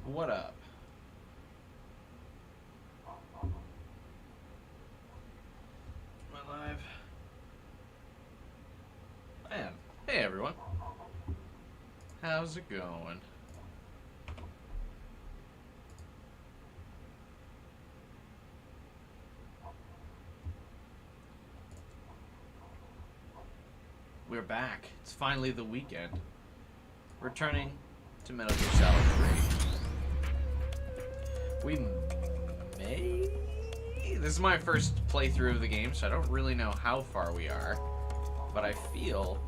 What up? Am I live? I am. Hey everyone. How's it going? We're back. It's finally the weekend. Returning to Metal Gear Solid 3. We may... This is my first playthrough of the game, so I don't really know how far we are. But I feel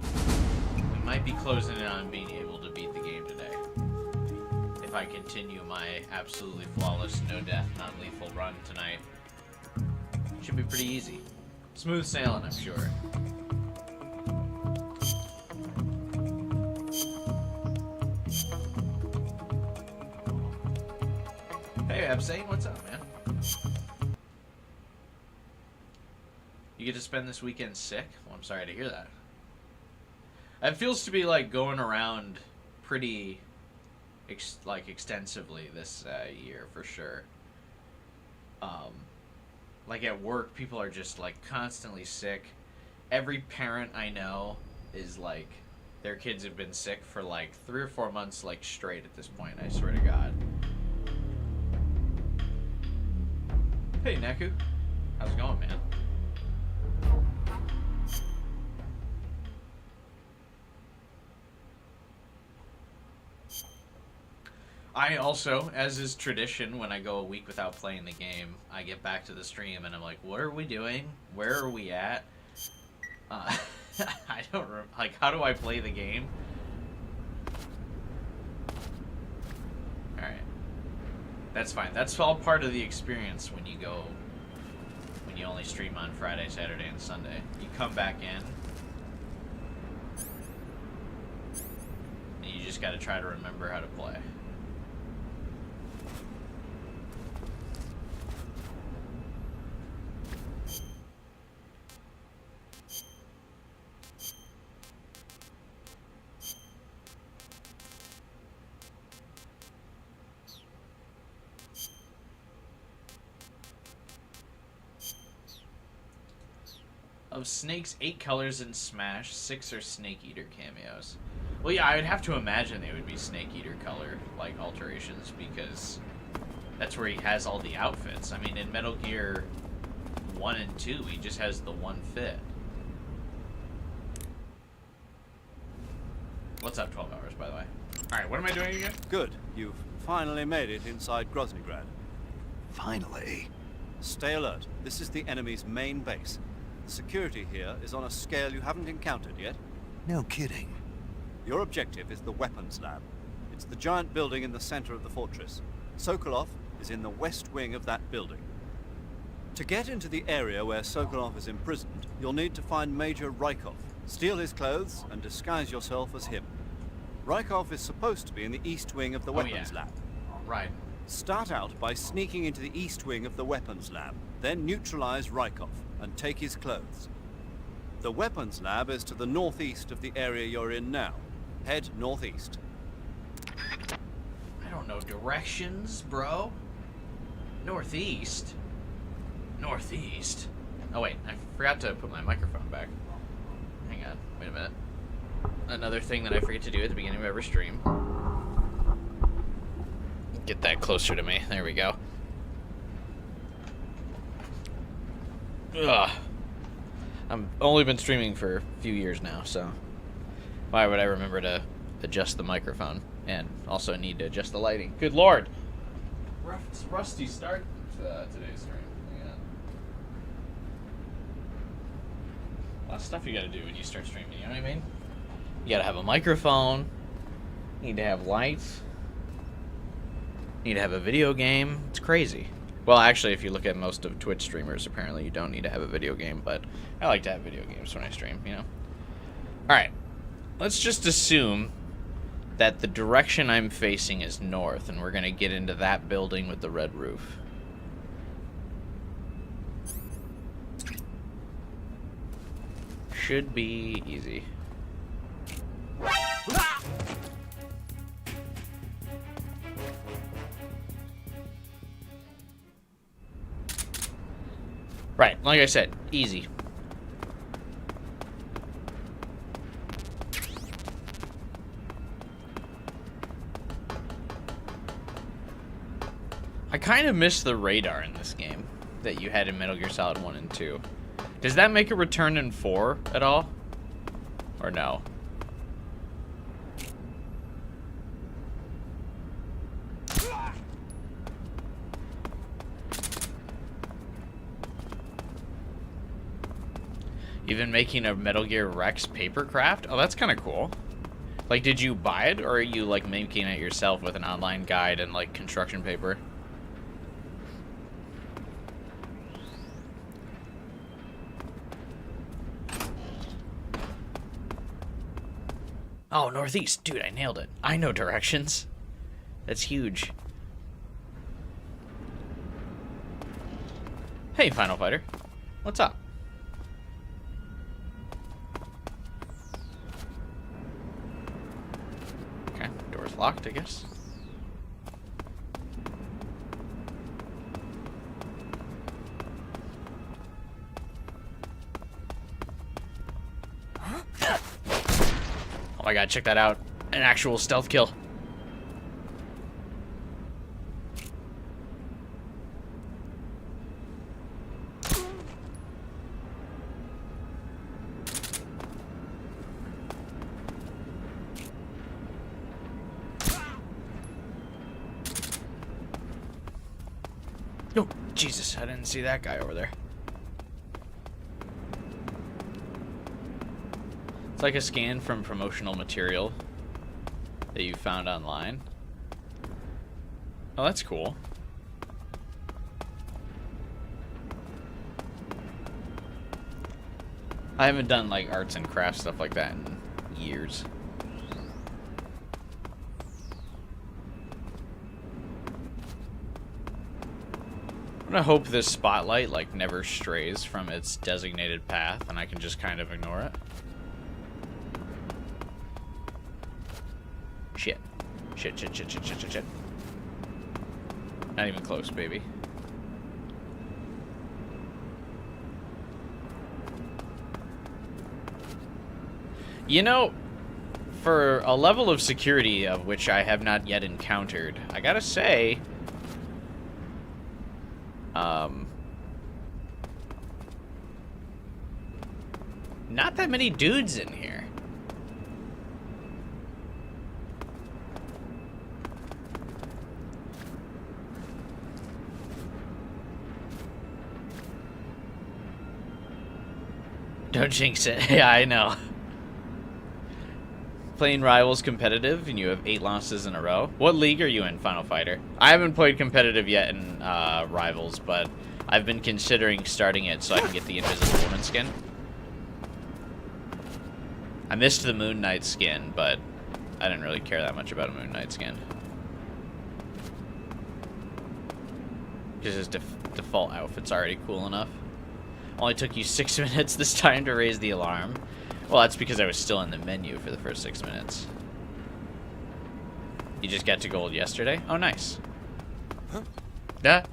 we might be closing in on being able to beat the game today. If I continue my absolutely flawless, no-death, non-lethal run tonight. Should be pretty easy. Smooth sailing, I'm sure. Hey, Abstain, what's up, man? You get to spend this weekend sick? Well, I'm sorry to hear that. It feels to be like going around pretty, extensively this year for sure. Like at work, people are just like constantly sick. Every parent I know is like, their kids have been sick for like 3 or 4 months, like straight at this point. I swear to God. Hey, Neku. How's it going, man? I also, as is tradition, when I go a week without playing the game, I get back to the stream and I'm like, what are we doing? Where are we at? I don't like, how do I play the game? Alright. That's fine. That's all part of the experience when you go, when you only stream on Friday, Saturday, and Sunday. You come back in, and you just gotta try to remember how to play. Of Snake's 8 colors in Smash, 6 are Snake Eater cameos. Well, yeah, I would have to imagine they would be Snake Eater color, like, alterations, because that's where he has all the outfits. I mean, in Metal Gear 1 and 2, he just has the one fit. What's up, 12 hours, by the way? Alright, what am I doing again? Good. You've finally made it inside Groznygrad. Finally. Stay alert. This is the enemy's main base. The security here is on a scale you haven't encountered yet. No kidding. Your objective is the weapons lab. It's the giant building in the center of the fortress. Sokolov is in the west wing of that building. To get into the area where Sokolov is imprisoned, you'll need to find Major Rykov, steal his clothes, and disguise yourself as him. Rykov is supposed to be in the east wing of the weapons lab. Right. Start out by sneaking into the east wing of the weapons lab, then neutralize Rykov and take his clothes. The weapons lab is to the northeast of the area you're in now. Head northeast. I don't know directions, bro. Northeast? Northeast? Oh wait, I forgot to put my microphone back. Hang on, wait a minute. Another thing that I forget to do at the beginning of every stream. Get that closer to me. There we go. Ugh. I've only been streaming for a few years now, so why would I remember to adjust the microphone and also need to adjust the lighting? Good lord! Rusty start today's stream. Hang on. A lot of stuff you gotta do when you start streaming, you know what I mean? You gotta have a microphone, you need to have lights, you need to have a video game. It's crazy. Well, actually, if you look at most of Twitch streamers, apparently you don't need to have a video game, but I like to have video games when I stream, you know? Alright, let's just assume that the direction I'm facing is north, and we're going to get into that building with the red roof. Should be easy. Right, like I said, easy. I kind of miss the radar in this game that you had in Metal Gear Solid 1 and 2. Does that make a return in 4 at all? Or no? Even making a Metal Gear Rex paper craft? Oh, that's kind of cool. Like, did you buy it, or are you, like, making it yourself with an online guide and, like, construction paper? Oh, northeast. Dude, I nailed it. I know directions. That's huge. Hey, Final Fighter. What's up? Okay, door's locked, I guess. Oh my god, check that out. An actual stealth kill. Oh, Jesus, I didn't see that guy over there. It's like a scan from promotional material that you found online. Oh, that's cool. I haven't done like arts and crafts stuff like that in years. I'm gonna hope this spotlight like never strays from its designated path and I can just kind of ignore it. Shit. Shit, shit, shit, shit, shit, shit, shit. Not even close, baby. You know, for a level of security of which I have not yet encountered, I gotta say, not that many dudes in here. Don't jinx it. Yeah, I know. Playing Rivals competitive, and you have 8 losses in a row. What league are you in, Final Fighter? I haven't played competitive yet in Rivals, but I've been considering starting it so I can get the Invisible Woman skin. I missed the Moon Knight skin, but I didn't really care that much about a Moon Knight skin. Because his default outfit's already cool enough. Only took you 6 minutes this time to raise the alarm. Well, that's because I was still in the menu for the first 6 minutes. You just got to gold yesterday? Oh, nice. Huh? Yeah?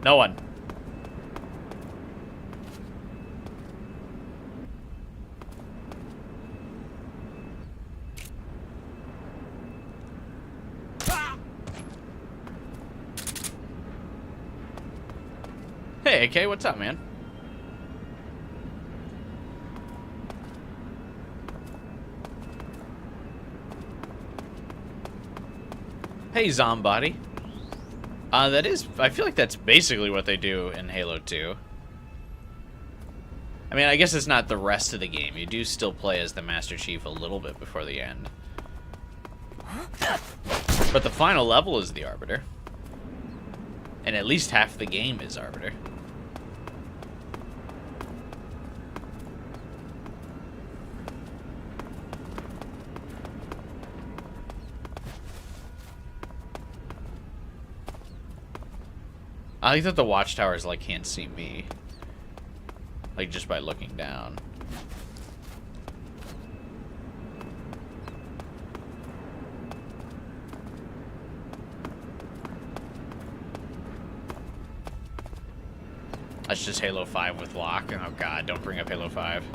No one. Hey, AK, what's up, man? Hey, Zombody. That is... I feel like that's basically what they do in Halo 2. I mean, I guess it's not the rest of the game. You do still play as the Master Chief a little bit before the end. But the final level is the Arbiter. And at least half the game is Arbiter. I like that the watchtowers, like, can't see me. Like, just by looking down. That's just Halo 5 with Locke. Oh god, don't bring up Halo 5.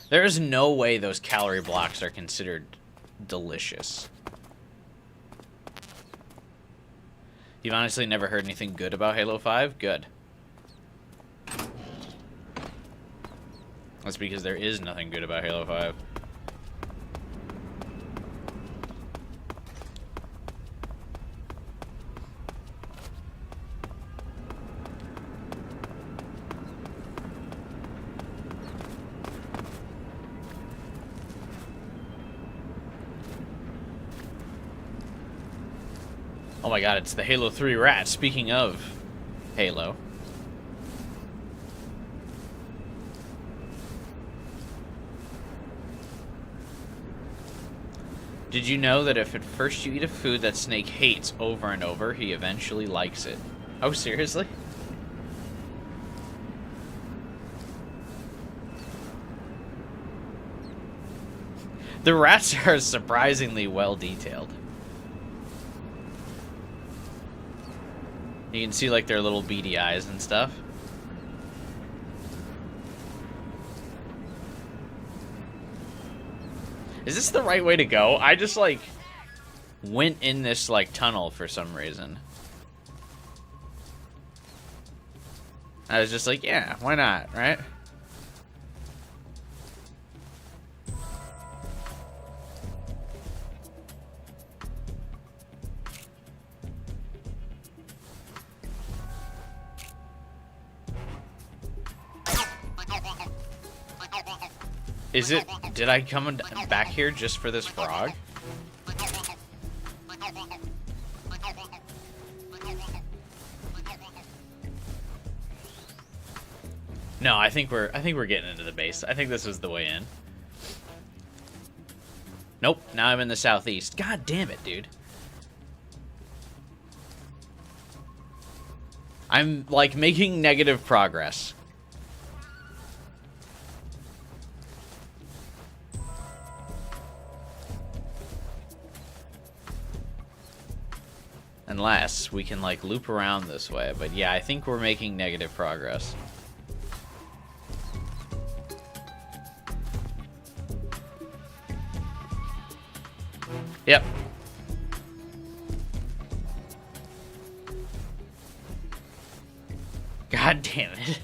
There is no way those calorie blocks are considered delicious. You've honestly never heard anything good about Halo 5? Good. That's because there is nothing good about Halo 5. Oh my god, it's the Halo 3 rat. Speaking of Halo. Did you know that if at first you eat a food that Snake hates over and over, he eventually likes it? Oh, seriously? The rats are surprisingly well detailed. You can see like their little beady eyes and stuff. Is this the right way to go? I just like went in this like tunnel for some reason. I was just like, yeah, why not, right? Is it... Did I come back here just for this frog? No, I think we're getting into the base. I think this is the way in. Nope, now I'm in the southeast. God damn it, dude. I'm like making negative progress. Unless we can like loop around this way, but yeah, I think we're making negative progress. Yep. God damn it.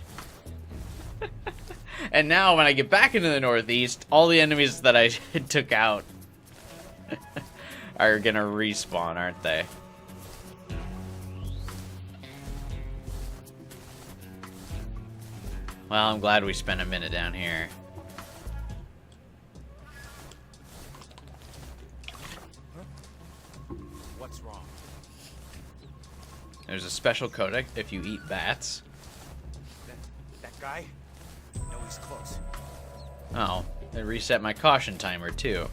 And now when I get back into the northeast, all the enemies that I took out are gonna respawn, aren't they? Well, I'm glad we spent a minute down here. What's wrong? There's a special codec if you eat bats. That guy? No, he's close. Oh, it reset my caution timer too.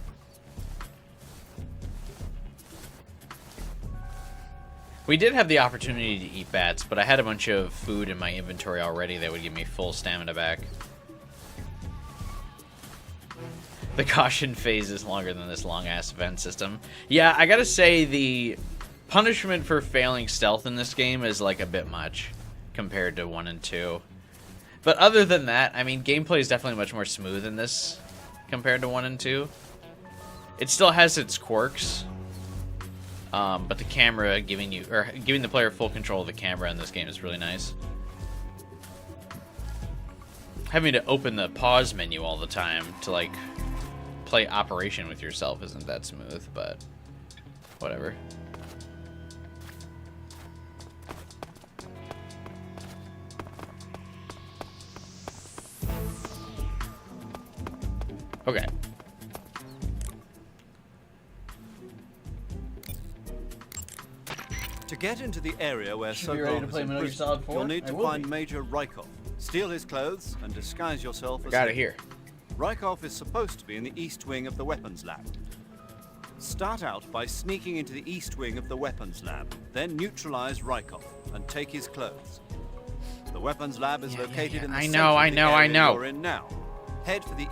We did have the opportunity to eat bats, but I had a bunch of food in my inventory already that would give me full stamina back. The caution phase is longer than this long-ass vent system. Yeah, I gotta say, the punishment for failing stealth in this game is like a bit much compared to 1 and 2. But other than that, I mean, gameplay is definitely much more smooth in this compared to 1 and 2. It still has its quirks. But the camera giving the player full control of the camera in this game is really nice. Having to open the pause menu all the time to like play Operation with yourself isn't that smooth, but whatever. Okay. To get into the area where Should be ready to Sokolov is play Metal Gear imprisoned, Solid 4? you'll need I to will find be. Major Rykov, steal his clothes, and disguise yourself as Got it him. here. Rykov is supposed to be in the east wing of the weapons lab. Start out by sneaking into the east wing of the weapons lab, then neutralize Rykov and take his clothes. The weapons lab is located in the I center know, of I the know, I area know. you're in now. Head for the...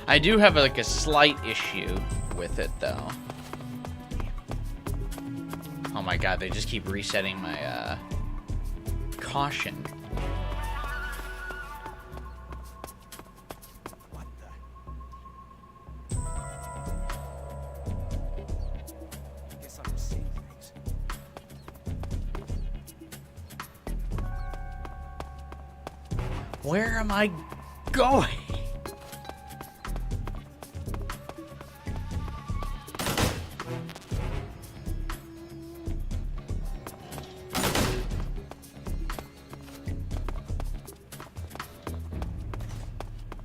I do have like a slight issue with it though. Oh my god, they just keep resetting my caution. What the... I guess I'm seeing things. Where am I going?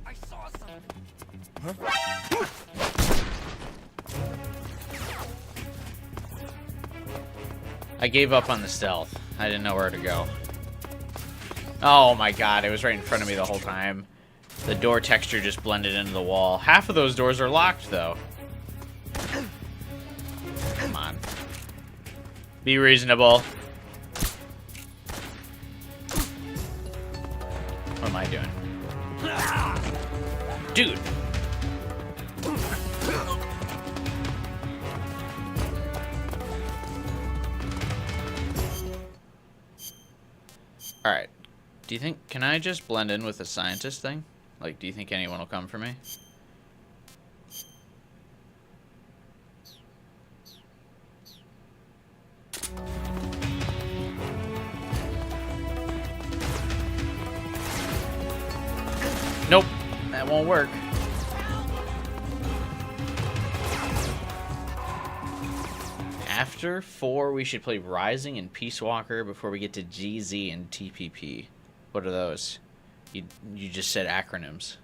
I saw something. I gave up on the stealth. I didn't know where to go. Oh my god, it was right in front of me the whole time. The door texture just blended into the wall. Half of those doors are locked, though. Come on. Be reasonable. What am I doing? Dude! Alright. Do you think... Can I just blend in with the scientist thing? Like, do you think anyone will come for me? Nope. That won't work. After 4, we should play Rising and Peace Walker before we get to GZ and TPP. What are those? You just said acronyms.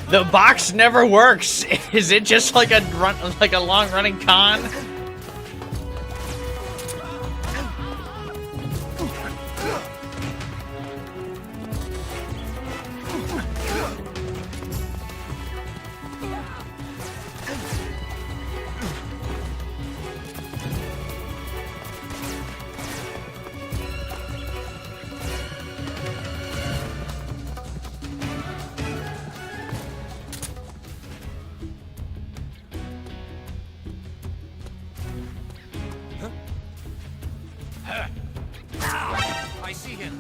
The box never works. Is it just like a long running con? I see him.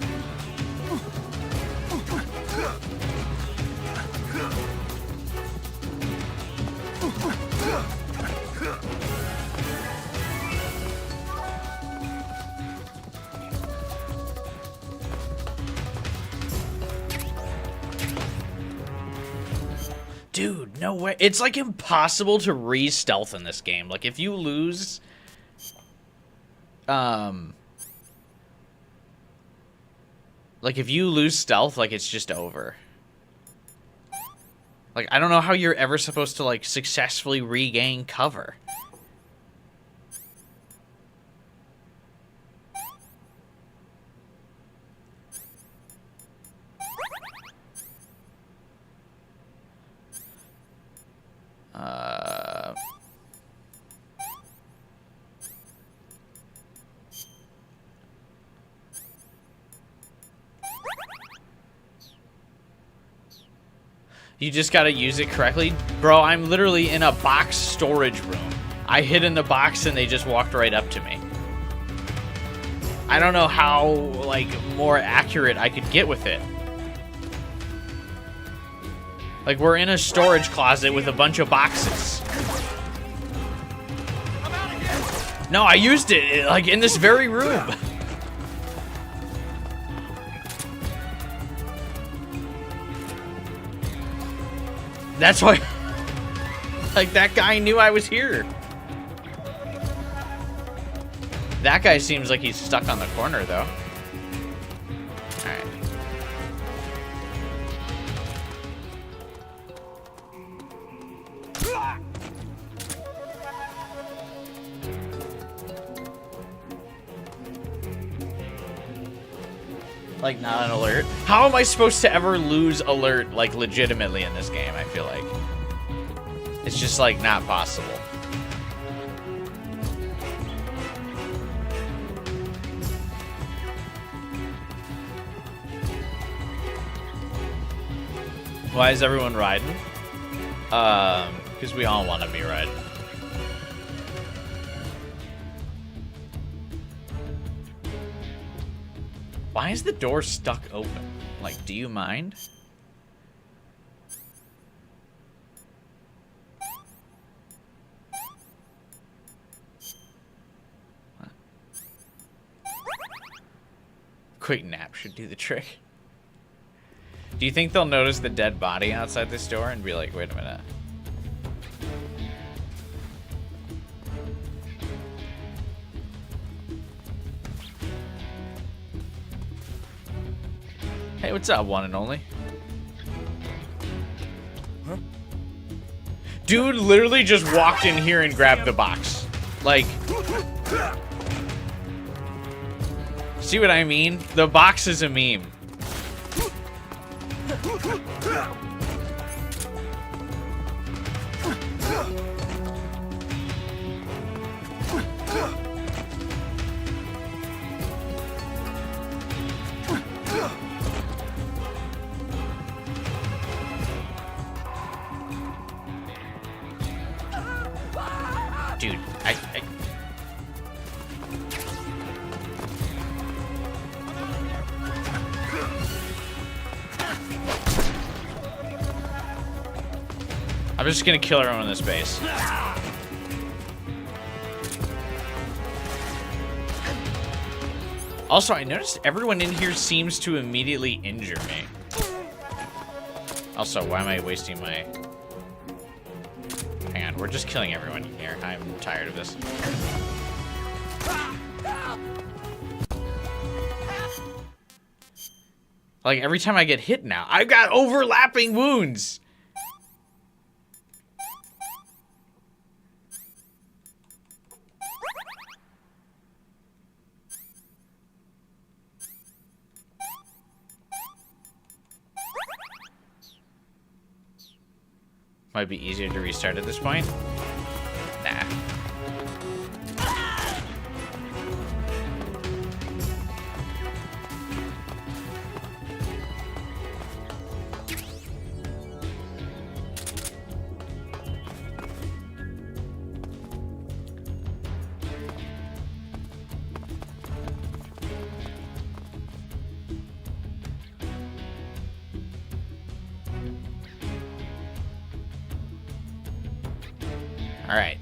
Dude, no way. It's like impossible to re-stealth in this game. Like if you lose like if you lose stealth, like it's just over. Like I don't know how you're ever supposed to like successfully regain cover. You just gotta use it correctly. Bro, I'm literally in a box storage room. I hid in the box and they just walked right up to me. I don't know how, like, more accurate I could get with it. Like, we're in a storage closet with a bunch of boxes. No, I used it, like, in this very room. That's why... Like, that guy knew I was here. That guy seems like he's stuck on the corner, though. Alright. Like, not an alert. How am I supposed to ever lose alert, like, legitimately in this game, I feel like? It's just, like, not possible. Why is everyone riding? Because we all want to be riding. Why is the door stuck open? Like, do you mind? What? Quick nap should do the trick. Do you think they'll notice the dead body outside this door and be like, wait a minute? Hey, what's up, one and only? Huh? Dude literally just walked in here and grabbed the box. Like... See what I mean? The box is a meme. Dude, I'm just gonna kill everyone in this base. Also, I noticed everyone in here seems to immediately injure me. Also, why am I wasting my... Hang on, we're just killing everyone in here. I'm tired of this. Like, every time I get hit now, I've got overlapping wounds! Might be easier to restart at this point. Nah. All right.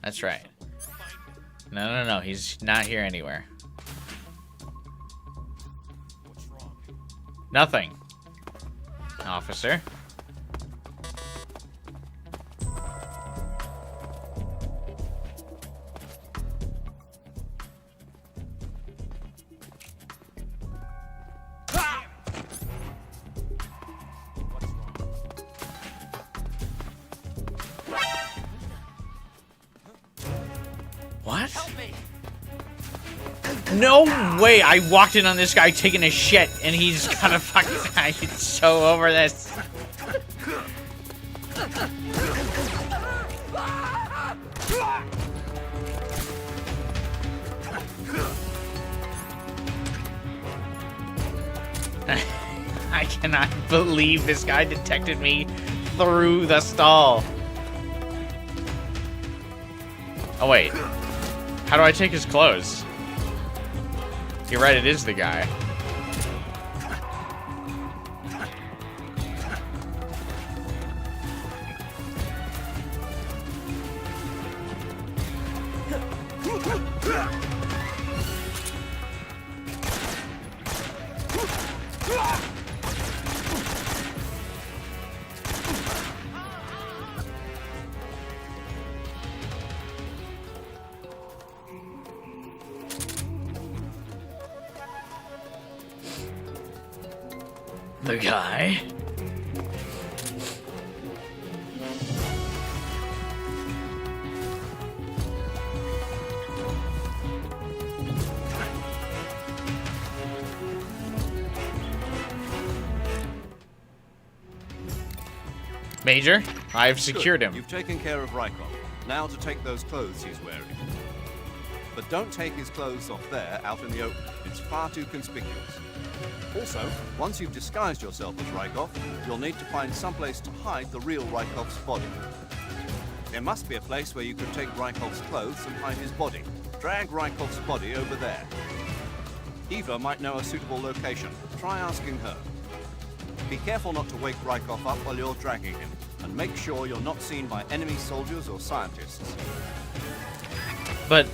That's right. No. He's not here anywhere. What's wrong? Nothing. Officer. What? No way! I walked in on this guy taking a shit, and he's gonna fucking... I'm so over this. I cannot believe this guy detected me through the stall. Oh, wait. How do I take his clothes? You're right, it is the guy. The guy. Major, I've secured Good. him. You've taken care of Rykov. Now to take those clothes he's wearing. But don't take his clothes off there, out in the open. It's far too conspicuous. Also, once you've disguised yourself as Rykov, you'll need to find someplace to hide the real Rykov's body. There must be a place where you could take Rykov's clothes and hide his body. Drag Rykov's body over there. Eva might know a suitable location. Try asking her. Be careful not to wake Rykov up while you're dragging him, and make sure you're not seen by enemy soldiers or scientists. But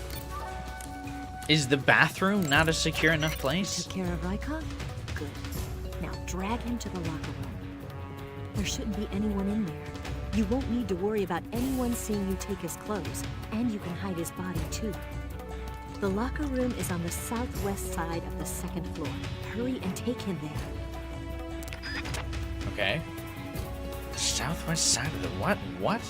is the bathroom not a secure enough place? Took care of Rykov? Good. Now drag him to the locker room. There shouldn't be anyone in there. You won't need to worry about anyone seeing you take his clothes, and you can hide his body too. The locker room is on the southwest side of the second floor. Hurry and take him there. Okay. The southwest side of the what? What?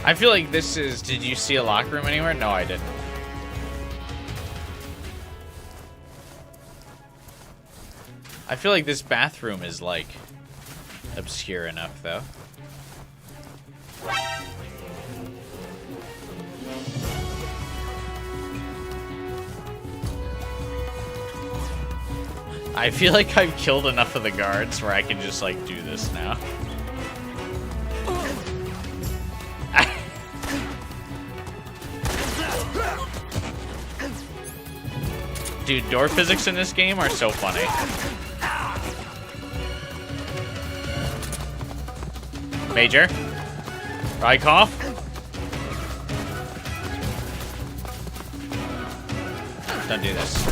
I feel like this is... Did you see a locker room anywhere? No, I didn't. I feel like this bathroom is, like, obscure enough, though. I feel like I've killed enough of the guards where I can just, like, do this now. Dude, door physics in this game are so funny. Major? Rykov? Don't do this.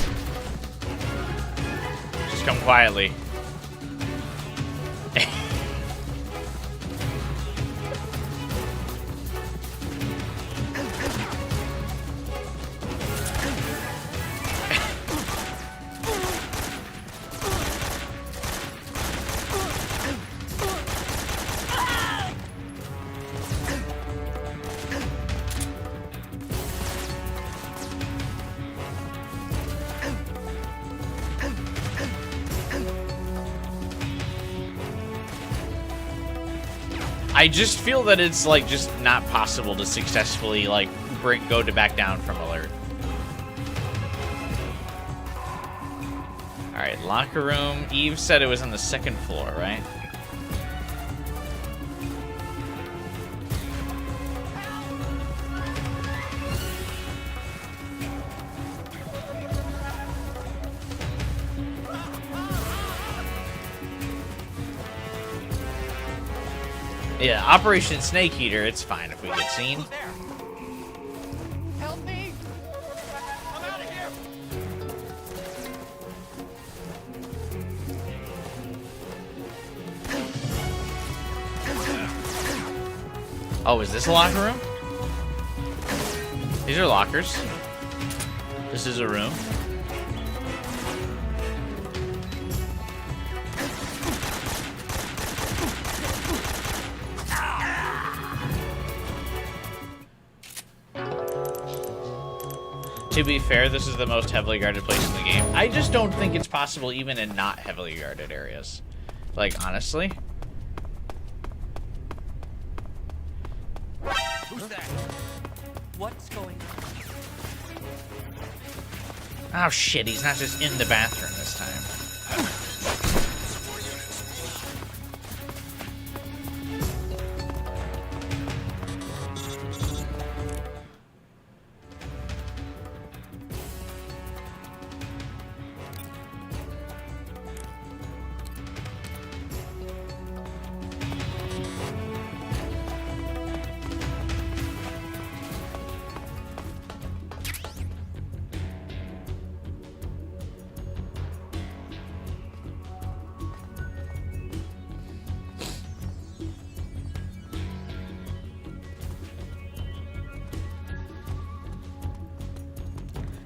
Just come quietly. I just feel that it's like just not possible to successfully like go back down from alert. All right, locker room. Eve said it was on the second floor, right? Yeah, Operation Snake Eater, it's fine if we get seen. Help me! I'm out of here! Oh, is this a locker room? These are lockers. This is a room. To be fair, this is the most heavily guarded place in the game. I just don't think it's possible even in not heavily guarded areas. Like, honestly. Who's that? What's going on? Oh shit, he's not just in the bathroom this time.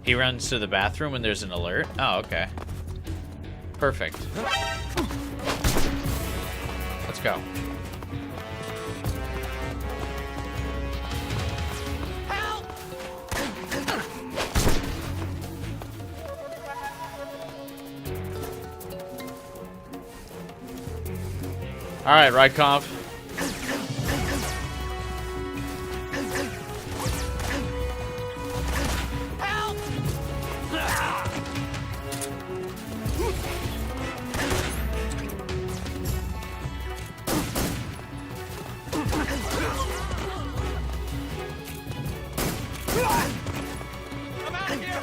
He runs to the bathroom when there's an alert? Oh, okay. Perfect. Let's go. All right, Rykov. I'm out of here!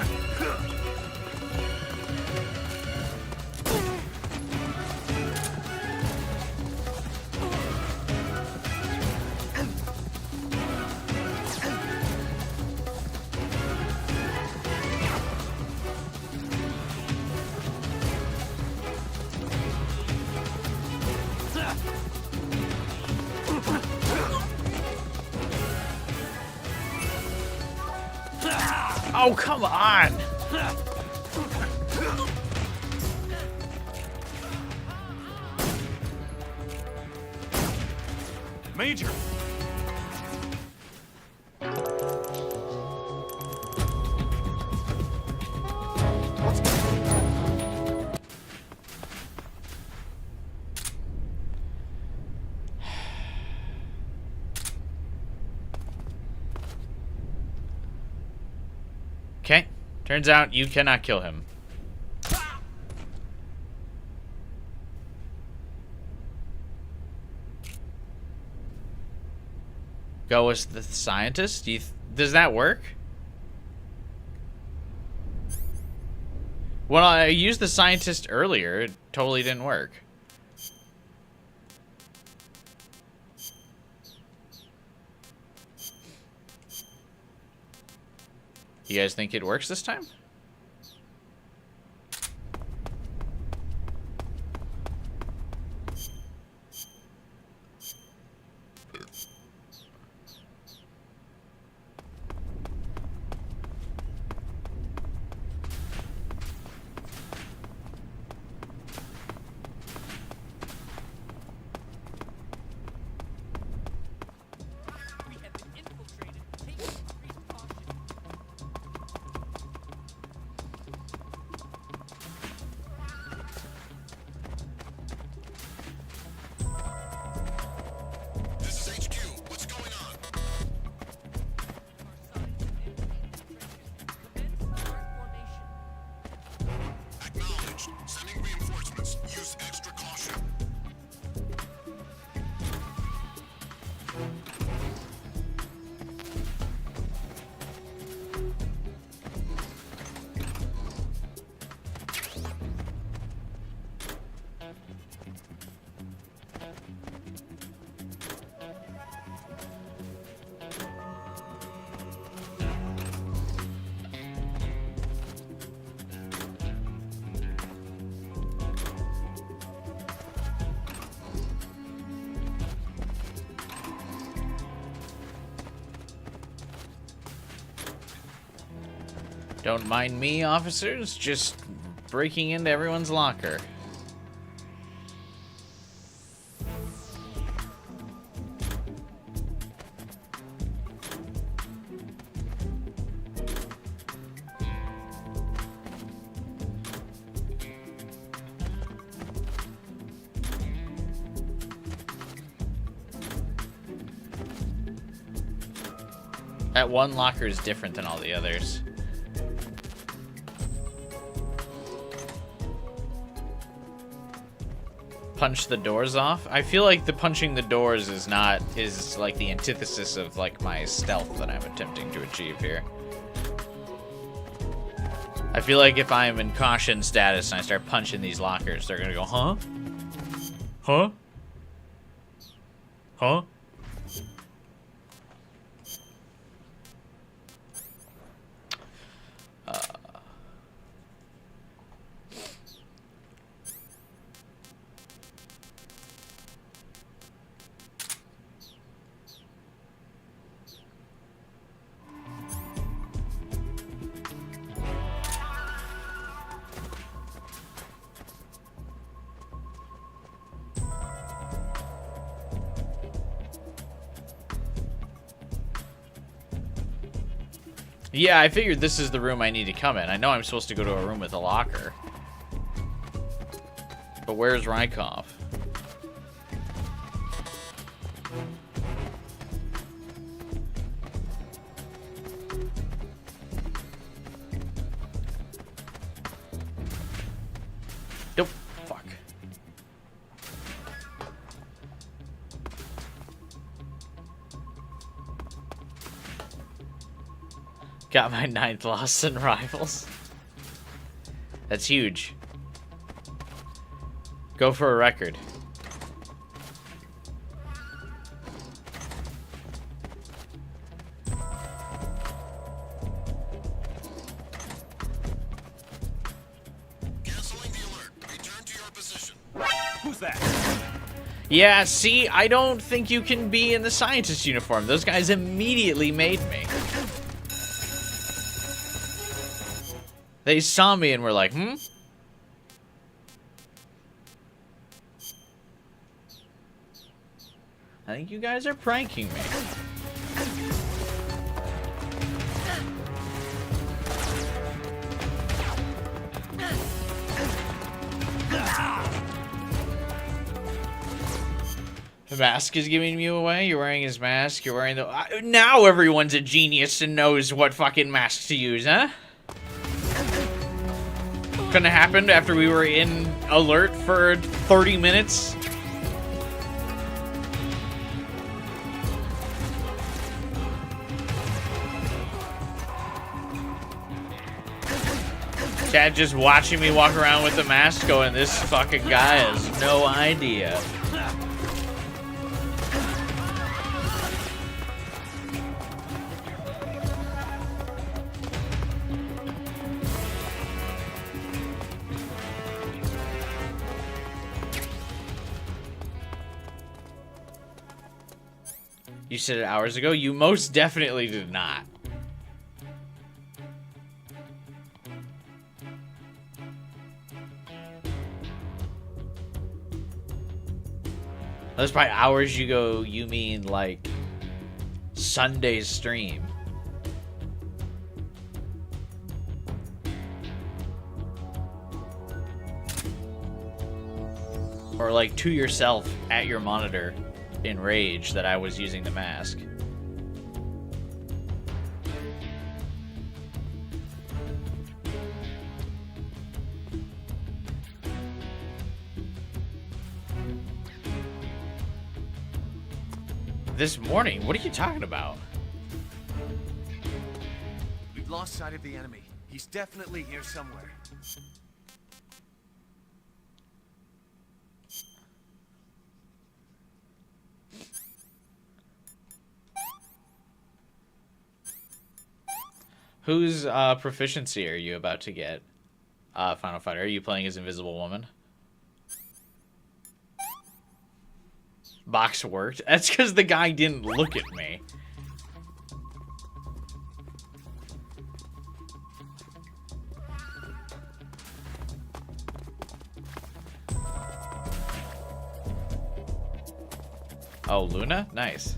Oh, come on! Major! Okay. Turns out you cannot kill him. Go as the scientist? Does that work? Well, I used the scientist earlier. It totally didn't work. You guys think it works this time? We have been infiltrated. Take increased caution. This is HQ. What's going on? Our signs of infiltration. Commence start formation. Acknowledged. Sending reinforcements. Use extra caution. Don't mind me, officers. Just breaking into everyone's locker. That one locker is different than all the others. Punch the doors off. I feel like the punching the doors is like the antithesis of like my stealth that I'm attempting to achieve here. I feel like if I'm in caution status and I start punching these lockers, they're gonna go, huh? Huh? Huh? Yeah, I figured this is the room I need to come in. I know I'm supposed to go to a room with a locker. But where's Rykov? Nope. Fuck. Got my 9th loss in Rivals. That's huge. Go for a record. Canceling the alert. Return to your position. Who's that? Yeah, see, I don't think you can be in the scientist uniform. Those guys immediately made me. They saw me and were like, hmm? I think you guys are pranking me. The mask is giving you away. You're wearing his mask. You're wearing the... now everyone's a genius and knows what fucking mask to use, huh? Couldn't have happened after we were in alert for 30 minutes. Chad just watching me walk around with the mask going, this fucking guy has no idea. You said it hours ago? You most definitely did not. Those probably hours you go, you mean like Sunday's stream. Or like to yourself at your monitor in rage that I was using the mask. This morning? What are you talking about? We've lost sight of the enemy. He's definitely here somewhere. Whose proficiency are you about to get? Final Fighter. Are you playing as Invisible Woman? Box worked. That's because the guy didn't look at me. Oh, Luna? Nice.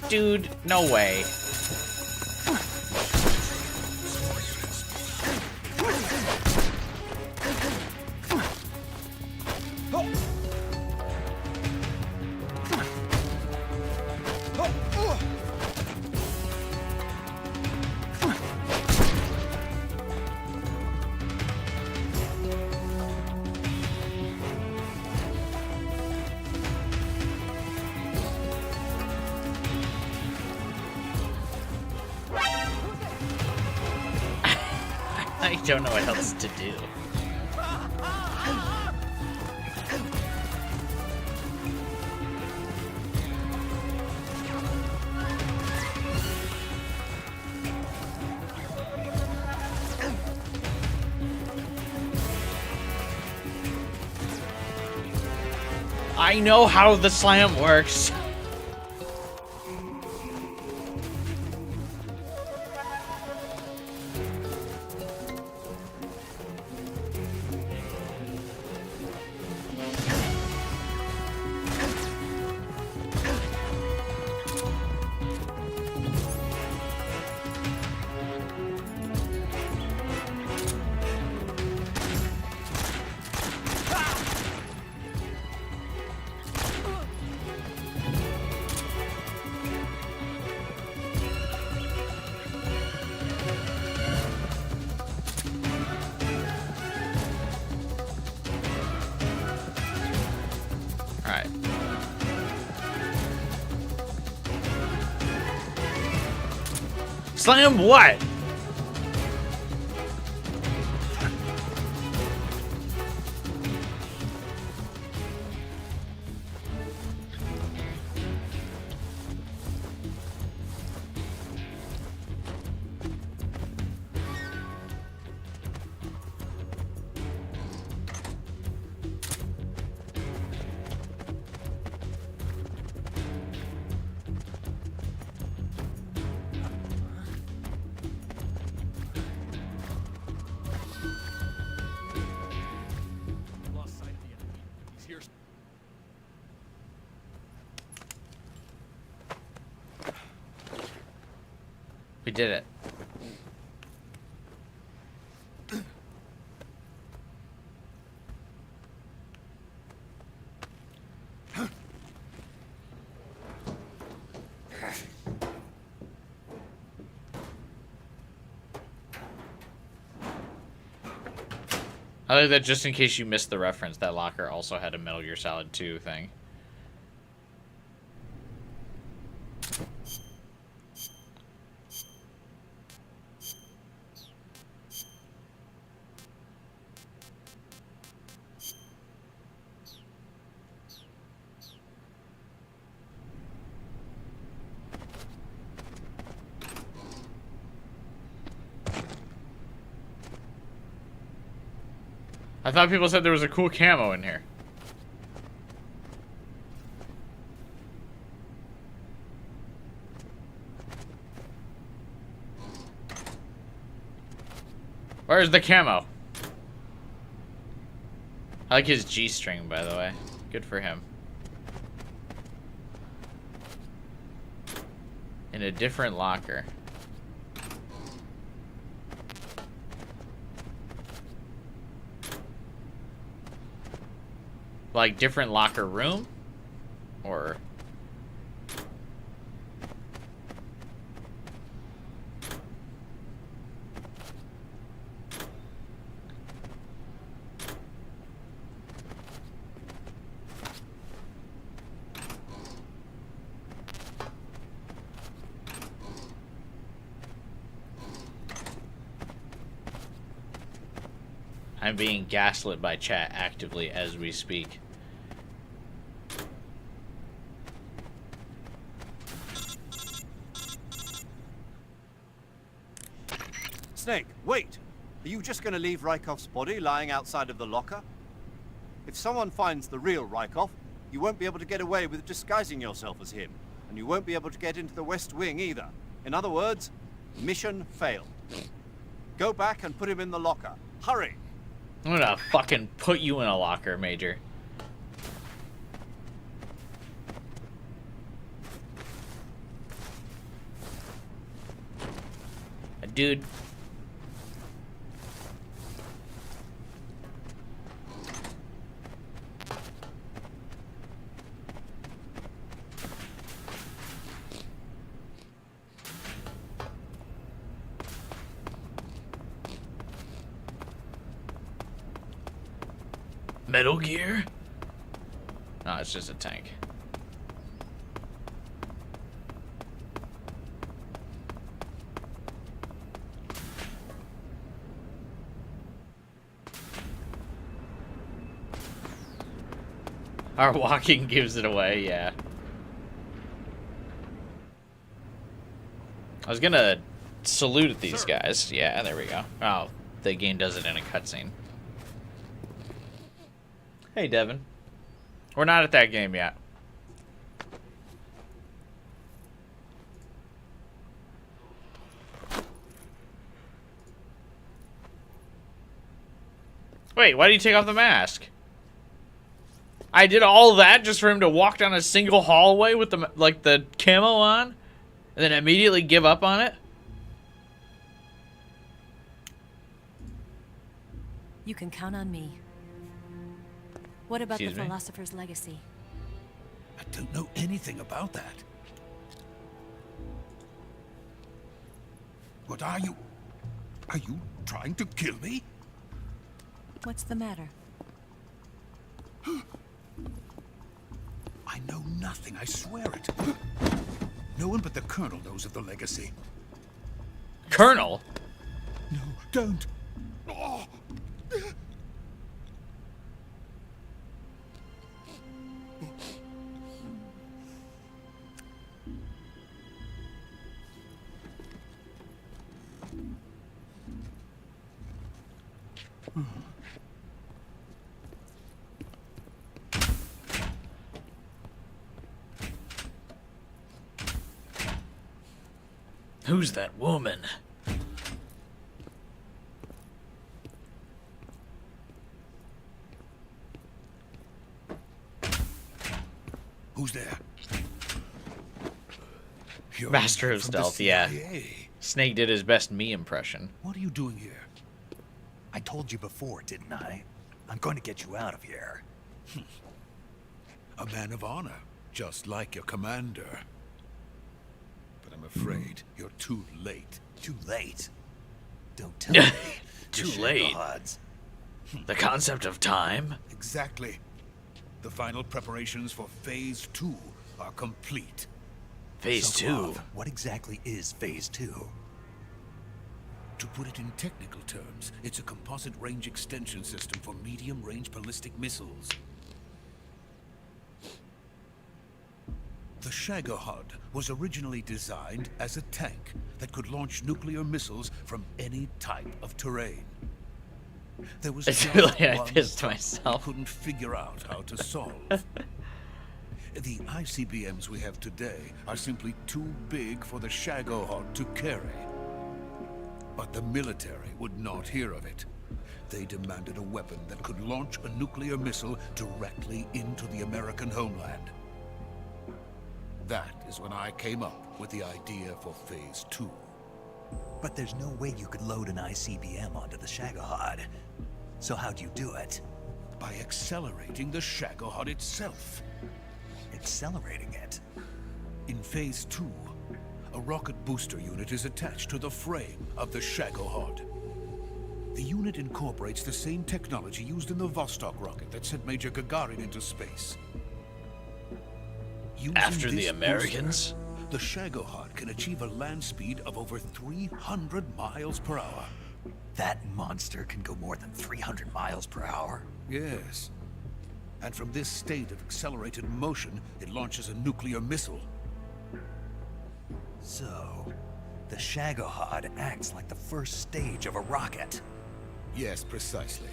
Dude, no way. I don't know what else to do. I know how the slam works. Slam what? Lost sight of the enemy. He's here. We did it. I like that just in case you missed the reference, that locker also had a Metal Gear Solid 2 thing. I thought people said there was a cool camo in here. Where's the camo? I like his G-string, by the way. Good for him. In a different locker. Like different locker room? Or... I'm being gaslit by chat actively as we speak. Snake, wait! Are you just going to leave Rykov's body lying outside of the locker? If someone finds the real Rykov, you won't be able to get away with disguising yourself as him. And you won't be able to get into the West Wing either. In other words, mission failed. Go back and put him in the locker. Hurry! I'm gonna fucking put you in a locker, Major. Dude. Metal Gear? No, it's just a tank. Our walking gives it away, yeah. I was gonna salute at these guys. Yeah, there we go. Oh, the game does it in a cutscene. Hey, Devin. We're not at that game yet. Wait, why did you take off the mask? I did all that just for him to walk down a single hallway with the like the camo on, and then immediately give up on it? You can count on me. What about Excuse the me? philosopher's legacy? I don't know anything about that. What are you? Are you trying to kill me? What's the matter? I know nothing, I swear it. No one but the Colonel knows of the legacy. Colonel? No, don't. Oh. Who's that woman? Who's there? You're Master of from the Stealth, yeah. CIA. Snake did his best me impression. What are you doing here? I told you before, didn't I? I'm going to get you out of here. A man of honor, just like your commander. But I'm afraid you're too late. Too late. Don't tell me. Too The late. Shagohods. The concept of time? Exactly. The final preparations for Phase 2 are complete. Phase 2. Sokolov, what exactly is Phase 2? To put it in technical terms, it's a composite range extension system for medium-range ballistic missiles. The Shagohod was originally designed as a tank that could launch nuclear missiles from any type of terrain. There was It's just really, I one pissed problem myself. we couldn't figure out how to solve. The ICBMs we have today are simply too big for the Shagohod to carry. But the military would not hear of it. They demanded a weapon that could launch a nuclear missile directly into the American homeland. That is when I came up with the idea for Phase 2. But there's no way you could load an ICBM onto the Shagohod. So how'd you do it? By accelerating the Shagohod itself. Accelerating it? In Phase 2, a rocket booster unit is attached to the frame of the Shagohod. The unit incorporates the same technology used in the Vostok rocket that sent Major Gagarin into space. Using After the this Americans? booster, the Shagohod can achieve a land speed of over 300 miles per hour. That monster can go more than 300 miles per hour? Yes. And from this state of accelerated motion, it launches a nuclear missile. So, the Shagohod acts like the first stage of a rocket. Yes, precisely.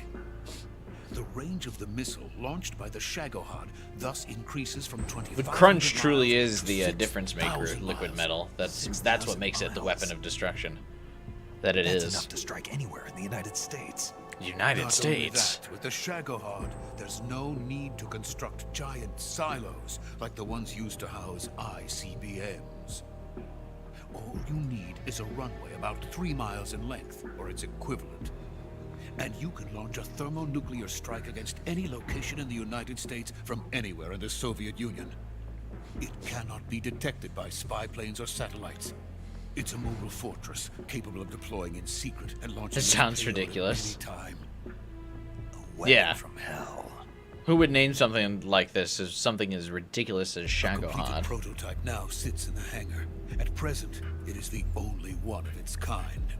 The range of the missile launched by the Shagohod thus increases from 25. But Crunch truly is the difference maker in liquid metal. That's what 6,000 makes it the miles. weapon of destruction. That it That's is. enough to strike anywhere in the United States. United Not States. only that, with the Shagohod, there's no need to construct giant silos like the ones used to house ICBMs. All you need is a runway about 3 miles in length, or its equivalent. And you can launch a thermonuclear strike against any location in the United States from anywhere in the Soviet Union. It cannot be detected by spy planes or satellites. It's a mobile fortress, capable of deploying in secret and launching. It sounds its payload at ridiculous. any time. A weapon Yeah. from hell. Who would name something like this as something as ridiculous as A completed Shagohod? prototype now sits in the hangar. At present, it is the only one of its kind.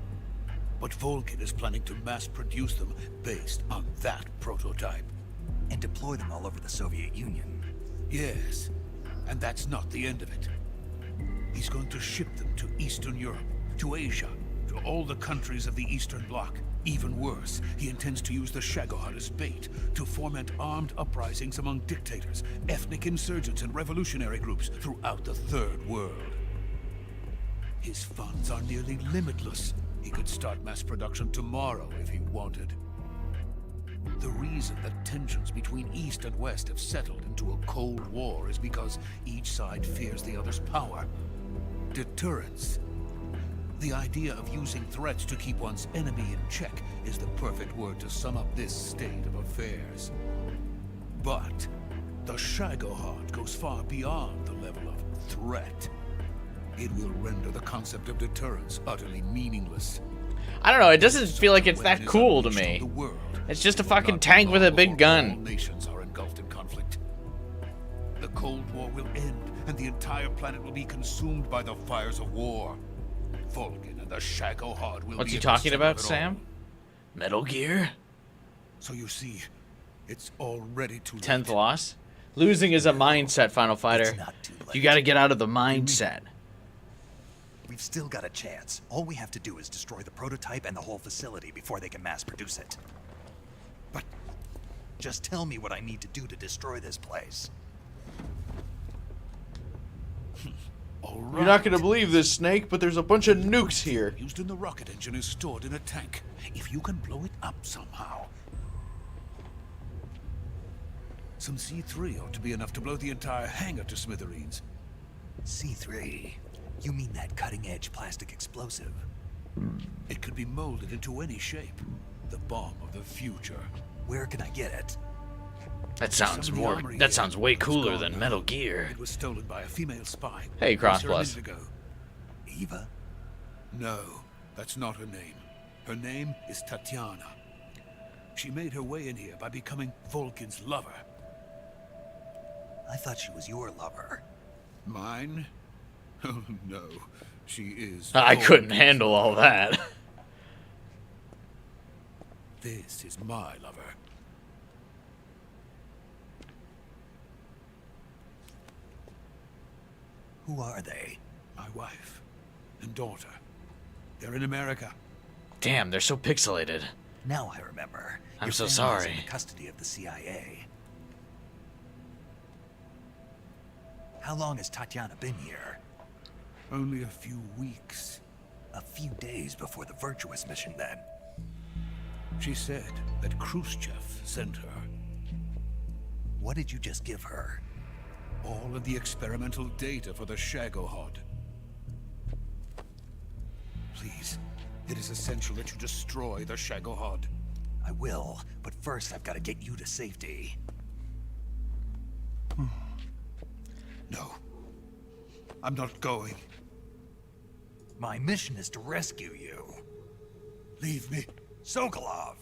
But Volkin is planning to mass produce them based on that prototype. And deploy them all over the Soviet Union. Yes, and that's not the end of it. He's going to ship them to Eastern Europe, to Asia, to all the countries of the Eastern Bloc. Even worse, he intends to use the Shagohod as bait to foment armed uprisings among dictators, ethnic insurgents, and revolutionary groups throughout the Third World. His funds are nearly limitless. He could start mass production tomorrow if he wanted. The reason that tensions between East and West have settled into a Cold War is because each side fears the other's power. Deterrence. The idea of using threats to keep one's enemy in check is the perfect word to sum up this state of affairs. But the Shagohod goes far beyond the level of threat. It will render the concept of deterrence utterly meaningless. I don't know, it doesn't feel like it's When that it is cool to unleashed on me. the world, It's just a it will fucking not be tank with a long big before All gun. nations are engulfed in conflict. The Cold War will end, and the entire planet will be consumed by the fires of war. Volkin and the Shagohod will What's be he at the talking center about, of it Sam? all. Metal Gear? So you see, it's already too late. 10th loss? Losing is a mindset, Final Fighter. It's not too late. You gotta get out of the mindset. We've still got a chance. All we have to do is destroy the prototype and the whole facility before they can mass produce it. But just tell me what I need to do to destroy this place. All right. You're not gonna believe this, Snake, but there's a bunch of nukes here. Used in the rocket engine is stored in a tank. If you can blow it up somehow. Some C3 ought to be enough to blow the entire hangar to smithereens. C3? You mean that cutting-edge plastic explosive? It could be molded into any shape. The bomb of the future. Where can I get it? That sounds more. That sounds way cooler than Metal Gear. It was stolen by a female spy. Hey, Cross Just a Plus. minute ago. Eva? No, that's not her name. Her name is Tatiana. She made her way in here by becoming Vulcan's lover. I thought she was your lover. Mine? Oh no, she is. I couldn't Vulcan's handle all that. This is my lover. Who are they? My wife and daughter. They're in America. Damn, they're so pixelated. Now I remember. I'm Your so family is sorry. in the custody of the CIA. How long has Tatiana been here? Only a few weeks. A few days before the Virtuous mission, then. She said that Khrushchev sent her. What did you just give her? All of the experimental data for the Shagohod. Please, it is essential that you destroy the Shagohod. I will, but first I've got to get you to safety. No. I'm not going. My mission is to rescue you. Leave me. Sokolov!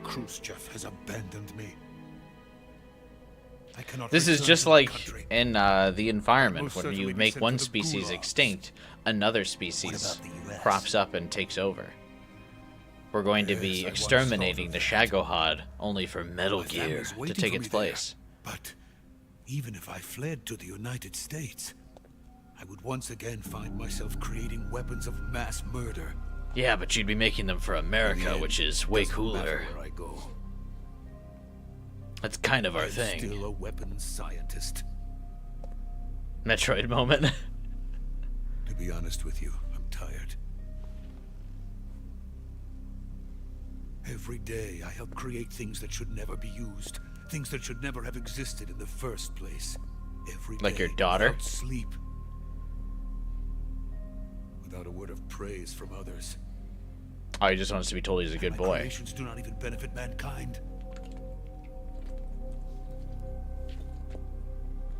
Khrushchev has abandoned me. I cannot This is return just to the like country. in the environment Most when certainly you be make sent one to the species Gulag. extinct, another species about the US? crops up and takes over. We're going to Yes, be I once exterminating the thought of that. Shagohod only for Metal My Gear family's to waiting take for its me there. place. But even if I fled to the United States, I would once again find myself creating weapons of mass murder. Yeah, but you'd be making them for In the America, end, which is it way doesn't cooler. matter where I go. That's kind of our I'm thing. still a weapons scientist. Metroid moment. To be honest with you, I'm tired. Every day I help create things that should never be used. Things that should never have existed in the first place. Every Like day, your daughter? without sleep. Without a word of praise from others. Oh, he just wants to be told he's a And good my boy. creations do not even benefit mankind.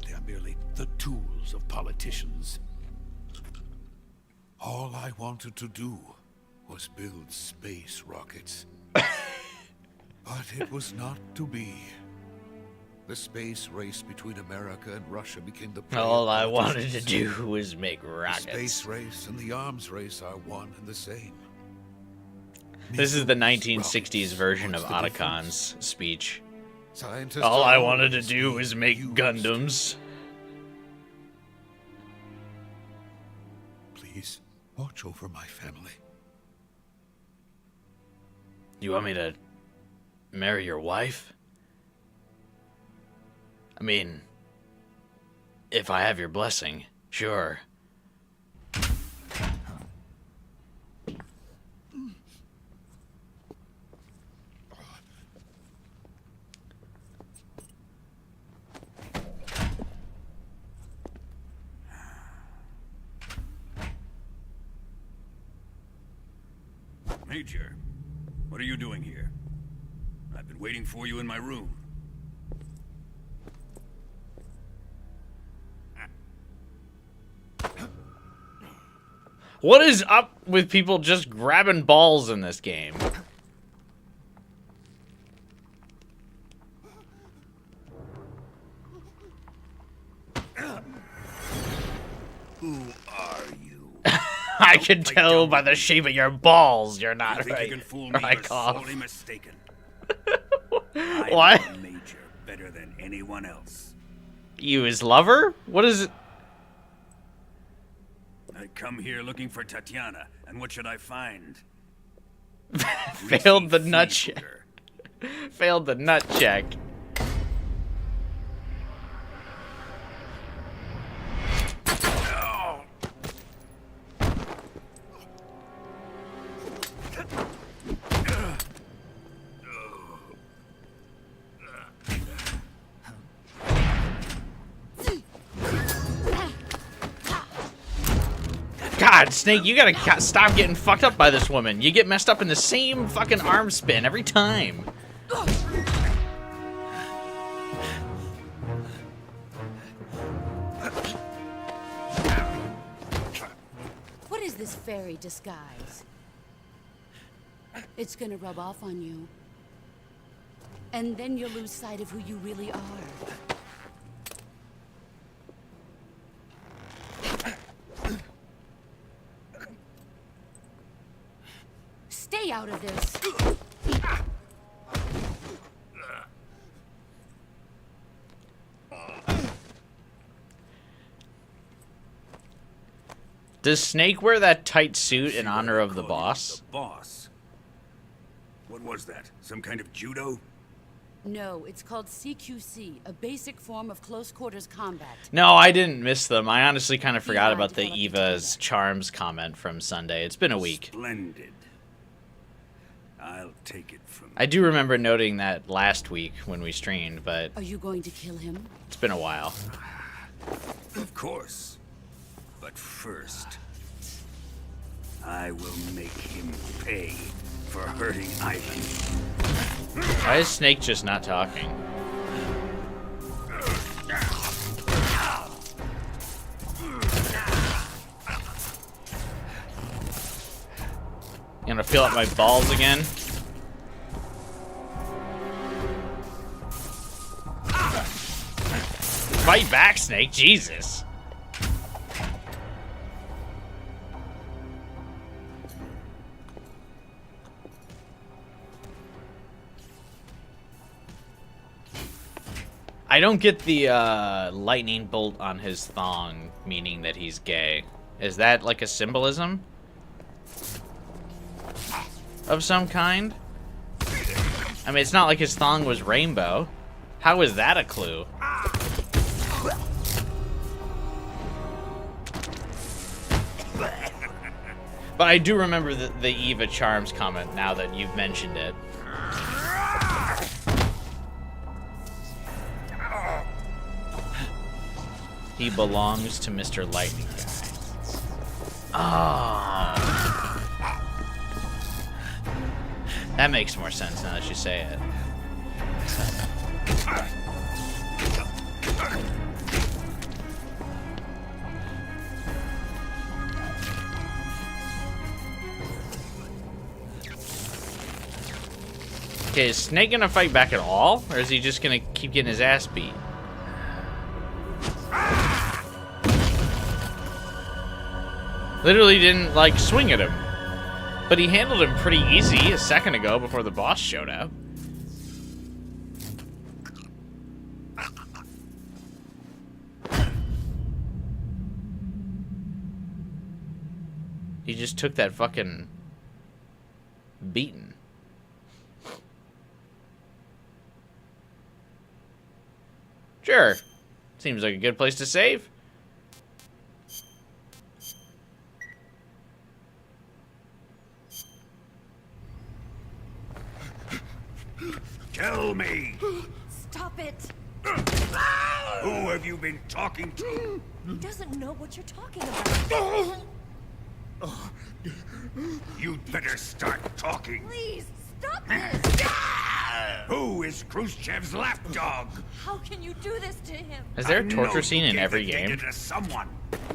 They are merely the tools of politicians. All I wanted to do was build space rockets. But it was not to be. The space race between America and Russia became the prey of All I wanted to politicians. do was make The rockets. space race and the arms race are one and the same. This is the Missiles, 1960s rockets, version of what's the difference? Otacon's speech. Scientists All are I wanted to always do being was make used. Gundams. Please, watch over my family. You want me to marry your wife? I mean, if I have your blessing, sure. Major, what are you doing here? I've been waiting for you in my room. What is up with people just grabbing balls in this game? Who I can tell by the shape of your balls you're not You think right. you can fool me? You're Rykov. sorely mistaken. What? I know the Major better than anyone else. You his lover? What is it? I come here looking for Tatiana, and what should I find? Failed the Greasy nut flea check. booger. Failed the nut check. God, Snake, you gotta stop getting fucked up by this woman. You get messed up in the same fucking arm spin every time. What is this fairy disguise? It's gonna rub off on you. And then you'll lose sight of who you really are. Stay out of this. Does Snake wear that tight suit in honor of the boss? The boss? What was that? Some kind of judo? No, it's called CQC, a basic form of close quarters combat. No, I didn't miss them. I honestly kind of forgot I about the developed Eva's together. charms comment from Sunday. It's been a week. Splendid. I'll take it from I do remember noting that last week when we streamed, but Are you going to kill him? it's been a while. Of course. But first, I will make him pay for hurting Ivan. Why is Snake just not talking? You gonna fill up my balls again? Fight back, Snake, Jesus. I don't get the lightning bolt on his thong, meaning that he's gay. Is that like a symbolism of some kind? I mean, it's not like his thong was rainbow. How is that a clue? But I do remember the Eva Charms comment now that you've mentioned it. He belongs to Mr. Lightning Guy. Oh. That makes more sense now that you say it. Okay, is Snake gonna fight back at all? Or is he just gonna keep getting his ass beat? Literally didn't, like, swing at him. But he handled him pretty easy a second ago before the boss showed up. He just took that fucking beating. Sure. Seems like a good place to save. Tell me, Stop it! who have you been talking to? He doesn't know what you're talking about. You'd better start talking. Please, stop this! Who is Khrushchev's lapdog? How can you do this to him? Is there I a know torture you scene in gave every the game? data to someone.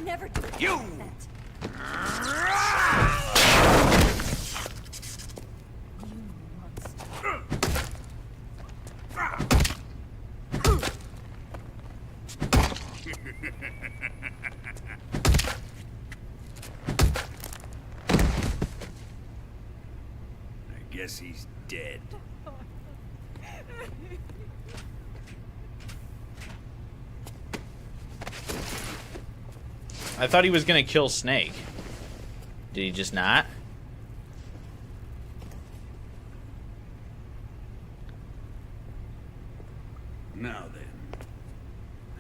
Never do You! that. guess he's dead. I thought he was gonna kill Snake. Did he just not? Now then,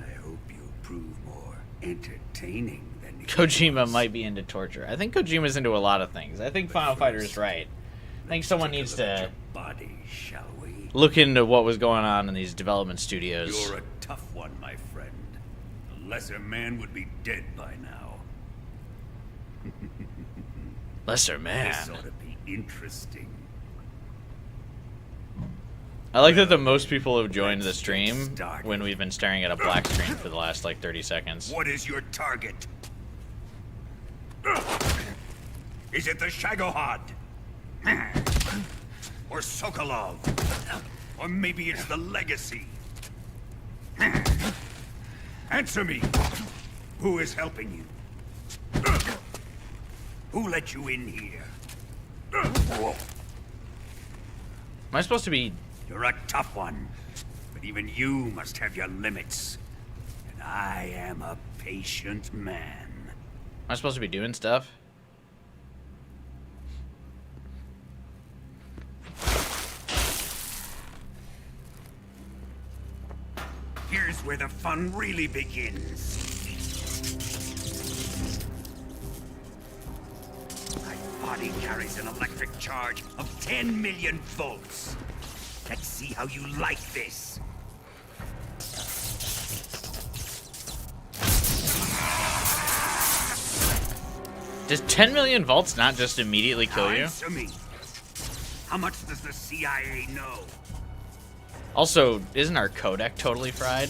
I hope you prove more entertaining than Kojima might be into torture. I think Kojima's into a lot of things. I think Final Fighter is right. I think someone needs to body, shall we? look into what was going on in these development studios. You're a tough one, my friend. A lesser man would be dead by now. Lesser man. This ought to be interesting. I like that the most people have joined the stream when we've been staring at a black screen for the last like 30 seconds. What is your target? Is it the Shagohod? Or Sokolov? Or maybe it's the Legacy? Answer me! Who is helping you? Who let you in here? Am I supposed to be... You're a tough one, but even you must have your limits. And I am a patient man. Am I supposed to be doing stuff? Here's where the fun really begins. My body carries an electric charge of 10 million volts. Let's see how you like this. Does 10 million volts not just immediately kill you? Answer me. How much does the CIA know? Also, isn't our codec totally fried?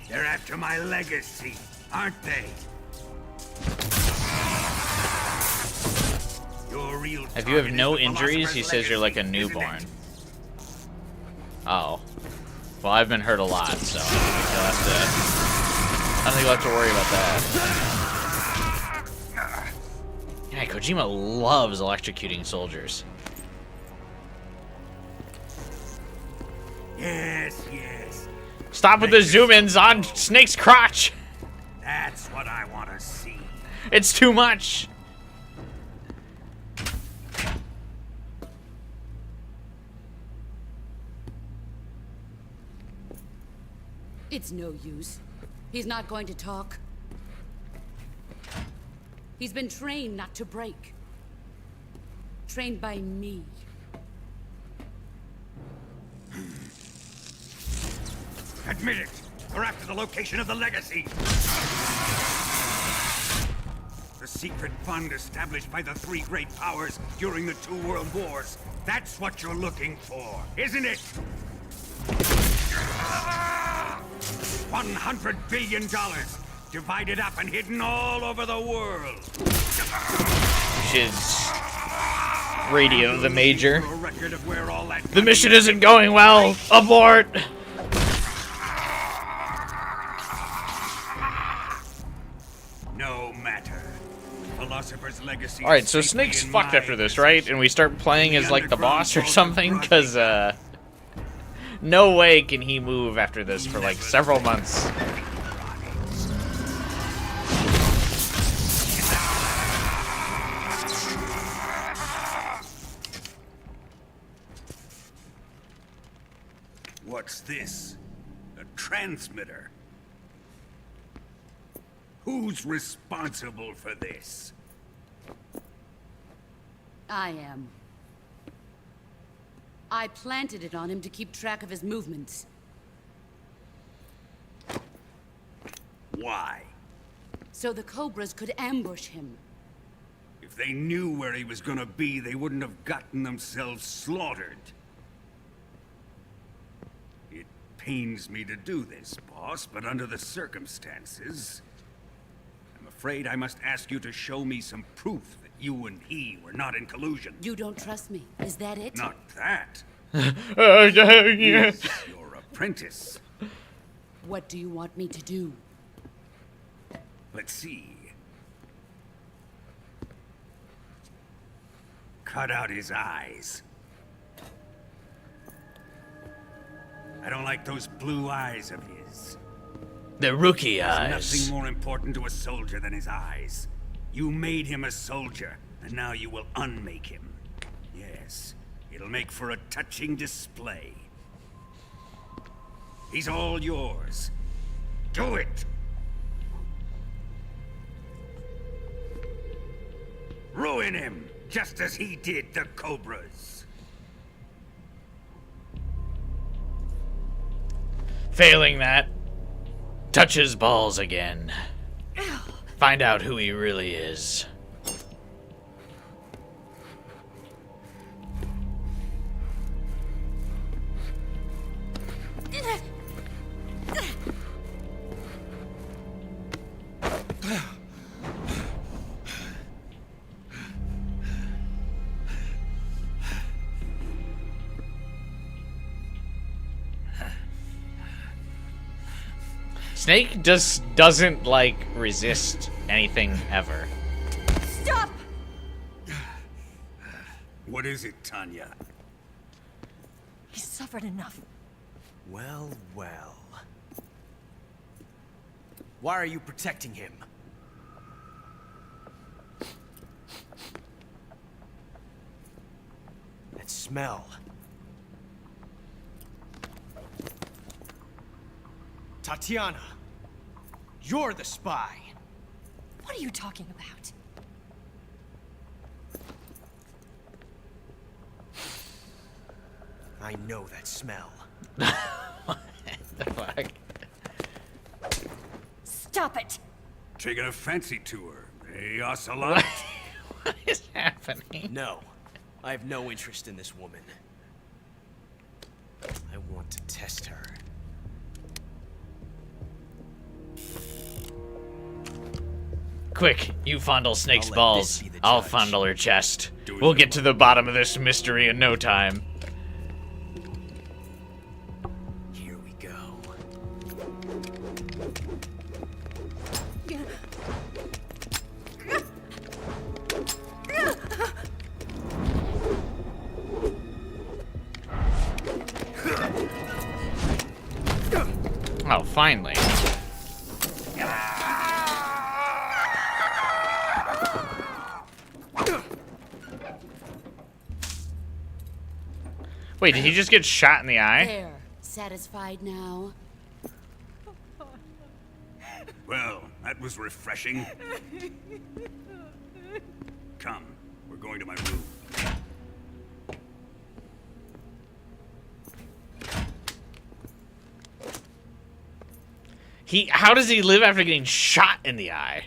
They're after my legacy, aren't they? Your real If you have target no is the injuries, he Philosopher's says you're like a Legacy, isn't newborn. it? Oh. Well, I've been hurt a lot, so I don't think you'll have to worry about that. Yeah, Kojima loves electrocuting soldiers. Yes, yes. Stop with the zoom-ins on Snake's crotch! That's what I want to see. It's too much! It's no use. He's not going to talk. He's been trained not to break. Trained by me. Admit it. We're after the location of the legacy. The secret fund established by the three great powers during the 2 world wars. That's what you're looking for, isn't it? $100 billion. Divided up and hidden all over the world. Should radio the major. A record of where all that The mission isn't going well! Abort! No matter. Philosopher's Legacy. Alright, so is safely Snake's in fucked my after this, right? And we start playing as like the boss or underground something? vault of Because, no way can he move after this for like several months. What's this? A transmitter? Who's responsible for this? I am. I planted it on him to keep track of his movements. Why? So the Cobras could ambush him. If they knew where he was gonna be, they wouldn't have gotten themselves slaughtered. It pains me to do this, boss, but under the circumstances, I'm afraid I must ask you to show me some proof that you and he were not in collusion. You don't trust me, is that it? Not that. Yeah. He's your apprentice. What do you want me to do? Let's see. cut out his eyes. I don't like those blue eyes of his. The rookie There's eyes. nothing more important to a soldier than his eyes. You made him a soldier, and now you will unmake him. Yes, it'll make for a touching display. He's all yours. Do it! Ruin him, just as he did the Cobras. Failing that, touch his balls again. Find out who he really is. Snake just doesn't, like, resist anything ever. Stop! What is it, Tanya? He's suffered enough. Well, well. Why are you protecting him? That smell. Tatiana, you're the spy. What are you talking about? I know that smell. What the fuck? Stop it! Taking a fancy tour, eh, Ocelot? What is happening? No, I have no interest in this woman. I want to test her. Quick, you fondle Snake's I'll let balls. this be the I'll judge. fondle her chest. Do as We'll you get to the bottom of this mystery in no time. Here we go. Oh, finally. Wait, did he just get shot in the eye? There. Satisfied now? Well, that was refreshing. Come, we're going to my room. How does he live after getting shot in the eye?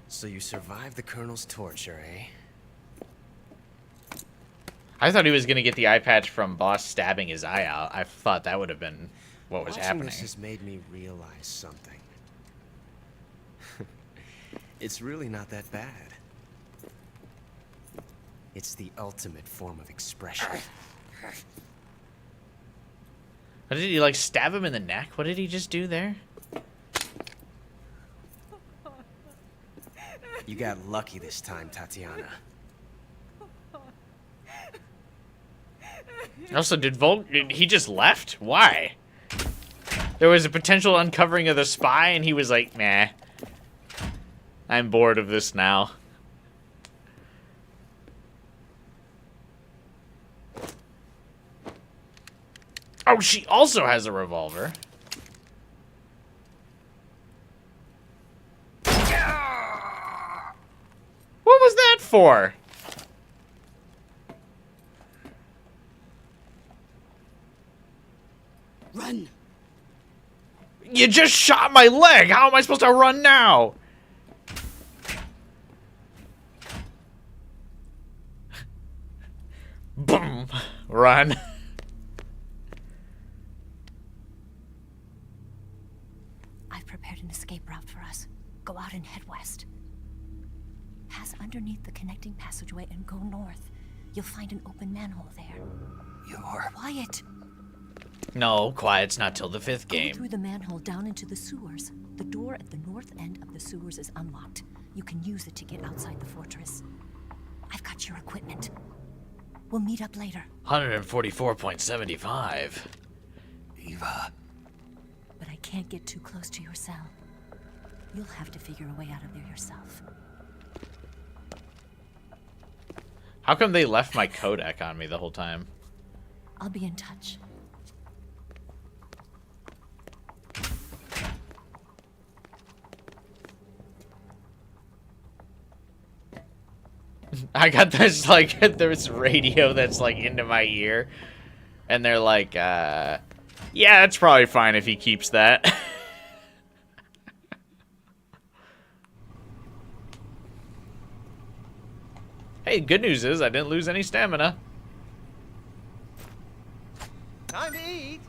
So you survived the Colonel's torture, eh? I thought he was gonna get the eye patch from Boss stabbing his eye out. I thought that would have been what was Watching happening. this has made me realize something. It's really not that bad. It's the ultimate form of expression. What did he, like, stab him in the neck? What did he just do there? You got lucky this time, Tatiana. Also, did he just left? Why? There was a potential uncovering of the spy, and he was like, "Nah, I'm bored of this now." Oh, she also has a revolver. What was that for? Run! You just shot my leg! How am I supposed to run now? Boom! Run. I've prepared an escape route for us. Go out and head west. Pass underneath the connecting passageway and go north. You'll find an open manhole there. You're... Quiet! No, quiet's not till the 5th Go game. through the manhole down into the sewers. The door at the north end of the sewers is unlocked. You can use it to get outside the fortress. I've got your equipment. We'll meet up later. 144.75. Eva. But I can't get too close to your cell. You'll have to figure a way out of there yourself. How come they left my codec on me the whole time? I'll be in touch. I got this, like, there's radio that's, like, into my ear. And they're like, yeah, it's probably fine if he keeps that. Hey, good news is I didn't lose any stamina. Time to eat.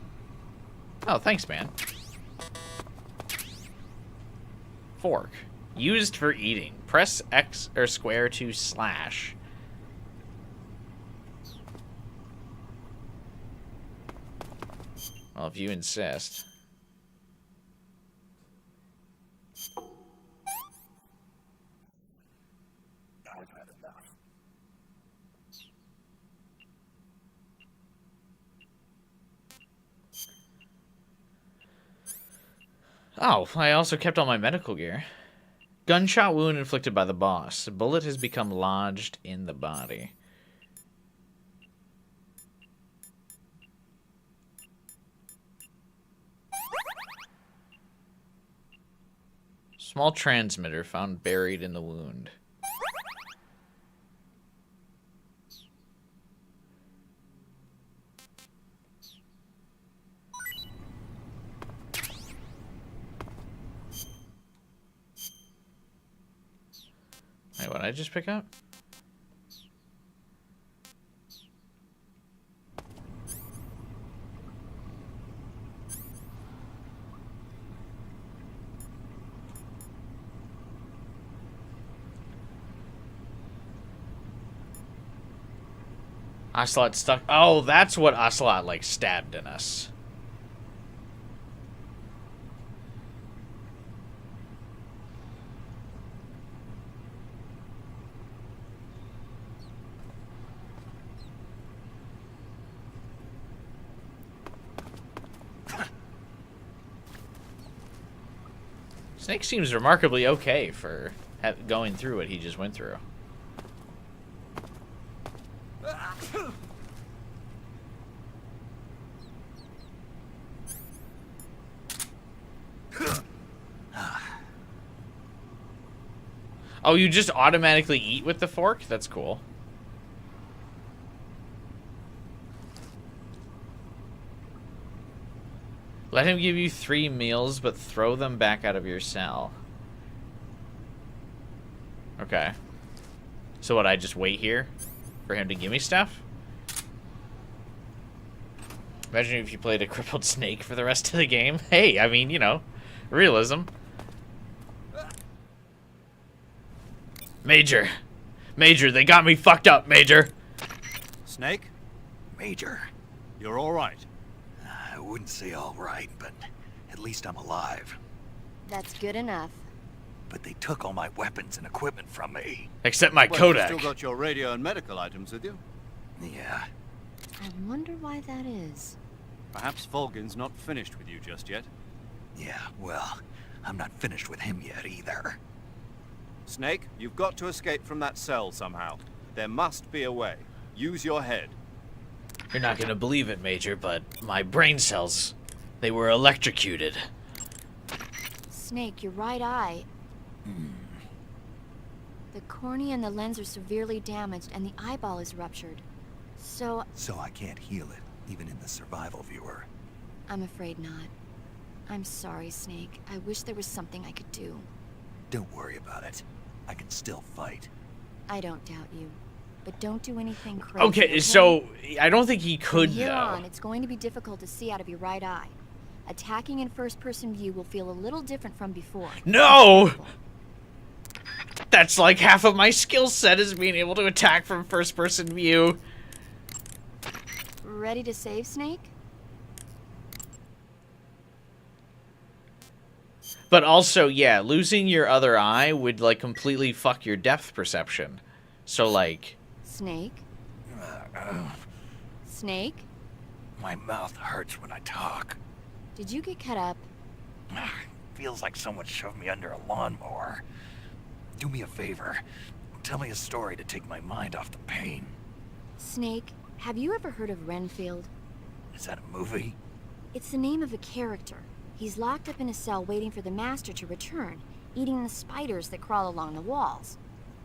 Oh, thanks, man. Fork. Used for eating. Press X or square to slash. Well, if you insist. Oh, I also kept all my medical gear. Gunshot wound inflicted by the boss. The bullet has become lodged in the body. Small transmitter found buried in the wound. Wait, what did I just pick up? Ocelot stuck. Oh, that's what Ocelot, like, stabbed in us. Snake seems remarkably okay for going through what he just went through. Oh, you just automatically eat with the fork? That's cool. Let him give you 3 meals, but throw them back out of your cell. Okay. So what, I just wait here for him to give me stuff? Imagine if you played a crippled snake for the rest of the game. Hey, I mean, you know, realism. Major. Major, they got me fucked up, Major. Snake, Major. you're all right. I wouldn't say all right, but at least I'm alive. That's good enough. But they took all my weapons and equipment from me. Except my Well, codec. you've still got your radio and medical items with you. Yeah. I wonder why that is. Perhaps Volgin's not finished with you just yet. Yeah, well, I'm not finished with him yet either. Snake, you've got to escape from that cell somehow. There must be a way. Use your head. You're not gonna believe it, Major, but my brain cells, they were electrocuted. Snake, your right eye. The cornea and the lens are severely damaged, and the eyeball is ruptured. So, So I can't heal it, even in the survival viewer. I'm afraid not. I'm sorry, Snake. I wish there was something I could do. Don't worry about it. I can still fight. I don't doubt you. But don't do anything crazy. Okay, so I don't think he could, From here though. on, it's going to be difficult to see out of your right eye. Attacking in first-person view will feel a little different from before. No! That's like half of my skill set is being able to attack from first-person view. Ready to save, Snake? But also, yeah, losing your other eye would, like, completely fuck your depth perception. So, like... Snake? Snake? My mouth hurts when I talk. Did you get cut up? Feels like someone shoved me under a lawnmower. Do me a favor. Tell me a story to take my mind off the pain. Snake, have you ever heard of Renfield? Is that a movie? It's the name of a character. He's locked up in a cell waiting for the master to return, eating the spiders that crawl along the walls.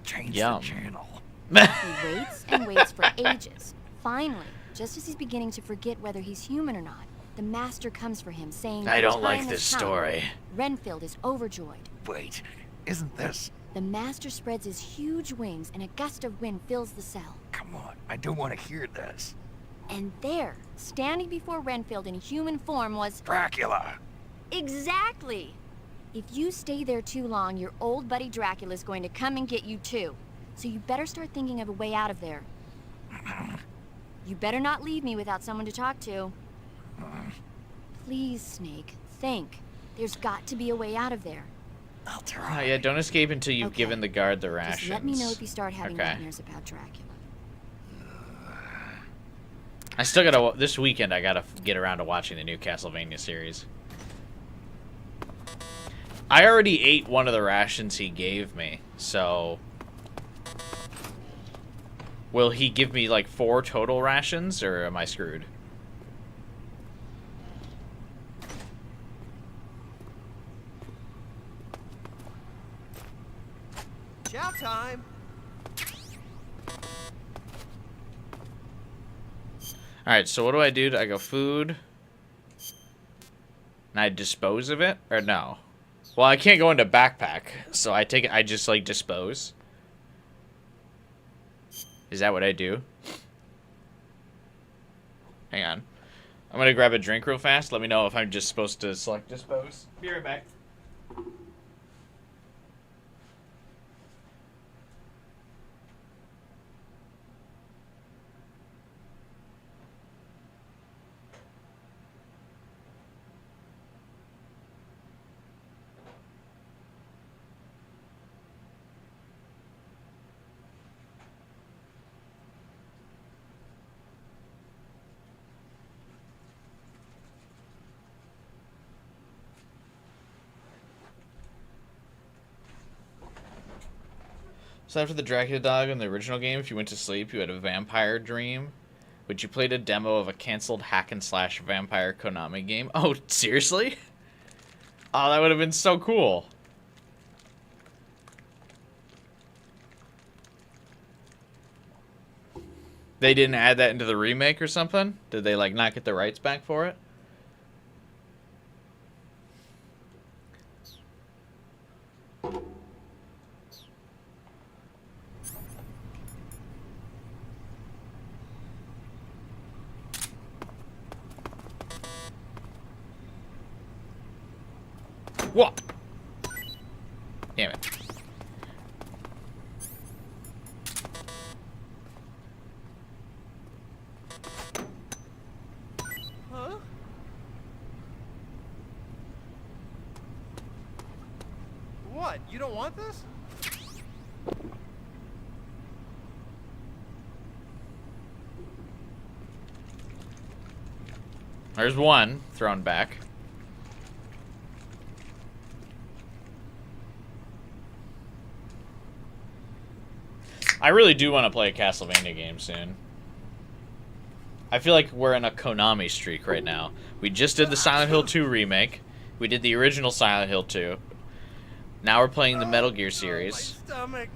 Change Yum. the channel. He waits and waits for ages. Finally, just as he's beginning to forget whether he's human or not, the master comes for him, saying I the don't like time this has come. story. Renfield is overjoyed. Wait, isn't this... The master spreads his huge wings and a gust of wind fills the cell. Come on, I don't want to hear this. And there, standing before Renfield in human form was... Dracula! Exactly! If you stay there too long, your old buddy Dracula's going to come and get you too. So you better start thinking of a way out of there. You better not leave me without someone to talk to. Please, Snake, think. There's got to be a way out of there. I'll try. Oh, yeah, don't escape until you've Okay. given the guard the rations. Just let me know if you start having Okay. nightmares about Dracula. I still gotta... This weekend, I gotta get around to watching the new Castlevania series. I already ate one of the rations he gave me, so... Will he give me, like, 4 total rations, or am I screwed? Chow time. Alright, so what do? I go food. And I dispose of it? Or no? Well, I can't go into backpack, so I take it, I just, like, dispose. Is that what I do? Hang on. I'm gonna grab a drink real fast. Let me know if I'm just supposed to select dispose. Be right back. So after the Dracula dog in the original game, if you went to sleep, you had a vampire dream. But you played a demo of a canceled hack-and-slash vampire Konami game. Oh, seriously? Oh, that would have been so cool. They didn't add that into the remake or something? Did they, like, not get the rights back for it? What? Damn it. Huh? What? You don't want this? There's one thrown back. I really do want to play a Castlevania game soon. I feel like we're in a Konami streak right now. We just did the Silent Hill 2 remake. We did the original Silent Hill 2. Now we're playing the Metal Gear series. My stomach.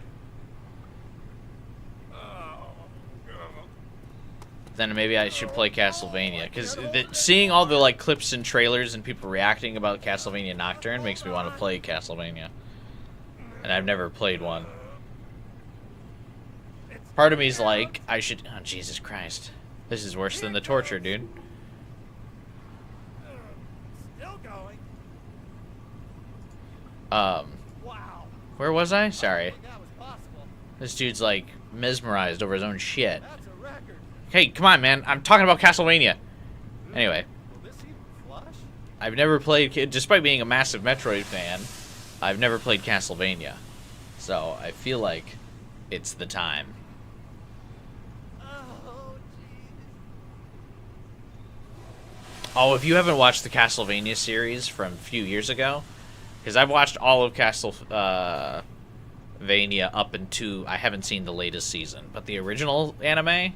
Then maybe I should play Castlevania. Because seeing all the like clips and trailers and people reacting about Castlevania Nocturne makes me want to play Castlevania. And I've never played one. Part of me is like, I should... Oh, Jesus Christ. This is worse than the torture, dude. Still going. Wow. Where was I? Sorry. That was possible. This dude's, like, mesmerized over his own shit. That's a record. Hey, come on, man. I'm talking about Castlevania. Anyway. Will this even flush? I've never played, despite being a massive Metroid fan, I've never played Castlevania. So I feel like it's the time. Oh, if you haven't watched the Castlevania series from a few years ago, because I've watched all of Castlevania up into, I haven't seen the latest season, but the original anime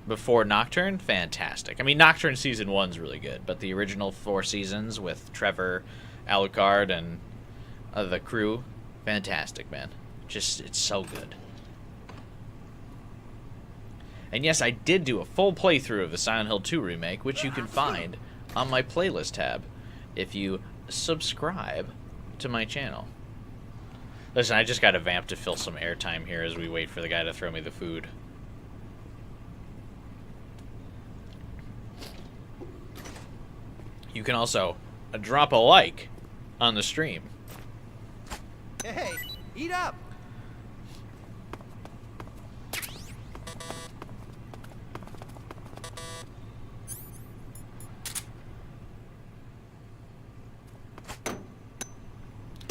before Nocturne, fantastic. I mean, Nocturne season 1's really good, but the original 4 seasons with Trevor, Alucard, and the crew, fantastic, man. Just, it's so good. And yes, I did do a full playthrough of the Silent Hill 2 remake, which you can find on my playlist tab if you subscribe to my channel. Listen, I just got a vamp to fill some airtime here as we wait for the guy to throw me the food. You can also drop a like on the stream. Hey, eat up!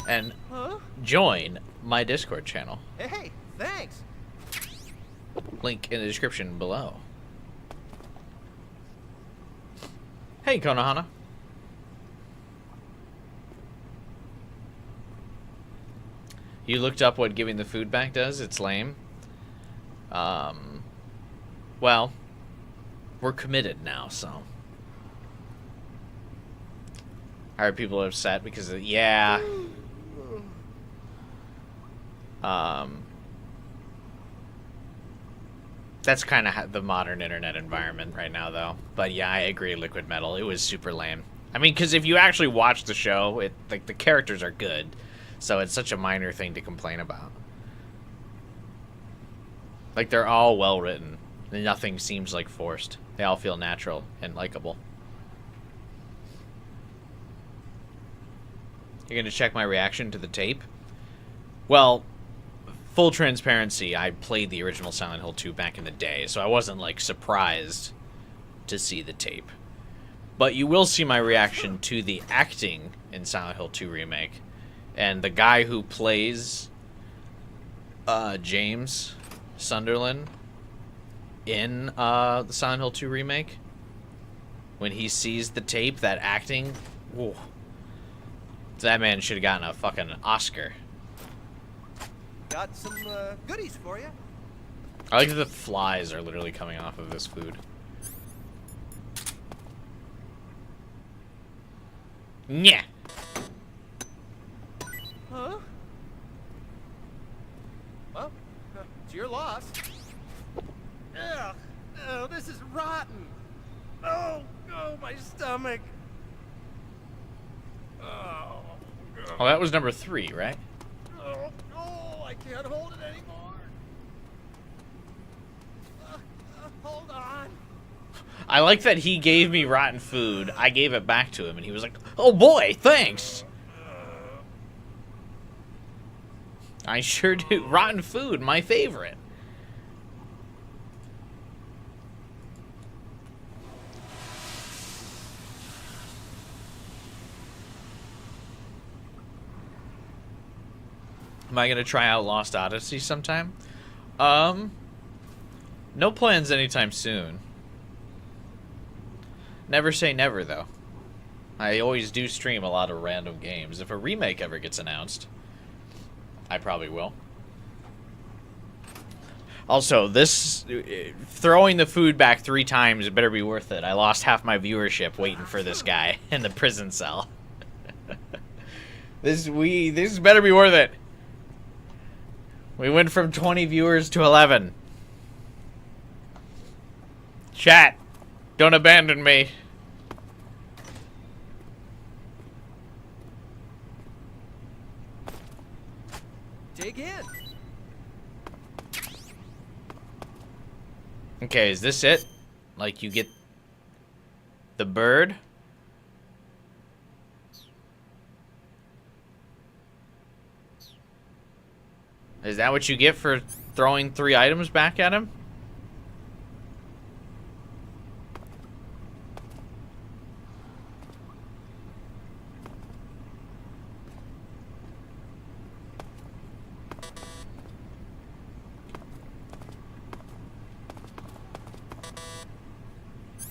And join my Discord channel. Hey, thanks! Link in the description below. Hey, Konohana. You looked up what giving the food back does? It's lame. Well, we're committed now, so. Are people upset because of, yeah. That's kind of the modern internet environment right now, though. But yeah, I agree, Liquid Metal. It was super lame. I mean, because if you actually watch the show, like the characters are good, so it's such a minor thing to complain about. Like, they're all well written. Nothing seems like forced. They all feel natural and likable. You're gonna check my reaction to the tape? Well, full transparency, I played the original Silent Hill 2 back in the day, so I wasn't, like, surprised to see the tape. But you will see my reaction to the acting in Silent Hill 2 Remake. And the guy who plays James Sunderland in the Silent Hill 2 Remake, when he sees the tape, that acting, whoa. That man should have gotten a fucking Oscar. Got some goodies for you. I like that the flies are literally coming off of this food. Yeah. Huh? Well, it's your loss. Ugh. Oh, this is rotten. Oh, my stomach. Oh, Oh, that was number 3, right? I can't hold it anymore. Hold on. I like that he gave me rotten food. I gave it back to him, and he was like, "Oh boy, thanks." I sure do. Rotten food, my favorite. Am I gonna try out Lost Odyssey sometime? No plans anytime soon. Never say never, though. I always do stream a lot of random games. If a remake ever gets announced, I probably will. Also, this throwing the food back 3 times, it better be worth it. I lost half my viewership waiting for this guy in the prison cell. This better be worth it. We went from 20 viewers to 11. Chat, don't abandon me. Dig in. Okay, is this it? Like, you get the bird? Is that what you get for throwing 3 items back at him?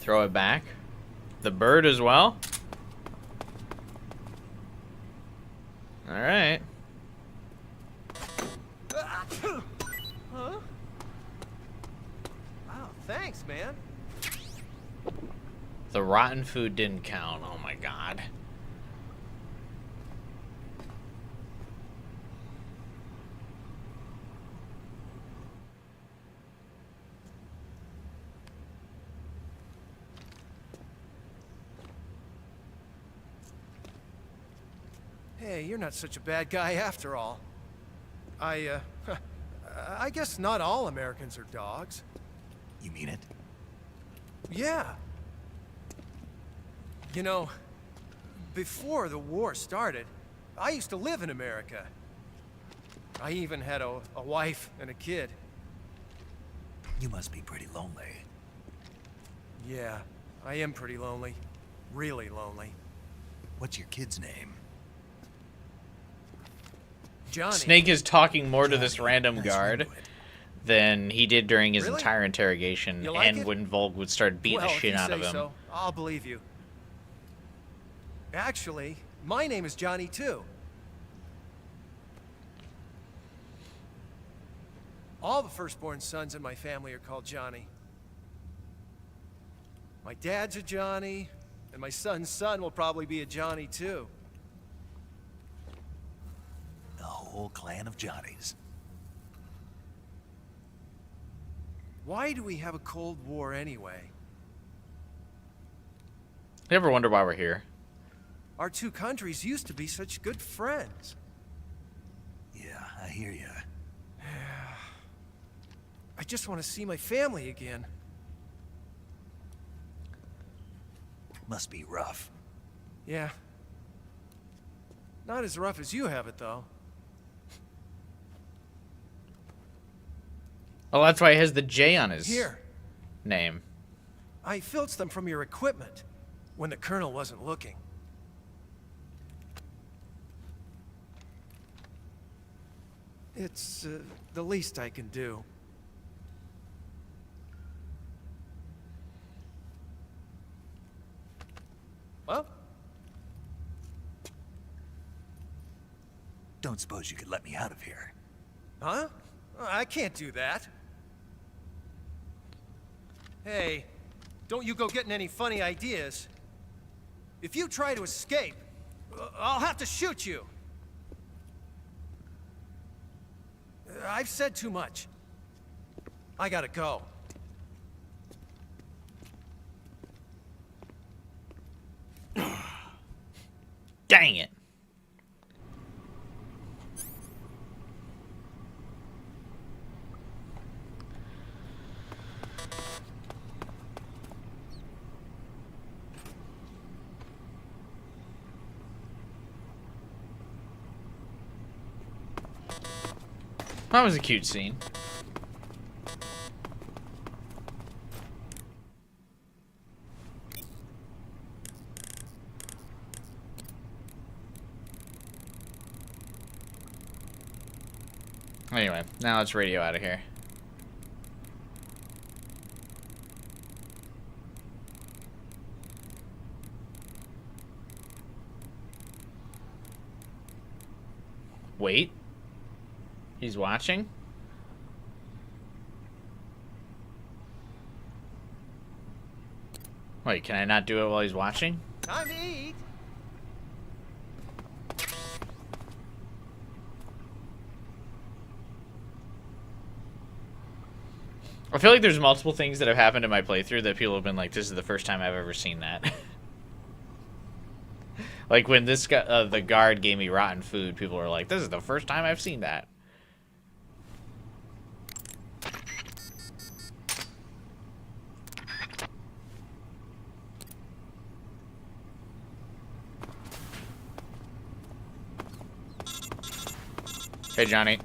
Throw it back. The bird as well. All right. Huh? Wow, thanks, man. The rotten food didn't count. Oh my god. Hey, you're not such a bad guy after all. I guess not all Americans are dogs. You mean it? Yeah. You know, before the war started, I used to live in America. I even had a wife and a kid. You must be pretty lonely. Yeah, I am pretty lonely. Really lonely. What's your kid's name? Johnny. Snake is talking more to this random Nice guard ring to it. than he did during his Really? entire interrogation, You like and it? when Volk would start beating Well, the if shit you out of say him. so, I'll believe you. Actually, my name is Johnny too. All the firstborn sons in my family are called Johnny. My dad's a Johnny, and my son's son will probably be a Johnny too. The whole clan of Johnnies. Why do we have a Cold War anyway? You ever wonder why we're here? Our two countries used to be such good friends. Yeah, I hear ya. I just want to see my family again. Must be rough. Yeah. Not as rough as you have it, though. Well, that's why he has the J on his Here, name. I filched them from your equipment when the colonel wasn't looking. It's the least I can do. Well, Don't suppose you could let me out of here? huh? I can't do that. Hey, don't you go getting any funny ideas. If you try to escape, I'll have to shoot you. I've said too much. I gotta go. Dang it. That was a cute scene. Anyway, now let's radio out of here. Wait. He's watching? Wait, can I not do it while he's watching? Time to eat. I feel like there's multiple things that have happened in my playthrough that people have been like, this is the first time I've ever seen that. Like when this guy, the guard gave me rotten food, people were like, this is the first time I've seen that. Hey, Johnny.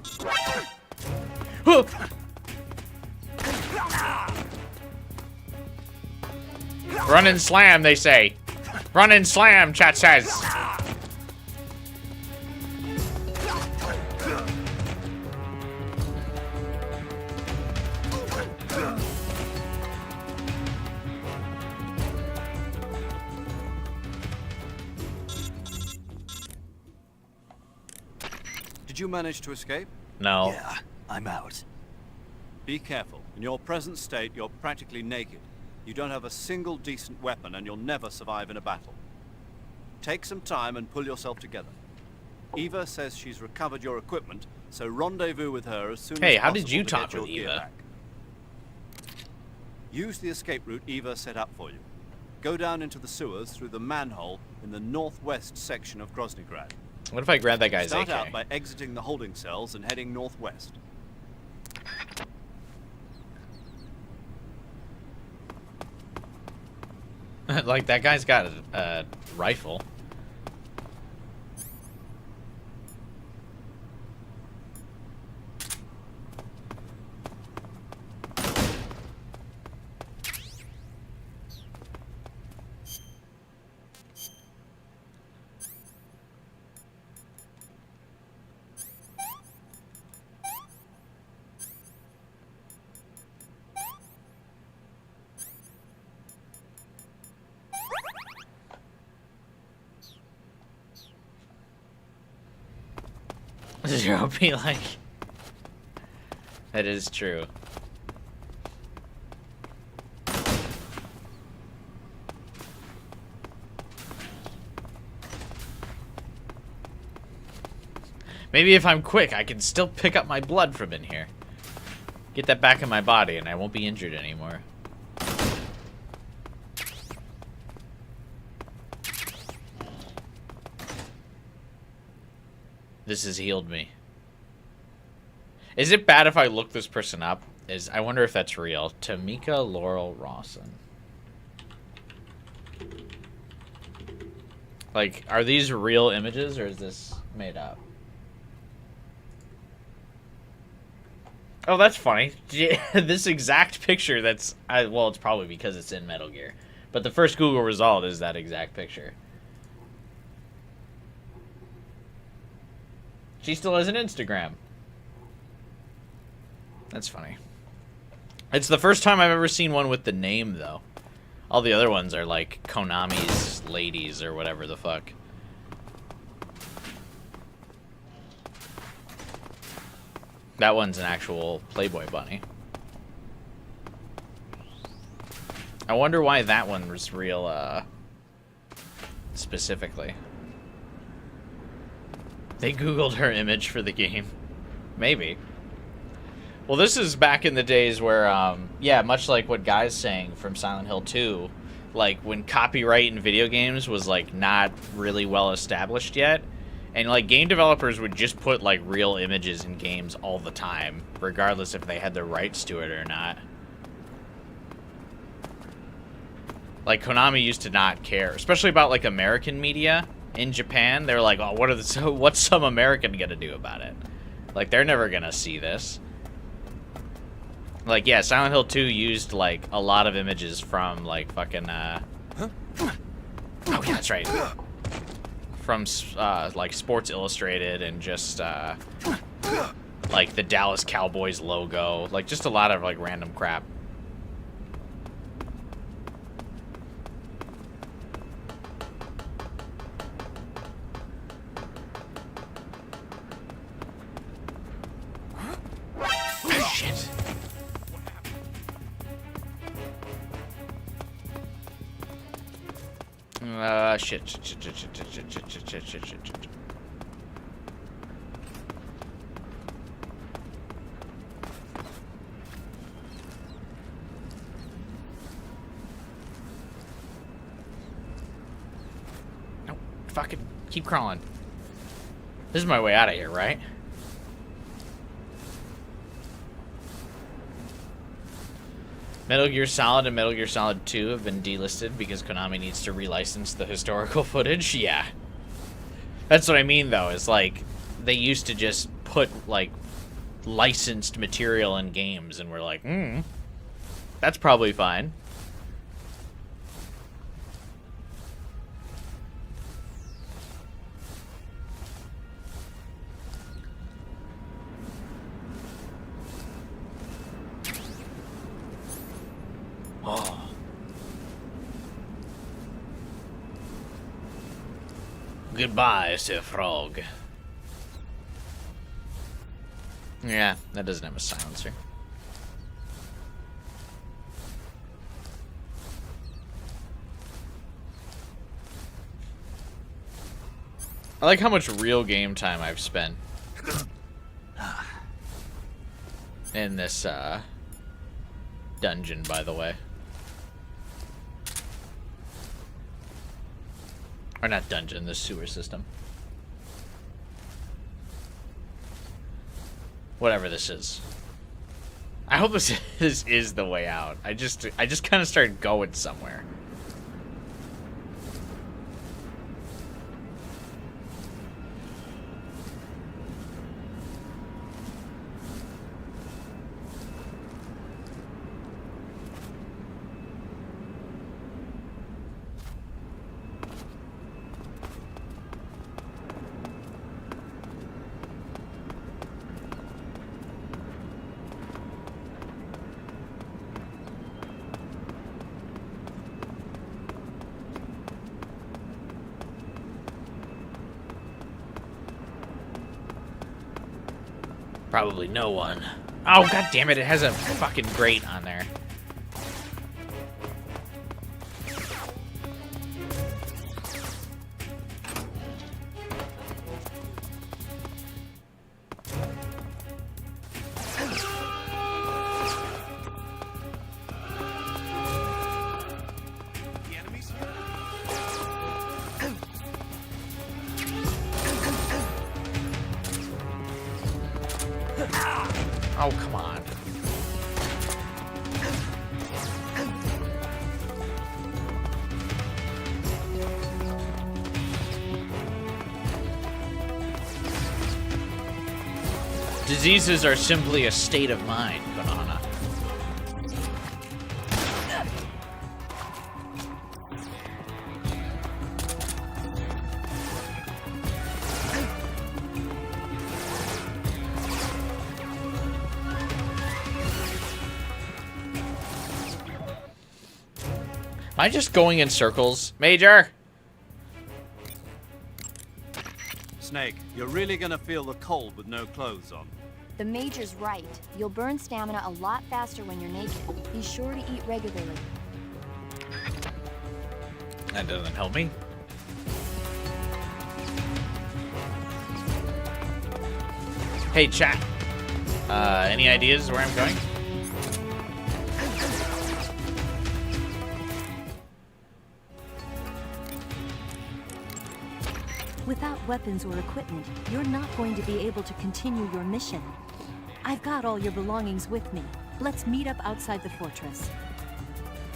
Run and slam, they say. Run and slam, chat says. Did you manage to escape? No. Yeah, I'm out. Be careful. In your present state, you're practically naked. You don't have a single decent weapon, and you'll never survive in a battle. Take some time and pull yourself together. Eva says she's recovered your equipment, so rendezvous with her as soon as possible. Hey, how did you to talk get your with gear Eva? back. Use the escape route Eva set up for you. Go down into the sewers through the manhole in the northwest section of Groznygrad. What if I grab that guy's Start AK? out by exiting the holding cells and heading northwest. Like, that guy's got a rifle. Zero be like, that is true. Maybe if I'm quick, I can still pick up my blood from in here. Get that back in my body and I won't be injured anymore. This has healed me. Is it bad if I look this person up? I wonder if that's real. Tamika Laurel Rawson. Like, are these real images or is this made up? Oh, that's funny. This exact picture that's... well, it's probably because it's in Metal Gear. But the first Google result is that exact picture. She still has an Instagram. That's funny. It's the first time I've ever seen one with the name, though. All the other ones are like Konami's ladies or whatever the fuck. That one's an actual Playboy bunny. I wonder why that one was real, specifically. They Googled her image for the game. Maybe. Well, this is back in the days where, yeah, much like what Guy's saying from Silent Hill 2, like, when copyright in video games was, like, not really well established yet, and, like, game developers would just put, like, real images in games all the time, regardless if they had the rights to it or not. Like, Konami used to not care, especially about, like, American media. In Japan, they're like, oh, what's some American gonna do about it? Like, they're never gonna see this. Like, yeah, Silent Hill 2 used, like, a lot of images from, like, fucking, Oh, yeah, that's right. From, like, Sports Illustrated and just, like, the Dallas Cowboys logo. Like, just a lot of, like, random crap. Shit. Shit. No, fucking keep crawling. This is my way out of here, right? Metal Gear Solid and Metal Gear Solid 2 have been delisted because Konami needs to relicense the historical footage. Yeah. That's what I mean, though, is like, they used to just put, like, licensed material in games, and we're like, that's probably fine. Oh. Goodbye, Sir Frog. Yeah, that doesn't have a silencer. I like how much real game time I've spent in this dungeon, by the way. Or not dungeon, the sewer system. Whatever this is. I hope this is the way out. I just kind of started going somewhere. Probably no one. Oh, god damn it, it has a fucking grate on there. Oh, come on. Diseases are simply a state of mind, Banana. Am I just going in circles? Major! Snake, you're really gonna feel the cold with no clothes on. The Major's right. You'll burn stamina a lot faster when you're naked. Be sure to eat regularly. That doesn't help me. Hey, chat. Any ideas where I'm going? Without weapons or equipment, you're not going to be able to continue your mission. I've got all your belongings with me. Let's meet up outside the fortress.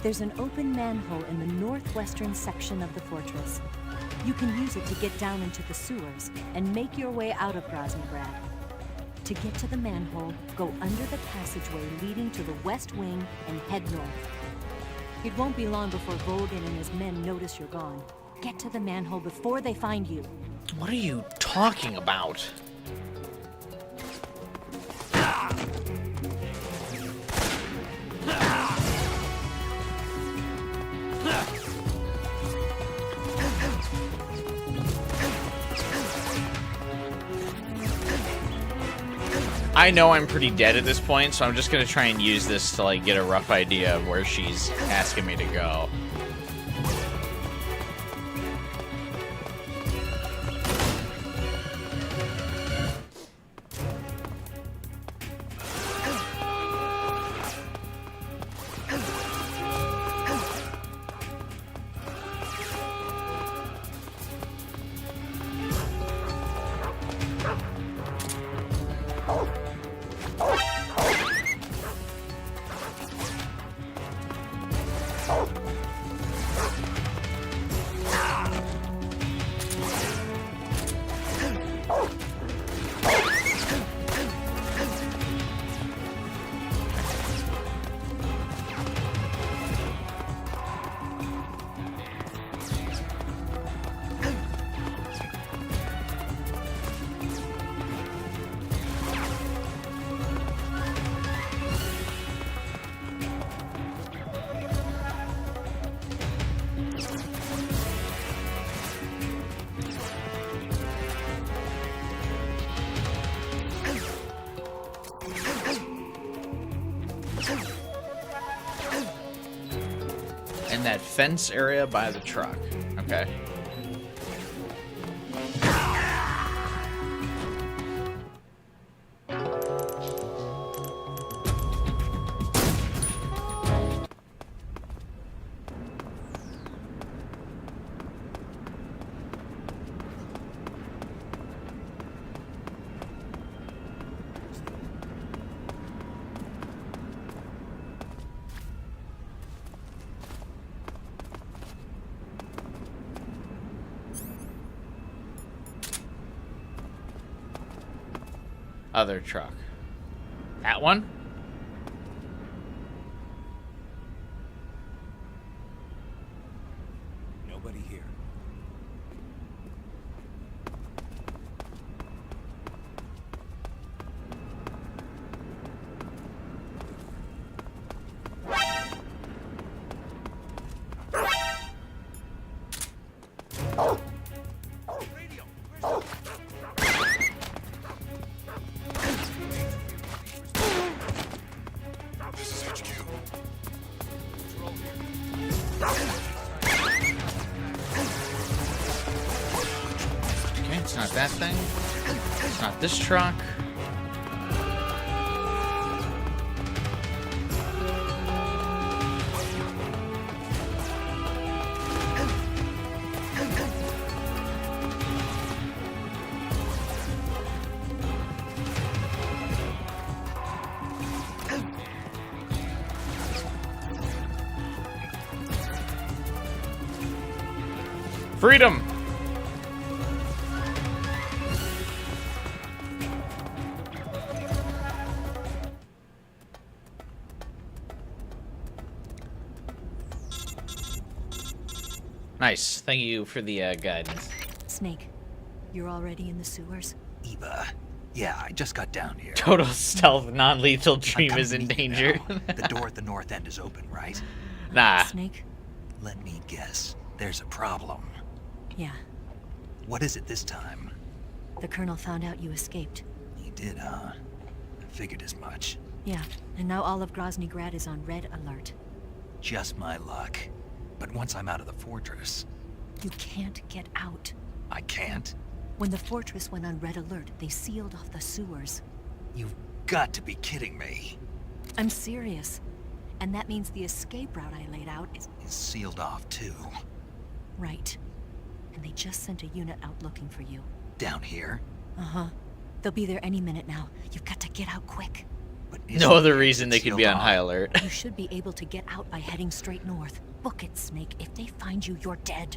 There's an open manhole in the northwestern section of the fortress. You can use it to get down into the sewers and make your way out of Groznygrad. To get to the manhole, go under the passageway leading to the west wing and head north. It won't be long before Volgin and his men notice you're gone. Get to the manhole before they find you. What are you talking about? I know I'm pretty dead at this point, so I'm just gonna try and use this to like get a rough idea of where she's asking me to go. that fence area by the truck. Okay. Other truck. That one? Nobody here. This is HQ. Okay, it's not that thing. It's not this truck. Freedom! Nice. Thank you for the guidance. Snake, you're already in the sewers? Eva. Yeah, I just got down here. Total stealth, non-lethal I'm dream coming is to in meet you danger. now. The door at the north end is open, right? Nah. Snake? Let me guess. There's a problem. Yeah. What is it this time? The Colonel found out you escaped. He did, huh? I figured as much. Yeah, and now all of Grozny Grad is on red alert. Just my luck. But once I'm out of the fortress, You can't get out. I can't. When the fortress went on red alert, they sealed off the sewers. You've got to be kidding me. I'm serious. And that means the escape route I laid out is It's sealed off, too. right. And they just sent a unit out looking for you. Down here? Uh-huh. They'll be there any minute now. You've got to get out quick. But No isn't other the reason they exit could be sealed on off? high alert. You should be able to get out by heading straight north. Book it, Snake. If they find you, you're dead.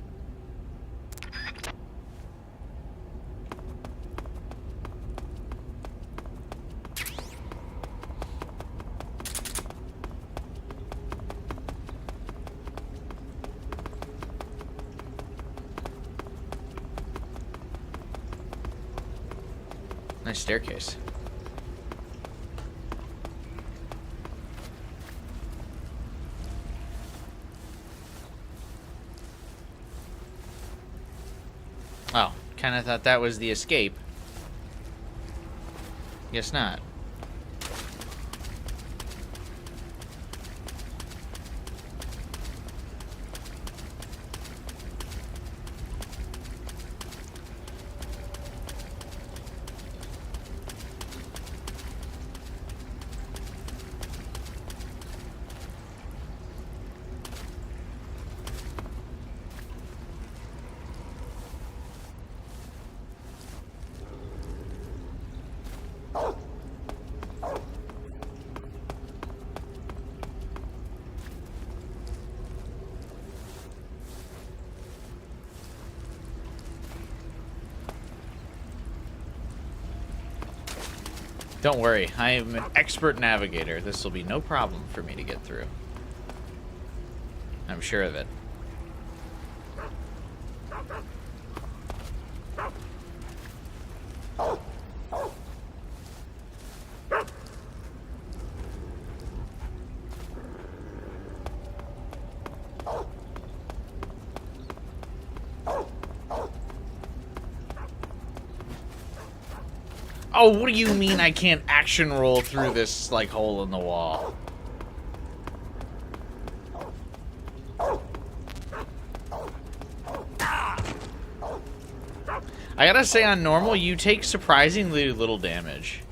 Nice staircase. Oh, kind of thought that was the escape. Guess not. Don't worry, I am an expert navigator. This will be no problem for me to get through. I'm sure of it. Oh, what do you mean I can't action roll through this, like, hole in the wall? I gotta say, on normal, you take surprisingly little damage.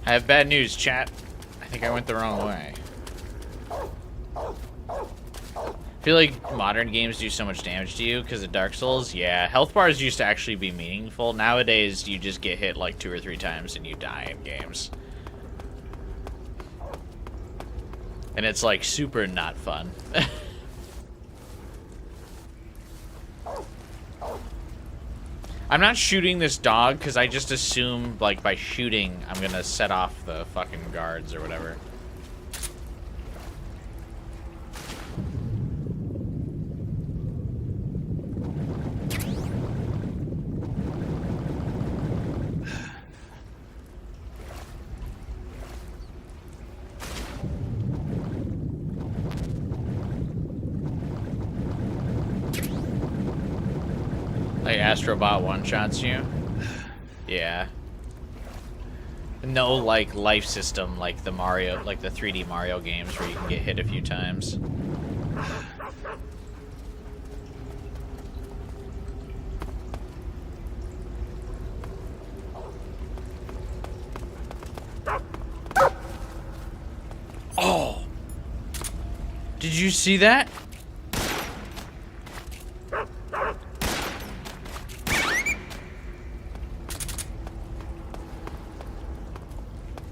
I have bad news, chat. I think I went the wrong way. I feel like modern games do so much damage to you because of Dark Souls. Yeah, health bars used to actually be meaningful. Nowadays, you just get hit like 2 or 3 times and you die in games. And it's like super not fun. I'm not shooting this dog because I just assume, like, by shooting, I'm gonna set off the fucking guards or whatever. Like Astrobot one-shots you? Yeah. No, like, life system like the Mario, like the 3D Mario games where you can get hit a few times. Oh! Did you see that?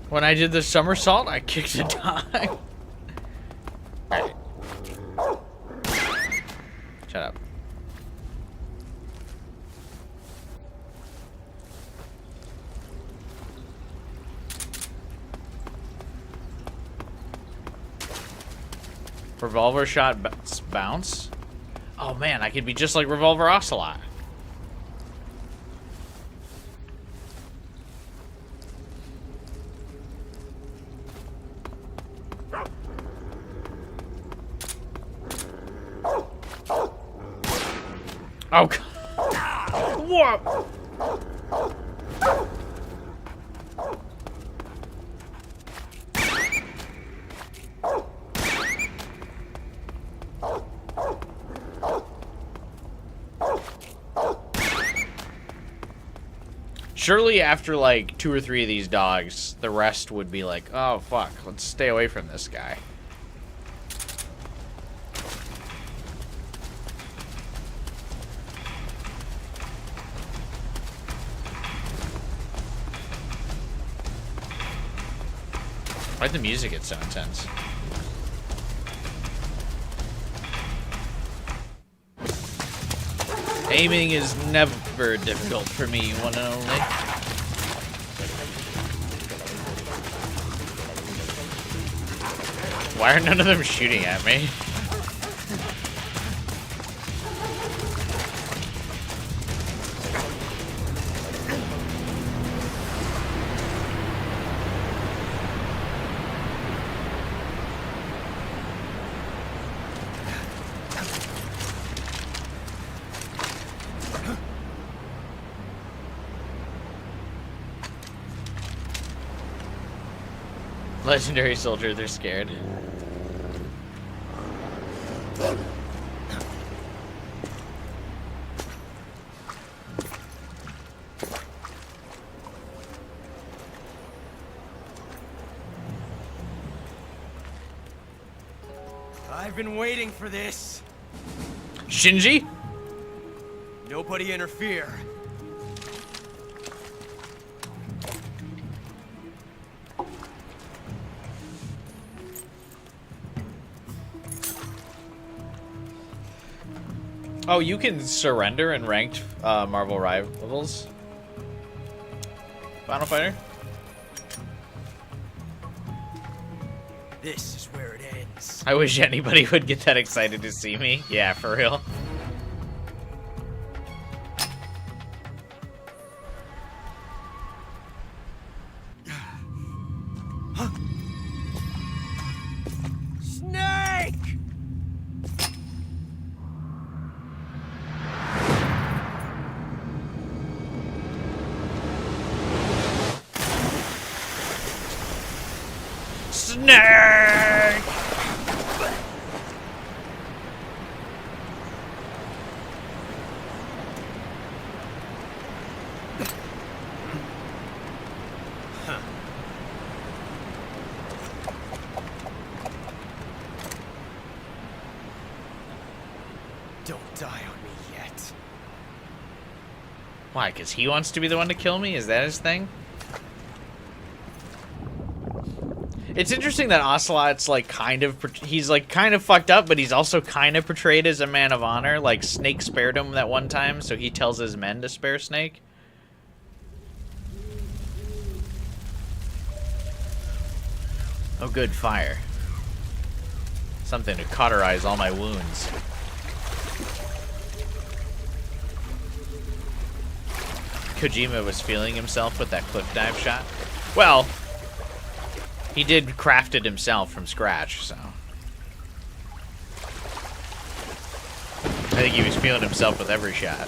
When I did the somersault, I kicked a dog. Alright. Shut up. Revolver shot bounce? Oh man, I could be just like Revolver Ocelot. Oh, what? Surely after like 2 or 3 of these dogs, the rest would be like, oh fuck, let's stay away from this guy. Why'd the music get so intense? Aiming is never difficult for me, one and only. Why are none of them shooting at me? Legendary soldier, they're scared. I've been waiting for this. Shinji? Nobody interfere. Oh, you can surrender in ranked Marvel Rivals. Final Fighter? This is where it ends. this. I wish anybody would get that excited to see me. Yeah, for real. Snake! Snake! Don't die on me yet. Why? Because he wants to be the one to kill me? Is that his thing? It's interesting that Ocelot's like he's like kind of fucked up, but he's also kind of portrayed as a man of honor. Like Snake spared him that one time, so he tells his men to spare Snake. Oh, good, fire. Something to cauterize all my wounds. Kojima was feeling himself with that cliff dive shot. Well, he did craft it himself from scratch, so. I think he was feeling himself with every shot.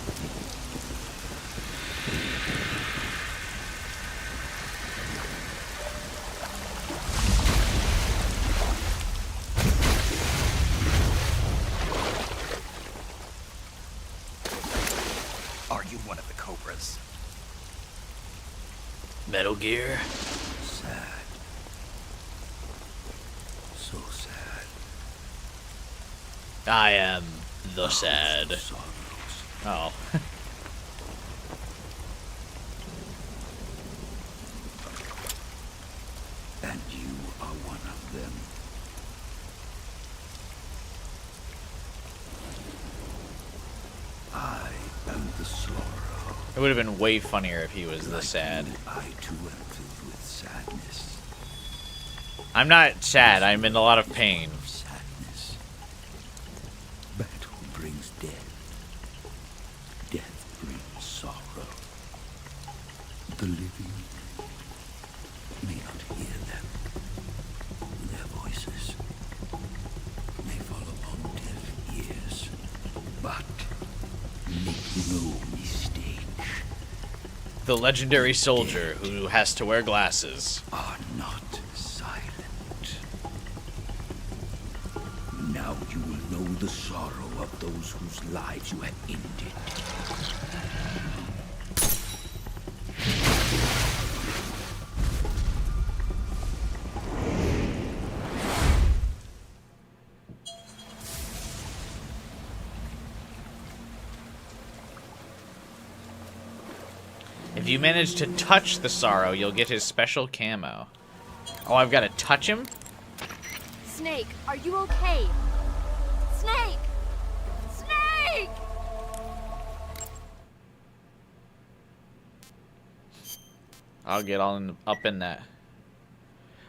Are you one of the Cobras? Metal Gear. Sad. So sad. I am the sad. Oh. And you are one of them. I am the sorrow. It would have been way funnier if he was the sad. I too am filled with sadness. I'm not sad, I'm in a lot of pain. Sadness. Battle brings death. Death brings sorrow. The living may not hear them. Their voices may fall upon deaf ears. But make no mistake. The legendary soldier who has to wear glasses. Are not silent. Now you will know the sorrow of those whose lives you have ended. If you manage to touch the Sorrow, you'll get his special camo. Oh, I've got to touch him? Snake, are you okay? Snake! Snake! I'll get up in that.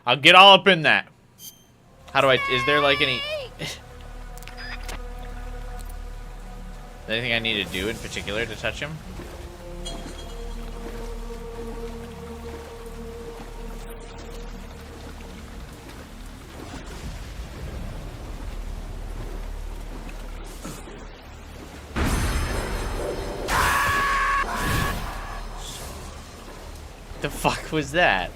I'll get all up in that. How do I... Is there like any... Anything I need to do in particular to touch him? The fuck was that?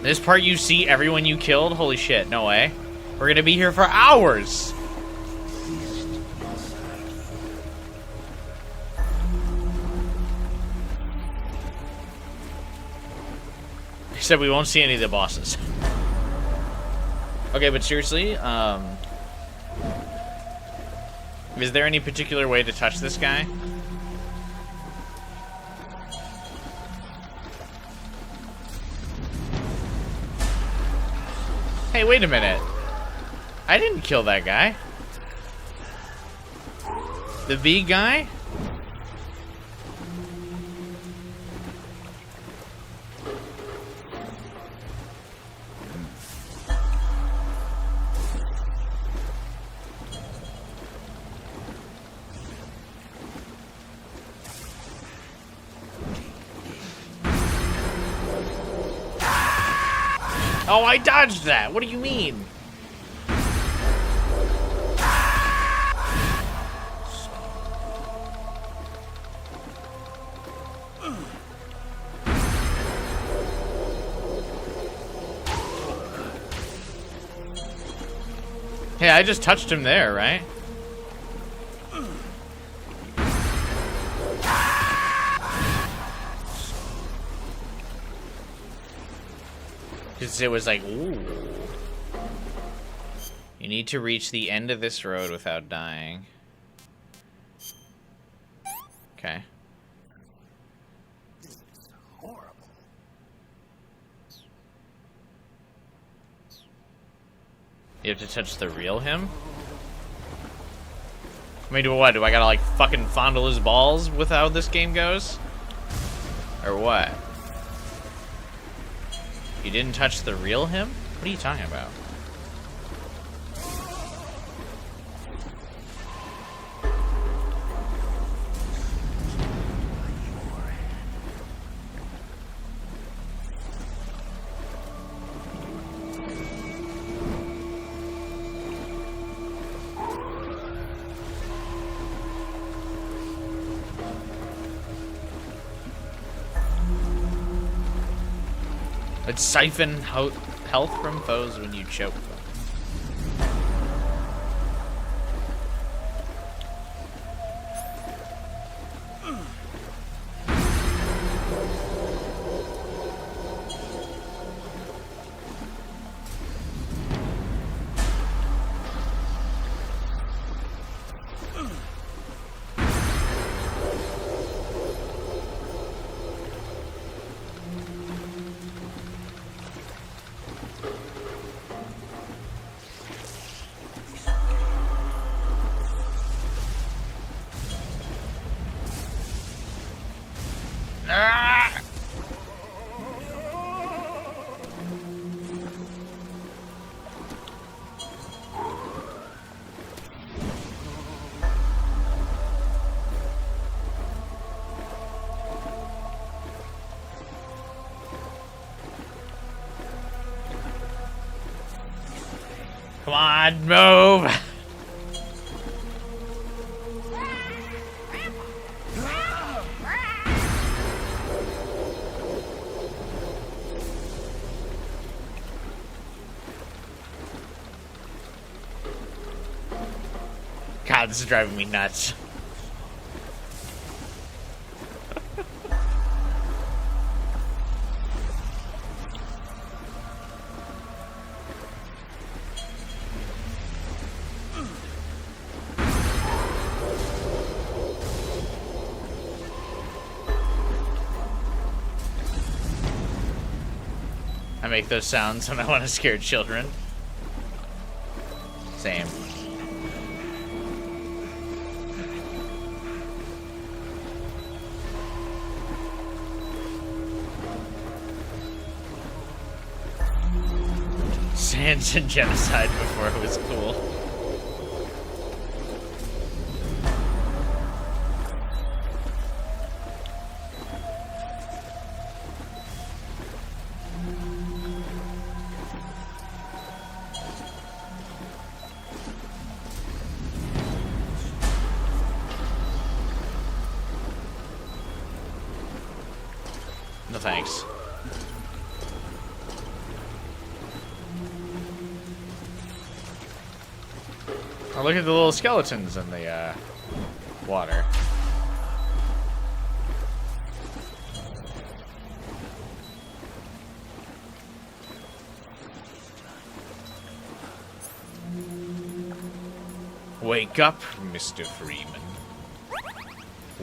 This part you see everyone you killed? Holy shit, no way. We're gonna be here for hours. Except we won't see any of the bosses. Okay, but seriously, we Is there any particular way to touch this guy? Hey, wait a minute. I didn't kill that guy. The bee guy? Oh, I dodged that. What do you mean? Hey, I just touched him there, right? Because it was like, ooh. You need to reach the end of this road without dying. Okay. You have to touch the real him? I mean, do what? Do I gotta, like, fucking fondle his balls with how this game goes? Or what? You didn't touch the real him? What are you talking about? It siphon health from foes when you choke them. Come on, move! God, this is driving me nuts. I make those sounds when I want to scare children. Same. Sans and genocide before it was cool. No thanks. Oh, look at the little skeletons in the water. Wake up, Mr. Freeman.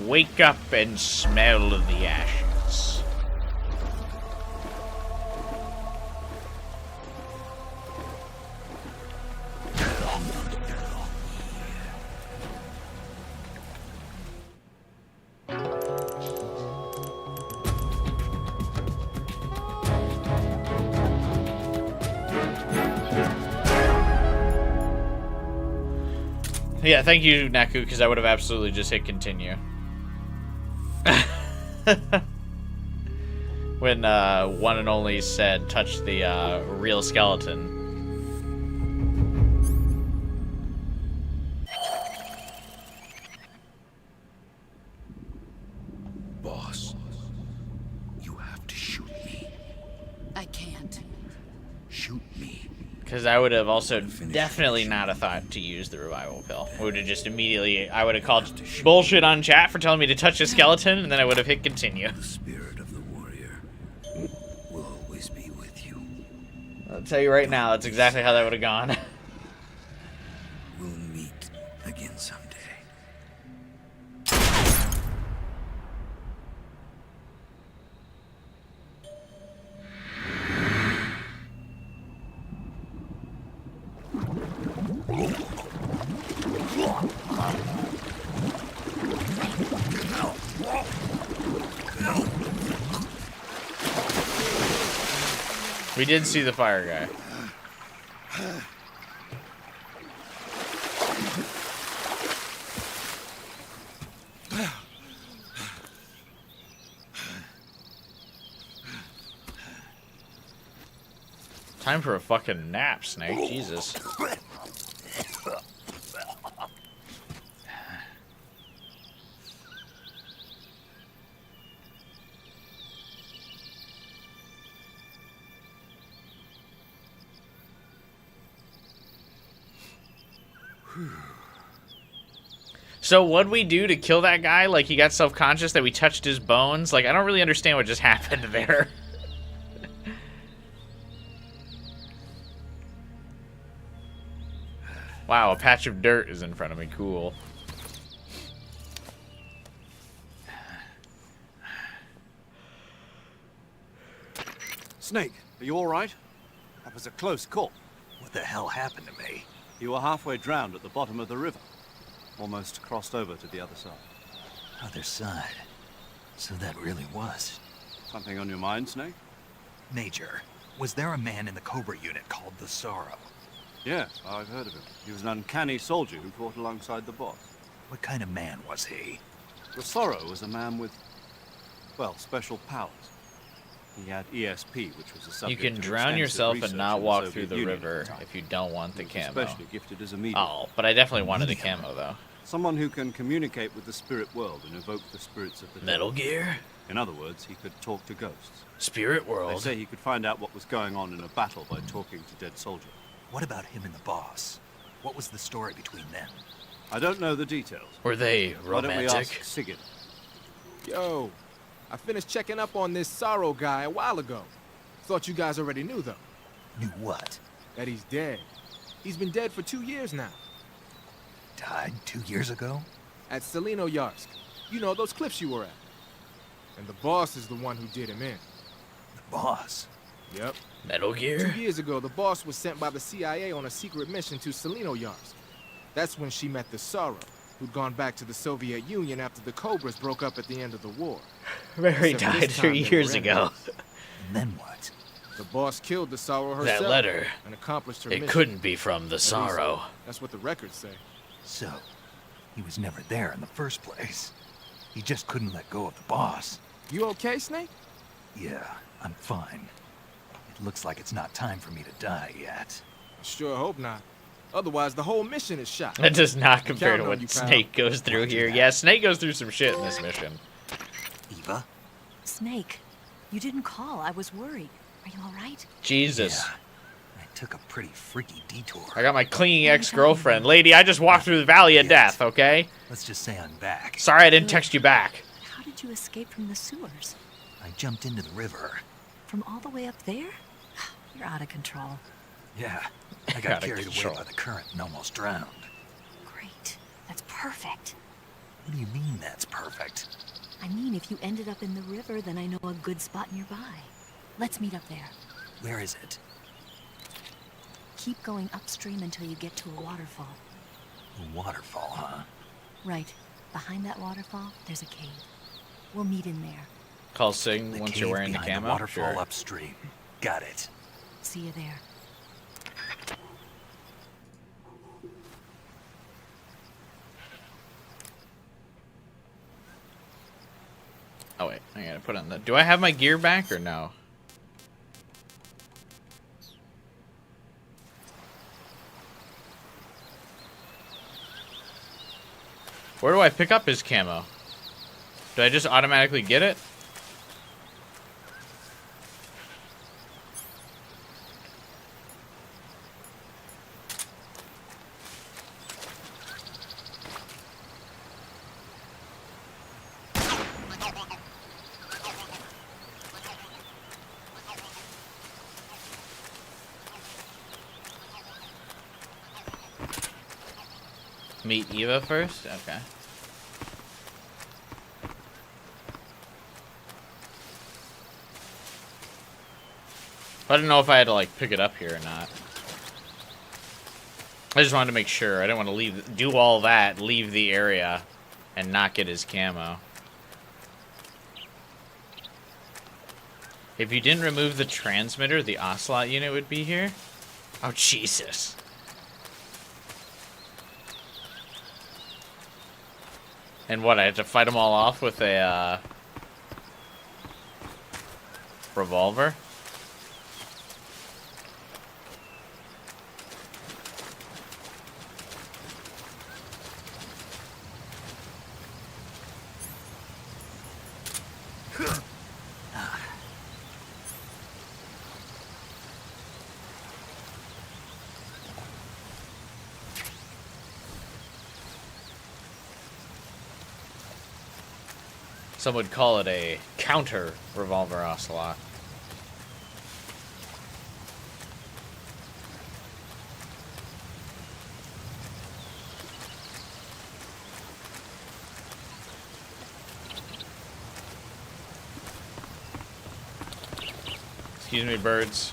Wake up and smell the ashes. Yeah, thank you, Naku, because I would have absolutely just hit continue. When one and only said, touch the real skeleton. Boss, you have to shoot me. I can't. Shoot me. Because I would have also definitely not have thought to use the revival pill. I would have just immediately, I would have called bullshit on chat for telling me to touch the skeleton, and then I would have hit continue. The spirit of the warrior will always be with you. I'll tell you right now, that's exactly how that would have gone. We'll meet again someday. We did see the fire guy. Time for a fucking nap, Snake. Jesus. So what'd we do to kill that guy? Like, he got self-conscious that we touched his bones? Like, I don't really understand what just happened there. Wow, a patch of dirt is in front of me. Cool. Snake, are you all right? That was a close call. What the hell happened to me? You were halfway drowned at the bottom of the river. Almost crossed over to the other side. Other side. So that really was. Something on your mind, Snake? Major, was there a man in the Cobra unit called the Sorrow? Yes, I've heard of him. He was an uncanny soldier who fought alongside the boss. What kind of man was he? The Sorrow was a man with, well, special powers. He had ESP, which was a subject You can of drown extensive yourself research and not in the walk Soviet through the Union at river time. if you don't want the He was camo. especially gifted as a medium. Oh, but I definitely wanted the camo, though. Someone who can communicate with the spirit world and evoke the spirits of the dead. Metal Gear? In other words, he could talk to ghosts. Spirit They World? say he could find out what was going on in a battle by talking to dead soldiers. What about him and the boss? What was the story between them? I don't know the details. Were they Why don't we ask romantic? Sigurd? Yo, I finished checking up on this Sorrow guy a while ago. Thought you guys already knew, though. Knew what? That he's dead. He's been dead for 2 years now. Died 2 years ago? At Selino Yarsk. You know, those cliffs you were at. And the boss is the one who did him in. The boss? Yep. Metal Gear? 2 years ago, the boss was sent by the CIA on a secret mission to Selino Yarsk. That's when she met the Sorrow, who'd gone back to the Soviet Union after the Cobras broke up at the end of the war. Mary Except died this time 3 they years were ago. enemies. And then what? The boss killed the Sorrow herself. That letter. And accomplished her It mission. couldn't be from the At least, Sorrow. That's what the records say. So, he was never there in the first place. He just couldn't let go of the boss. You okay, Snake? Yeah, I'm fine. It looks like it's not time for me to die yet. I sure hope not. Otherwise, the whole mission is shot. That does not compare to counting on what you, pal. Snake goes through Roger here. that. Yeah, Snake goes through some shit in this mission. Eva? Snake, you didn't call. I was worried. Are you all right? Jesus. Yeah. I took a pretty freaky detour. I got my clinging ex-girlfriend. Lady, I just walked through the Valley of Death, okay? Let's just say I'm back. Sorry I didn't text you back. How did you escape from the sewers? I jumped into the river. From all the way up there? You're out of control. Yeah, I Out got of carried control. away by the current and almost drowned. Great. That's perfect. What do you mean that's perfect? I mean, if you ended up in the river, then I know a good spot nearby. Let's meet up there. Where is it? Keep going upstream until you get to a waterfall. A waterfall, huh? Right. Behind that waterfall, there's a cave. We'll meet in there. Call Sig The once cave you're wearing the behind camo. the waterfall Sure. upstream. Got it. See you there. Oh wait, I gotta put on the. Do I have my gear back or no? Where do I pick up his camo? Do I just automatically get it? Meet Eva first? Okay. I didn't know if I had to like pick it up here or not. I just wanted to make sure. I didn't want to do all that, leave the area, and not get his camo. If you didn't remove the transmitter, the Ocelot unit would be here? Oh, Jesus. And what, I have to fight them all off with a, revolver? Some would call it a counter revolver Ocelot. Excuse me, birds.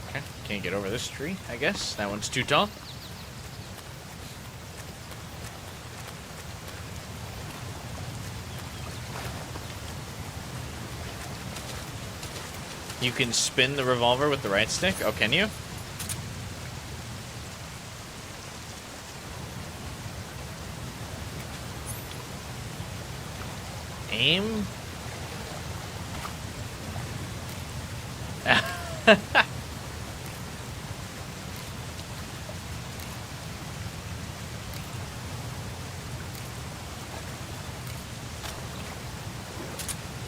Okay, can't get over this tree, I guess. That one's too tall. You can spin the revolver with the right stick? Oh, can you? Aim?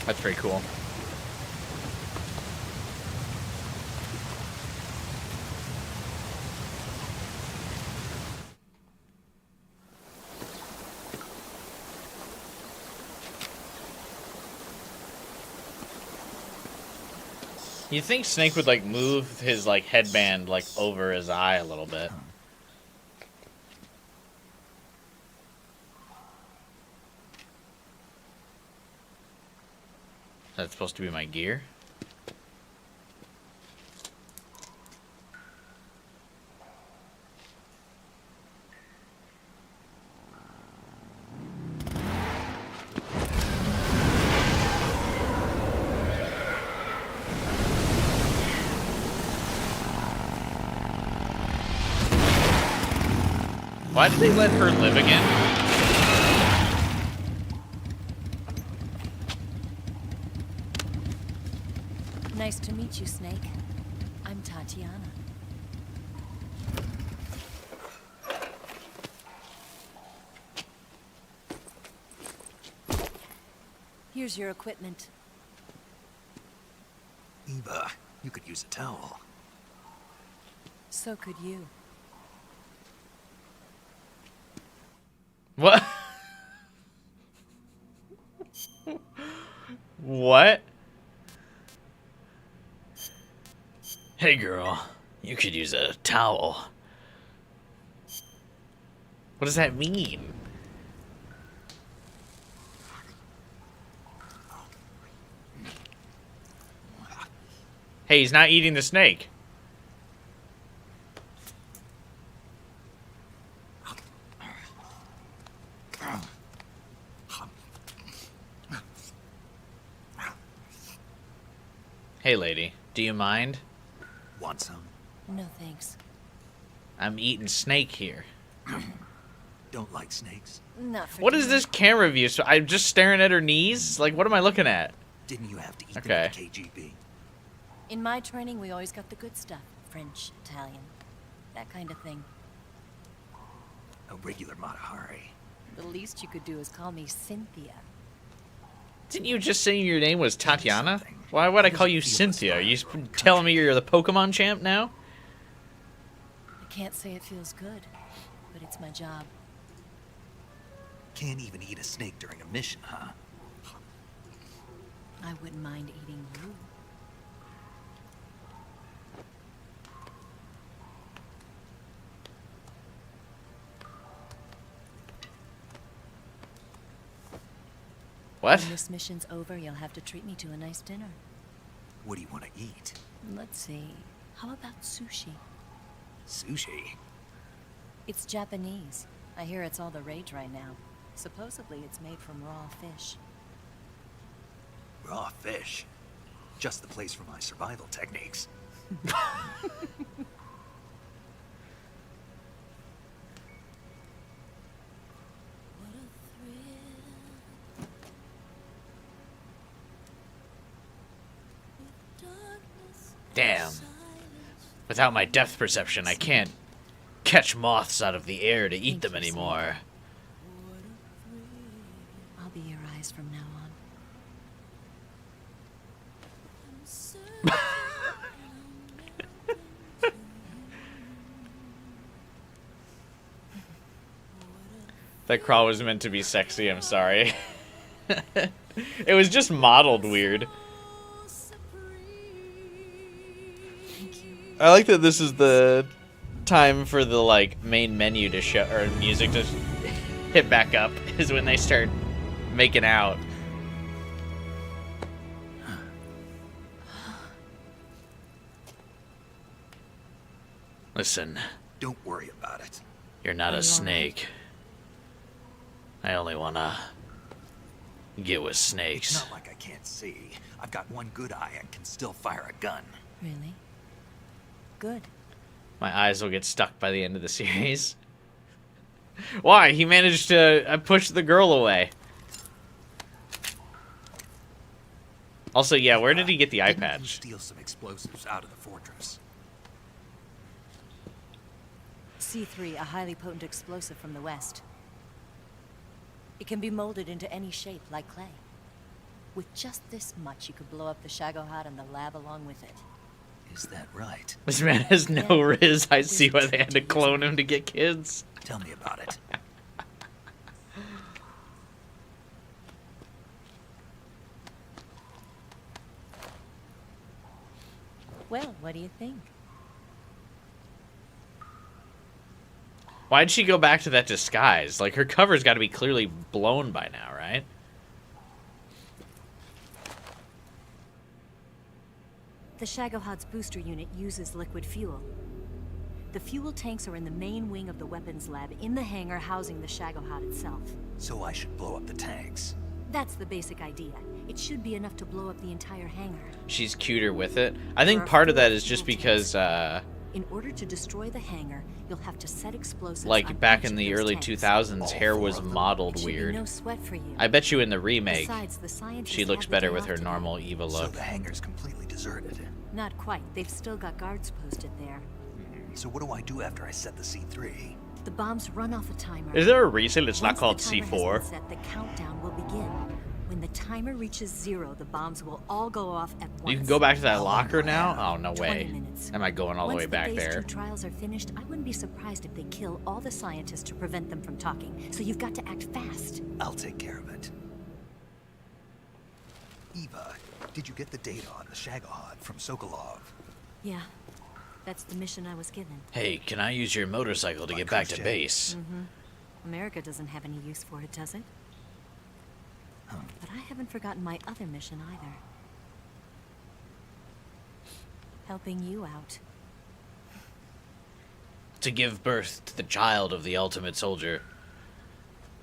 That's pretty cool. You think Snake would like move his like headband like over his eye a little bit? That's supposed to be my gear? Why did they let her live again? Nice to meet you, Snake. I'm Tatiana. Here's your equipment. Eva, you could use a towel. So could you. What? What? Hey girl, You could use a towel. What does that mean? Hey, he's not eating the snake. Hey, lady, do you mind? Want some? No thanks. I'm eating snake here. Don't like snakes? Not for What is dinner. this camera view? So I'm just staring at her knees? Like, what am I looking at? Didn't you have to eat them Okay. at the KGB? In my training, we always got the good stuff. French, Italian, that kind of thing. A regular Matahari. The least you could do is call me Cynthia. Didn't you just say your name was Tatiana? Why would I call you Cynthia? Are you telling me you're the Pokemon champ now? I can't say it feels good, but it's my job. Can't even eat a snake during a mission, huh? I wouldn't mind eating you. What? When this mission's over, you'll have to treat me to a nice dinner. What do you want to eat? Let's see. How about sushi? Sushi? It's Japanese. I hear it's all the rage right now. Supposedly, it's made from raw fish. Raw fish. Just the place for my survival techniques. Damn. Without my depth perception, I can't catch moths out of the air to eat them anymore. I'll be your eyes from now on. That crawl was meant to be sexy, I'm sorry. It was just modeled weird. I like that this is the time for the like main menu to show, or music to hit back up, is when they start making out. Listen, Don't worry about it. you're not a snake. I only wanna get with It's snakes. not like I can't see. I've got one good eye and can still fire a gun. Really? Good. My eyes will get stuck by the end of the series. Why? He managed to push the girl away. Also, yeah, where did he get the eye Didn't you patch? steal some explosives out of the fortress? C3, a highly potent explosive from the west. It can be molded into any shape, like clay. With just this much, you could blow up the Shagohod and the lab along with it. Is that right? This man has no Yeah. riz. I see why they had to clone him to get kids. Tell me about it. Well, what do you think? Why'd she go back to that disguise? Like, her cover's got to be clearly blown by now, right? The Shagohod's booster unit uses liquid fuel. The fuel tanks are in the main wing of the weapons lab in the hangar housing the Shagohod itself. So I should blow up the tanks. That's the basic idea. It should be enough to blow up the entire hangar. She's cuter with it. I think There are part of that 4 is just fuel because, In order to destroy the hangar, you'll have to set explosives on like, back each in of the those early tanks. 2000s, hair was modeled It should be weird. no sweat for you. I bet you in the remake, Besides, the scientists she looks had the better day with off her today. normal Eva So look. the hangar's completely deserted. Not quite. They've still got guards posted there. So what do I do after I set the C3? The bombs run off a timer. Is there a reason it's not Once called the timer has C4? been set, the countdown will begin. When the timer reaches 0, the bombs will all go off at once. You can go back to that How long locker do I now? have? Oh, no 20 way. minutes. Am I going all the way back Once the there? phase 2 trials are finished, I wouldn't be surprised if they kill all the scientists to prevent them from talking. So you've got to act fast. I'll take care of it. Eva, did you get the data on the Shagohod from Sokolov? Yeah. That's the mission I was given. Hey, can I use your motorcycle to get back to base? America doesn't have any use for it, does it? But I haven't forgotten my other mission either. Helping you out. To give birth to the child of the ultimate soldier.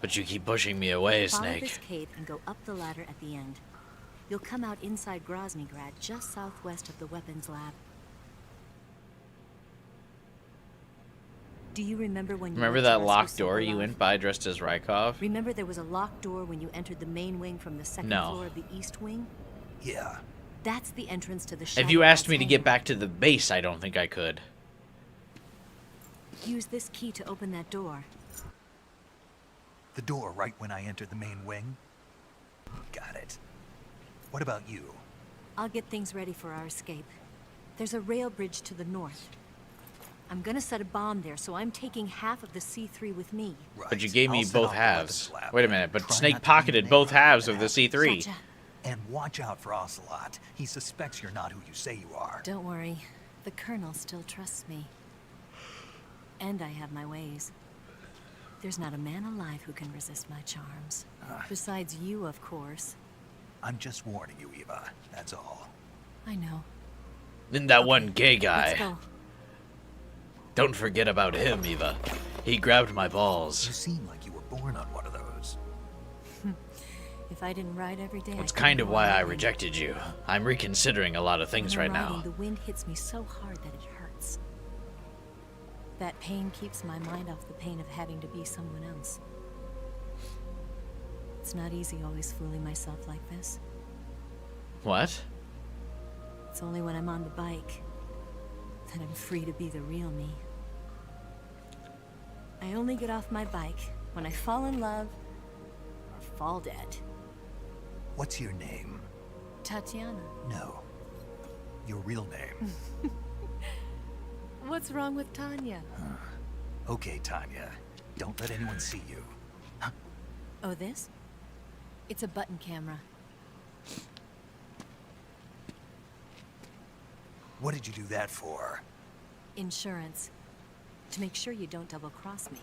But you keep pushing me away, Follow Snake. this cave and go up the ladder at the end. You'll come out inside Groznygrad, just southwest of the weapons lab. Do you remember when you Remember went to that rescue locked door you Sokolov? went by dressed as Rykov? Remember there was a locked door when you entered the main wing from the second No. floor of the east wing? Yeah. That's the entrance to the If you asked me to Shadowfall's get hangar. back to the base, I don't think I could. Use this key to open that door. The door right when I entered the main wing? Got it. What about you? I'll get things ready for our escape. There's a rail bridge to the north. I'm gonna set a bomb there, so I'm taking half of the C3 with me. Right. But you gave me I'll set both off the halves. weapons lab. Wait a minute, but Try Snake not to pocketed leave both anyone halves that of the happens. C3. Gotcha. And watch out for Ocelot. He suspects you're not who you say you are. Don't worry. The Colonel still trusts me. And I have my ways. There's not a man alive who can resist my charms. Besides you, of course. I'm just warning you, Eva. That's all. I know. Then that one gay Let's guy. go. Don't forget about him, Eva. He grabbed my You balls. seem like you were born on one of those. If I didn't ride every day, That's I kind of couldn't why I ride. rejected you. I'm reconsidering a lot of things When right I'm now. riding, the wind hits me so hard that it hurts. That pain keeps my mind off the pain of having to be someone else. It's not easy always fooling myself like this. What? It's only when I'm on the bike that I'm free to be the real me. I only get off my bike when I fall in love or fall dead. What's your name? Tatiana. No. Your real name. What's wrong with Tanya? Okay, Tanya. Don't let anyone see you. Oh, this? It's a button camera. What did you do that for? Insurance. To make sure you don't double-cross me.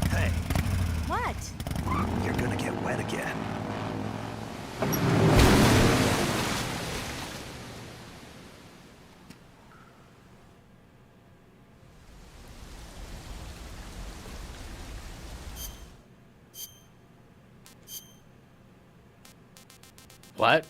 Hey, What? you're gonna get wet again. What?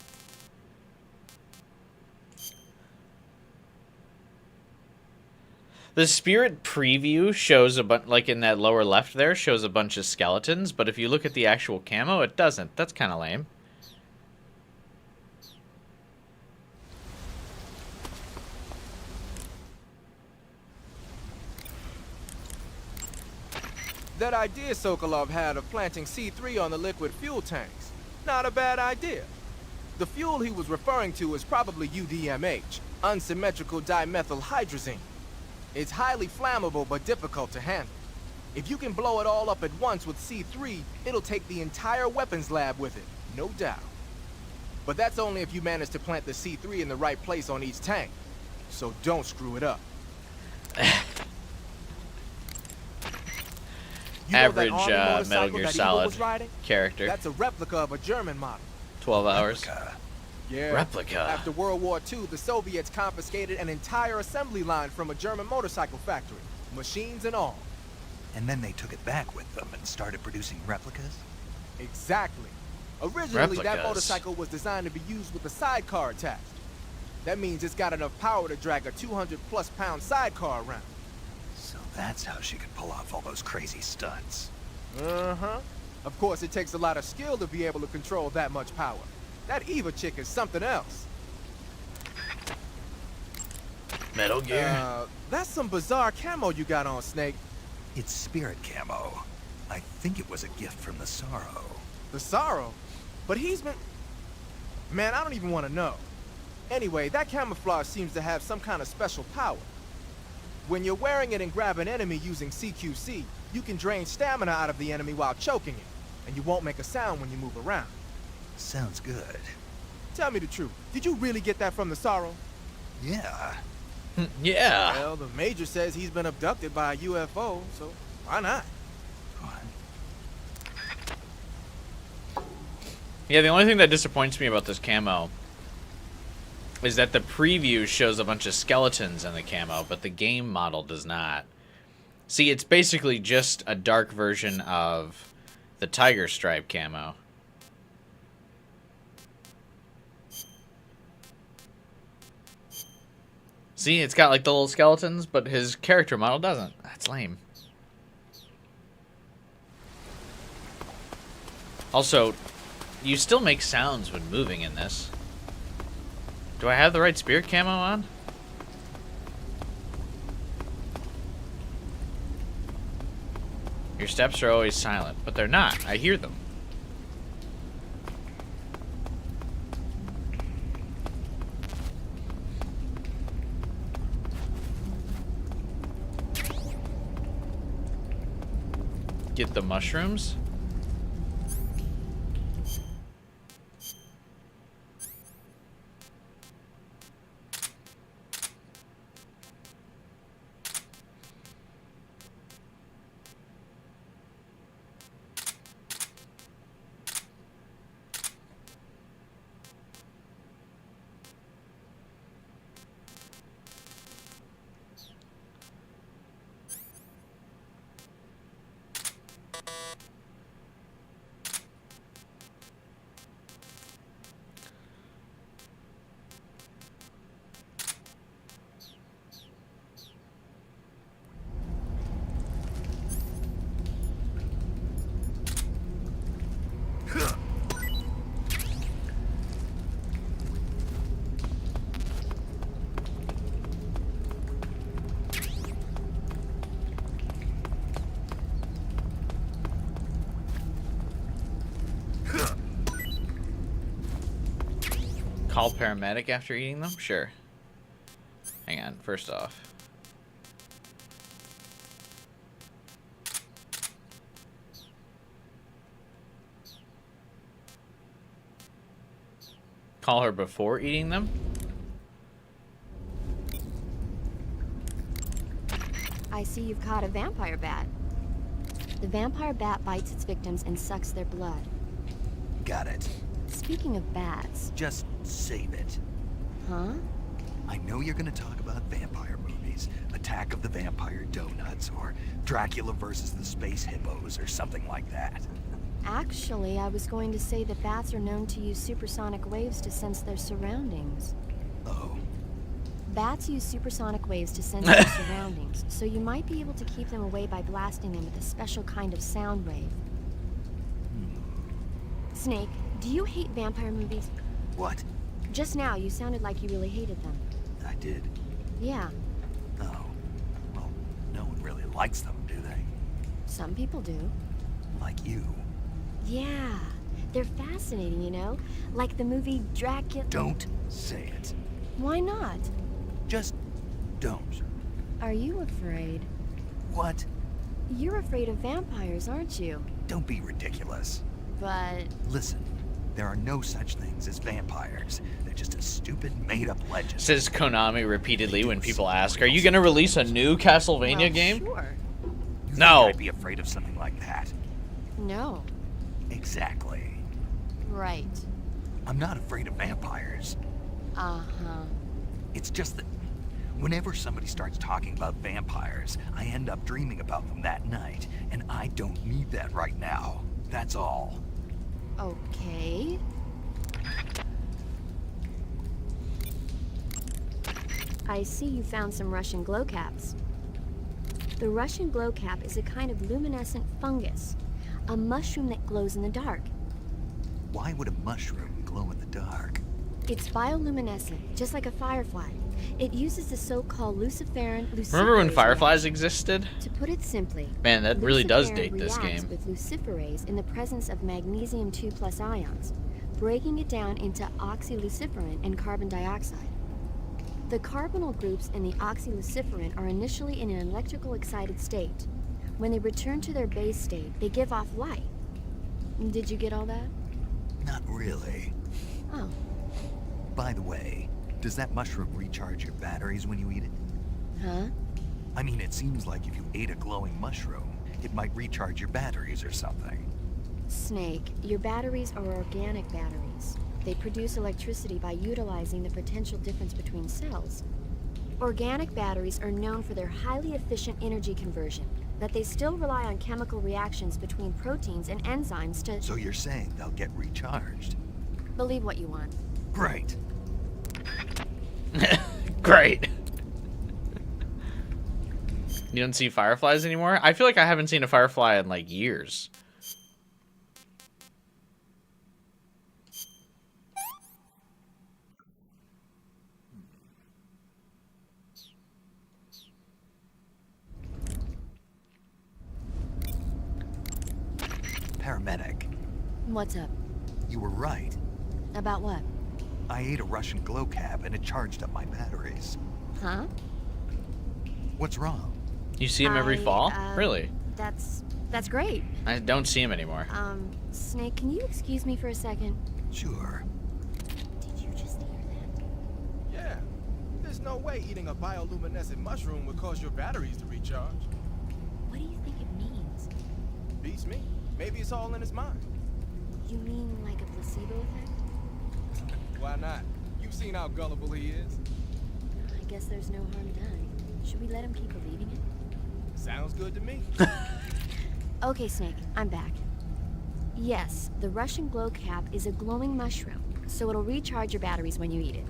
The Spirit preview shows a bunch, like in that lower left there, shows a bunch of skeletons, but if you look at the actual camo, it doesn't. That's kind of lame. That idea Sokolov had of planting C3 on the liquid fuel tanks. Not a bad idea. The fuel he was referring to is probably UDMH, unsymmetrical dimethylhydrazine. It's highly flammable but difficult to handle. If you can blow it all up at once with C3, it'll take the entire weapons lab with it, no doubt. But that's only if you manage to plant the C3 in the right place on each tank. So don't screw it up. You know that Average army Metal motorcycle Gear that Eva Solid was riding? character. That's a replica of a German model. 12 hours. Yeah. Replica. After World War II, the Soviets confiscated an entire assembly line from a German motorcycle factory, machines and all. And then they took it back with them and started producing replicas? Exactly. Originally, that Replicas. motorcycle was designed to be used with a sidecar attached. That means it's got enough power to drag a 200-plus pound sidecar around. So that's how she could pull off all those crazy stunts. Uh-huh. Of course, it takes a lot of skill to be able to control that much power. That Eva chick is something else. Metal Gear. That's some bizarre camo you got on, Snake. It's spirit camo. I think it was a gift from the Sorrow. The Sorrow? But he's been... Man, I don't even want to know. Anyway, that camouflage seems to have some kind of special power. When you're wearing it and grab an enemy using CQC, you can drain stamina out of the enemy while choking it. and you won't make a sound when you move around. Sounds good. Tell me the truth. Did you really get that from the Sorrow? Yeah. Yeah. Well, the Major says he's been abducted by a UFO, so why not? Yeah, the only thing that disappoints me about this camo is that the preview shows a bunch of skeletons in the camo, but the game model does not. See, it's basically just a dark version of the Tiger Stripe camo. See, it's got like the little skeletons, but his character model doesn't. That's lame. Also, you still make sounds when moving in this. Do I have the right spirit camo on? Your steps are always silent, but they're not. I hear them. Get the mushrooms? Call paramedic after eating them? Sure. Hang on, first off. Call her before eating them? I see you've caught a vampire bat. The vampire bat bites its victims and sucks their blood. Got it. Speaking of bats... Just save it. Huh? I know you're gonna talk about vampire movies. Attack of the Vampire Donuts, or Dracula versus the Space Hippos, or something like that. Actually, I was going to say that bats are known to use supersonic waves to sense their surroundings. Oh. Bats use supersonic waves to sense their surroundings, so you might be able to keep them away by blasting them with a special kind of sound wave. Snake, do you hate vampire movies? What? Just now, you sounded like you really hated them. I did. Yeah. Oh. Well, no one really likes them, do they? Some people do. Like you. Yeah. They're fascinating, you know? Like the movie Dracula... Don't say it. Why not? Just don't. Are you afraid? What? You're afraid of vampires, aren't you? Don't be ridiculous. But... Listen, there are no such things as vampires. They're just a stupid, made-up legend. Says Konami repeatedly when people ask, "Are you going to release a new Castlevania game?" Sure. You No. think I'd be afraid of something like that. No. Exactly. Right. I'm not afraid of vampires. Uh-huh. It's just that whenever somebody starts talking about vampires, I end up dreaming about them that night, and I don't need that right now. That's all. Okay. I see you found some Russian glowcaps. The Russian glowcap is a kind of luminescent fungus, a mushroom that glows in the dark. Why would a mushroom glow in the dark? It's bioluminescent, just like a firefly. It uses the so-called luciferin luciferase. Remember when fireflies reaction. existed? To put it simply, Man, that really does luciferin date this reacts game. with luciferase in the presence of magnesium 2+ ions, breaking it down into oxyluciferin and carbon dioxide. The carbonyl groups in the oxyluciferin are initially in an electrical excited state. When they return to their base state, they give off light. Did you get all that? Not really. Oh. By the way, does that mushroom recharge your batteries when you eat it? Huh? I mean, it seems like if you ate a glowing mushroom, it might recharge your batteries or something. Snake, your batteries are organic batteries. They produce electricity by utilizing the potential difference between cells. Organic batteries are known for their highly efficient energy conversion, but they still rely on chemical reactions between proteins and enzymes to... So you're saying they'll get recharged? Believe what you want. Great. Great. You don't see fireflies anymore? I feel like I haven't seen a firefly in like years. Paramedic, What's up? you were right. About what? I ate a Russian glow cap and it charged up my batteries. Huh? What's wrong? You see him every fall? Really? That's great. I don't see him anymore. Snake, can you excuse me for a second? Sure. Did you just hear that? Yeah. There's no way eating a bioluminescent mushroom would cause your batteries to recharge. What do you think it means? Beats me. Maybe it's all in his mind. You mean like a placebo effect? Why not? You've seen how gullible he is. I guess there's no harm done. Should we let him keep believing it? Sounds good to me. Okay, Snake, I'm back. Yes, the Russian glow cap is a glowing mushroom, so it'll recharge your batteries when you eat it.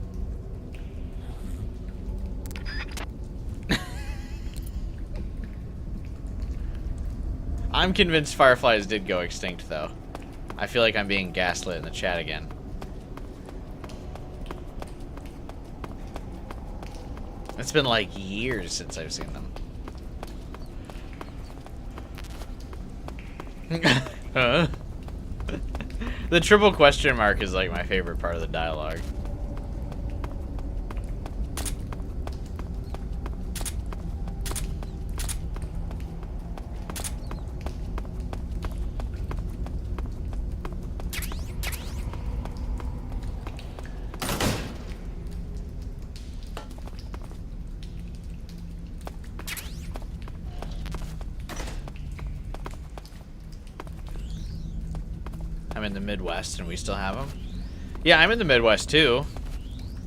I'm convinced fireflies did go extinct, though. I feel like I'm being gaslit in the chat again. It's been like years since I've seen them. Huh? The triple question mark is like my favorite part of the dialogue. I'm in the Midwest and we still have them? Yeah, I'm in the Midwest too.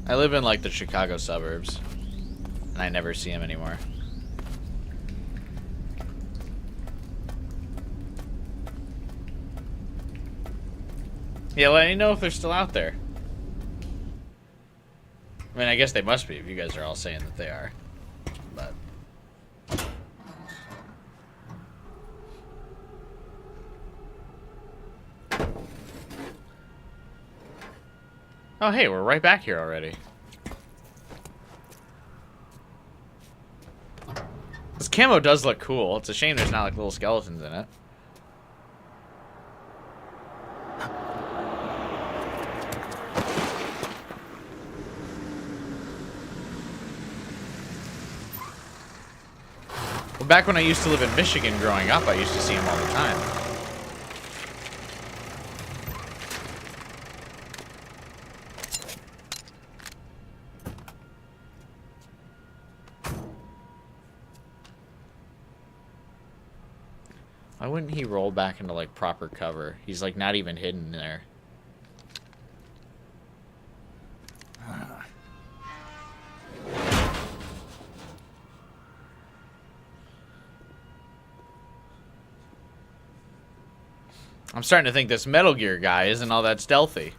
I live in like the Chicago suburbs. And I never see them anymore. Yeah, let me know if they're still out there. I mean, I guess they must be if you guys are all saying that they are. But... oh, hey, we're right back here already. This camo does look cool. It's a shame there's not like little skeletons in it. Well, back when I used to live in Michigan growing up, I used to see them all the time. Why wouldn't he roll back into like proper cover? He's like not even hidden there. I'm starting to think this Metal Gear guy isn't all that stealthy.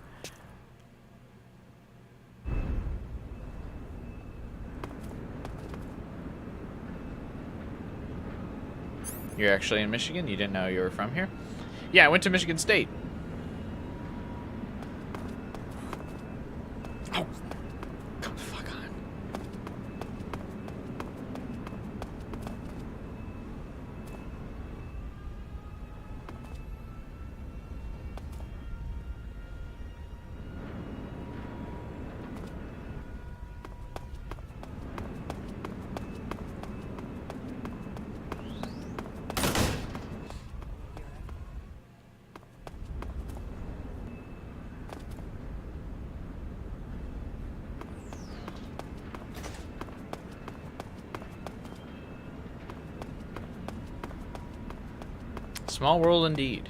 You're actually in Michigan? You didn't know you were from here? Yeah, I went to Michigan State. Oh, come the fuck on. Small world indeed.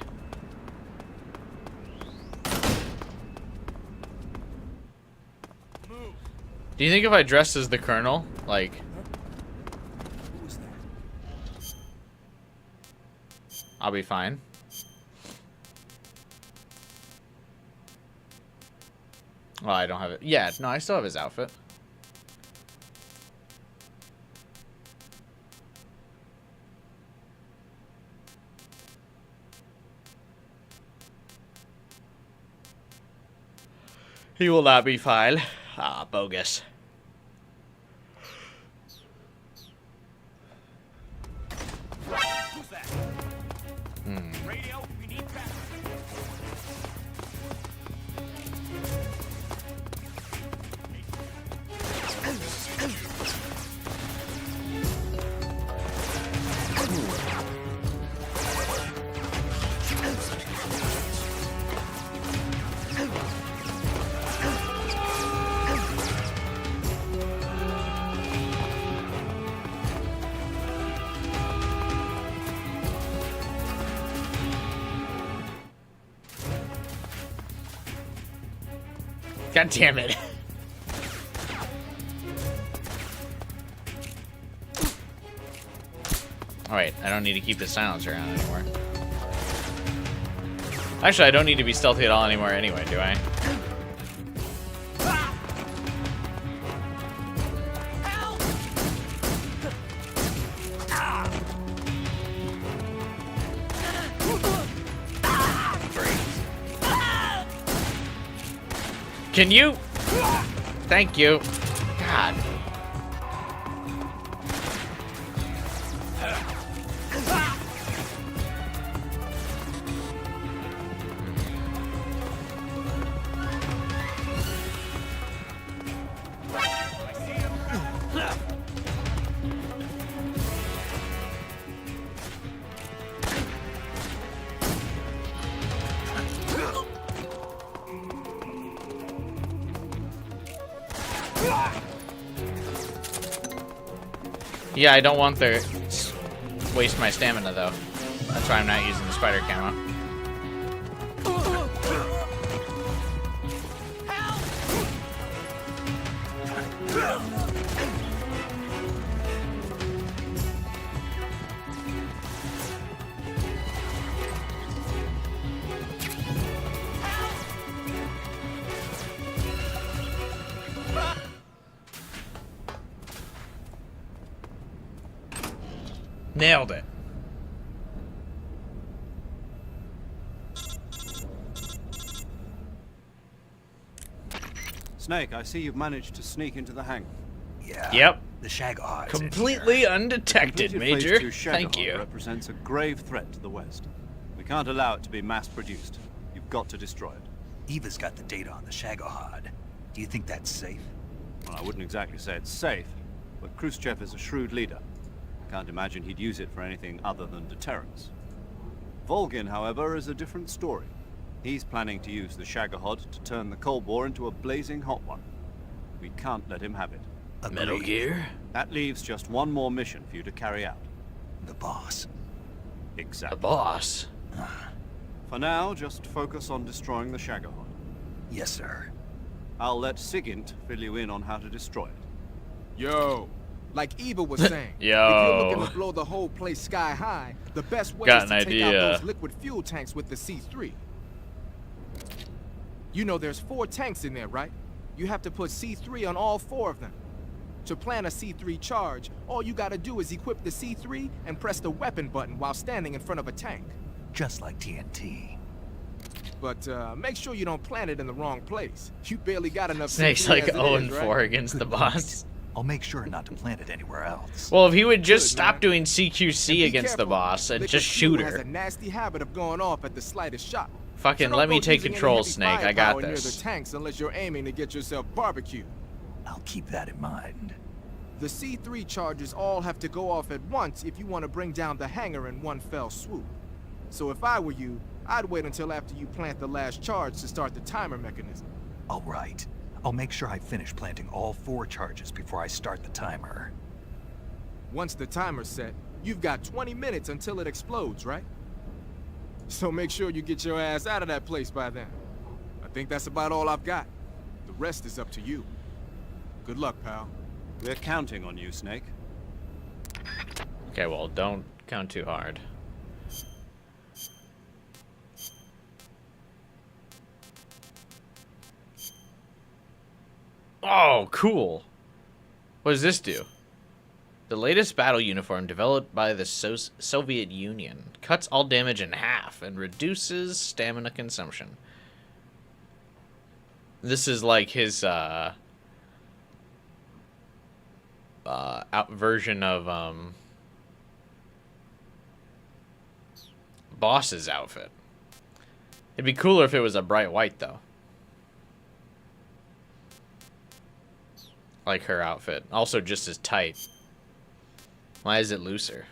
Do you think if I dressed as the Colonel, like... I'll be fine? Oh, I don't have it. Yeah, no, I still have his outfit. He will not be fine. Ah, bogus. Who's that? Hmm. Radio, we need backup. God damn it. Alright, I don't need to keep the silencer on anymore. Actually, I don't need to be stealthy at all anymore anyway, do I? Can you? Thank you. God. Yeah, I don't want to waste my stamina though. That's why I'm not using the spider camo. Nailed it. Snake, I see you've managed to sneak into the hangar. Yeah. Yep. The Shagohod's Completely undetected, Completed Major. Phase 2 Thank Shagohod you. represents a grave threat to the West. We can't allow it to be mass-produced. You've got to destroy it. Eva's got the data on the Shagohod. Do you think that's safe? Well, I wouldn't exactly say it's safe, but Khrushchev is a shrewd leader. Can't imagine he'd use it for anything other than deterrence. Volgin, however, is a different story. He's planning to use the Shagohod to turn the Cold War into a blazing hot one. We can't let him have it. Metal Gear? That leaves just one more mission for you to carry out. The boss. Exactly. The boss. For now, just focus on destroying the Shagohod. Yes, sir. I'll let Sigint fill you in on how to destroy it. Yo, like Eva was saying, if Yo. you're looking to blow the whole place sky high, the best way Got is an to take out idea. those liquid fuel tanks with the C3. You know there's 4 tanks in there, right? You have to put C3 on all 4 of them. To plan a C3 charge, all you gotta do is equip the C3 and press the weapon button while standing in front of a tank. Just like TNT. But make sure you don't plant it in the wrong place. You barely got enough Snake's C3 like as it 0 is, and right? 4 against the boss. I'll make sure not to plant it anywhere else. Well, if he would just Good, stop man. doing And CQC be against the careful. boss and Liquid just fuel shoot has a her. nasty habit of going off at the slightest shock. Fucking So don't let me go take using any control, heavy Snake. I got firepower near this. the tanks unless you're aiming to get yourself barbecued. I'll keep that in mind. The C3 charges all have to go off at once if you want to bring down the hangar in one fell swoop. So if I were you, I'd wait until after you plant the last charge to start the timer mechanism. All right. I'll make sure I finish planting all 4 charges before I start the timer. Once the timer's set, you've got 20 minutes until it explodes, right? So make sure you get your ass out of that place by then. I think that's about all I've got. The rest is up to you. Good luck, pal. We're counting on you, Snake. Okay, well, don't count too hard. Oh, cool. What does this do? The latest battle uniform developed by the Soviet Union cuts all damage in half and reduces stamina consumption. This is like his out version of Boss's outfit. It'd be cooler if it was a bright white though. Like her outfit. Also just as tight. Why is it looser?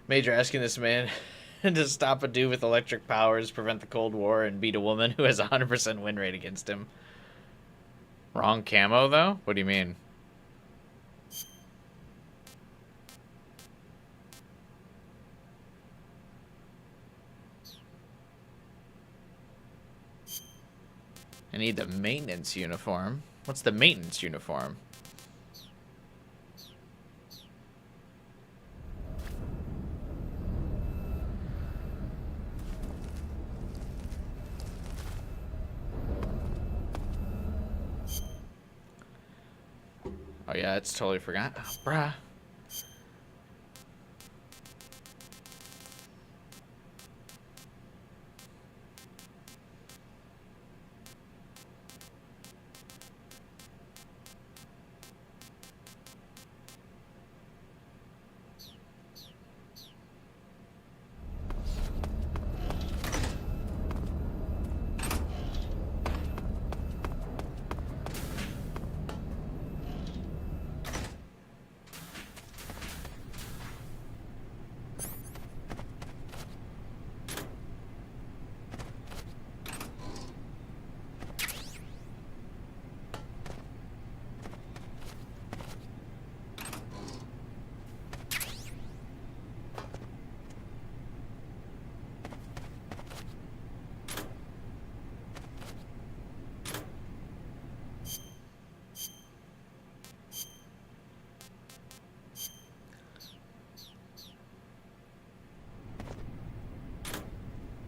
Major asking this man to stop a dude with electric powers, prevent the Cold War, and beat a woman who has a 100% win rate against him. Wrong camo, though? What do you mean? I need the maintenance uniform. What's the maintenance uniform? Oh yeah, it's totally forgot. Oh, bruh.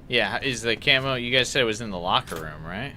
Yeah, is the camo, you guys said it was in the locker room, right?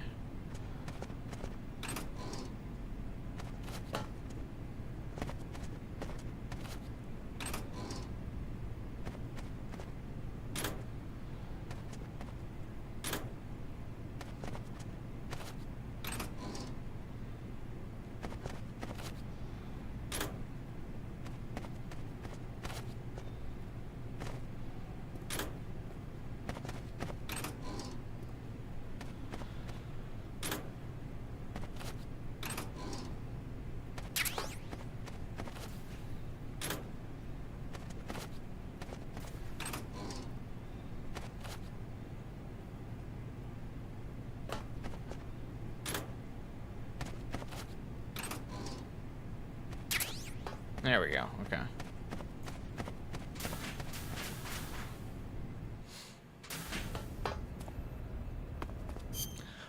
There we go, okay.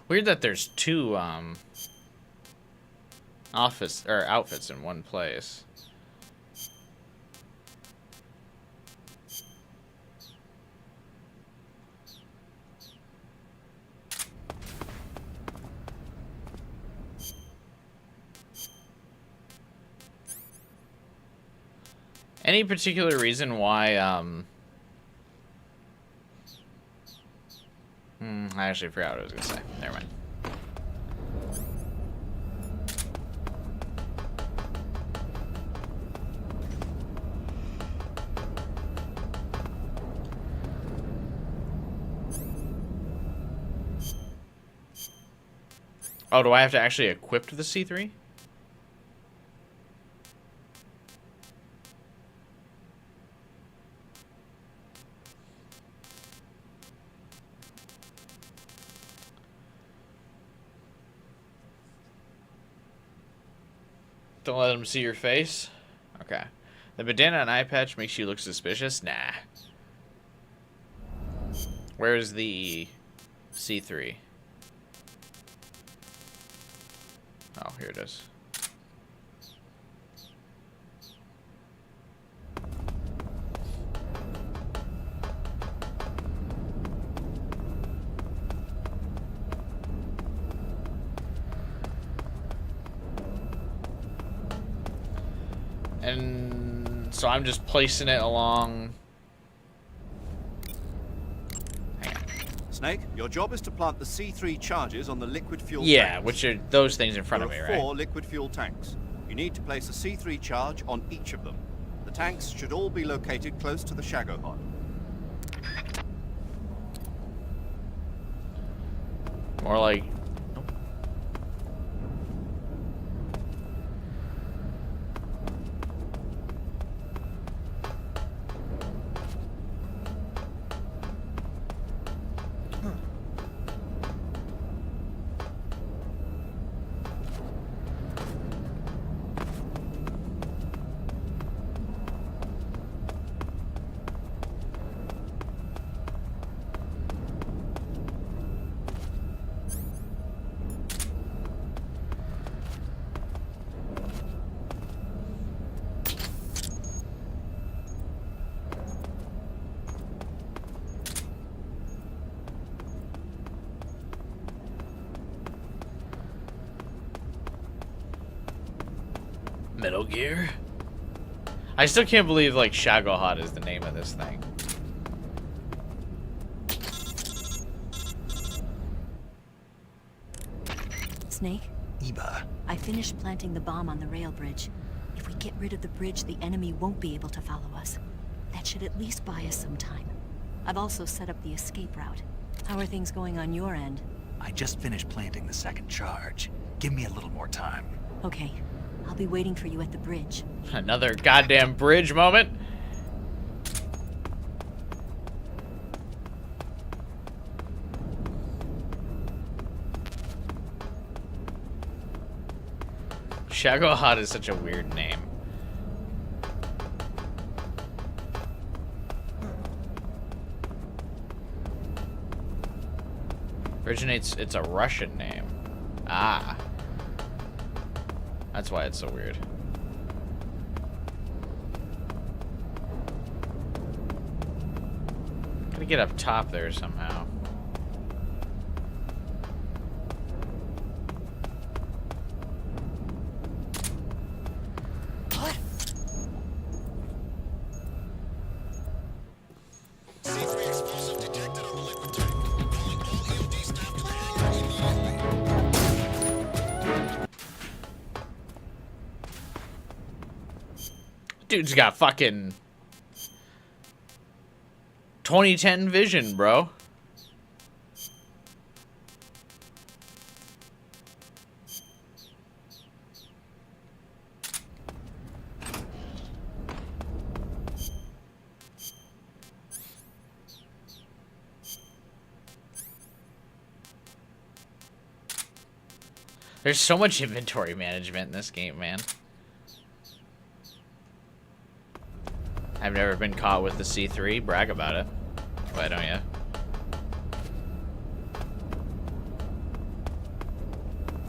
Weird that there's two outfits in one place. Any particular reason why, I actually forgot what I was gonna say. Never mind. Oh, do I have to actually equip the C3? Don't let them see your face. Okay. The bandana and eye patch makes you look suspicious? Nah. Where's the C3? Oh, here it is. And so I'm just placing it along. Hang on. Snake, your job is to plant the C3 charges on the liquid fuel Yeah, tanks. which are those things in front of me, There right? are 4 liquid fuel tanks. You need to place a C3 charge on each of them. The tanks should all be located close to the Shagohod. More like. Metal Gear? I still can't believe, like, Shagohod is the name of this thing. Snake, Eva, I finished planting the bomb on the rail bridge. If we get rid of the bridge, the enemy won't be able to follow us. That should at least buy us some time. I've also set up the escape route. How are things going on your end? I just finished planting the second charge. Give me a little more time. Okay, I'll be waiting for you at the bridge. Another goddamn bridge moment. Shagohod is such a weird name. It's a Russian name. Ah. That's why it's so weird. Gotta get up top there somehow. C3 explosive detected on the liquid tank. Calling all EOD staff to the hangar immediately. Dude's got fucking 2010 vision, bro. There's so much inventory management in this game, man. I've never been caught with the C3. Brag about it. Why don't you?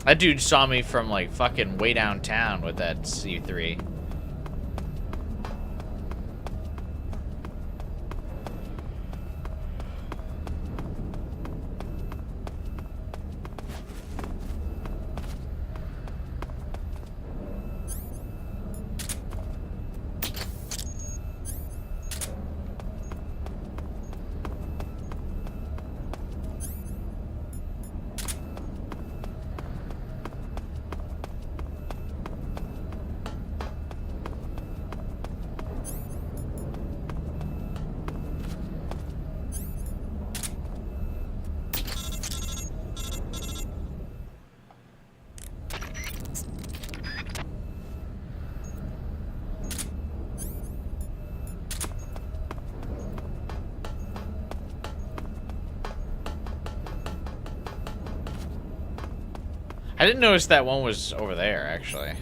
That dude saw me from like fucking way downtown with that C3. I didn't notice that one was over there, actually.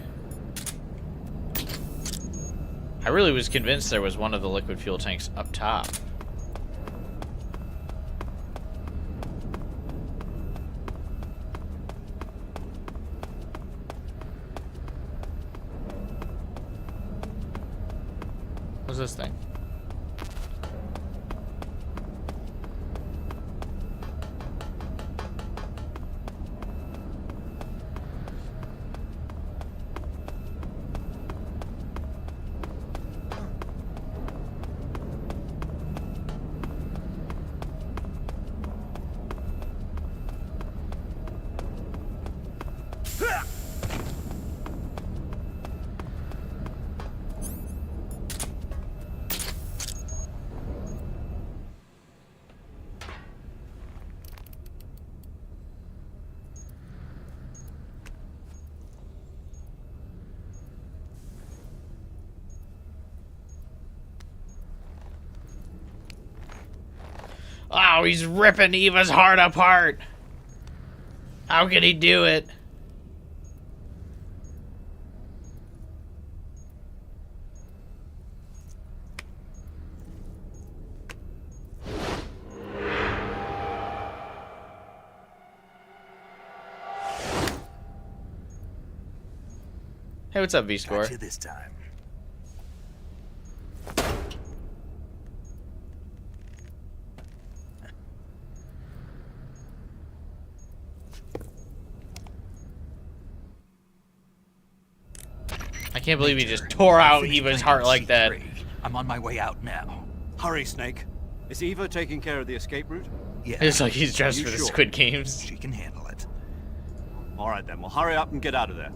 I really was convinced there was one of the liquid fuel tanks up top. What's this thing? Oh, he's ripping Eva's heart apart. How could he do it? Hey, what's up, V-Score? Got you this time. I can't believe he just tore out Eva's heart like that. I'm on my way out now. Hurry, Snake. Is Eva taking care of the escape route? Yeah. It's like he's dressed You for the sure? Squid Games. She can handle it. All right, then. Well, hurry up and get out of there.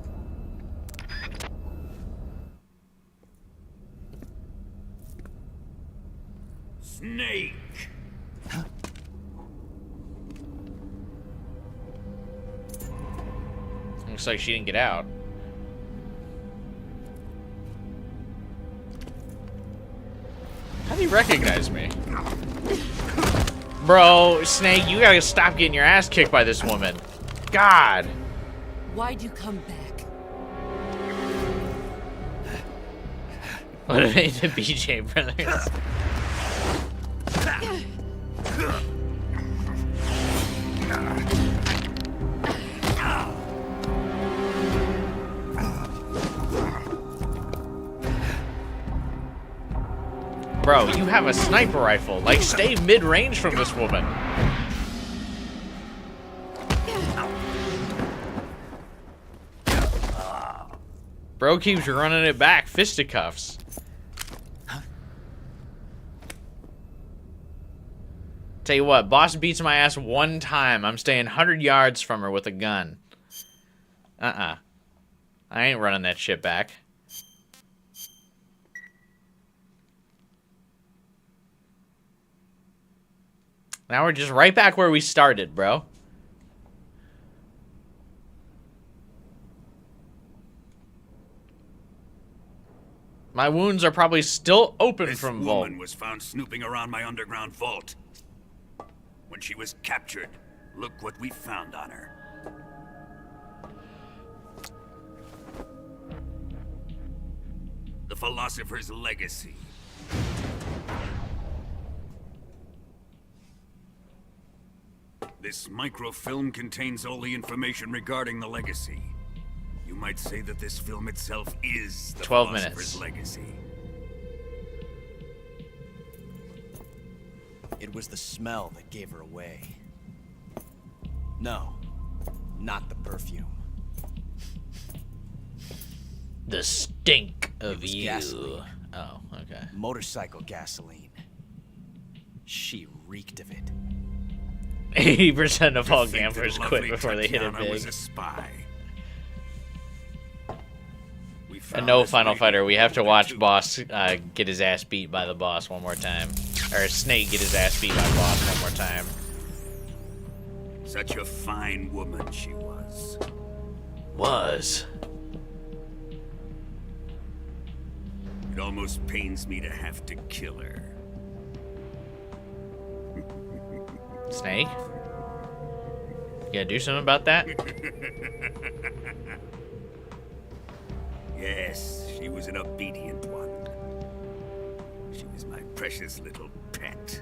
Snake! Looks like she didn't get out. How do you recognize me? Bro, Snake, you gotta stop getting your ass kicked by this woman. God. Why'd you come back? What have made the BJ brothers? Bro, you have a sniper rifle. Like, stay mid-range from this woman. Bro keeps running it back. Fisticuffs. Tell you what, boss beats my ass one time. I'm staying 100 yards from her with a gun. I ain't running that shit back. Now we're just right back where we started, bro. My wounds are probably still open from Vault. This woman was found snooping around my underground vault. When she was captured, look what we found on her. The Philosopher's Legacy. This microfilm contains all the information regarding the Legacy. You might say that this film itself is the 12 Philosopher's minutes. Legacy. It was the smell that gave her away. No, not the perfume. The stink of It was you. gasoline. Oh, okay. Motorcycle gasoline. She reeked of it. 80% of all To think that gamblers quit lovely before they hit it Tatiana was big. a spy. We And found no this Final lady Fighter, we have to older watch too. Boss get his ass beat by the boss one more time. Or Snake get his ass beat by Boss one more time. Such a fine woman she was. Was. It almost pains me to have to kill her. Snake? You gotta do something about that? Yes, she was an obedient one. She was my precious little pet.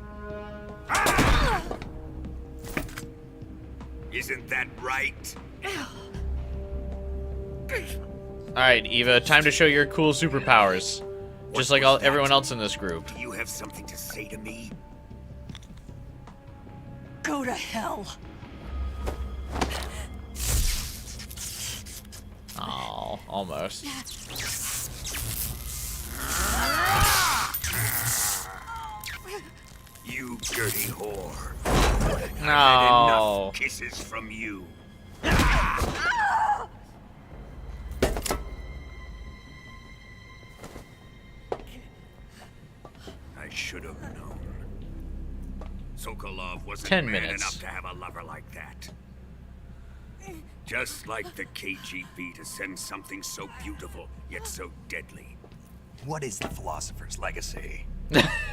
Isn't that right? Alright, Eva, time to show your cool superpowers. Just like everyone else in this group. Do you have something to say to me? Go to hell. Oh, almost. You dirty whore. I've No. had enough kisses from you. I should have known. Sokolov wasn't 10 man minutes. enough to have a lover like that. Just like the KGB to send something so beautiful, yet so deadly. What is the Philosopher's Legacy?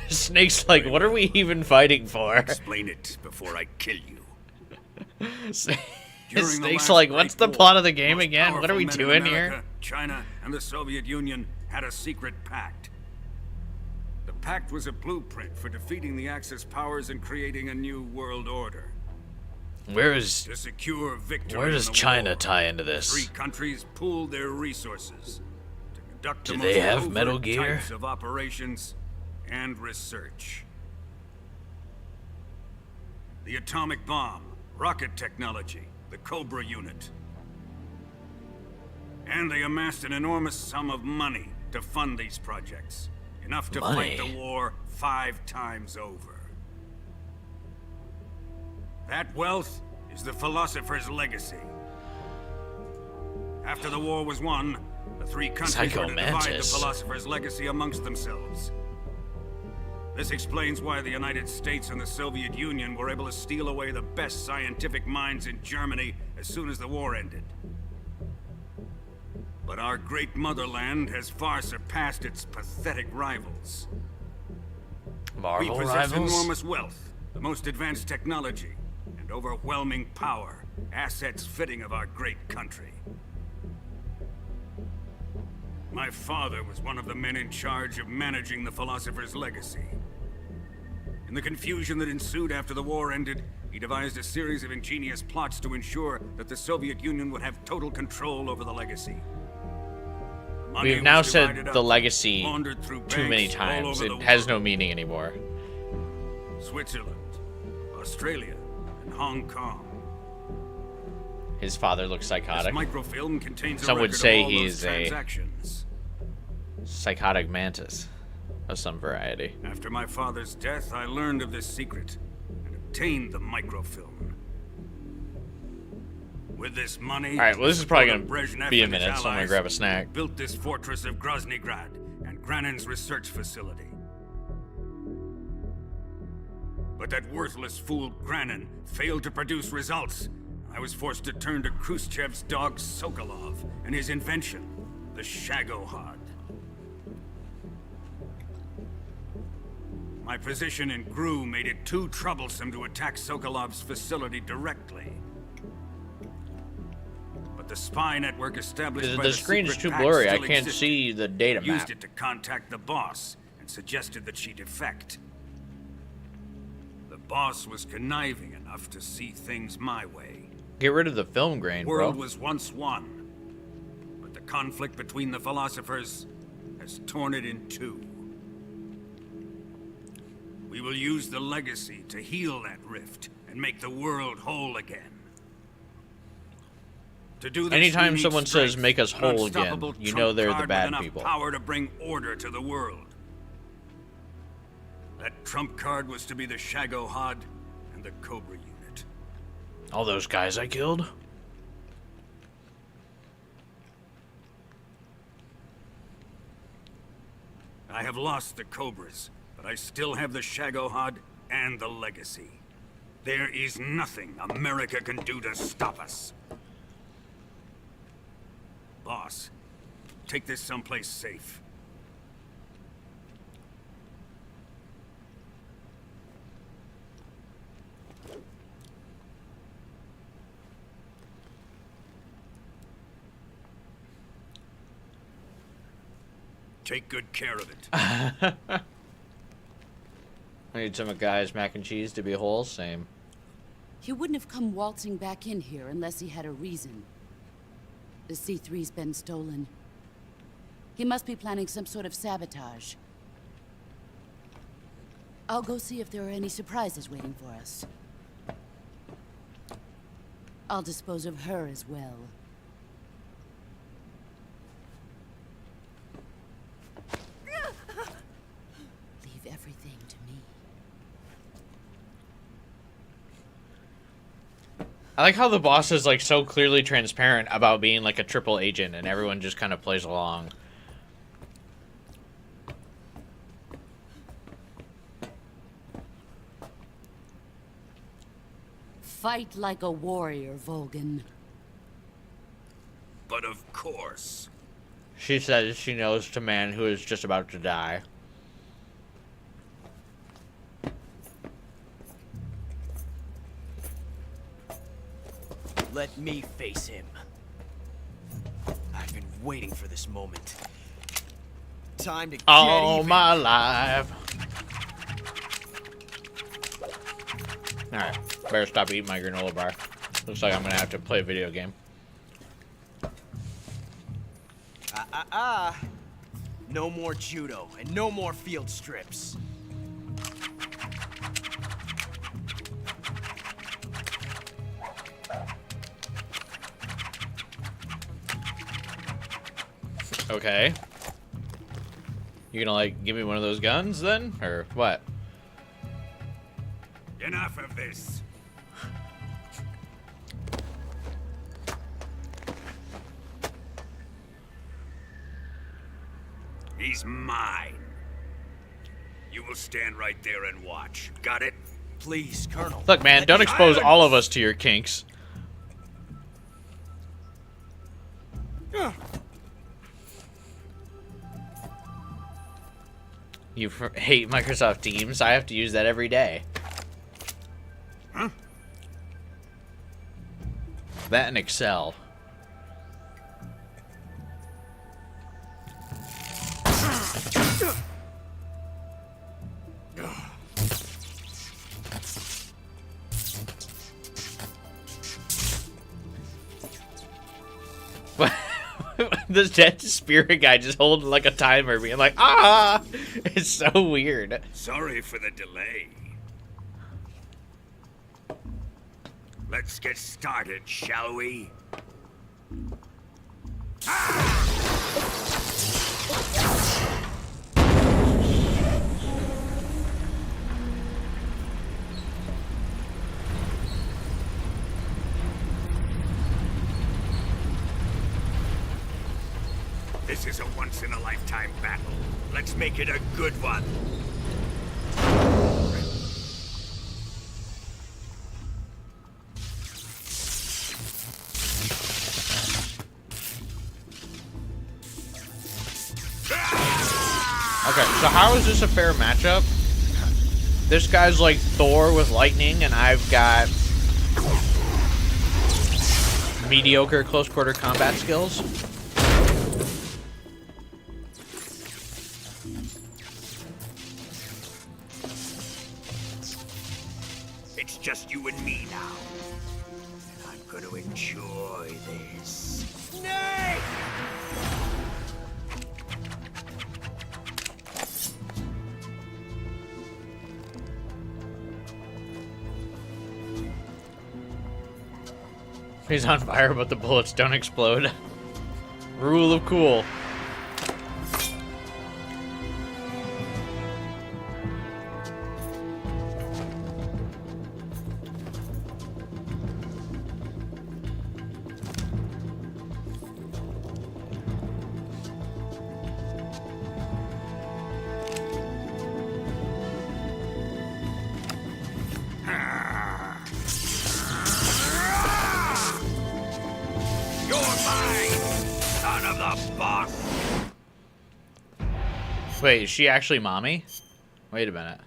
Snake's like, what are we even fighting for? Explain it before I kill you. During the Snake's last like, what's the Great plot War, of the game most again? What are powerful we men in doing America, here? China and the Soviet Union had a secret pact. The pact was a blueprint for defeating the Axis powers and creating a new world order. Where To secure victory does in the China war, tie into the this? three countries pooled their resources to conduct Do the they most have overt Metal Gear? types of operations and research. The atomic bomb, rocket technology, the Cobra unit. And they amassed an enormous sum of money to fund these projects. Enough to fight Money? the war 5 times over. That wealth is the Philosopher's Legacy. After the war was won, the three countries were to divide the Psychomantis. Philosopher's Legacy amongst themselves. This explains why the United States and the Soviet Union were able to steal away the best scientific minds in Germany as soon as the war ended. But our great motherland has far surpassed its pathetic rivals. Marvel We possess rivals? enormous wealth, the most advanced technology, and overwhelming power, assets fitting of our great country. My father was one of the men in charge of managing the Philosopher's Legacy. In the confusion that ensued after the war ended, he devised a series of ingenious plots to ensure that the Soviet Union would have total control over the legacy. The money We've now was divided said up, the legacy laundered through too many banks all times. over It the has world. no meaning anymore. Switzerland, Australia, and Hong Kong. His father looks This psychotic. microfilm contains a Some would record say of all he those is a transactions. psychotic mantis of some variety. After my father's death, I learned of this secret and obtained the microfilm. With this money, Alright, well, this is probably support gonna of Brezhnev be a and his minute, so I'm gonna allies, grab a snack. Built this fortress of Groznygrad and Granin's research facility. But that worthless fool Granin failed to produce results. I was forced to turn to Khrushchev's dog Sokolov and his invention, the Shagohod. My position in GRU made it too troublesome to attack Sokolov's facility directly. But the spy network established by The screen's secret too pact blurry. I still can't existed. see the data Used map. it to contact the boss and suggested that she defect. The boss was conniving enough to see things my way. Get rid of the film grain, The world bro. was once one, but the conflict between the philosophers has torn it in two. We will use the legacy to heal that rift and make the world whole again. To do this, Anytime we need someone says, strength, "Make us an whole again," unstoppable you trump know they're the card with bad enough people. Power to bring order to the world. That trump card was to be the Shagohod and the Cobra unit. All those guys I killed? I have lost the Cobras, but I still have the Shagohod and the legacy. There is nothing America can do to stop us. Boss, take this someplace safe. Take good care of it. I need some of Guy's mac and cheese to be whole. Same. He wouldn't have come waltzing back in here unless he had a reason. The C3's been stolen. He must be planning some sort of sabotage. I'll go see if there are any surprises waiting for us. I'll dispose of her as well. Leave everything to me. I like how the boss is like so clearly transparent about being like a triple agent, and everyone just kind of plays along. Fight like a warrior, Volgan. But of course. She says she knows to man who is just about to die. Let me face him. I've been waiting for this moment. Time to get All even. my life. Alright, better stop eating my granola bar. Looks like I'm gonna have to play a video game. No more judo and no more field strips. Okay. You gonna like give me one of those guns then? Or what? Enough of this. He's mine. You will stand right there and watch. Got it? Please, Colonel. Look, man, don't expose all of us to your kinks. You hate Microsoft Teams? I have to use that every day. Huh? That and Excel. This dead spirit guy just holding like a timer, being like, ah! It's so weird. Sorry for the delay. Let's get started, shall we? This is a once-in-a-lifetime battle. Let's make it a good one. Okay, so how is this a fair matchup? This guy's like Thor with lightning, and I've got mediocre close quarter combat skills. It's just you and me now. And I'm going to enjoy this. Snake! He's on fire, but the bullets don't explode. Rule of cool. You're mine, son of the boss! Wait, is she actually mommy? Wait a minute.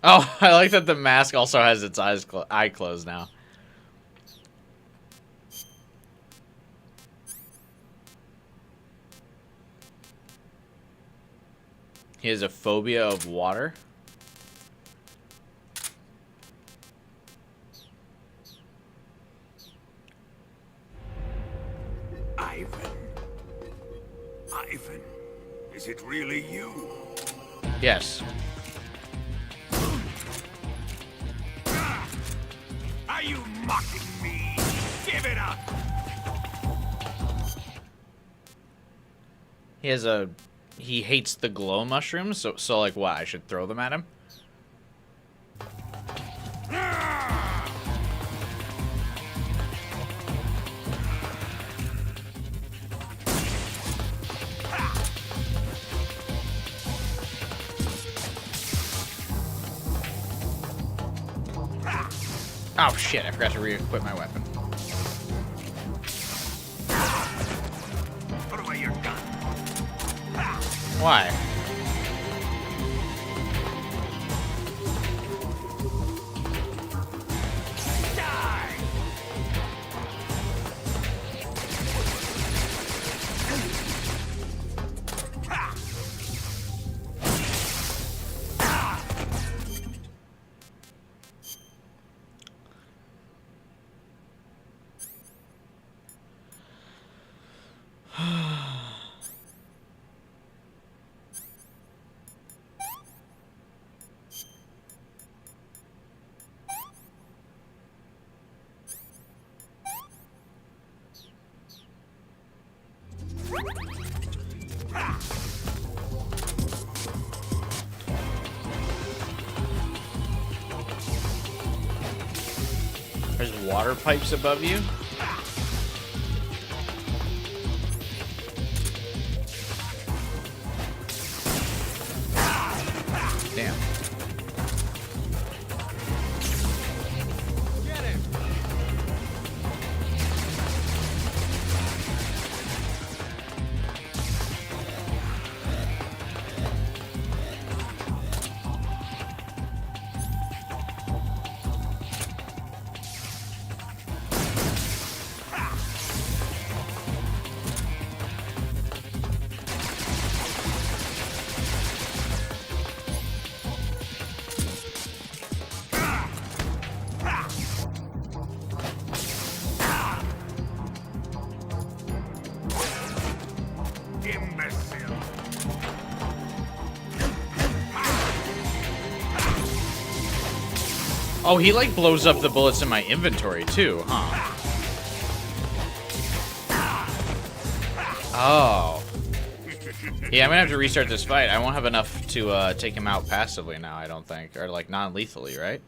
Oh, I like that the mask also has its eye closed now. He has a phobia of water. Ivan. Ivan, is it really you? Yes. Are you mocking me? Give it up! He hates the glow mushrooms, so like what? I should throw them at him? Oh shit, I forgot to re-equip my weapon. Put away your gun. Why? There's water pipes above you? Damn. Get him! Imbecile. Oh, he like blows up the bullets in my inventory too, huh? Oh. Yeah, I'm gonna have to restart this fight. I won't have enough to take him out passively now, I don't think. Or like non-lethally, right?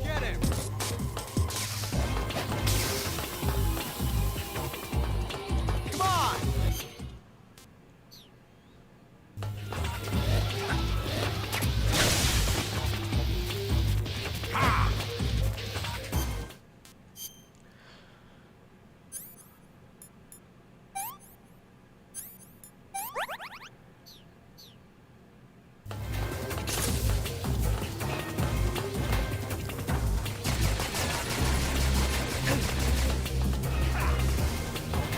Get him! Come on!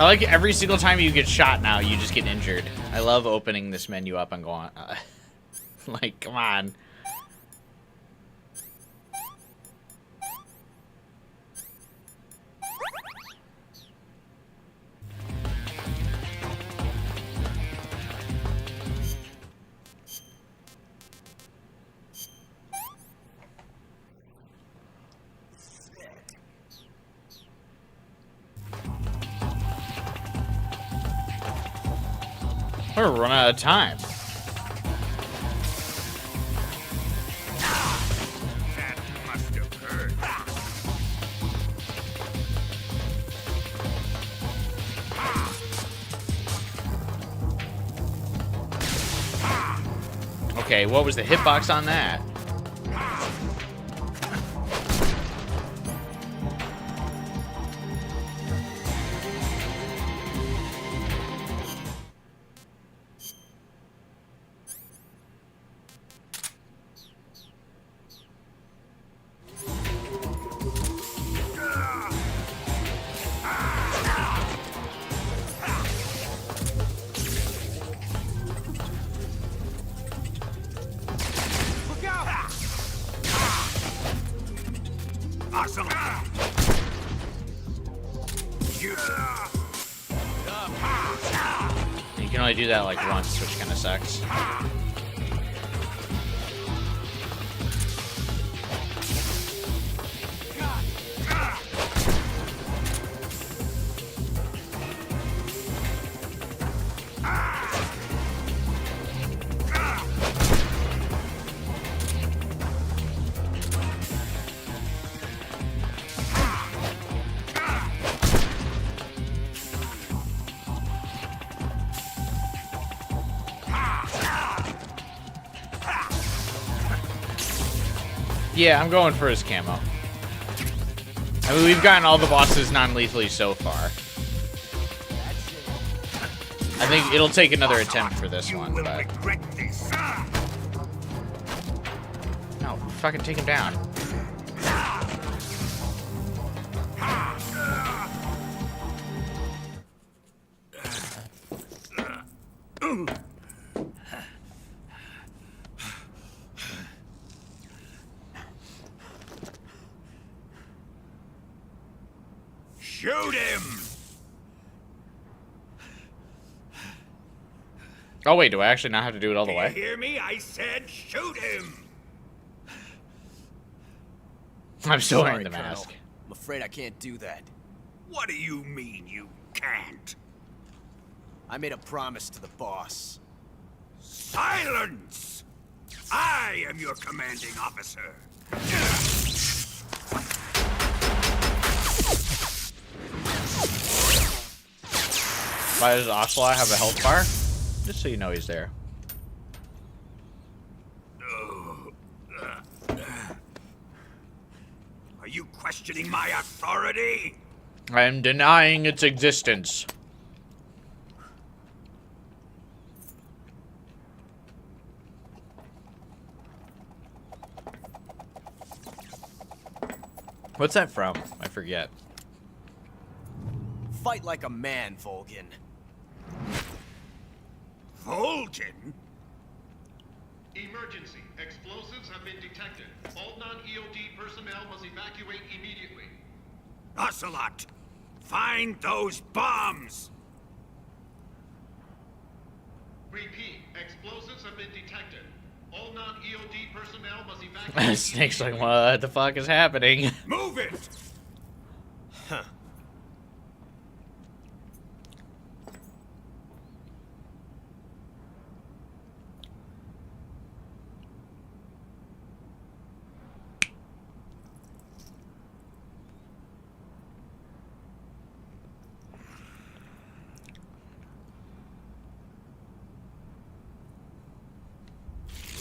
I like every single time you get shot now, you just get injured. I love opening this menu up and going, like, come on. We're running out of time. That must have hurt. Okay, what was the hitbox on that? You can only do that like once, which kind of sucks. Yeah, I'm going for his camo. I mean, we've gotten all the bosses non-lethally so far. I think it'll take another attempt for this one, but... No, fucking take him down. Shoot him! Oh wait, do I actually not have to do it all the way? You hear me? I said shoot him! I'm still Sorry, wearing the Colonel. mask. I'm afraid I can't do that. What do you mean you can't? I made a promise to the boss. Silence! I am your commanding officer. Why does Ocelot have a health bar? Just so you know he's there. Are you questioning my authority? I am denying its existence. What's that from? I forget. Fight like a man, Volgin. Volgin? Emergency. Explosives have been detected. All non-EOD personnel must evacuate immediately. Ocelot, find those bombs! Repeat. Explosives have been detected. All non-EOD personnel must evacuate. Snake's like, what the fuck is happening? Move it! Huh.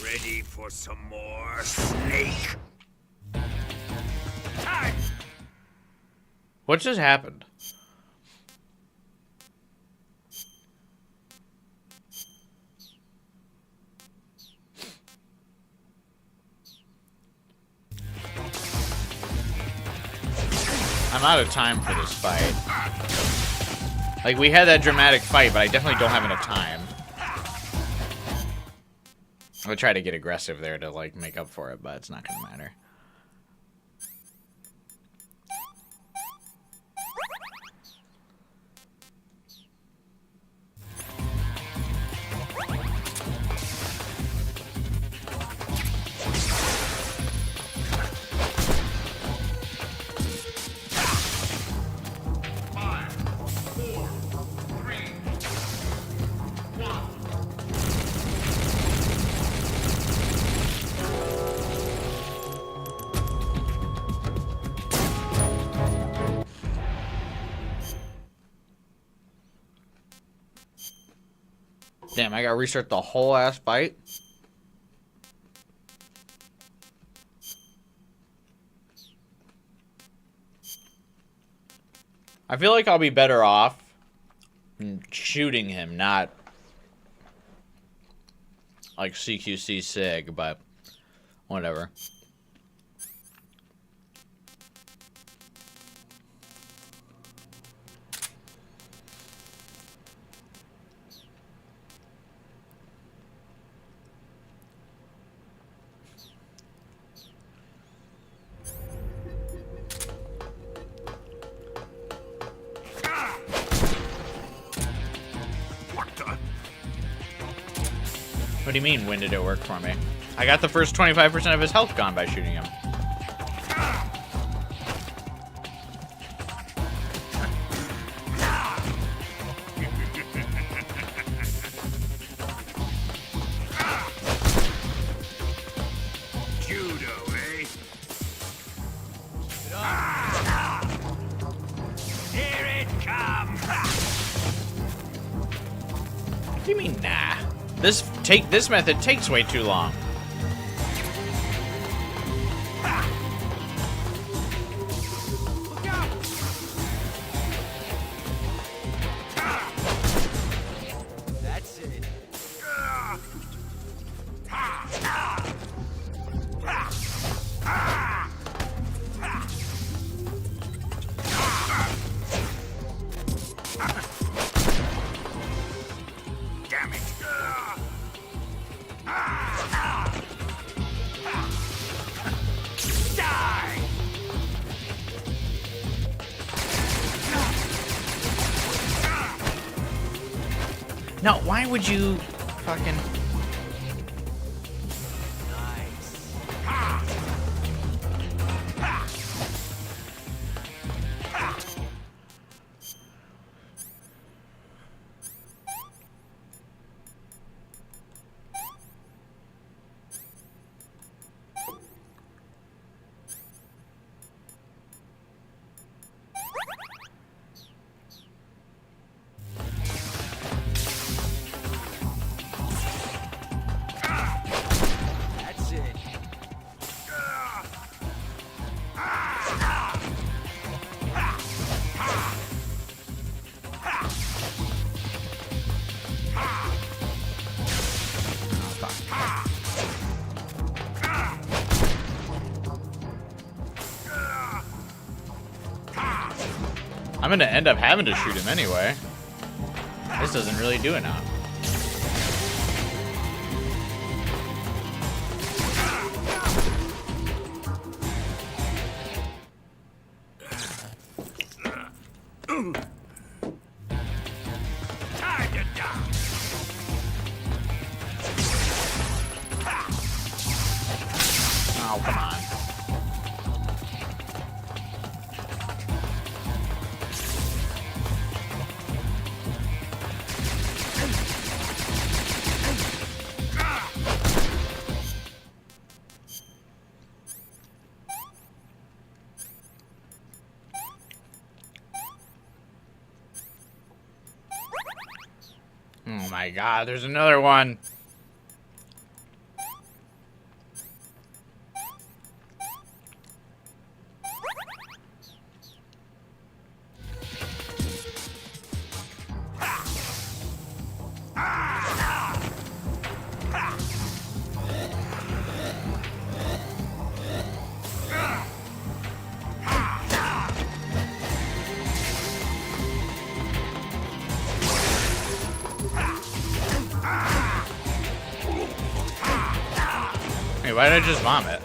Ready for some more, Snake? Time! What just happened? I'm out of time for this fight. Like, we had that dramatic fight, but I definitely don't have enough time. I'm gonna try to get aggressive there to, like, make up for it, but it's not gonna matter. Damn, I gotta restart the whole ass fight? I feel like I'll be better off shooting him, not like CQC SIG, but whatever. What do you mean, when did it work for me? I got the first 25% of his health gone by shooting him. Judo, eh? Here it comes! What do you mean, nah? This method takes way too long. That's it. Damn it! Die! No, why would you fucking... That's it. I'm gonna end up having to shoot him anyway. This doesn't really do enough. Time to die! Oh, come on. Oh my god, there's another one. Hey, why did I just vomit?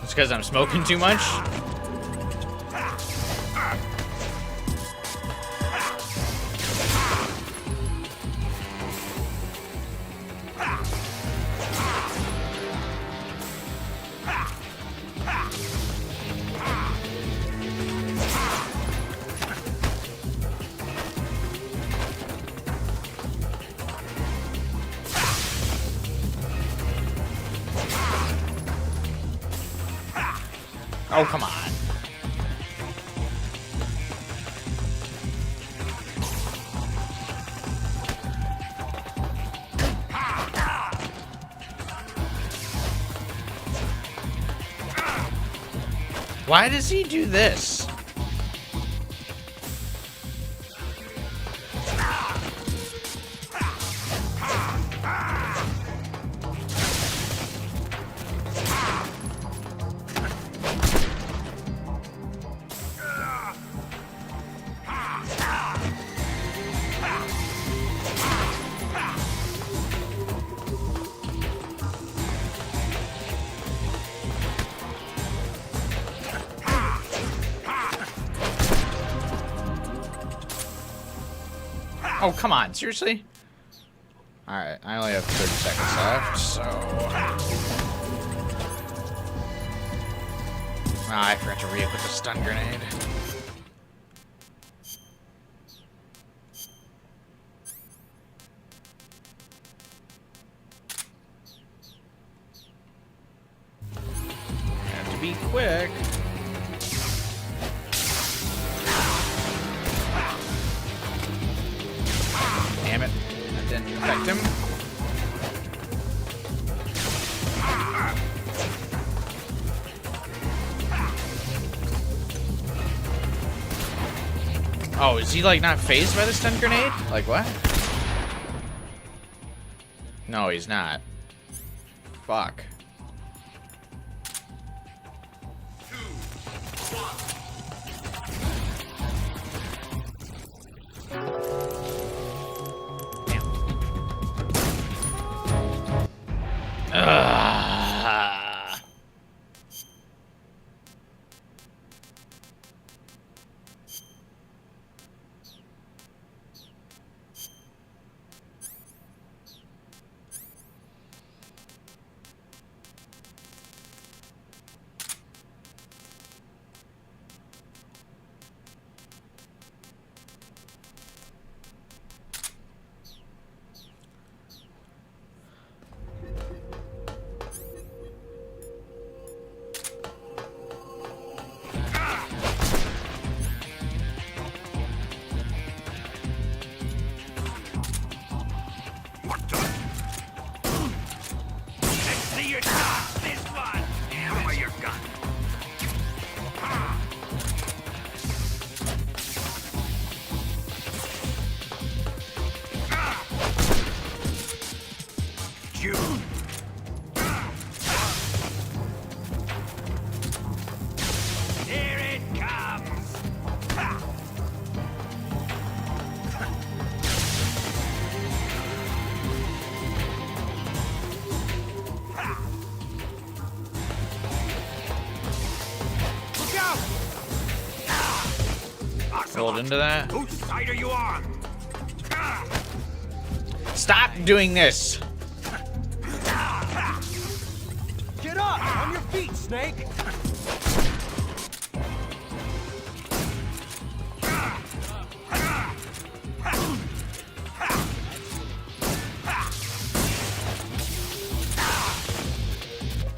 It's because I'm smoking too much? Oh, come on. Why does he do this? Oh, come on. Seriously? Alright, I only have 30 seconds left, so... Ah, I forgot to re-equip the stun grenade. Have to be quick. Damn it. That didn't affect him. Oh, is he like not phased by the stun grenade? Like what? No, he's not. Fuck. Ugh. Rolled into that. Whose side are you on? Stop doing this. Get up! On your feet, Snake!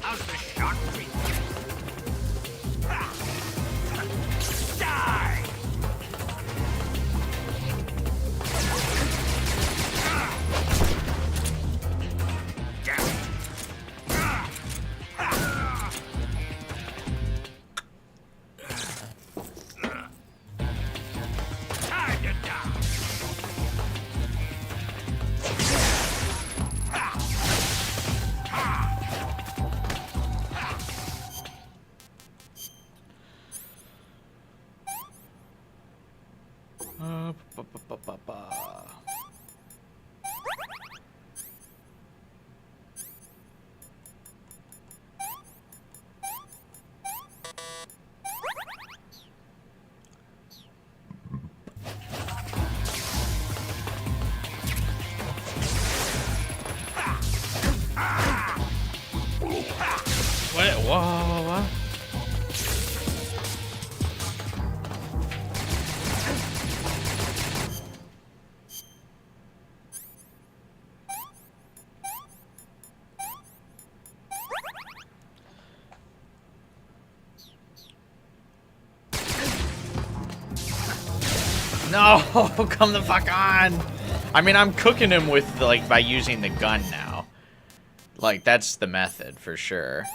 How's the shot treat? Die! Damn it. Time to die! Ba-ba-ba-ba-ba. What? Whoa. No, come the fuck on. I mean, I'm cooking him with, like, by using the gun now. Like, that's the method, for sure.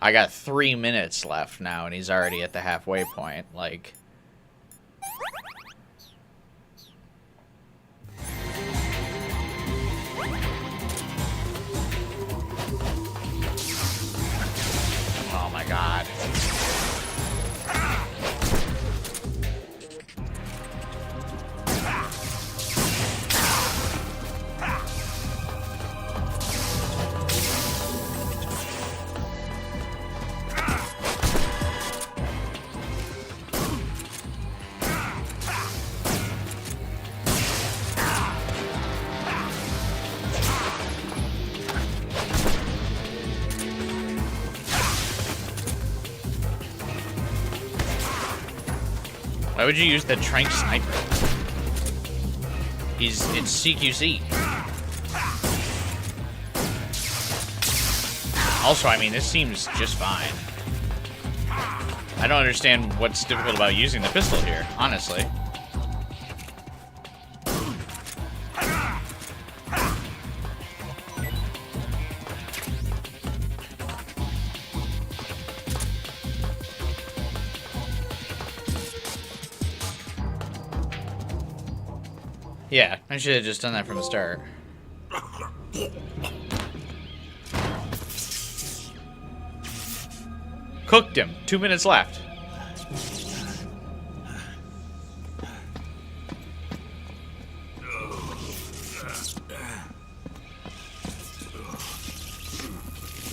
I got 3 minutes left now, and he's already at the halfway point. Like... Oh my god. Why would you use the Trank Sniper? It's CQC. Also, I mean, this seems just fine. I don't understand what's difficult about using the pistol here, honestly. Yeah, I should have just done that from the start. Cooked him. 2 minutes left.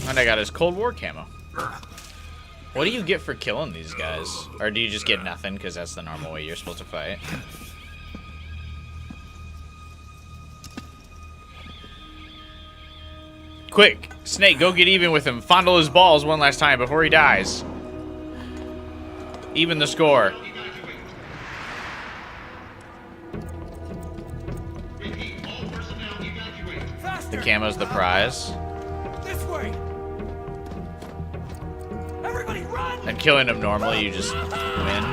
And I got his Cold War camo. What do you get for killing these guys? Or do you just get nothing because that's the normal way you're supposed to fight? Quick, Snake, go get even with him. Fondle his balls one last time before he dies. Even the score. The camo's the prize. This way. Everybody run! And killing him normally, you just win.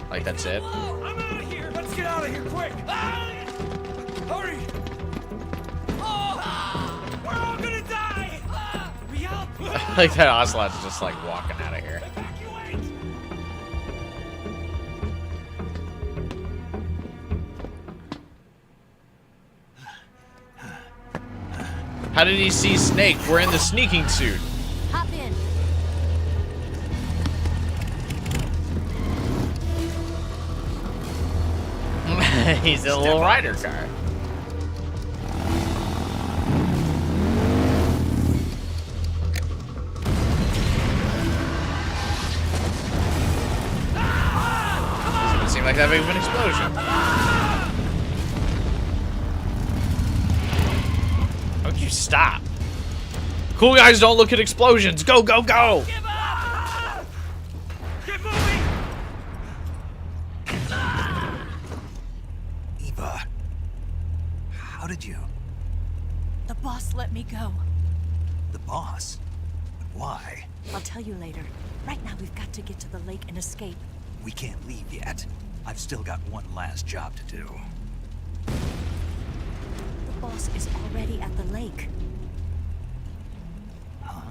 Like, that's it. I'm out of here. Let's get out of here quick. Hurry. We're all gonna die. We all Like that Ocelot's just like walking out of here. How did he see Snake? We're in the sneaking suit. Hop in. He's in a little rider car. Doesn't seem like that big of an explosion. How would you stop? Cool guys don't look at explosions. Go, go, go! Eva, how did you? The boss let me go. The boss? But why? I'll tell you later. Right now, we've got to get to the lake and escape. We can't leave yet. I've still got one last job to do. The boss is already at the lake. Huh?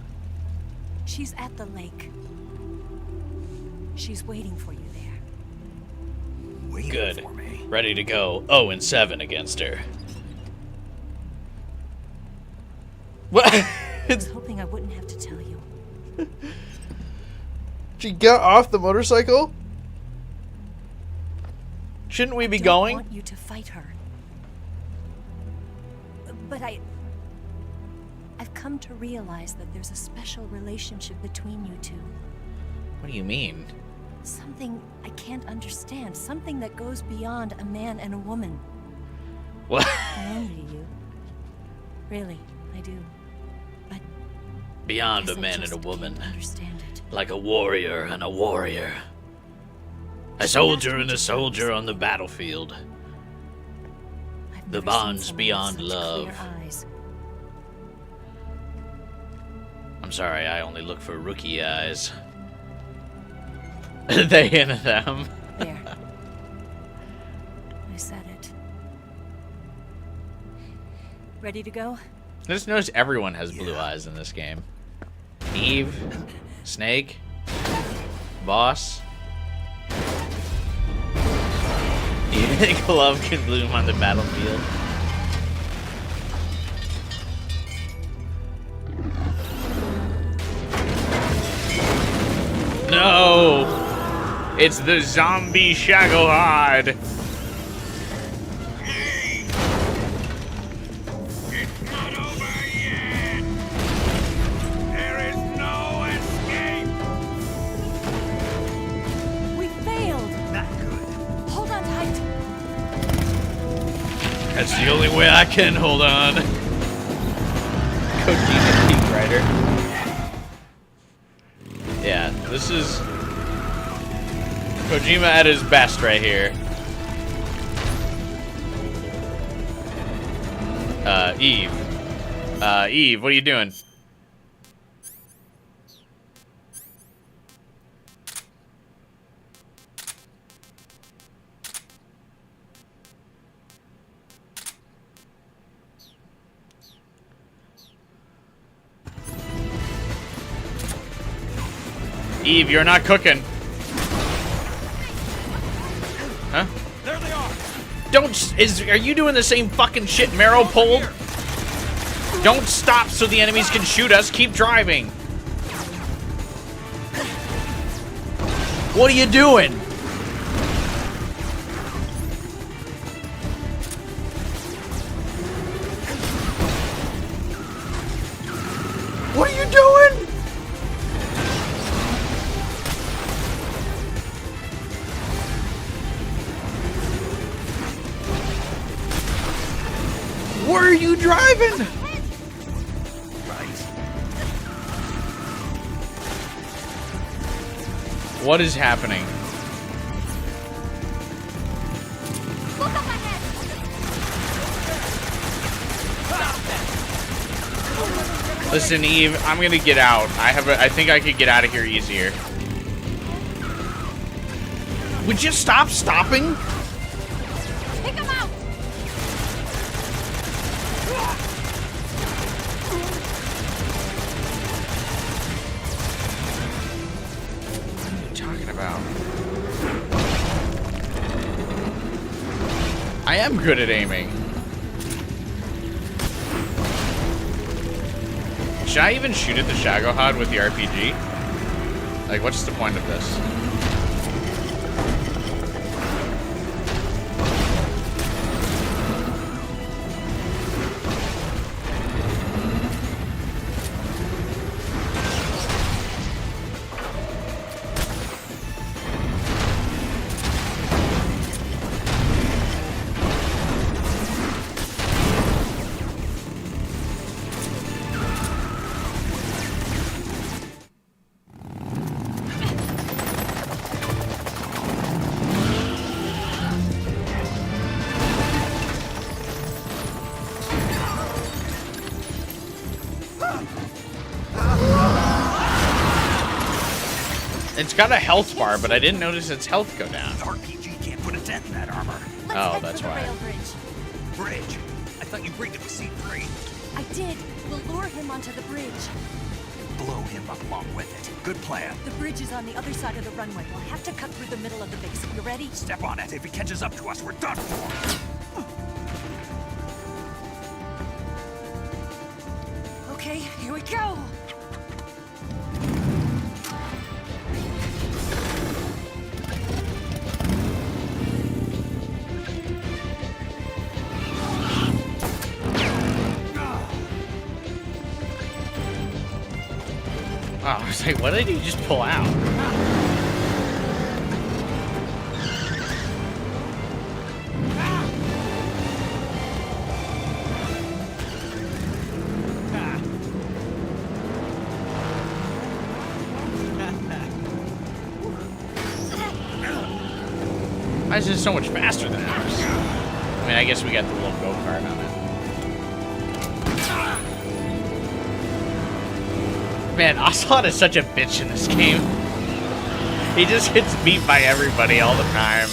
She's at the lake. She's waiting for you there. Waiting Good. for me. Ready to go. 0-7 against her. What? I was hoping I wouldn't have to tell you. She got off the motorcycle? Shouldn't we be I going? want you to fight her. But I've come to realize that there's a special relationship between you two. What do you mean? Something I can't understand. Something that goes beyond a man and a woman. What? I envy you. Really, I do. But Beyond guess a I man and a just woman. can't understand it. Like a warrior and a warrior. A soldier and a soldier on the battlefield. I've The never bonds seen someone with beyond such love. clear eyes. I'm sorry, I only look for rookie eyes. They and them. There. I said it. Ready to go? I just noticed everyone has blue eyes in this game. Eve, Snake. Boss. Do you think love can bloom on the battlefield? No! It's the zombie Shagohod! It's not over yet! There is no escape! We failed! Not good. Hold on tight! That's the only way I can hold on. Kojima Peak Rider. Yeah, this is Kojima at his best right here. Eve. Eve, what are you doing? Eve, you're not cooking. Huh? There they are. Are you doing the same fucking shit Meryl pulled? Don't stop so the enemies can shoot us. Keep driving. What are you doing? What are you doing? Where are you driving? What is happening? Look up ahead! Listen, Eve, I'm gonna get out. I think I could get out of here easier. Would you stop stopping? Pick him out! What are you talking about? I am good at aiming. Should I even shoot at the Shagohod with the RPG? Like, what's the point of this? It's got a health bar, but I didn't notice its health go down. The RPG can't put a dent in that armor. Oh, that's why. Bridge. I thought you rigged it with C3. I did. We'll lure him onto the bridge. Blow him up along with it. Good plan. The bridge is on the other side of the runway. We'll have to cut through the middle of the base. You ready? Step on it. If he catches up to us, we're done for. Okay, here we go. Oh, I was like, what did he just pull out? Why is this so much faster than ours? I mean, I guess we got the little go-kart on it. Man, Ocelot is such a bitch in this game. He just gets beat by everybody all the time.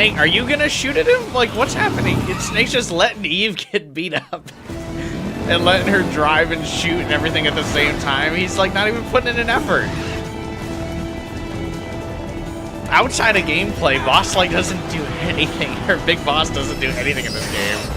Snake, are you gonna shoot at him? Like, what's happening? Snake's just letting Eve get beat up. And letting her drive and shoot and everything at the same time. He's like not even putting in an effort. Outside of gameplay, Boss like doesn't do anything. Or Big Boss doesn't do anything in this game.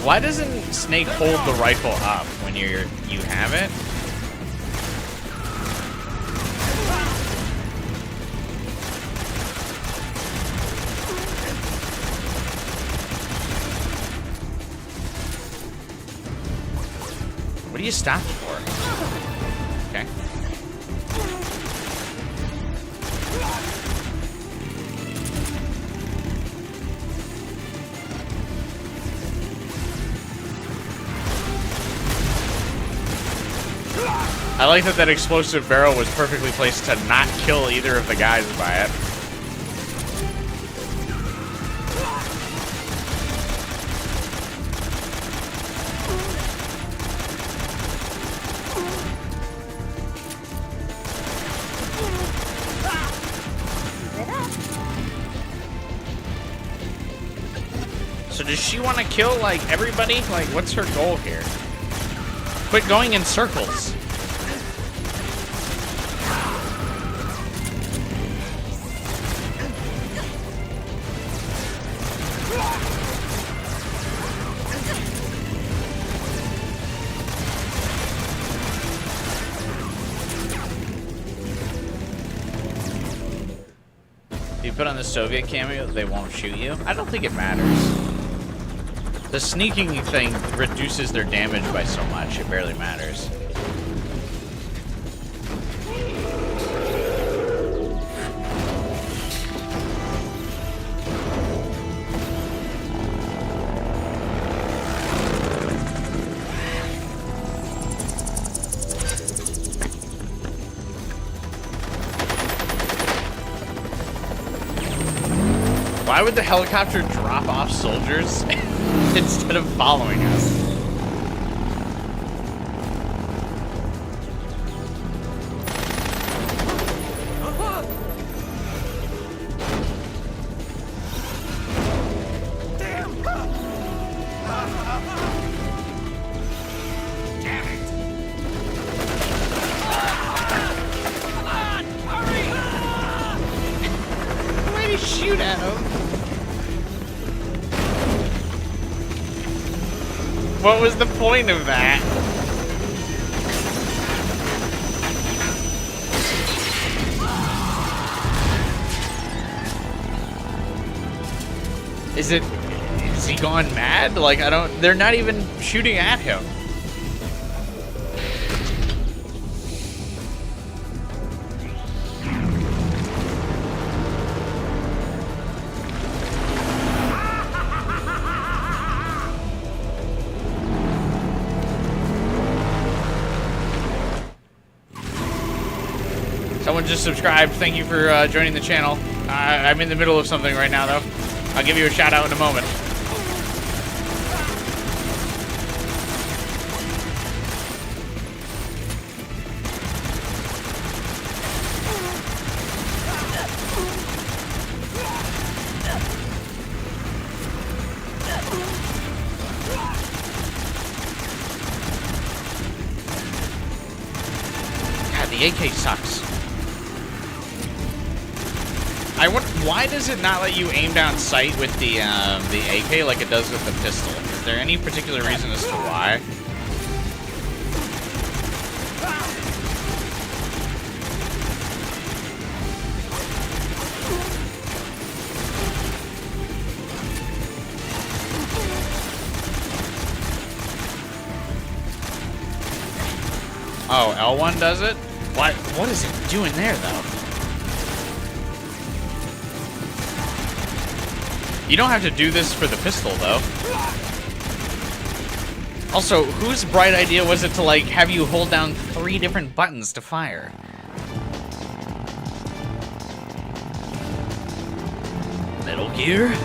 Why doesn't Snake hold the rifle up when you have it? What do you stop for? Okay. I like that explosive barrel was perfectly placed to not kill either of the guys by it. So does she want to kill, like, everybody? Like, what's her goal here? Quit going in circles. If you put on the Soviet cameo, they won't shoot you. I don't think it matters. The sneaking thing reduces their damage by so much, it barely matters. Why would the helicopter drop off soldiers instead of following us? Shoot at him. What was the point of that? Is he gone mad? Like, they're not even shooting at him. Someone just subscribed. Thank you for joining the channel. I'm in the middle of something right now, though. I'll give you a shout out in a moment. God, the AK sucks. Why does it not let you aim down sight with the AK like it does with the pistol? Is there any particular reason as to why? Oh, L1 does it? What is it doing there, though? You don't have to do this for the pistol, though. Also, whose bright idea was it to, like, have you hold down 3 different buttons to fire? Metal Gear?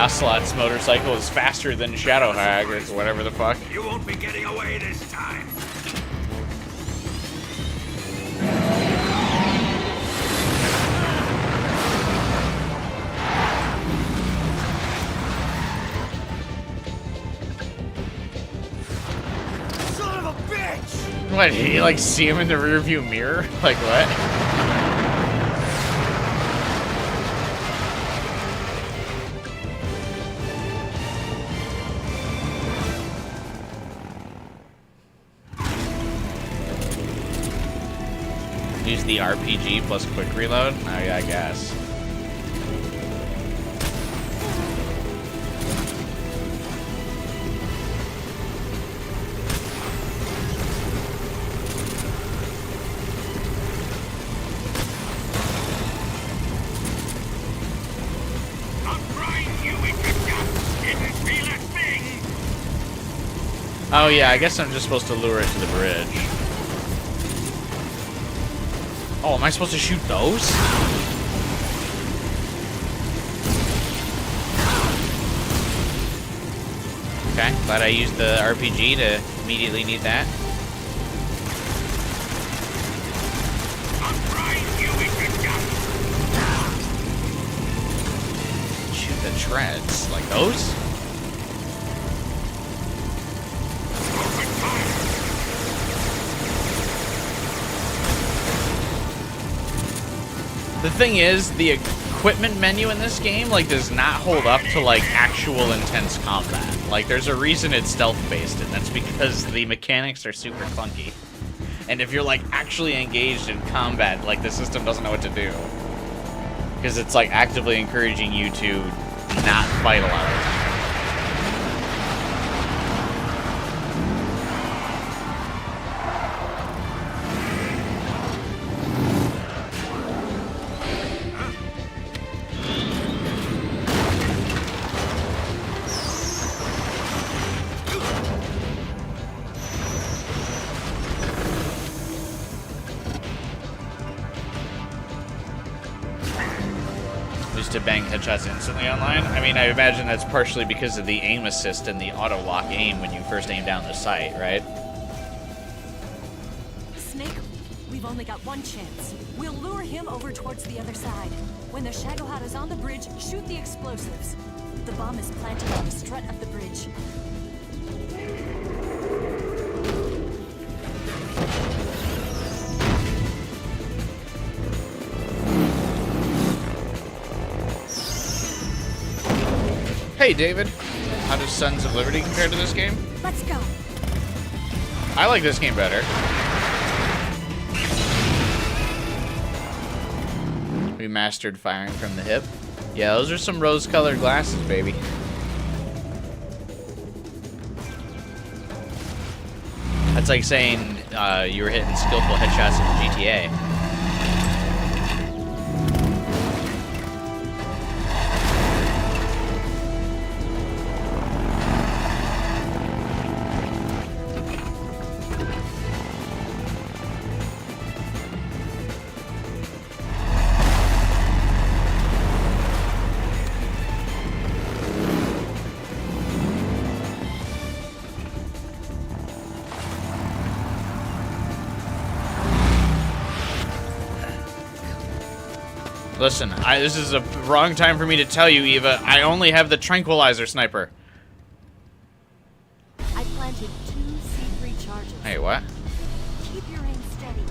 Ocelot's motorcycle is faster than Shadowhag or whatever the fuck. You won't be getting away this time. Son of a bitch! What, did he like see him in the rearview mirror? Like what? Use the RPG plus quick reload? Oh, yeah, I guess. Oh yeah, I guess I'm just supposed to lure it to the bridge. Oh, am I supposed to shoot those? Okay, glad I used the RPG to immediately need that. Shoot the treads, like those? The thing is, the equipment menu in this game, like, does not hold up to, like, actual intense combat. Like, there's a reason it's stealth-based, and that's because the mechanics are super clunky. And if you're, like, actually engaged in combat, like, the system doesn't know what to do. Because it's, like, actively encouraging you to not fight a lot of the time. To bang headshots instantly online. I mean, I imagine that's partially because of the aim assist and the auto-lock aim when you first aim down the sight, right? Snake, we've only got one chance. We'll lure him over towards the other side. When the Shagohod is on the bridge, shoot the explosives. The bomb is planted on the strut of the bridge. Hey, David. How does Sons of Liberty compare to this game? Let's go. I like this game better. We mastered firing from the hip. Yeah, those are some rose-colored glasses, baby. That's like saying you were hitting skillful headshots in GTA. Listen, this is a wrong time for me to tell you, Eva. I only have the tranquilizer sniper. I planted 2 C3 charges. Hey, what? Keep your aim steady.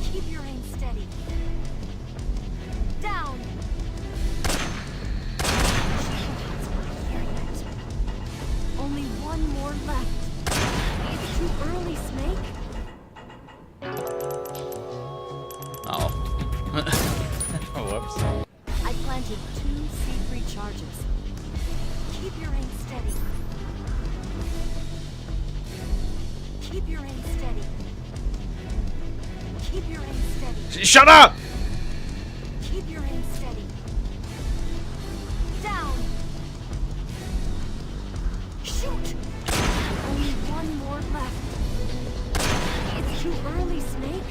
Keep your aim steady. Down. Only one more left. It's too early, Snake. Oh. Whoops. I planted 2 C3 charges. Keep your aim steady. Keep your aim steady. Keep your aim steady. Shut up! Keep your aim steady. Down. Shoot! Only one more left. It's too early, Snake.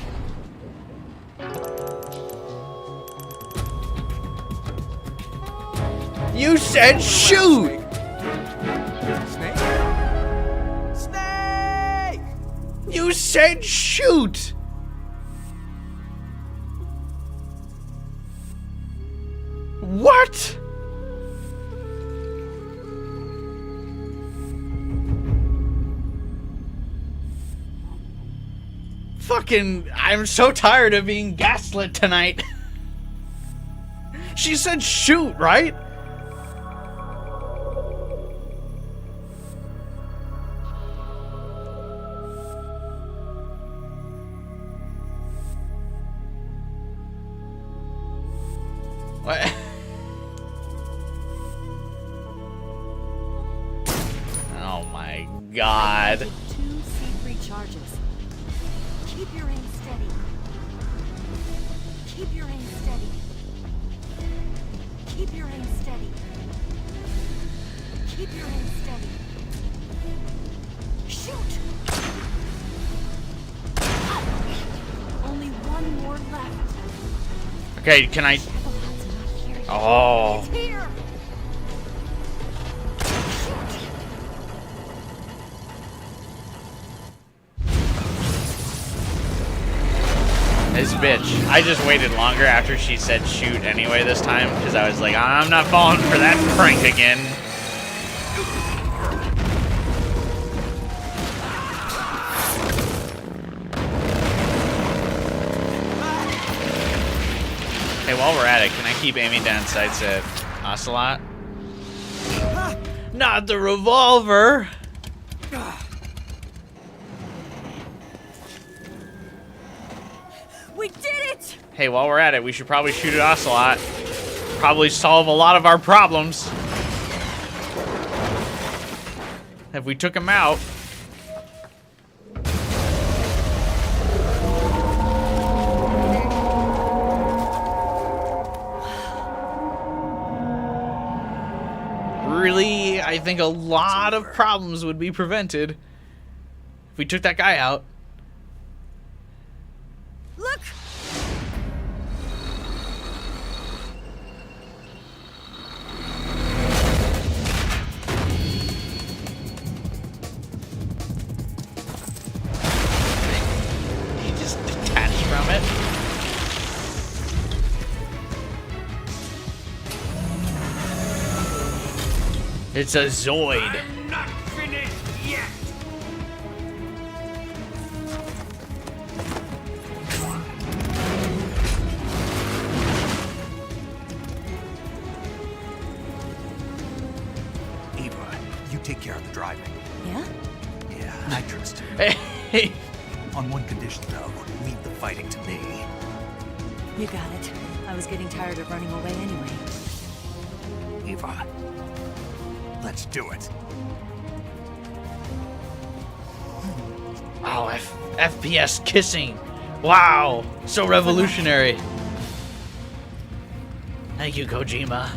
You said shoot! Snake? Snake! You said shoot! What? Fucking, I'm so tired of being gaslit tonight. She said shoot, right? What? Oh my god. 2 C3 charges. Keep your aim steady. Keep your aim steady. Keep your aim steady. Keep your aim steady. Shoot! Only one more left. Okay, can I? Oh. It's here! This bitch. I just waited longer after she said shoot anyway this time, because I was like, I'm not falling for that prank again. Hey, while we're at it, can I keep aiming down sights at Ocelot? Not the revolver! We did it! Hey, while we're at it, we should probably shoot at Ocelot. Probably solve a lot of our problems. If we took him out. Really, I think a lot of problems would be prevented if we took that guy out. Look! He just detached from it. It's a Zoid. I'm not finished yet. Eva, you take care of the driving. Yeah? Yeah, I trust you. Hey. On one condition, though, leave the fighting to me. You got it. I was getting tired of running away anyway. Eva, let's do it. Oh, FPS kissing. Wow, so revolutionary. Thank you, Kojima.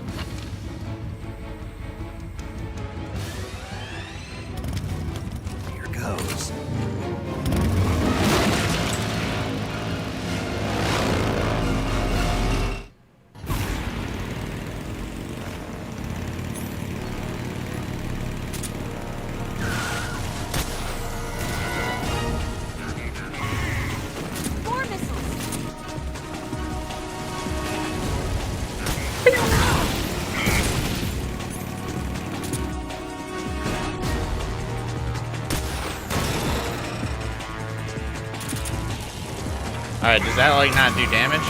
Here goes. More missiles! Alright, does that like not do damage?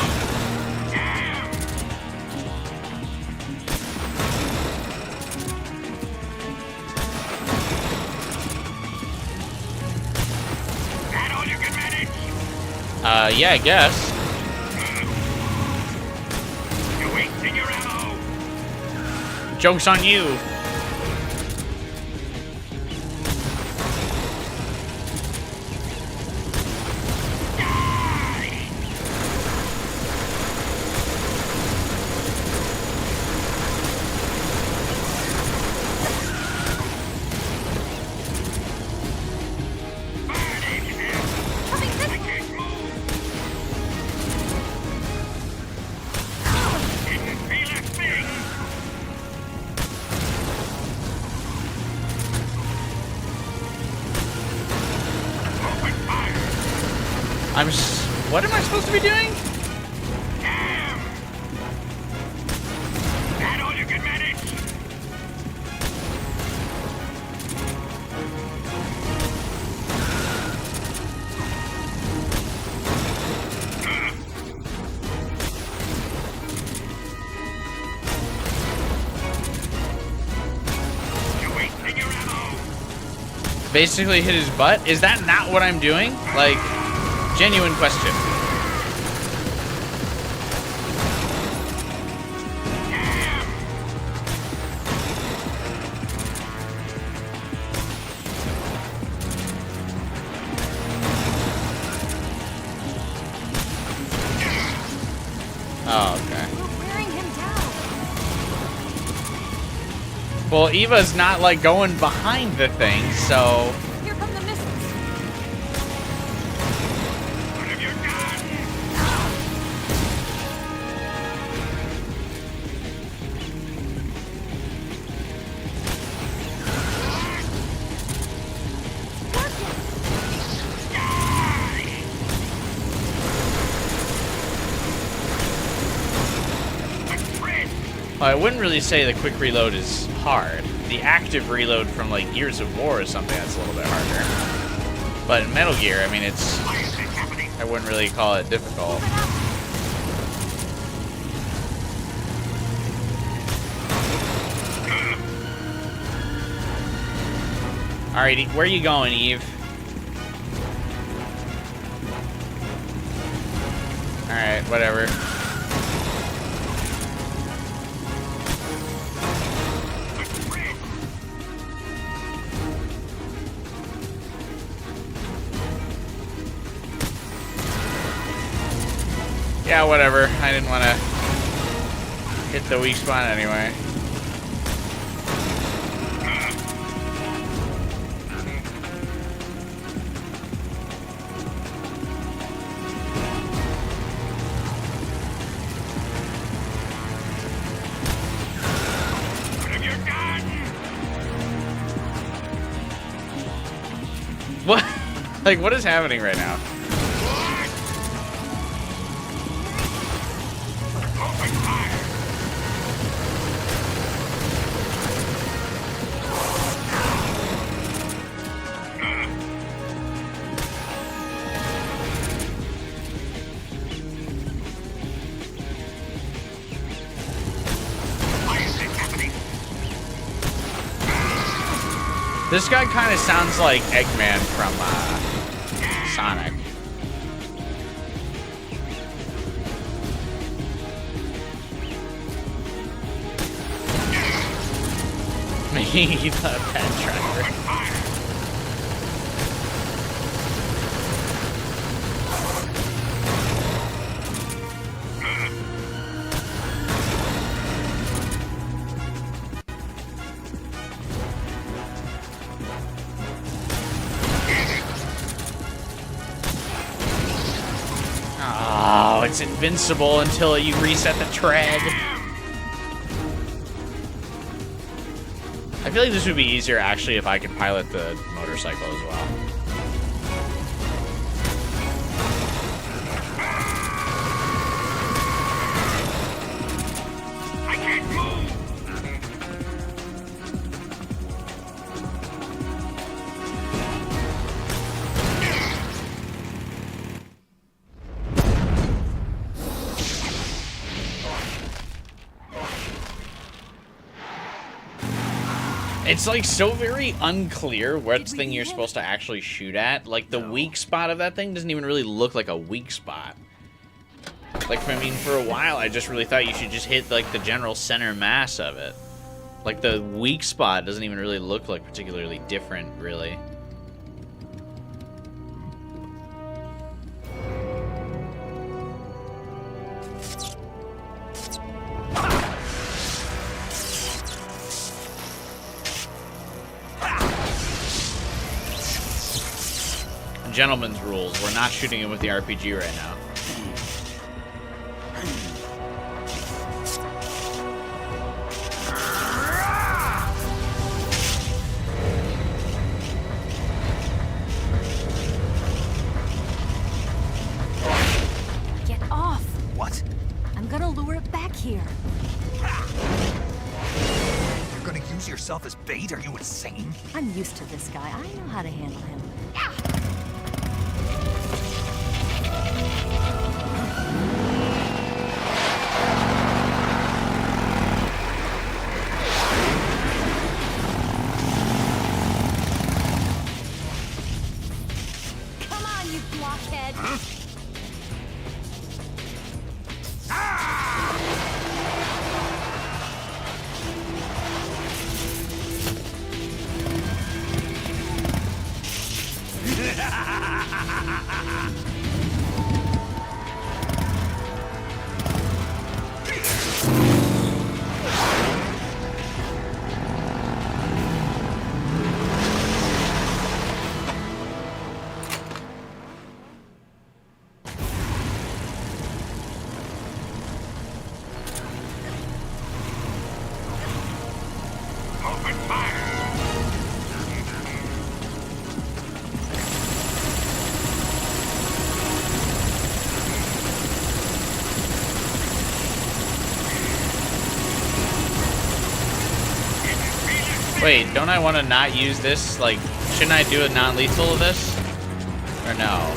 Yeah, I guess. You're wasting your ammo. Joke's on you. What am I supposed to be doing? Damn! That all you can manage? You're wasting your ammo. Basically hit his butt? Is that not what I'm doing? Like, genuine question. Oh, okay. We're wearing him down. Well, Eva's not, like, going behind the thing, so... Here come the missiles. What have you done? I wouldn't really say the quick reload is hard. The active reload from, like, Gears of War is something that's a little bit harder. But in Metal Gear, I mean, it's... I wouldn't really call it difficult. Alright, where are you going, Eve? Alright, whatever. Yeah, whatever. I didn't want to hit the weak spot anyway. What? Like, what is happening right now? This guy kind of sounds like Eggman from Sonic. Me, the pet driver. Oh, it's invincible until you reset the tread. I feel like this would be easier actually if I could pilot the motorcycle as well. I can't move. It's like so very unclear what thing you're supposed to actually shoot at. Like the weak spot of that thing doesn't even really look like a weak spot. Like, I mean, for a while I just really thought you should just hit like the general center mass of it. Like the weak spot doesn't even really look like particularly different, really. Gentleman's rules. We're not shooting him with the RPG right now. Get off! What? I'm gonna lure it back here. You're gonna use yourself as bait? Are you insane? I'm used to this guy. I know how to handle him. Come on, you blockhead! Wait, don't I want to not use this? Like, shouldn't I do a non-lethal of this? Or no?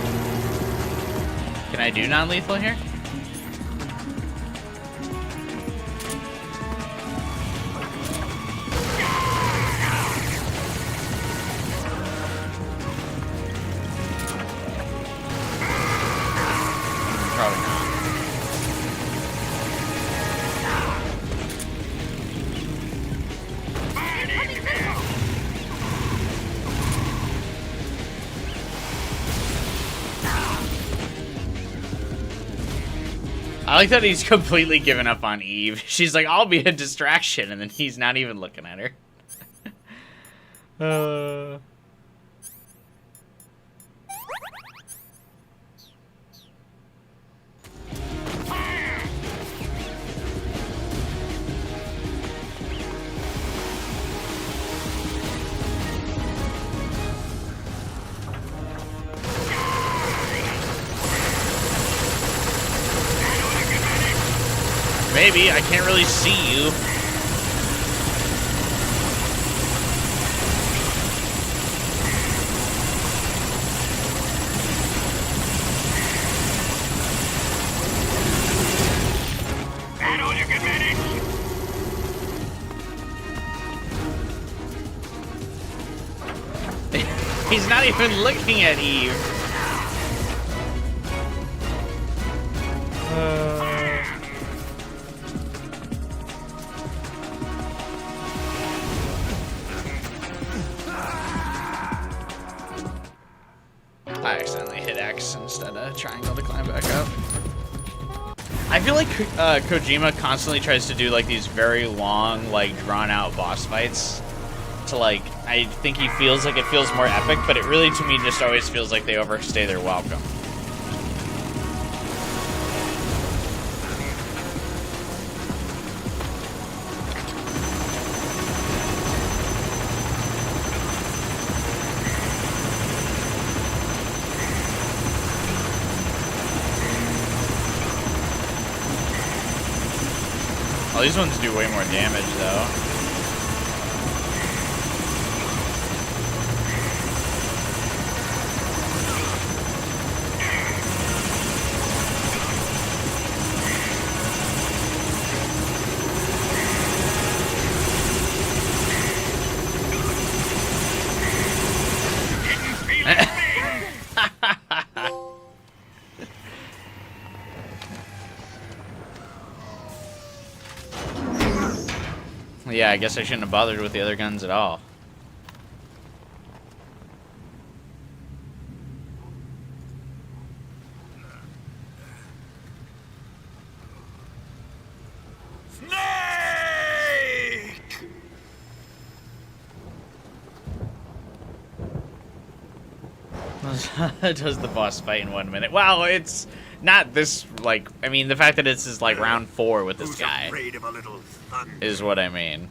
Can I do non-lethal here? Probably not. I like that he's completely given up on Eve. She's like, I'll be a distraction, and then he's not even looking at her. Maybe, I can't really see you. That all you can manage? He's not even looking at Eve. I accidentally hit X instead of triangle to climb back up. I feel like Kojima constantly tries to do like these very long, like drawn out boss fights. To like, I think he feels like it feels more epic, but it really to me just always feels like they overstay their welcome. Oh, these ones do way more damage, though. Yeah, I guess I shouldn't have bothered with the other guns at all. Does the boss fight in 1 minute? Wow, it's not this, like, I mean, the fact that it's just, like, round 4 with this guy Afraid of a little thunder? is what I mean.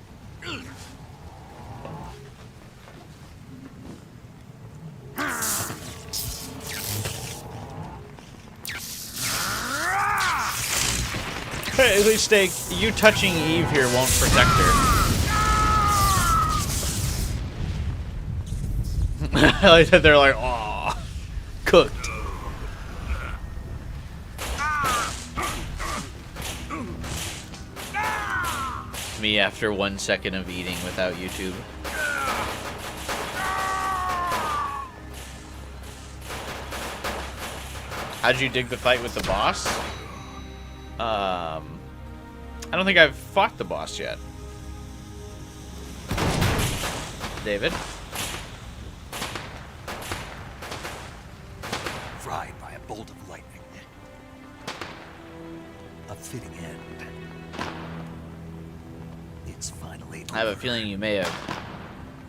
Hey, at least you touching Eve here won't protect her. I like that they're like, aw, cooked. Me after 1 second of eating without YouTube. How'd you dig the fight with the boss? I don't think I've fought the boss yet. David? Fried by a bolt of lightning. A fitting end. It's finally I have a feeling you may have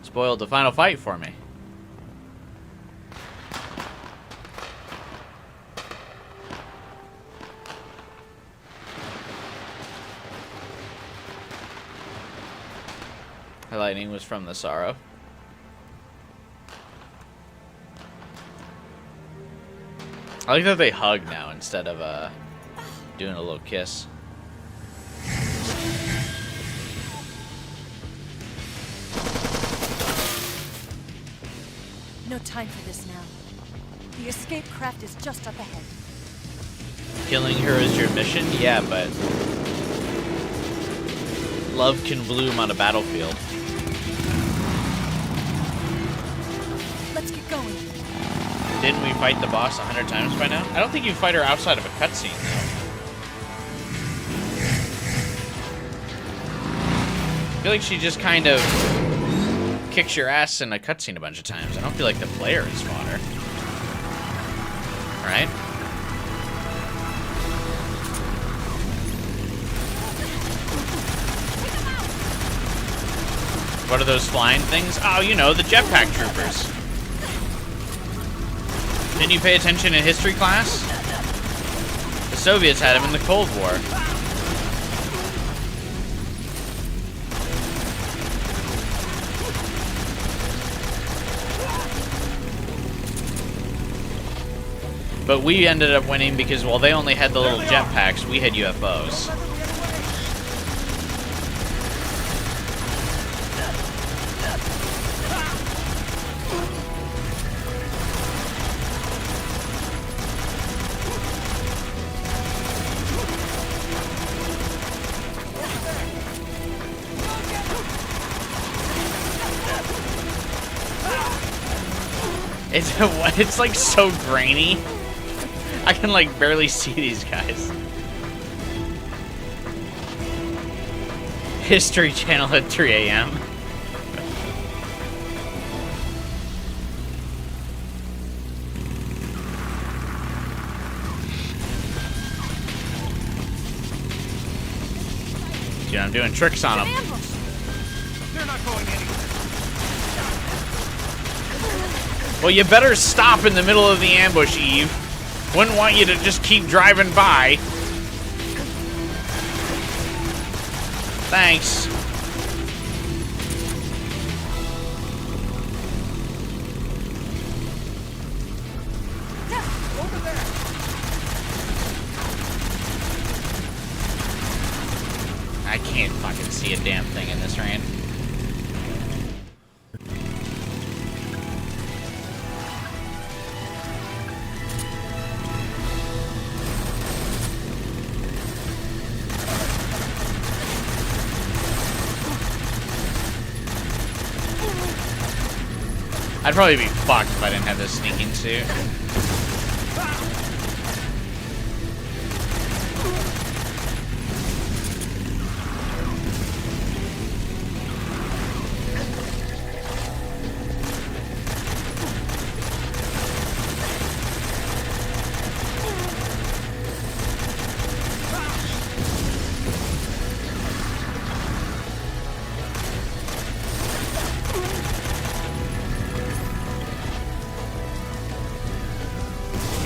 spoiled the final fight for me. The lightning was from the sorrow. I like that they hug now instead of doing a little kiss. No time for this now. The escape craft is just up ahead. Killing her is your mission? Yeah, but love can bloom on a battlefield. Let's get going. Didn't we fight the boss 100 times by now? I don't think you fight her outside of a cutscene, though. I feel like she just kind of kicks your ass in a cutscene a bunch of times. I don't feel like the player has fought her. Right? What are those flying things? Oh, you know, the jetpack troopers. Didn't you pay attention in history class? The Soviets had them in the Cold War. But we ended up winning because, well, they only had the little jetpacks, we had UFOs. It's like so grainy. I can like barely see these guys. History Channel at 3 a.m. Dude, I'm doing tricks on them. They're not going anywhere. Well, you better stop in the middle of the ambush, Eve. Wouldn't want you to just keep driving by. Thanks. Over there. I can't fucking see a damn thing in this rain. I'd probably be fucked if I didn't have this sneaking suit.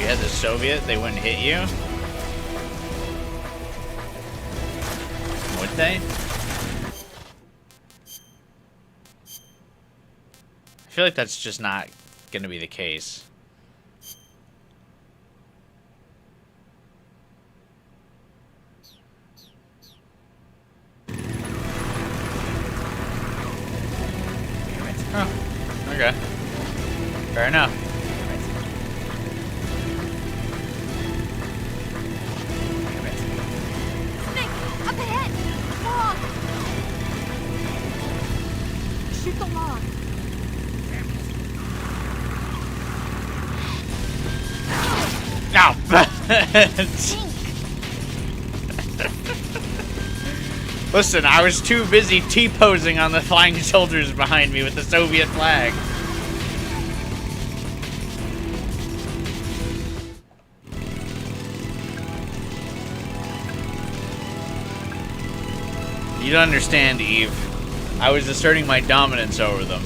you had the Soviet, they wouldn't hit you? Would they? I feel like that's just not gonna be the case. Oh, okay. Fair enough. Snake, up ahead! Log! Shoot the log. Ow! Listen, I was too busy T-posing on the flying soldiers behind me with the Soviet flag. You don't understand, Eve. I was asserting my dominance over them.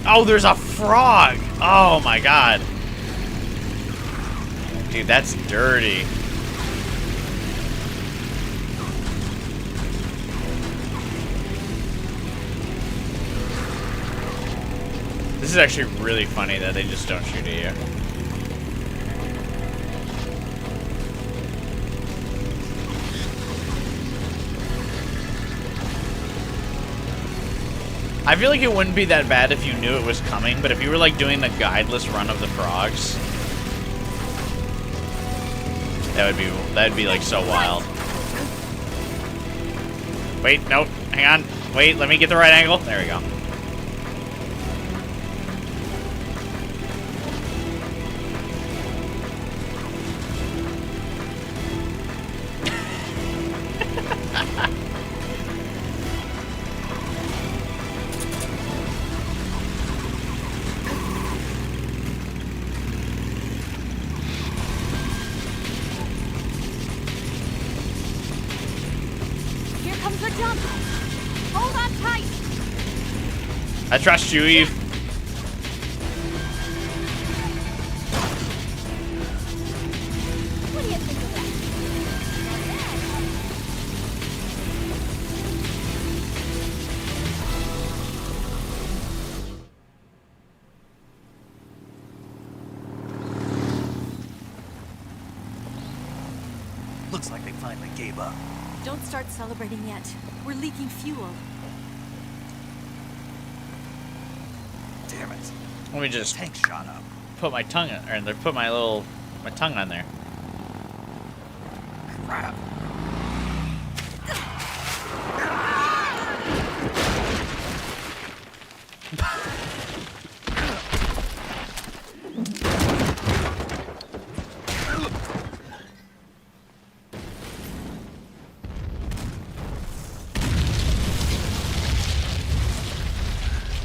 Oh, there's a frog! Oh my god. Dude, that's dirty. This is actually really funny that they just don't shoot at you. I feel like it wouldn't be that bad if you knew it was coming, but if you were like doing the guideless run of the frogs, that'd be like so wild. Wait, nope, hang on. Wait, let me get the right angle. There we go. Here comes the jump. Hold on tight. I trust you, Eve. What do you think of that? Looks like they finally gave up. Don't start celebrating yet. We're leaking fuel. Damn it. Let me just Tank shot up. put my tongue in, or put my tongue on there. Crap.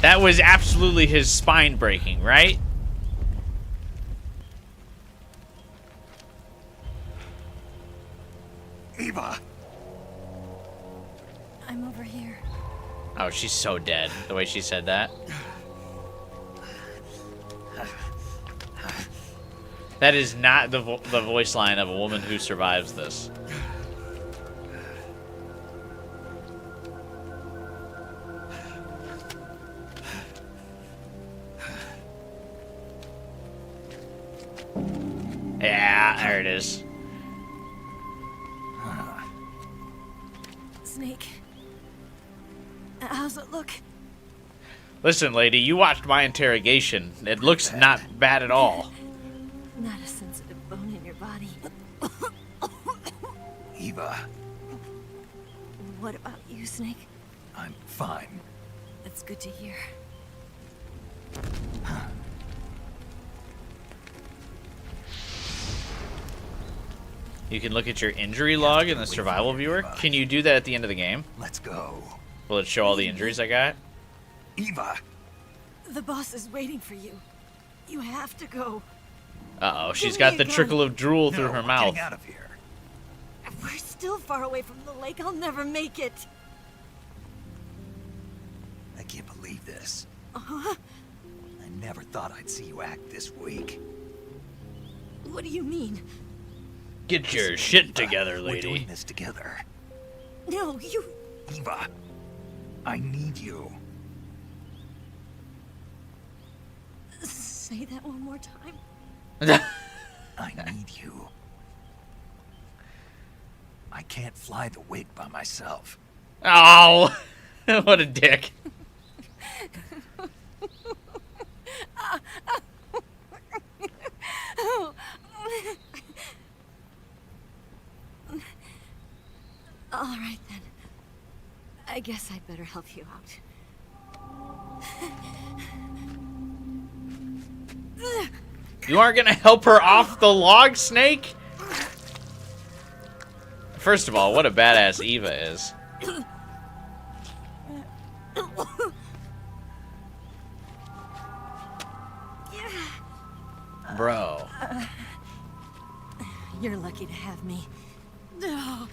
That was absolutely his spine breaking, right? Eva! I'm over here. Oh, she's so dead, the way she said that. That is not the voice line of a woman who survives this. Yeah, there it is. Snake. How's it look? Listen, lady, you watched my interrogation. It looks not bad at all. Not a sensitive bone in your body. Eva, What about you, Snake? I'm fine. That's good to hear. You can look at your injury log in the survival viewer. Can you do that at the end of the game? Let's go. Will it show all the injuries I got? Eva! The boss is waiting for you. You have to go. Uh-oh, she's Give got me the a gun. trickle of drool through No, her we're mouth. getting out of here. We're still far away from the lake. I'll never make it. I can't believe this. Uh-huh. I never thought I'd see you act this weak. What do you mean? Get your shit together, We're doing lady. this together. No, you... Eva, I need you. Say that one more time. I need you. I can't fly the wig by myself. Oh, what a dick. All right, then. I guess I'd better help you out. You aren't gonna help her off the log, Snake? First of all, what a badass Eva is. Bro. You're lucky to have me. No.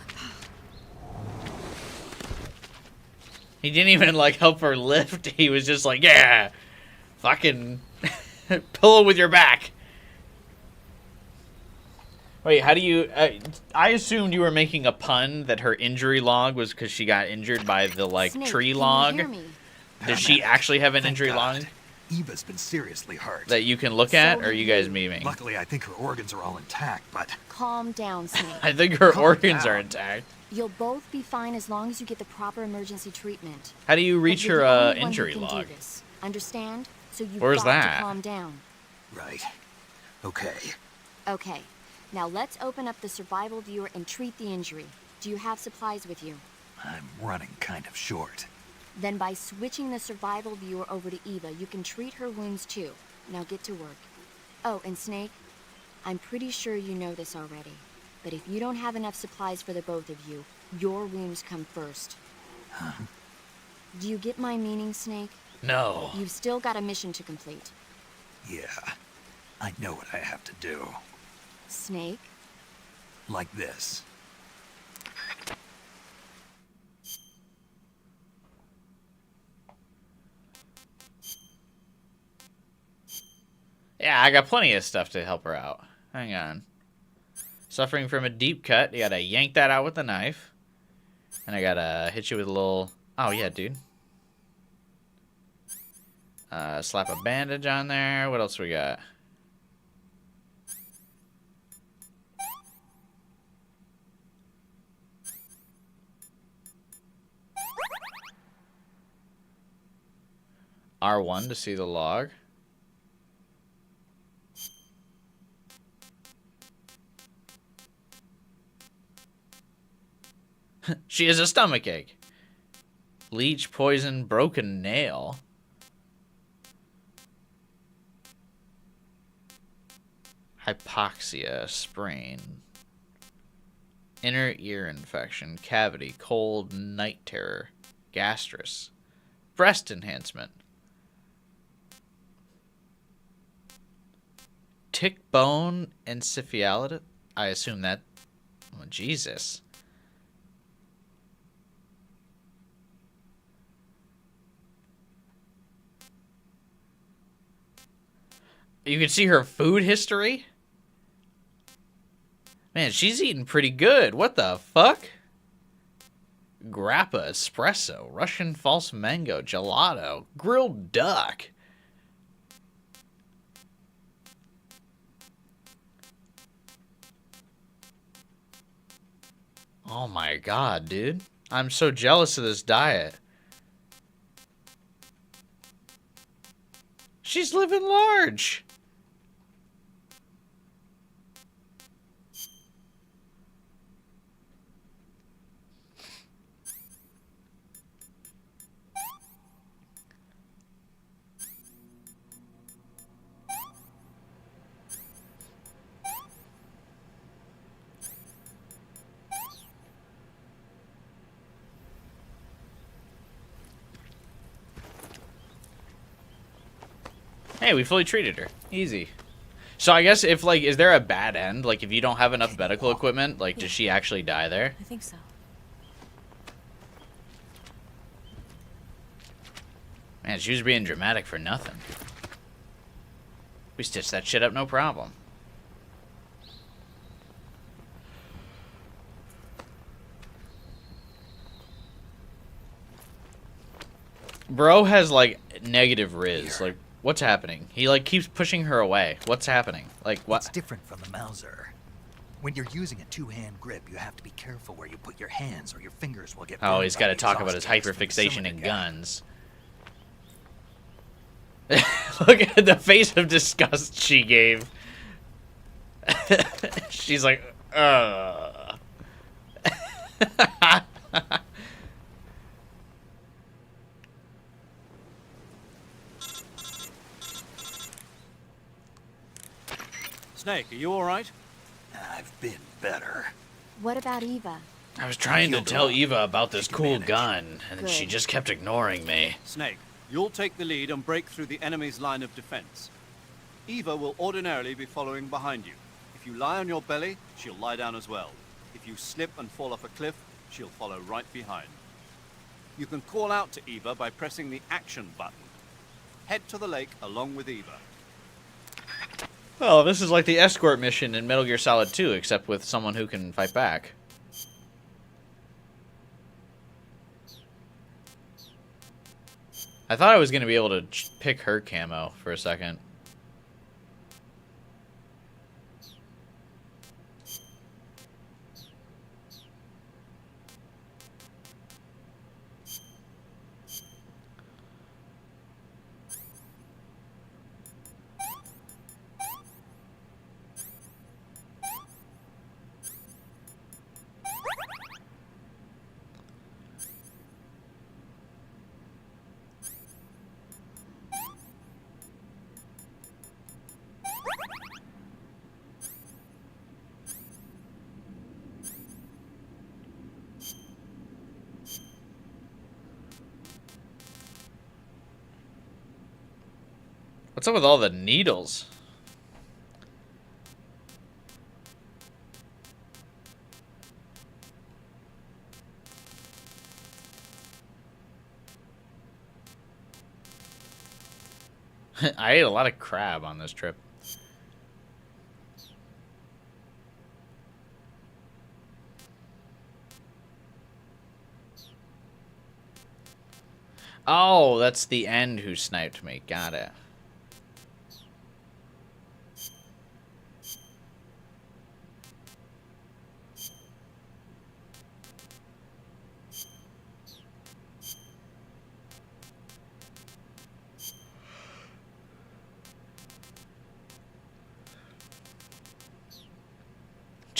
He didn't even, like, help her lift. He was just like, yeah, fucking pillow with your back. Wait, how do you... I assumed you were making a pun that her injury log was because she got injured by the, like, Snake, tree can you log. hear me? Does she actually have an injury log Eva's been seriously hurt. that you can look at, or are you guys memeing? Luckily, I think her organs are all intact, but... Calm down, Snake. I think her Calm organs down. are intact. You'll both be fine as long as you get the proper emergency treatment. How do you But reach you're her the only one who injury can do log? this. Understand? So you've Where's got that? to calm down. Right. Okay. Okay. Now let's open up the survival viewer and treat the injury. Do you have supplies with you? I'm running kind of short. Then by switching the survival viewer over to Eva, you can treat her wounds too. Now get to work. Oh, and Snake, I'm pretty sure you know this already, but if you don't have enough supplies for the both of you, your wounds come first. Huh? Do you get my meaning, Snake? No. You've still got a mission to complete. Yeah. I know what I have to do. Snake? Like this. Yeah, I got plenty of stuff to help her out. Hang on. Suffering from a deep cut. You gotta yank that out with a knife. And I gotta hit you with a little... Oh, yeah, dude. Slap a bandage on there. What else we got? R1 to see the log. She has a stomachache. Leech, poison, broken nail. Hypoxia, sprain. Inner ear infection, cavity, cold, night terror, gastrus, breast enhancement. Tick bone encephalitis? I assume that... Oh, Jesus. You can see her food history? Man, she's eating pretty good. What the fuck? Grappa, espresso, Russian false mango, gelato, grilled duck. Oh my god, dude. I'm so jealous of this diet. She's living large. Hey, we fully treated her. Easy. So I guess if, like, is there a bad end? Like, if you don't have enough medical equipment, like, does she actually die there? I think so. Man, she was being dramatic for nothing. We stitched that shit up, no problem. Bro has, like, negative riz. Like, what's happening? He, like, keeps pushing her away. What's happening? Like, what? It's different from the Mauser. When you're using a two-hand grip, you have to be careful where you put your hands or your fingers will get Oh, burned he's by got to the talk about his exhaust gas from the hyperfixation cylinder in cap. guns. Look at the face of disgust she gave. She's like, Snake, are you all right? I've been better. What about Eva? I was trying to Healed tell her up. Eva about this She can cool manage. gun, and she Good. just kept ignoring me. Snake, you'll take the lead and break through the enemy's line of defense. Eva will ordinarily be following behind you. If you lie on your belly, she'll lie down as well. If you slip and fall off a cliff, she'll follow right behind. You can call out to Eva by pressing the action button. Head to the lake along with Eva. Oh, this is like the escort mission in Metal Gear Solid 2, except with someone who can fight back. I thought I was going to be able to pick her camo for a second. What's up with all the needles? I ate a lot of crab on this trip. Oh, that's the end who sniped me. Got it.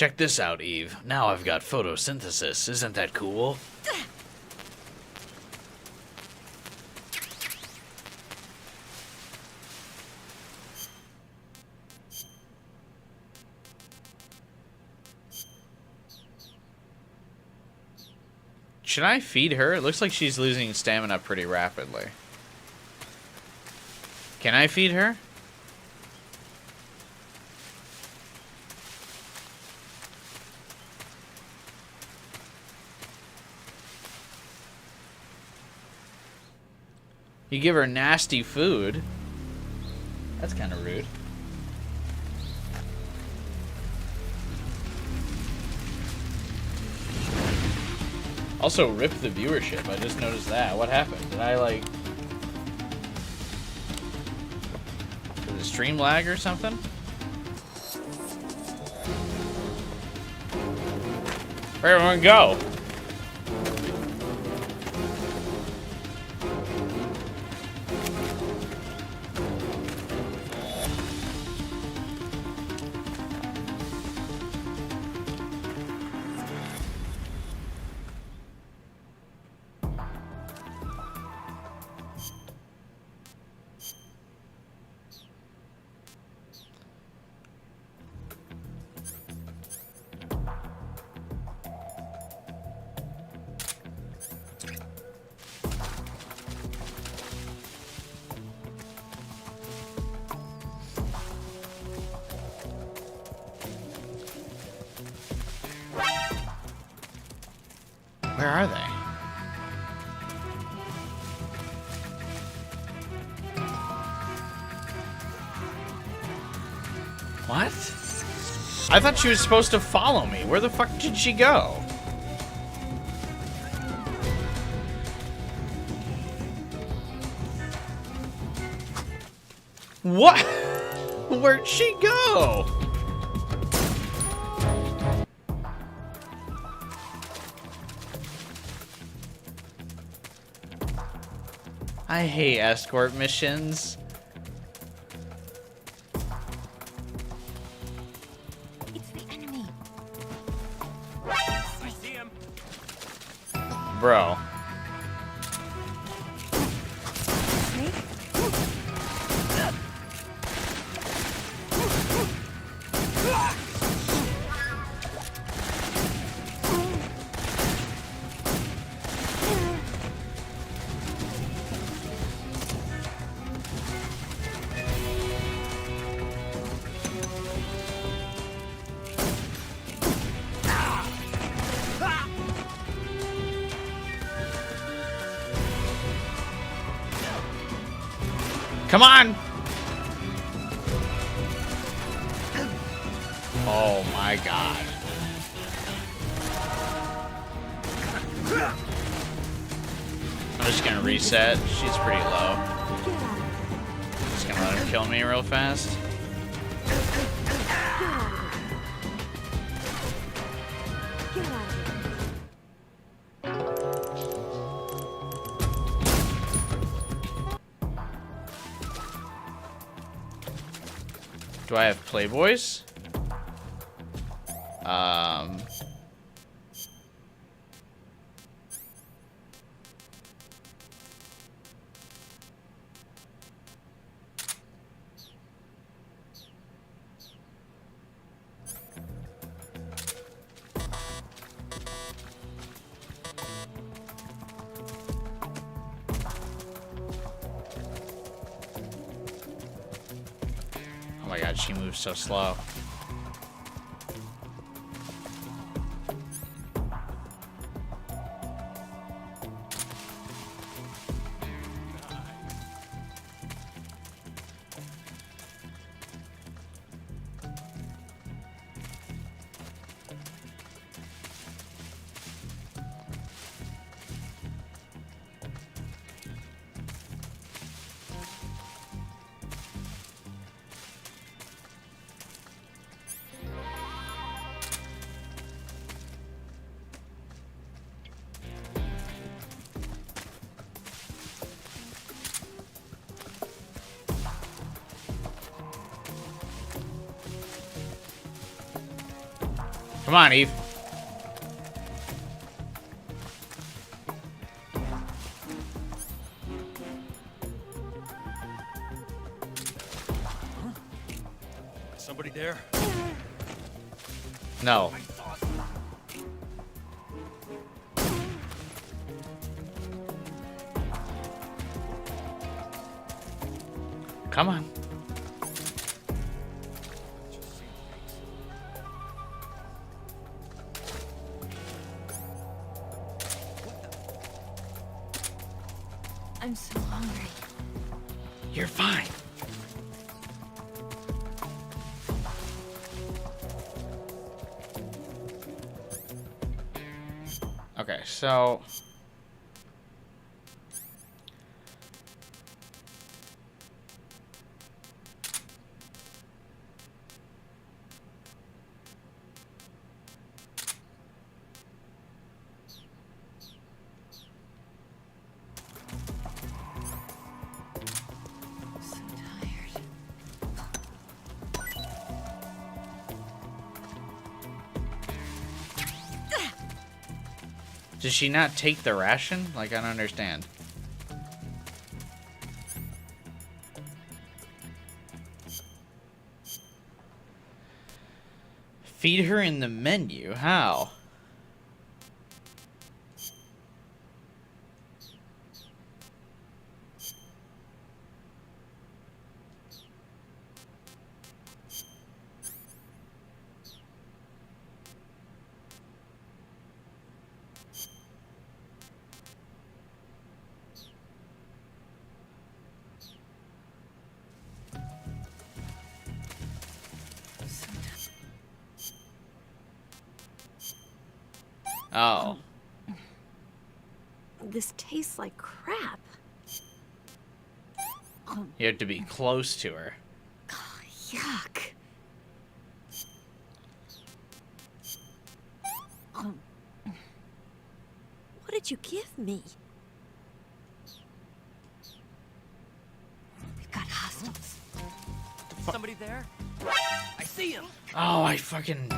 Check this out, Eve. Now I've got photosynthesis. Isn't that cool? Should I feed her? It looks like she's losing stamina pretty rapidly. Can I feed her? You give her nasty food. That's kind of rude. Also, rip the viewership. I just noticed that. What happened? Did I, like... Did the stream lag or something? Where'd everyone go? Where are they? What? I thought she was supposed to follow me. Where the fuck did she go? What? Where'd she go? I hate escort missions. It's the enemy. I see him. Bro. Come on! Oh my god. I'm just gonna reset. She's pretty low. Just gonna let him kill me real fast. Do I have Playboys? Oh my god, she moves so slow. Come on, Eve. Somebody there? No. Come on. I'm so hungry. You're fine. Okay, so did she not take the ration? Like, I don't understand. Feed her in the menu? How? Oh. This tastes like crap. You have to be close to her. Yuck. What did you give me? We've got hostiles. Somebody there? I see him. Oh, I fucking...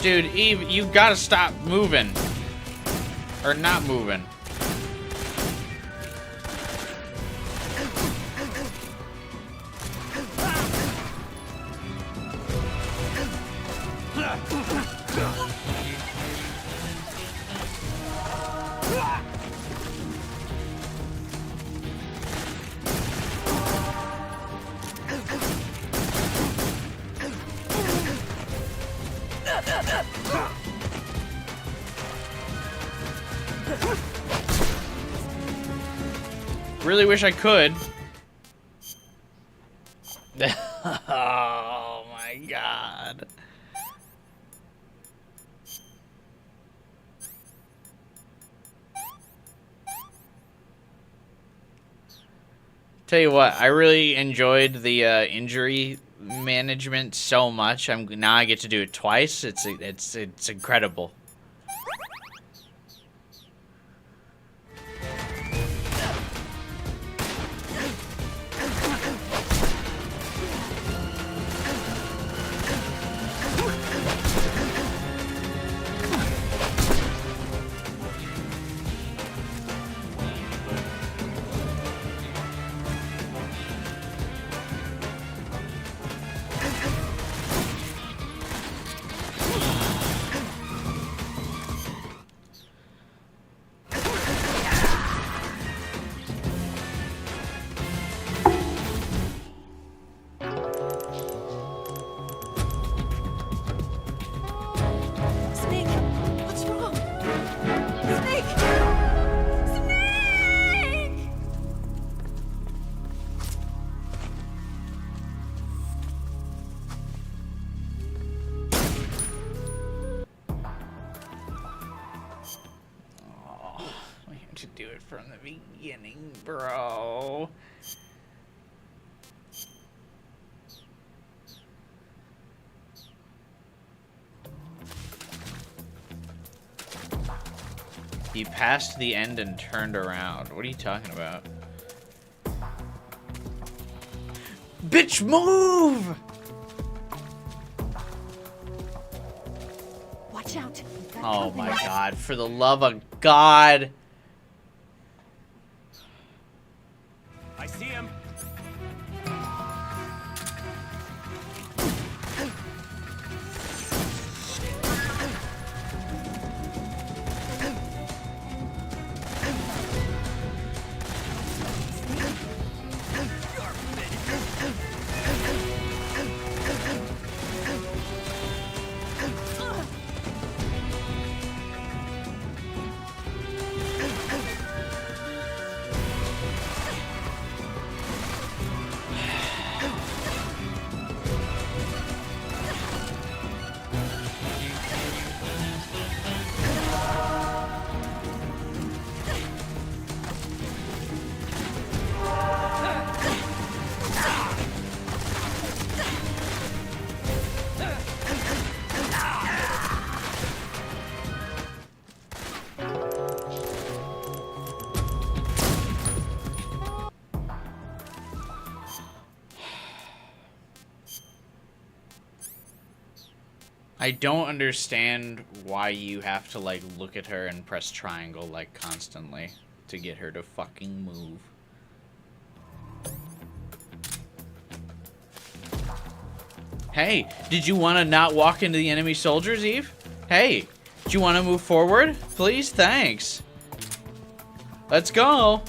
Dude, Eve, you gotta stop moving. Or not moving. Really wish I could. Oh my god. Tell you what, I really enjoyed the injury management so much. Now I get to do it twice. It's incredible. Snake! What's wrong? Snake! Snake! Oh, we have to do it from the beginning, bro. He passed the end and turned around. What are you talking about? Bitch, move! Watch out. We've got Oh company. my god, for the love of God. I see him. I don't understand why you have to, like, look at her and press triangle, like, constantly to get her to fucking move. Hey, did you want to not walk into the enemy soldiers, Eve? Hey, do you want to move forward? Please, thanks. Let's go.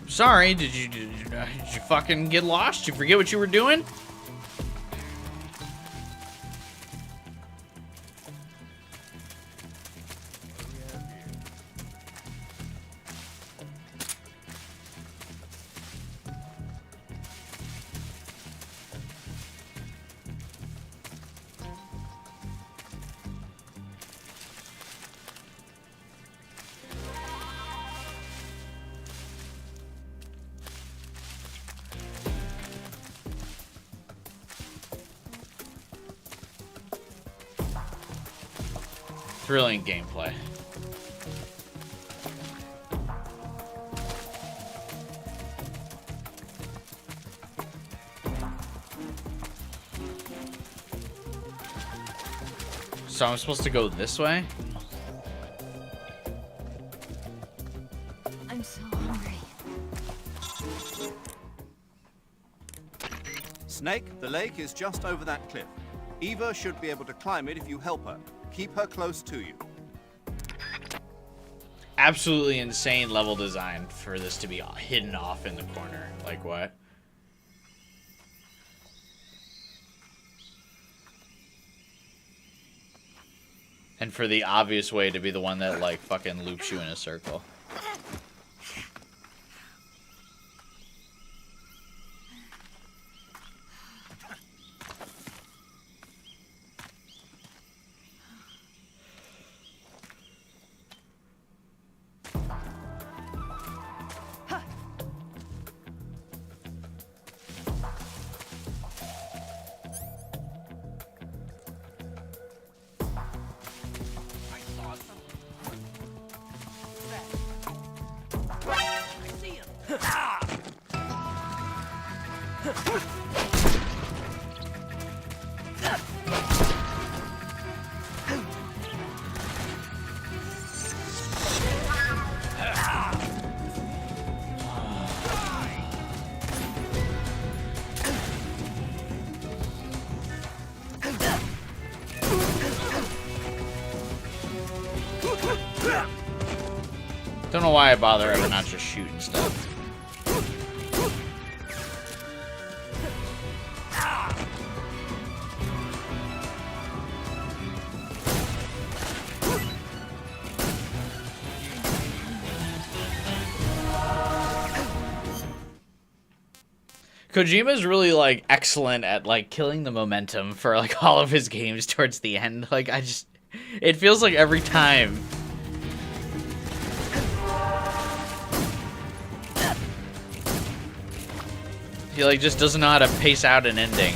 Sorry, did you fucking get lost? Did you forget what you were doing? Thrilling gameplay. So I'm supposed to go this way? I'm so hungry. Snake, the lake is just over that cliff. Eva should be able to climb it if you help her. Keep her close to you. Absolutely insane level design for this to be hidden off in the corner. Like what? And for the obvious way to be the one that like fucking loops you in a circle. Don't know why I bother ever not just shooting stuff. Kojima's really like excellent at like killing the momentum for like all of his games towards the end. Like it feels like every time he like just doesn't know how to pace out an ending.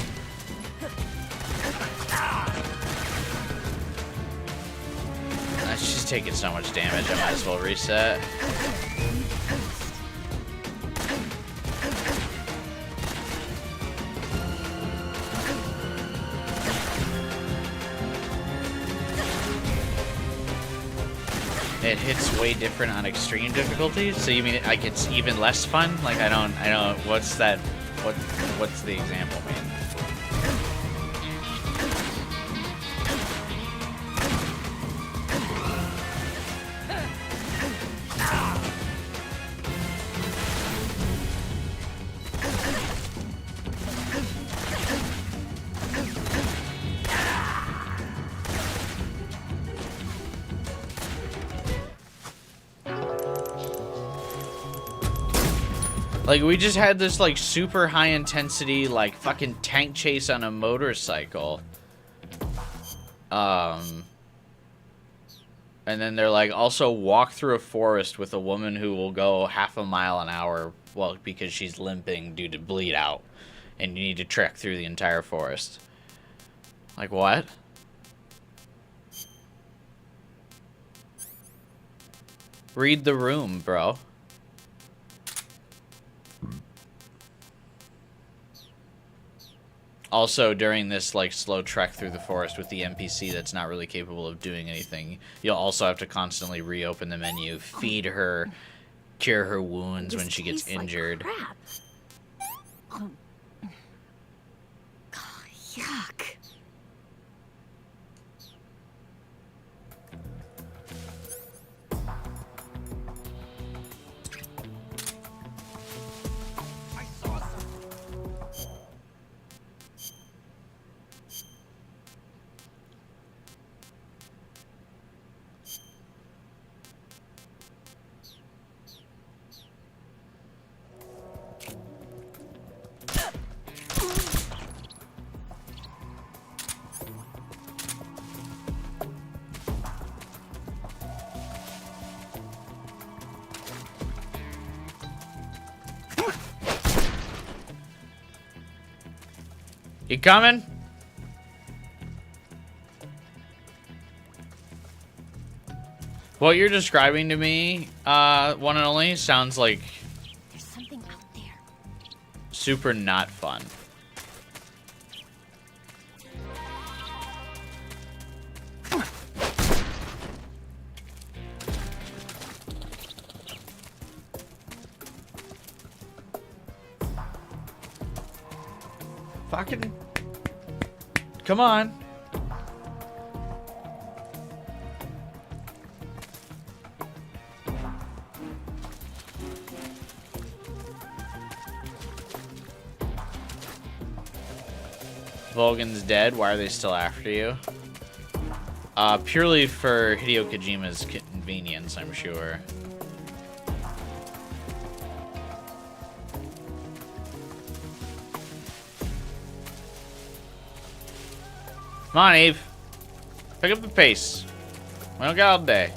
She's taking so much damage, I might as well reset. It hits way different on extreme difficulty, so you mean like it's even less fun? Like I don't what's that? What's the example mean? Like, we just had this, like, super high-intensity, like, fucking tank chase on a motorcycle. And then they're like, also walk through a forest with a woman who will go half a mile an hour, well, because she's limping due to bleed out. And you need to trek through the entire forest. Like, what? Read the room, bro. Also, during this like slow trek through the forest with the NPC that's not really capable of doing anything, you'll also have to constantly reopen the menu, feed her, cure her wounds when she gets injured. Like crap. Oh, yuck. You coming? What you're describing to me, one and only, sounds like There's something out there. super not fun. Fucking... Come on. Volgan's dead. Why are they still after you? Purely for Hideo Kojima's convenience, I'm sure. Come on, Eve. Pick up the pace. We don't got all day.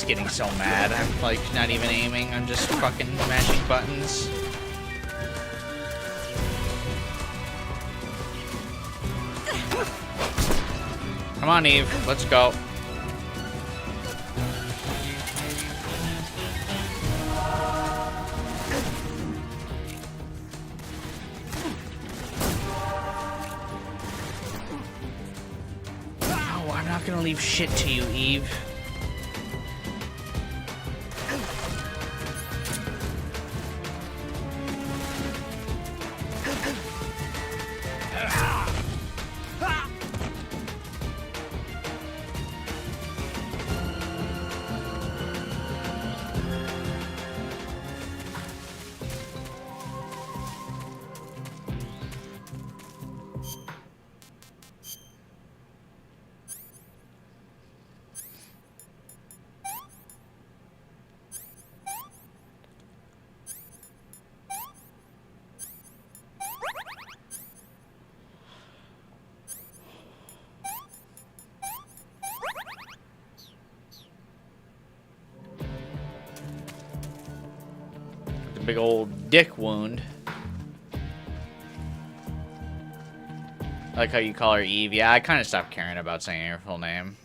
Getting so mad. I'm like not even aiming. I'm just fucking mashing buttons. Come on, Eve. Let's go. No, I'm not gonna leave shit to you, Eve. Big old dick wound. I like how you call her Eve. Yeah, I kind of stopped caring about saying her full name.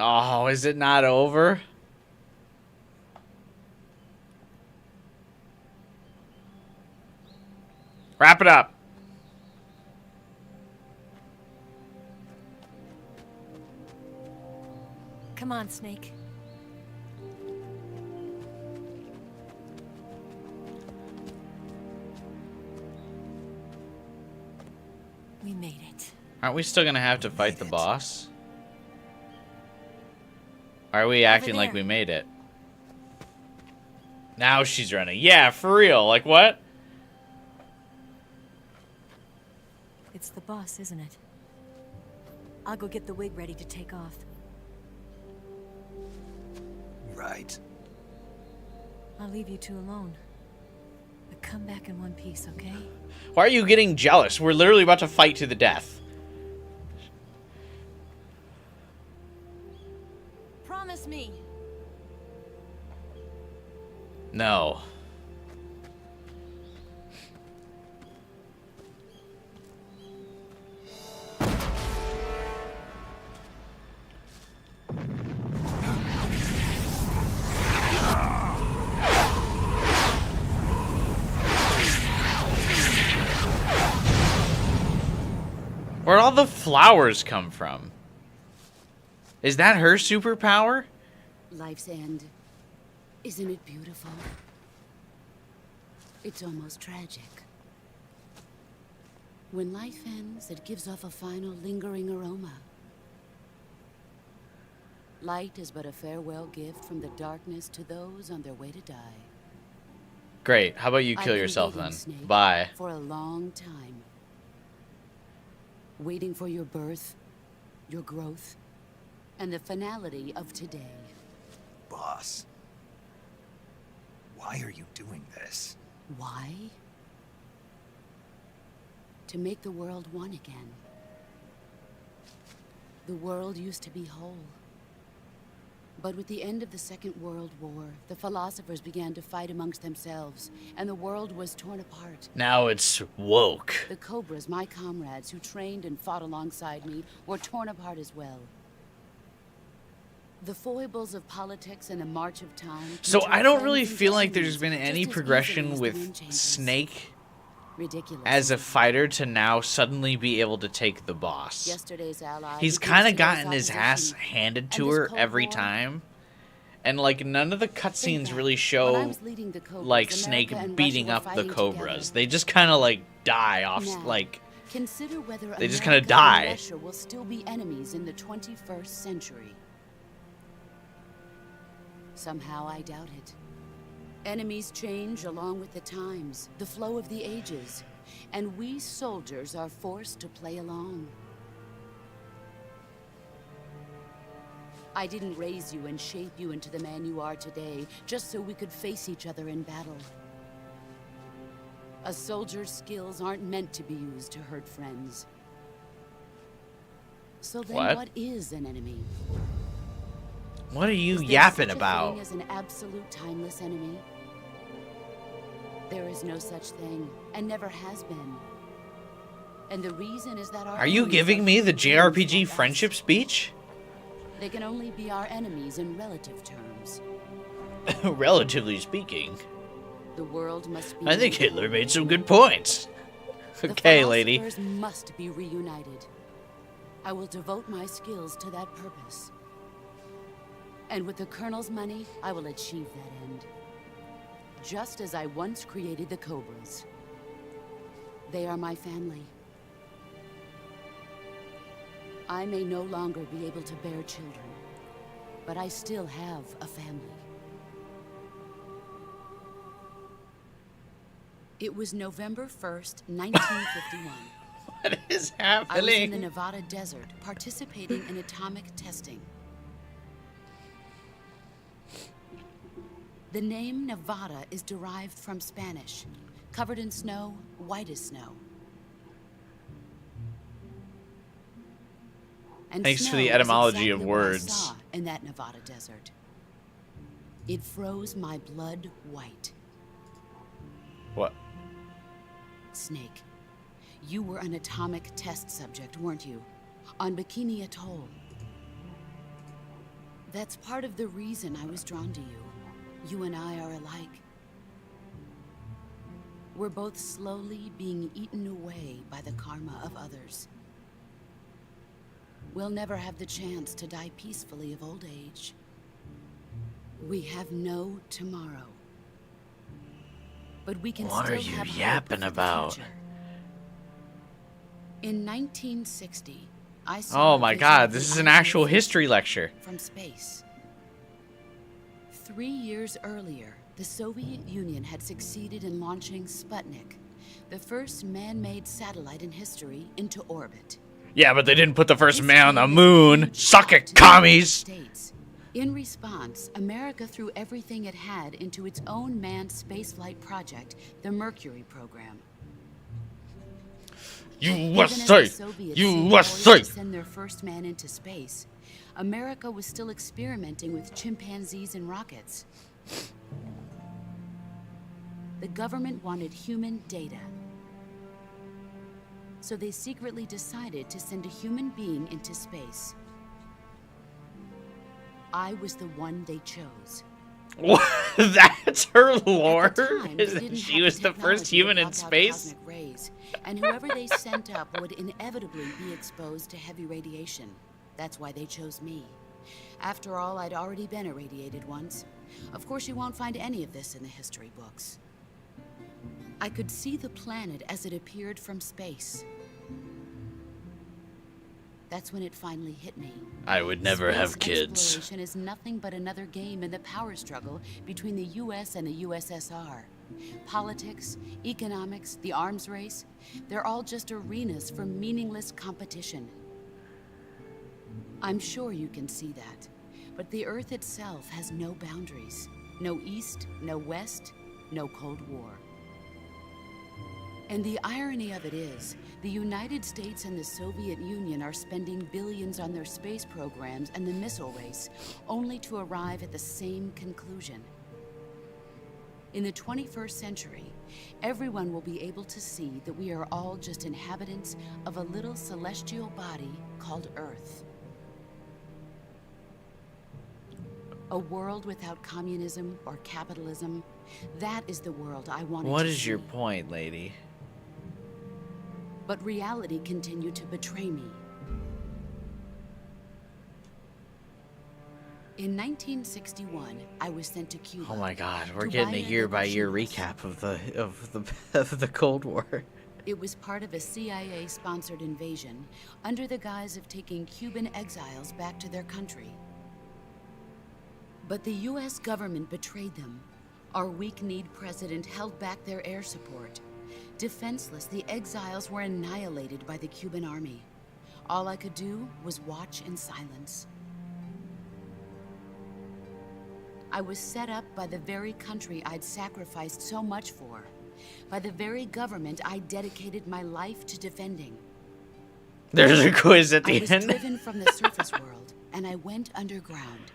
Oh, is it not over? Wrap it up. Come on, Snake. We made it. Aren't we still gonna have to fight the boss? Are we acting like we made it? Now she's running. Yeah, for real. Like what? It's the boss, isn't it? I'll go get the wig ready to take off. Right. I'll leave you two alone. But come back in one piece, okay? Why are you getting jealous? We're literally about to fight to the death. Promise me. No. Where'd all the flowers come from? Is that her superpower? Life's end. Isn't it beautiful? It's almost tragic. When life ends, it gives off a final lingering aroma. Light is but a farewell gift from the darkness to those on their way to die. Great. How about you I've kill been yourself waiting, then? Snake, Bye. For a long time. Waiting for your birth, your growth, and the finality of today. Boss, why are you doing this? Why? To make the world one again. The world used to be whole. But with the end of the Second World War, the philosophers began to fight amongst themselves, and the world was torn apart. Now it's woke. The Cobras, my comrades who trained and fought alongside me, were torn apart as well. The foibles of politics and the march of time. So turned I don't friends really into feel like there's enemies been just any as progression easily as the with wind changes. Snake Ridiculous. as a fighter to now suddenly be able to take the boss. Yesterday's ally He's became kind of today's gotten his ass opposition. handed And to this her Cold every War- time. And like none of the Think cutscenes back. really When I show was leading the Cobras, like America Snake and beating Russia were up the fighting Cobras. together. They just kind of like die off Now, like Consider whether They just America kinda die. and Russia will still be enemies in the 21st century. Somehow I doubt it. Enemies change along with the times, the flow of the ages, and we soldiers are forced to play along. I didn't raise you and shape you into the man you are today just so we could face each other in battle. A soldier's skills aren't meant to be used to hurt friends. So then What? what is an enemy? what are you Is there yapping such a about? thing as an absolute timeless enemy? There is no such thing, and never has been. And the reason is that our Are you enemies giving are me the humans JRPG like us. friendship speech? They can only be our enemies in relative terms. Relatively speaking. The world must be. I think Hitler made some good points. The Okay, lady. philosophers must be reunited. I will devote my skills to that purpose. And with the Colonel's money, I will achieve that end. Just as I once created the Cobras. They are my family. I may no longer be able to bear children, but I still have a family. It was November 1st, 1951. What is I was in the happening? Nevada desert, participating in atomic testing. The name Nevada is derived from Spanish. Covered in snow, white as snow. And Thanks for snow the is etymology of exactly what I words. saw in that Nevada desert. It froze my blood white. What? Snake, you were an atomic test subject, weren't you? On Bikini Atoll. That's part of the reason I was drawn to you. You and I are alike. We're both slowly being eaten away by the karma of others. We'll never have the chance to die peacefully of old age. We have no tomorrow. But we can What still are you have hope yapping for the about? future. In 1960, I saw Oh a my vision god, of this the is an Iron actual Fist history lecture. from space. 3 years earlier, the Soviet Union had succeeded in launching Sputnik, the first man-made satellite in history, into orbit. Yeah, but they didn't put the first This man on the came as a moon. huge Suck shock it, to the United commies! States. In response, America threw everything it had into its own manned spaceflight project, the Mercury program. Even as the USA! Soviets seemed USA! poised to send their first man into space, America was still experimenting with chimpanzees and rockets. The government wanted human data. So they secretly decided to send a human being into space. I was the one they chose. What? That's her lore? At the time, they Is that didn't she have was the first technology human to in block out space? cosmic rays days, and whoever they sent up would inevitably be exposed to heavy radiation. That's why they chose me. After all, I'd already been irradiated once. Of course, you won't find any of this in the history books. I could see the planet as it appeared from space. That's when it finally hit me. I would never have kids. Exploration is nothing but another game in the power struggle between the US and the USSR. Politics, economics, the arms race, they're all just arenas for meaningless competition. I'm sure you can see that, but the Earth itself has no boundaries. No East, no West, no Cold War. And the irony of it is, the United States and the Soviet Union are spending billions on their space programs and the missile race, only to arrive at the same conclusion. In the 21st century, everyone will be able to see that we are all just inhabitants of a little celestial body called Earth. A world without communism or capitalism, that is the world I wanted to see. What is your point, lady? But reality continued to betray me. In 1961, I was sent to Cuba. Oh my God, we're getting a year-by-year recap of the Cold War. It was part of a CIA-sponsored invasion under the guise of taking Cuban exiles back to their country. But the US government betrayed them. Our weak-kneed president held back their air support. Defenseless, the exiles were annihilated by the Cuban army. All I could do was watch in silence. I was set up by the very country I'd sacrificed so much for, by the very government I dedicated my life to defending. There's a quiz at the end. I was driven from the surface world, and I went underground.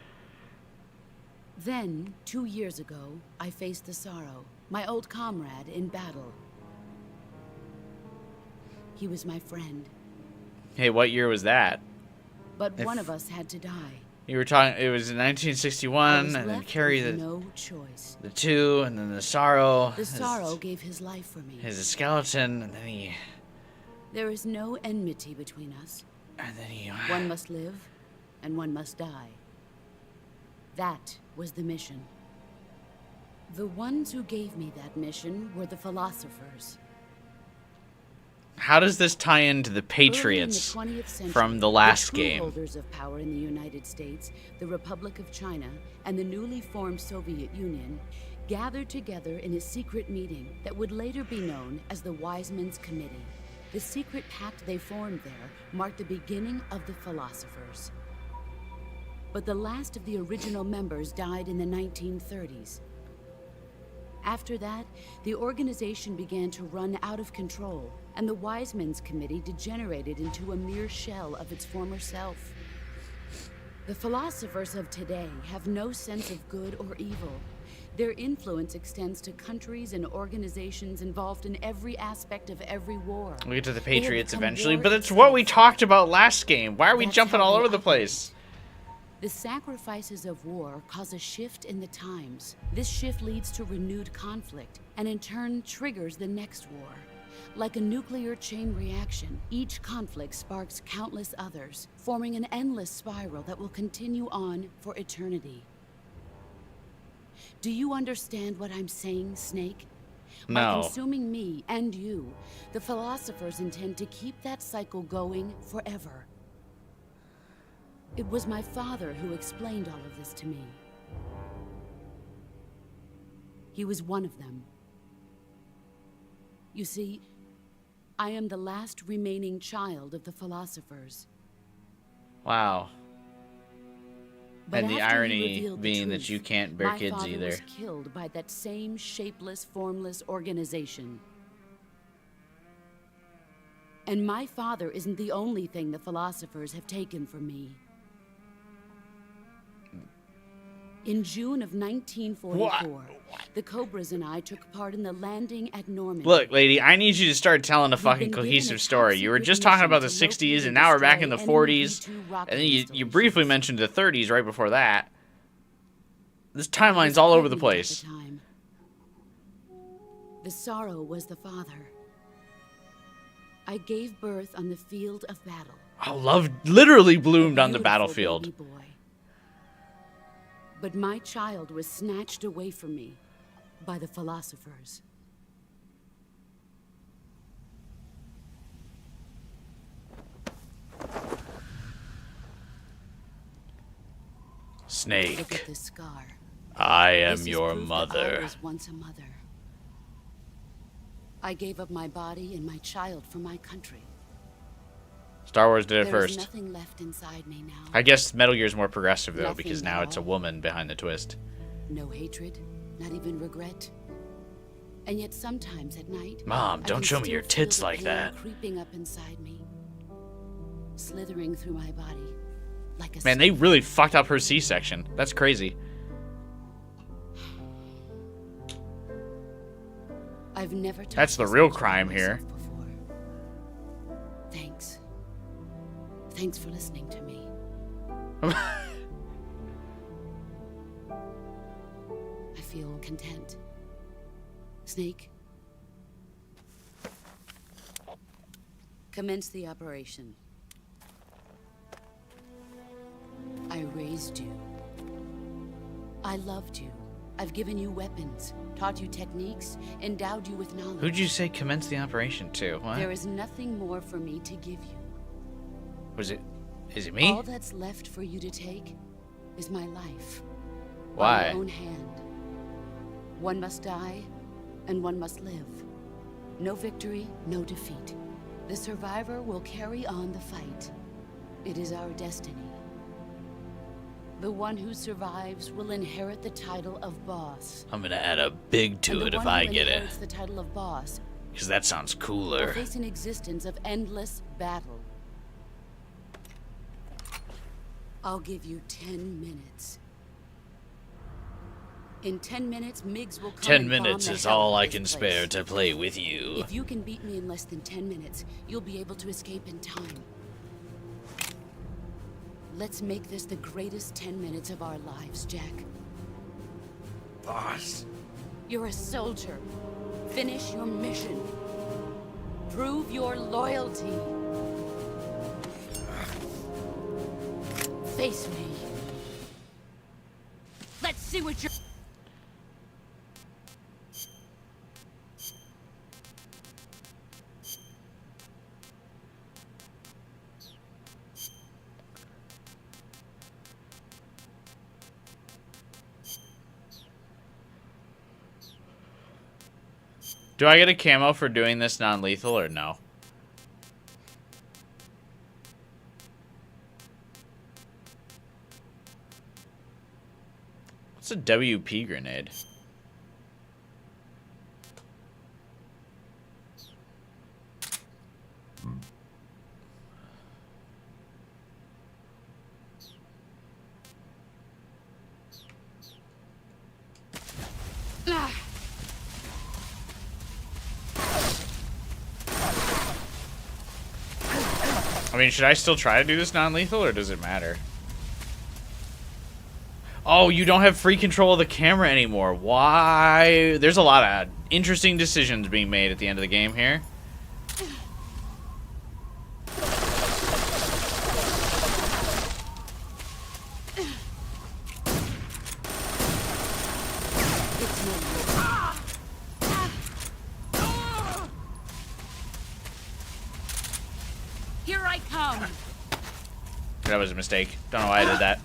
Then, 2 years ago, I faced the Sorrow, my old comrade in battle. He was my friend. Hey, what year was that? But one of us had to die. You were talking. It was in 1961, and then Carrie no choice. the 2, and then the Sorrow. The Sorrow gave his life for me. His skeleton, and then he. There is no enmity between us. And then he. One must live, and one must die. That was the mission. The ones who gave me that mission were the philosophers. How does this tie into the Patriots from the last game? The true holders of power in the United States, the Republic of China, and the newly formed Soviet Union gathered together in a secret meeting that would later be known as the Wiseman's Committee. The secret pact they formed there marked the beginning of the philosophers. But the last of the original members died in the 1930s. After that, the organization began to run out of control, and the Wiseman's Committee degenerated into a mere shell of its former self. The philosophers of today have no sense of good or evil. Their influence extends to countries and organizations involved in every aspect of every war. We'll get to the Patriots eventually, but it's what we talked about last game. Why are we jumping all over the place? The sacrifices of war cause a shift in the times. This shift leads to renewed conflict, and in turn triggers the next war. Like a nuclear chain reaction, each conflict sparks countless others, forming an endless spiral that will continue on for eternity. Do you understand what I'm saying, Snake? No. By consuming me and you, the philosophers intend to keep that cycle going forever. It was my father who explained all of this to me. He was one of them. You see, I am the last remaining child of the philosophers. Wow. But And the after he irony revealed the being that truth, you can't bear my kids father either. was killed by that same shapeless, formless organization. And my father isn't the only thing the philosophers have taken from me. In June of 1944, the Cobras and I took part in the landing at Normandy. Look, lady, I need you to start telling a fucking cohesive story. You were just talking about the 60s, and now we're back in the 40s. And then you briefly mentioned the 30s right before that. This timeline's all over the place. The Sorrow was the father. I gave birth on the field of battle. Oh, love literally bloomed on the Beautiful battlefield. baby boy. But my child was snatched away from me by the philosophers. Snake. Look at this scar. I This am is your proof that mother. I was once a mother. I gave up my body and my child for my country. Star Wars did it There is first. nothing left inside me now. I guess Metal Gear's more progressive though, Nothing because at now it's a all. woman behind the twist. No hatred, not even regret. And yet sometimes at night, Mom, I don't can show me still your feel tits the like pain that. creeping up inside me, slithering through my body like a Man, they really fucked up her C-section. That's crazy. I've never touched That's the this real much crime myself here. before. Thanks. Thanks for listening to me. I feel content. Snake, commence the operation. I raised you. I loved you. I've given you weapons, taught you techniques, endowed you with knowledge. Who'd you say commence the operation to? What? There is nothing more for me to give you. Was it? Is it me? All that's left for you to take is my life. Why? By my own hand. One must die, and one must live. No victory, no defeat. The survivor will carry on the fight. It is our destiny. The one who survives will inherit the title of boss. I'm gonna add a big to And it the if one I who get it. inherits the title of boss Because that sounds will cooler. face an existence of endless battle. I'll give you 10 minutes. In 10 minutes, Miggs will come 10 and bomb minutes the is hell all out I of can this spare place. to play with you. If you can beat me in less than 10 minutes, you'll be able to escape in time. Let's make this the greatest 10 minutes of our lives, Jack. Boss. You're a soldier. Finish your mission. Prove your loyalty. Face me. Let's see what you're... Do I get a camo for doing this non-lethal or no? What's a WP grenade? I mean, should I still try to do this non-lethal, or does it matter? Oh, you don't have free control of the camera anymore. Why? There's a lot of interesting decisions being made at the end of the game here. Here I come. That was a mistake. Don't know why I did that.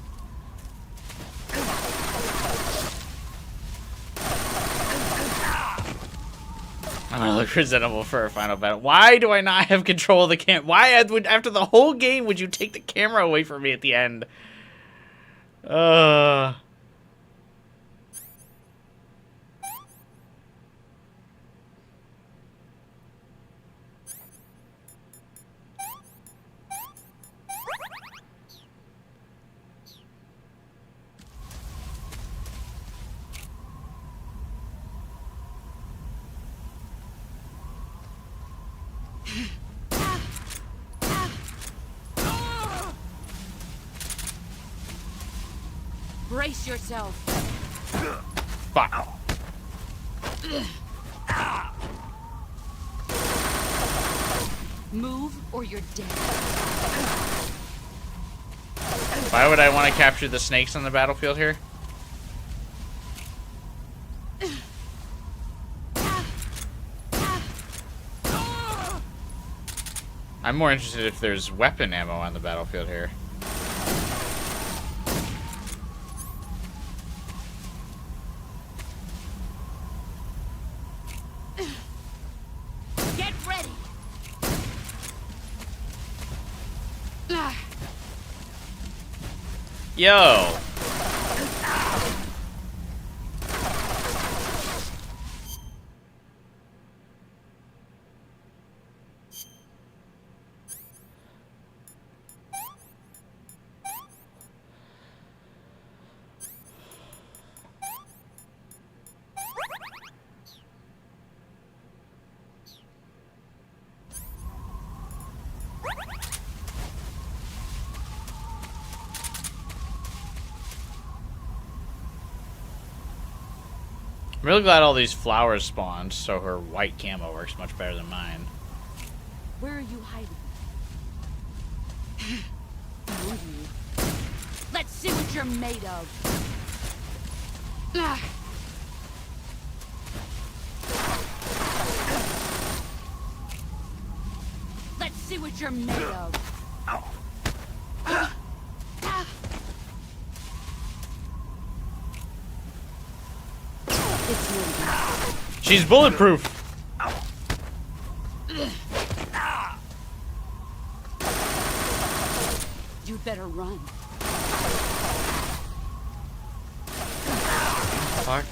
I'm gonna look presentable for a final battle. Why do I not have control of the cam? Why, after the whole game, would you take the camera away from me at the end? Brace yourself. Fuck. Move or you're dead. Why would I want to capture the snakes on the battlefield here? I'm more interested if there's weapon ammo on the battlefield here. Get ready. Yo! I'm really glad all these flowers spawned, so her white camo works much better than mine. Where are you hiding? Know you. Let's see what you're made of. Let's see what you're made of. She's bulletproof. You better run. Fuck.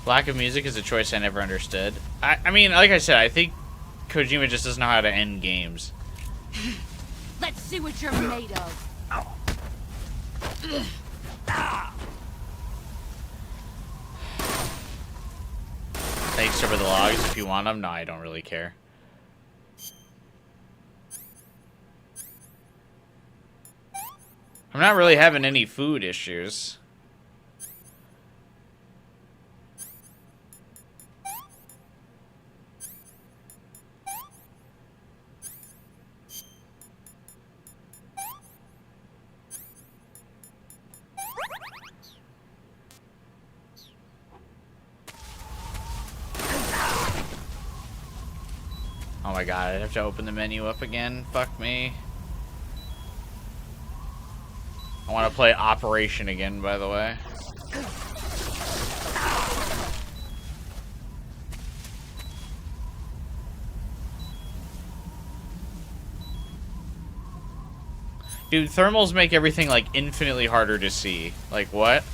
Lack of music is a choice I never understood. I mean, like I said, I think Kojima just doesn't know how to end games. Let's see what you're made of. Thanks over the logs if you want them. No, I don't really care. I'm not really having any food issues. Oh my god, I'd have to open the menu up again. Fuck me. I want to play Operation again, by the way. Dude, thermals make everything, like, infinitely harder to see. Like, what?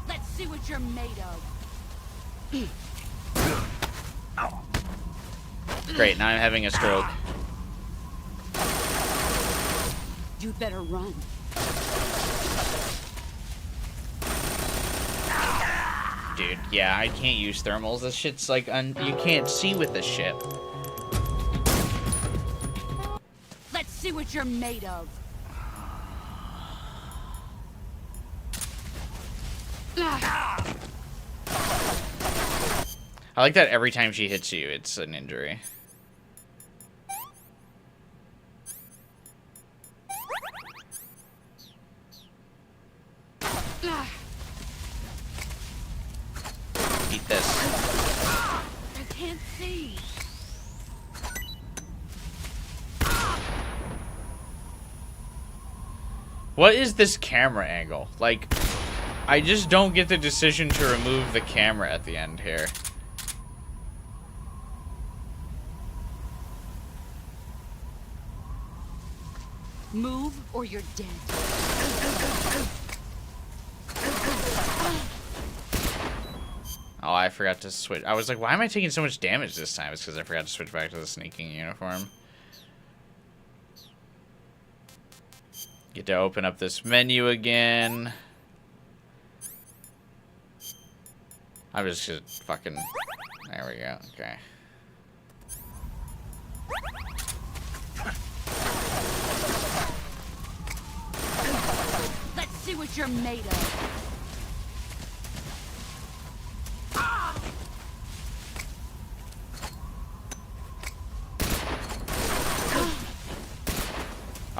Let's see what you're made of. Great, now I'm having a stroke. You'd better run. Dude, yeah, I can't use thermals. This shit's like, you can't see with this shit. Let's see what you're made of. I like that every time she hits you, it's an injury. Eat this. I can't see. What is this camera angle? Like, I just don't get the decision to remove the camera at the end here. Move or you're dead. Oh, I forgot to switch. I was like, why am I taking so much damage this time? It's because I forgot to switch back to the sneaking uniform. Get to open up this menu again. I'm just gonna fucking... There we go. Okay. Let's see what you're made of.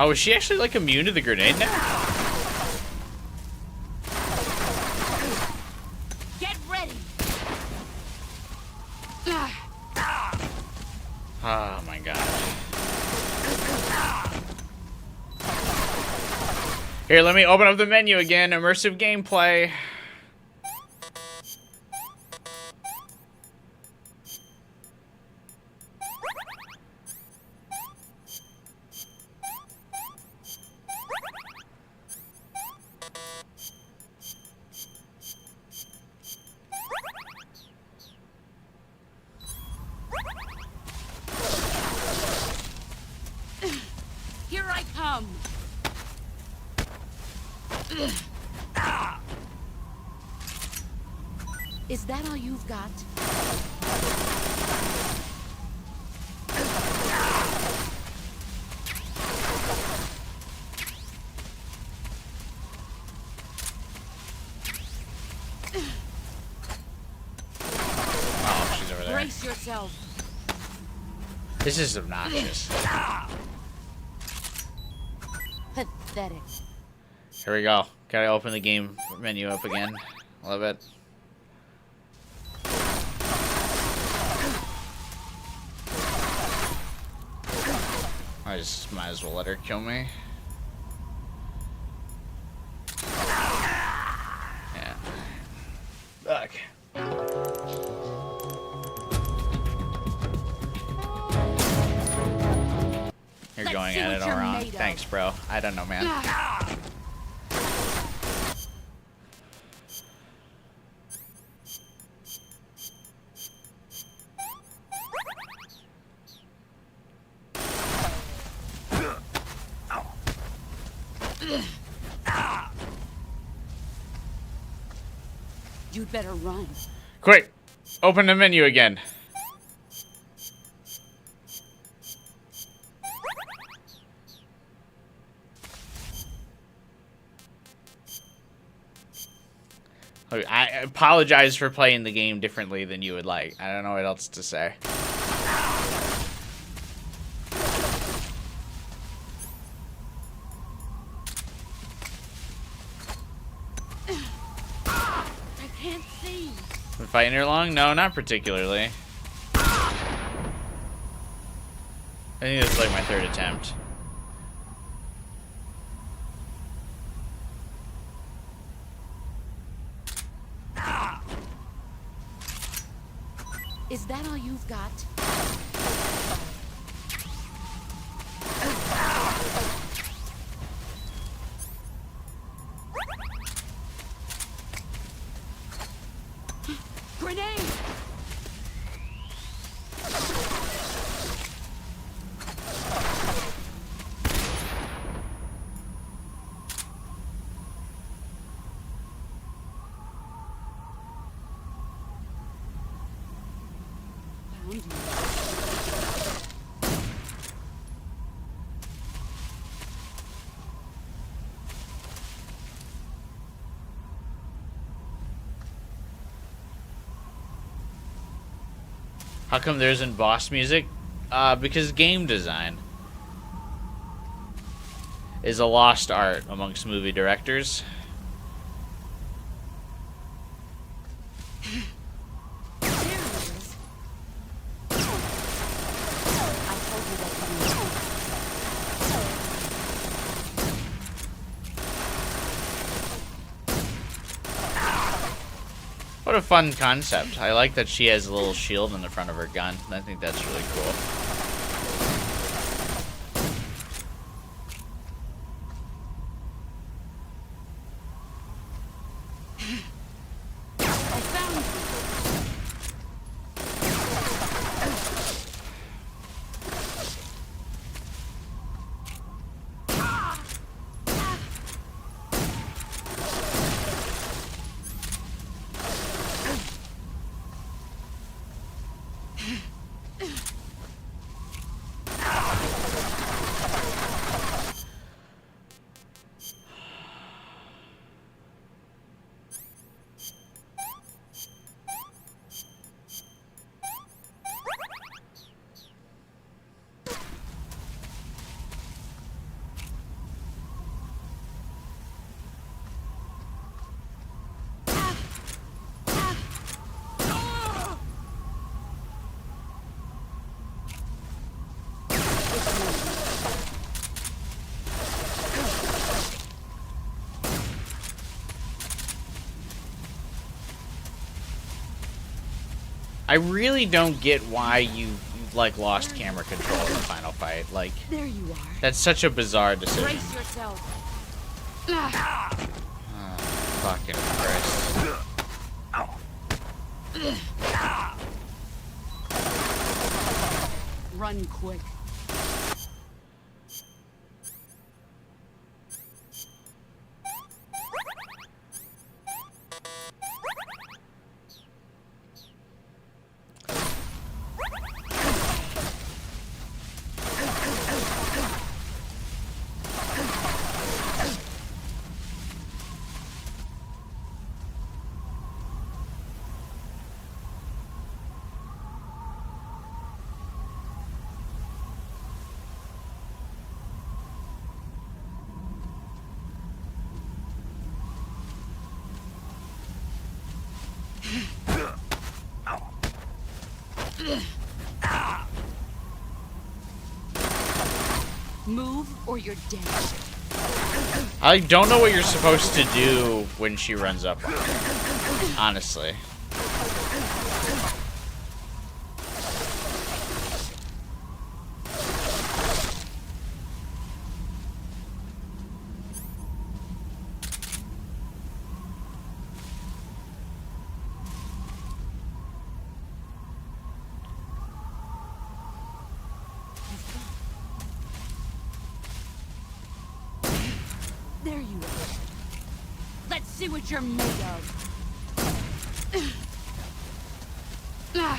Oh, is she actually like immune to the grenade now? Get ready. Oh my god. Here, let me open up the menu again. Immersive gameplay. Here I come. Is that all you've got? Oh, she's over there. Brace yourself. This is obnoxious. Pathetic. Here we go. Gotta open the game menu up again. Love it. I just might as well let her kill me. Yeah. Fuck. You're Let's going see at what it all you're wrong. made of. Thanks, bro. I don't know, man. You'd better run. Quick! Open the menu again. I apologize for playing the game differently than you would like. I don't know what else to say. I can't see. Been fighting her long? No, not particularly. I think this is like my third attempt. Is that all you've got? Grenade! Found you. How come there isn't boss music? Because game design is a lost art amongst movie directors. There it is. I told you that What a fun concept. I like that she has a little shield in the front of her gun. I think that's really cool. I found you. I really don't get why you like lost camera control in the final fight. Like, There you are. that's such a bizarre decision. Brace yourself. Fucking Christ. Run quick. Move or you're dead. I don't know what you're supposed to do when she runs up on you, honestly. There you are. Let's see what you're made of. You're not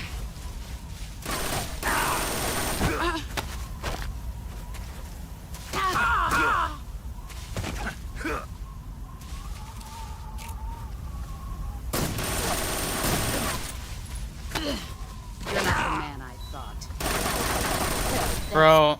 the man I thought. Bro.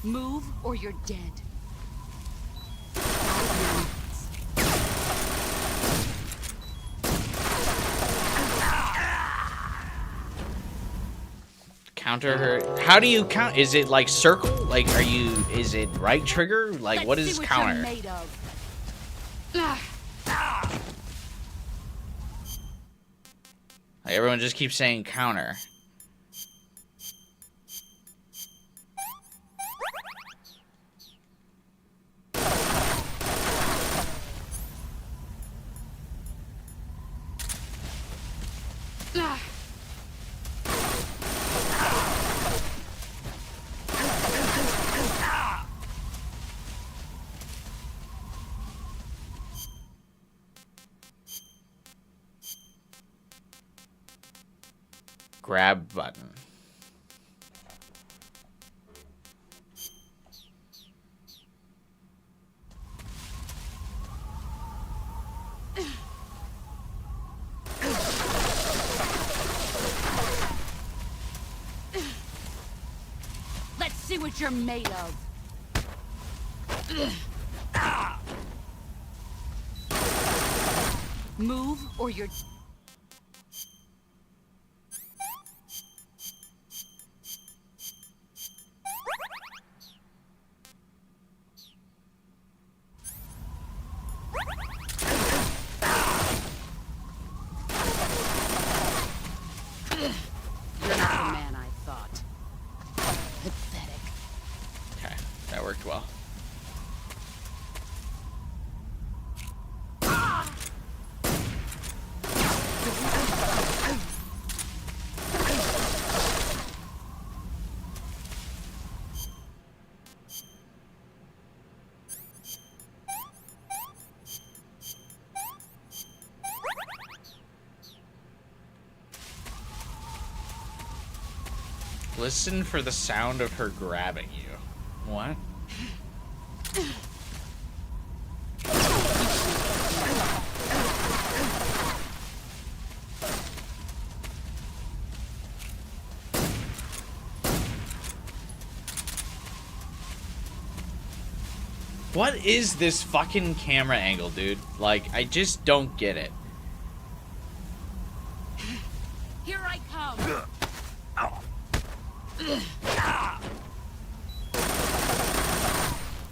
Move or you're dead. Counter her. How do you count? Is it like circle? Like, is it right trigger? Like, what is counter? Made of. Like, everyone just keeps saying counter. Grab button. Let's see what you're made of. Move or you're... You're not the man I thought. Pathetic. Okay, that worked well. Listen for the sound of her grabbing you. What? What is this fucking camera angle, dude? Like, I just don't get it. Here I come.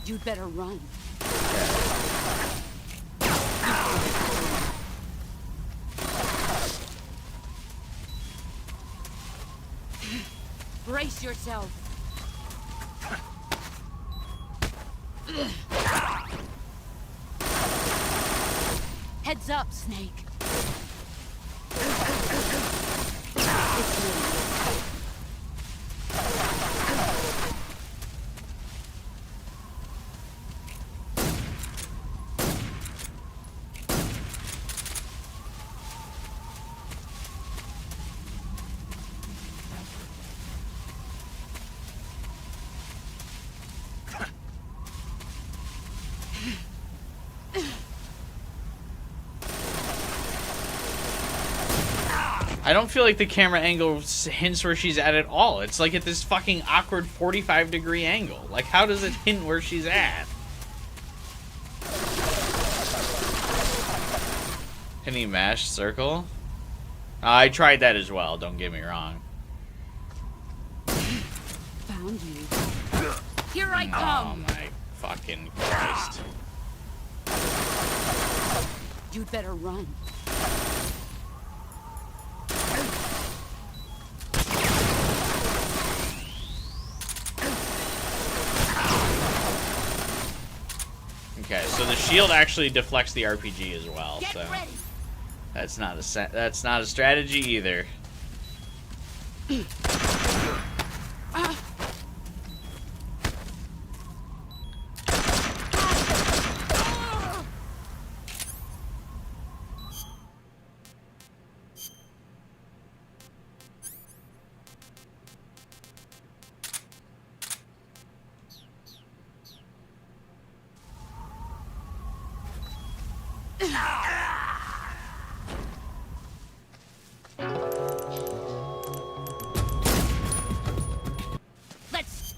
You'd better run. Brace yourself. Heads up, Snake. I don't feel like the camera angle hints where she's at all. It's like at this fucking awkward 45-degree angle. Like, how does it hint where she's at? Can he mash circle? I tried that as well, don't get me wrong. Found you. Here I come. Oh my fucking Christ. You'd better run. Okay, so the shield actually deflects the RPG as well. Get So ready. that's not a strategy either. Let's.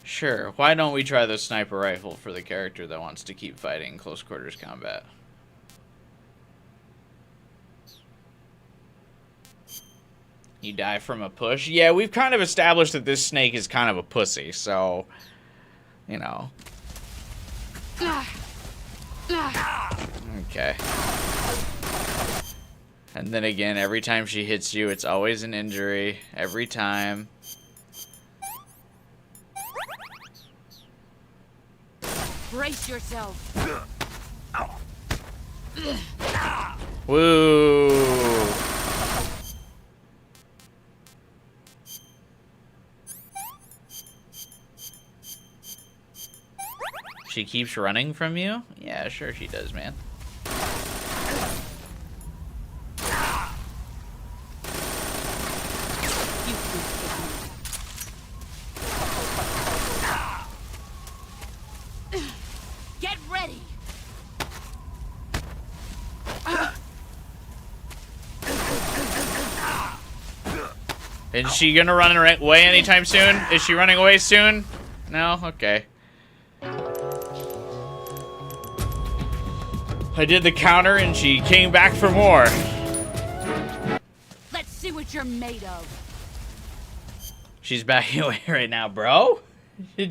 Sure, why don't we try the sniper rifle for the character that wants to keep fighting close quarters combat? You die from a push? Yeah, we've kind of established that this snake is kind of a pussy, so, you know. Okay. And then again, every time she hits you, it's always an injury. Every time. Brace yourself. Woo! She keeps running from you? Yeah, sure she does, man. Get ready. Is she gonna run away anytime soon? Is she running away soon? No? Okay. I did the counter and she came back for more. Let's see what you're made of. She's backing away right now, bro.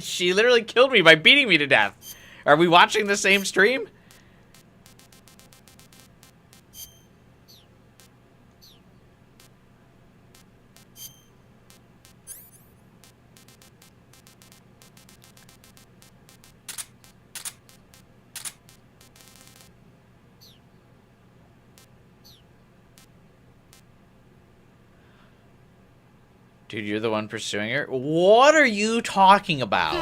She literally killed me by beating me to death. Are we watching the same stream? Dude, you're the one pursuing her? What are you talking about?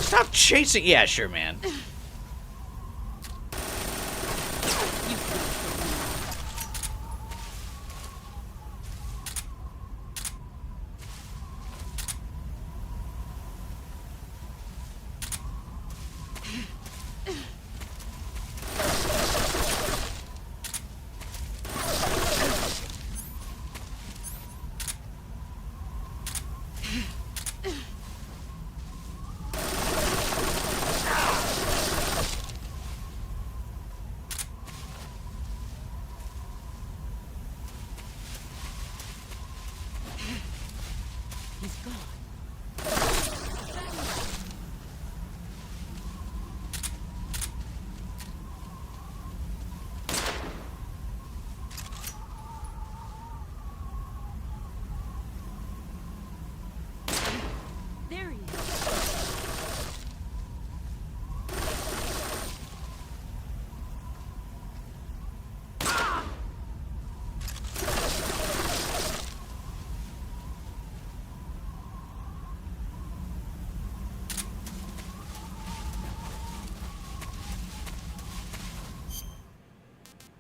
Stop chasing. Yeah, sure, man.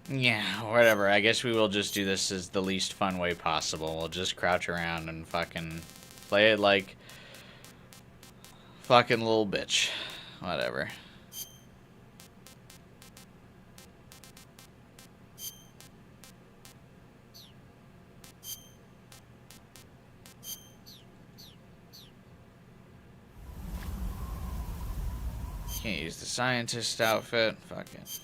Yeah, whatever. I guess we will just do this as the least fun way possible. We'll just crouch around and fucking play it like fucking little bitch. Whatever. Can't use the scientist outfit. Fuck it.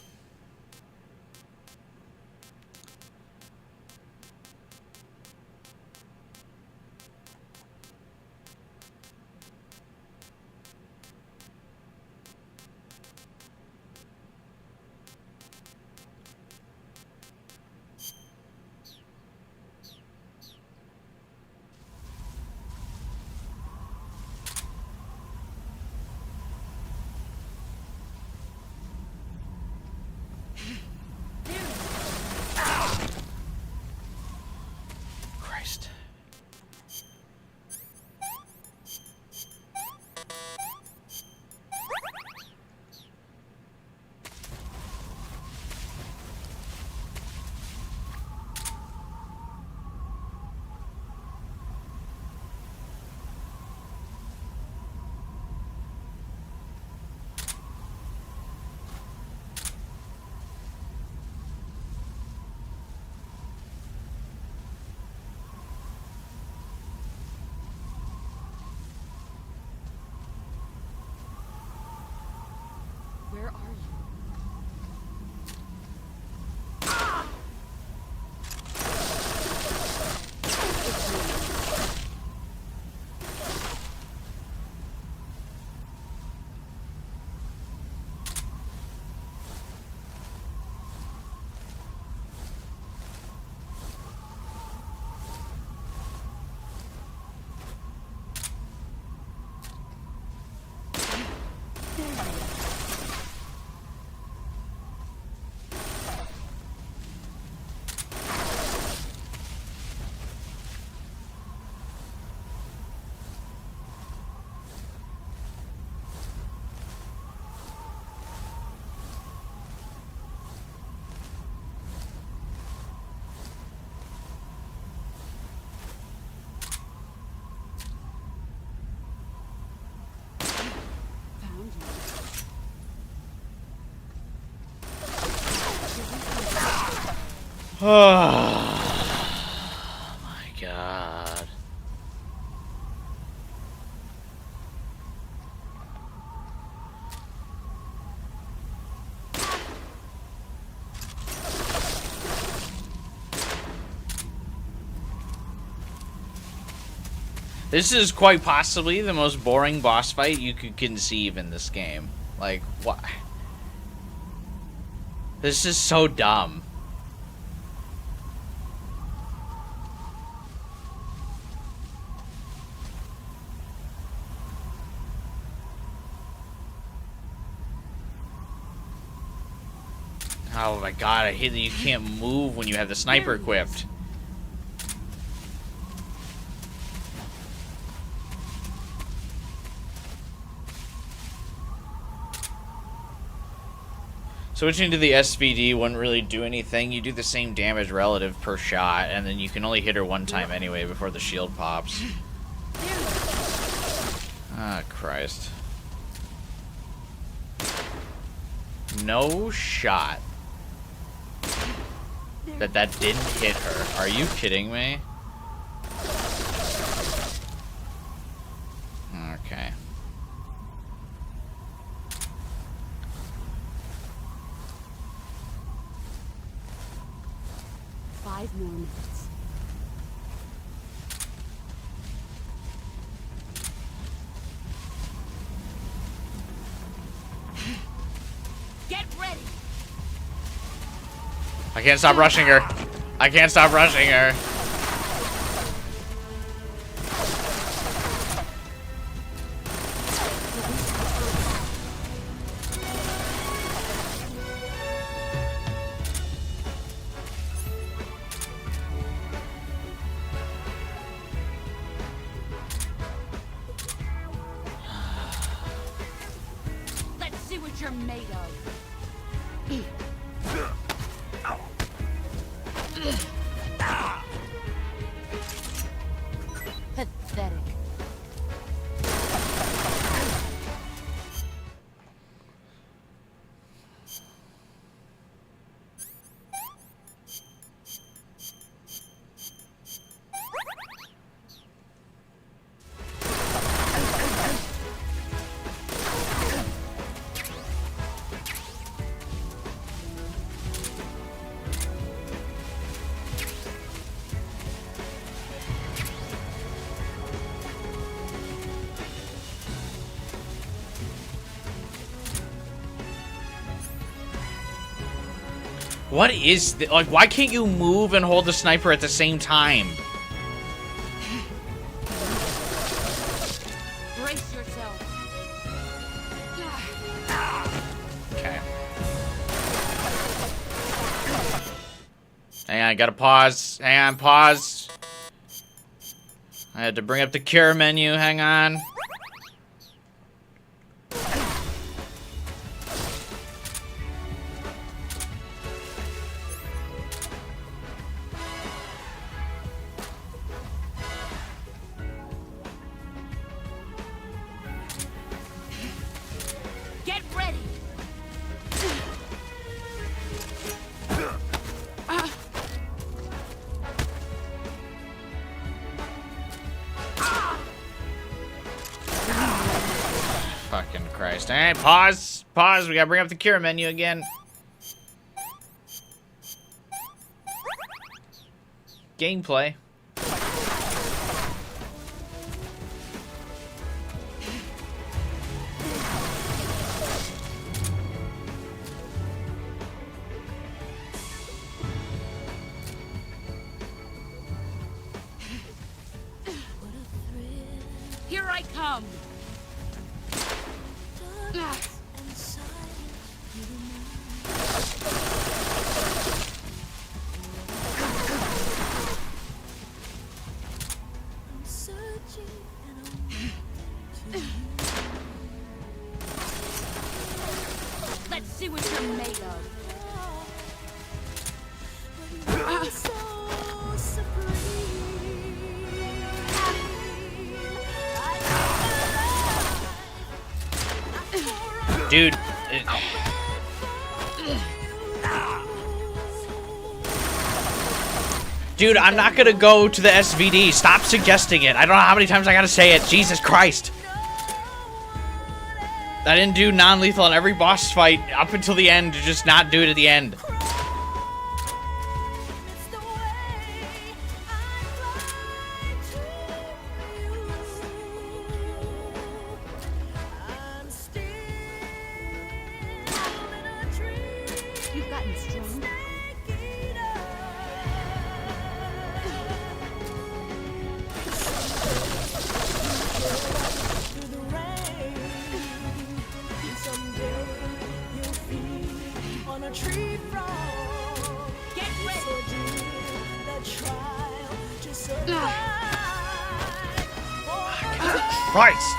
Christ. Where are you? Oh my god. This is quite possibly the most boring boss fight you could conceive in this game. Like, what? This is so dumb. Oh my god, I hate that you can't move when you have the sniper equipped. Switching to the SVD wouldn't really do anything. You do the same damage relative per shot, and then you can only hit her one time anyway before the shield pops. Ah, Christ. No shot that didn't hit her. Are you kidding me? Okay. Five more minutes. Get ready. I can't stop rushing her. I can't stop rushing her. Let's see what you're made of. Pathetic. What is like? Why can't you move and hold the sniper at the same time? Brace yourself. Okay. Hang on, I gotta pause. Hang on, pause. I had to bring up the cure menu. Hang on. Get ready. Fucking Christ. Alright, pause. Pause. We gotta bring up the cure menu again. Gameplay. Here I come. Let's see what you're made of. Dude. Dude, I'm not gonna go to the SVD. Stop suggesting it. I don't know how many times I gotta say it. Jesus Christ. I didn't do non-lethal on every boss fight up until the end to just not do it at the end. You've gotten strong. Get ready. Christ!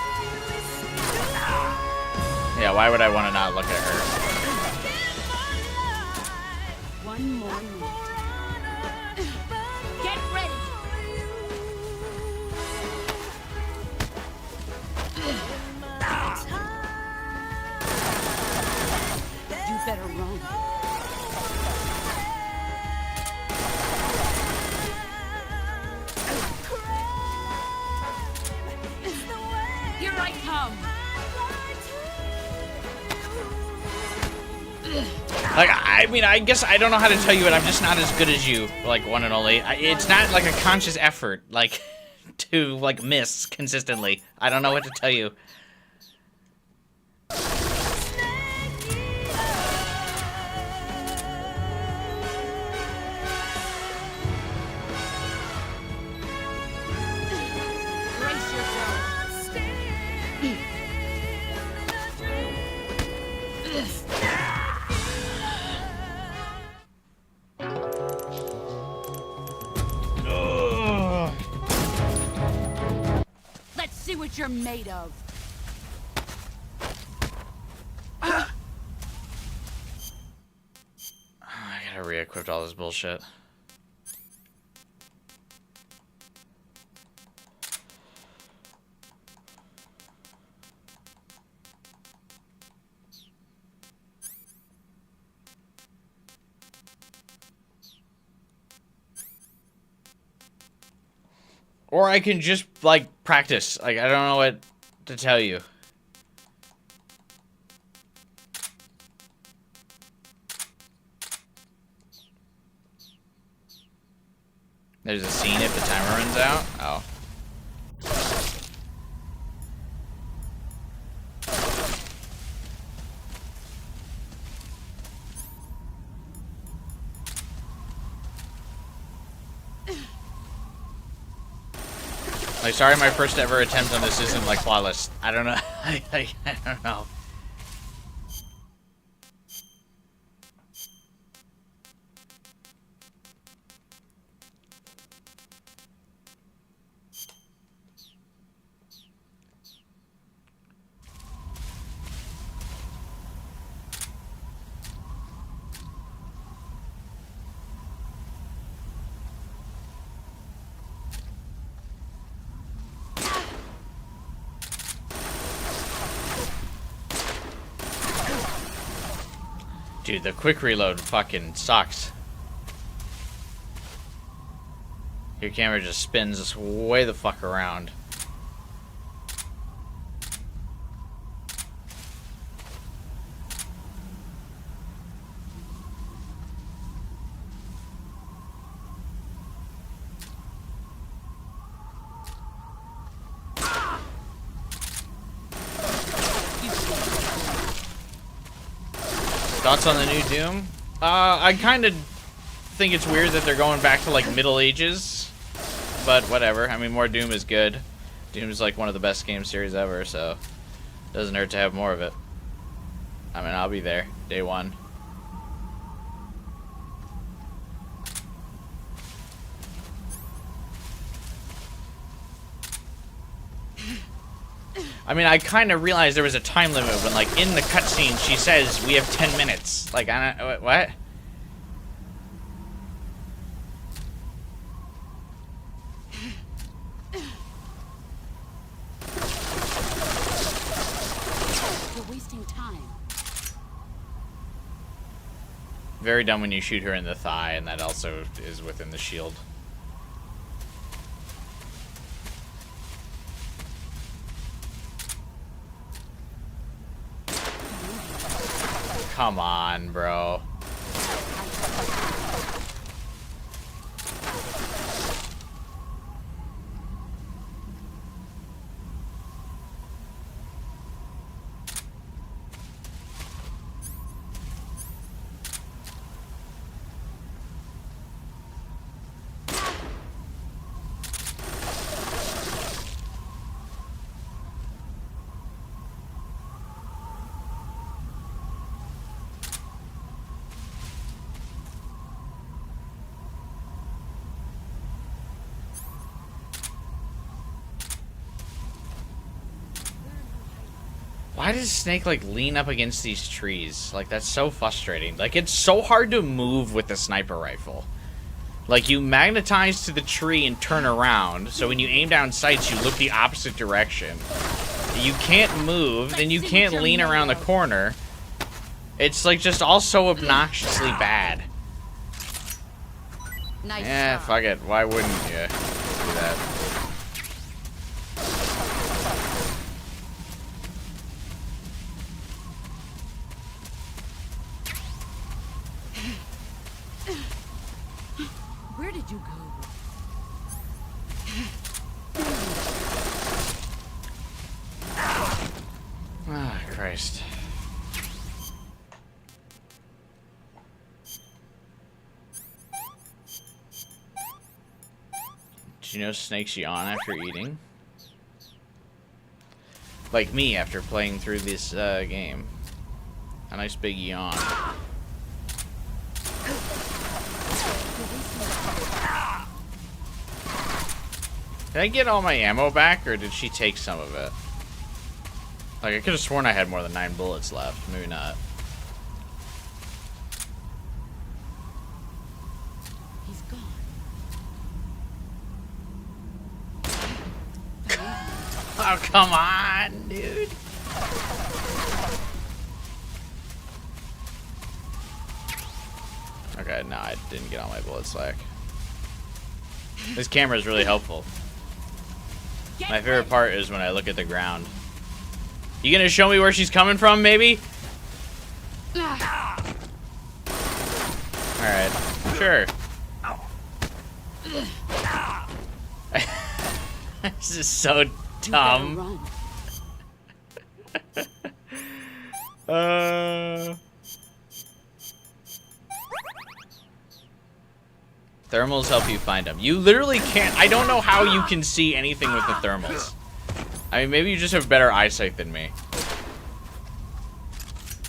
Yeah, why would I want to not look at her? One more minute. Get ready. You better run. Here I come. Like, I mean, I guess I don't know how to tell you it. I'm just not as good as you, like, one and only. It's not, like, a conscious effort, like, to, like, miss consistently. I don't know what to tell you. Brace yourself. Let's see what you're made of. I gotta re-equip all this bullshit. Or I can just, like, practice. Like, I don't know what to tell you. There's a scene if the timer runs out? Oh. Like, sorry, my first ever attempt on this isn't, like, flawless. I don't know. I don't know. Dude, the quick reload fucking sucks. Your camera just spins way the fuck around. Thoughts on the new Doom? I kind of think it's weird that they're going back to, like, Middle Ages. But whatever. I mean, more Doom is good. Doom is, like, one of the best game series ever, so doesn't hurt to have more of it. I mean, I'll be there. Day one. I mean, I kind of realized there was a time limit when, like, in the cutscene, she says, we have 10 minutes. Like, I don't... What? You're wasting time. Very dumb when you shoot her in the thigh, and that also is within the shield. Come on, bro. Why does Snake, like, lean up against these trees? Like, that's so frustrating. Like, it's so hard to move with the sniper rifle. Like, you magnetize to the tree and turn around, so when you aim down sights, you look the opposite direction. You can't move, then you can't lean around the corner. It's, like, just all so obnoxiously bad. Nice Yeah, job. fuck it. Why wouldn't you do that? Where did you go? Ah, Christ. Did you know snakes yawn after eating? Like me after playing through this game. A nice big yawn. Did I get all my ammo back, or did she take some of it? Like, I could have sworn I had more than 9 bullets left. Maybe not. He's gone. Oh, come on, dude. Okay, no, I didn't get all my bullets back. This camera is really helpful. My favorite part is when I look at the ground. You gonna show me where she's coming from, maybe? Alright, sure. This is so dumb. Thermals help you find them. You literally can't. I don't know how you can see anything with the thermals. I mean, maybe you just have better eyesight than me.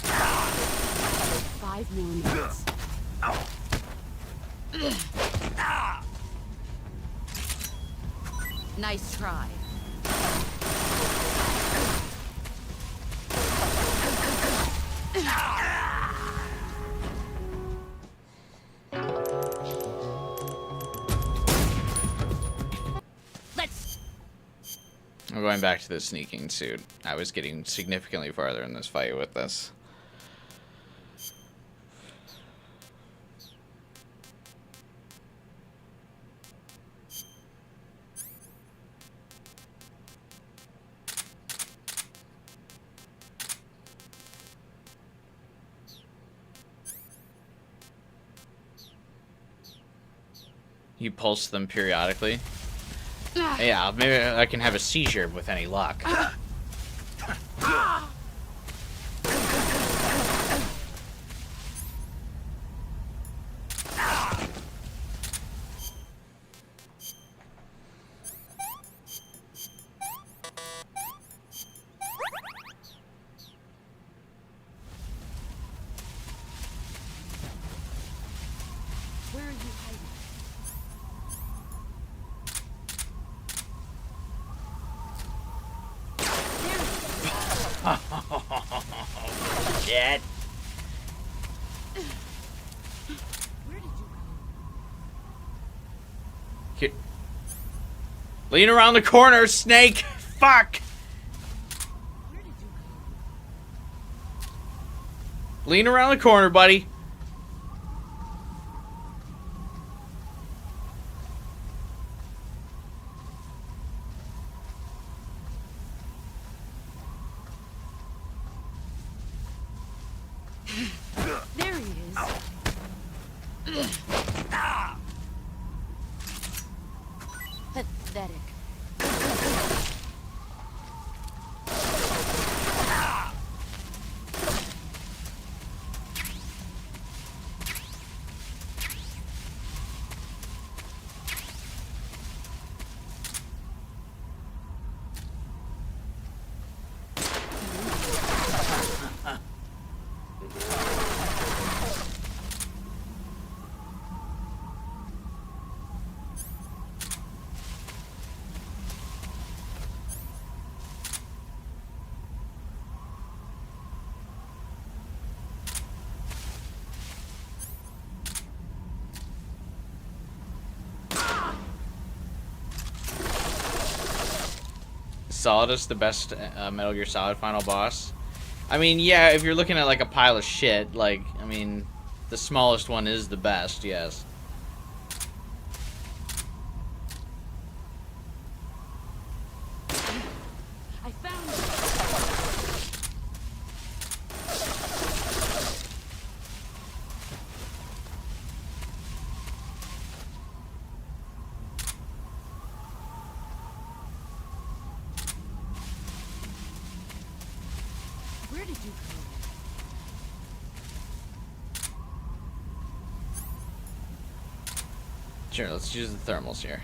5 more minutes. Nice try. I'm going back to the sneaking suit. I was getting significantly farther in this fight with this. You pulse them periodically. Yeah, maybe I can have a seizure with any luck. Where are you hiding? Shit. Where did you Here. Lean around the corner, Snake! Fuck! Lean around the corner, buddy. There he is. Pathetic. Solidus the best Metal Gear Solid final boss? I mean, yeah, if you're looking at like a pile of shit, like, I mean, the smallest one is the best, yes. I found it. Where did you go? Sure, let's use the thermals here.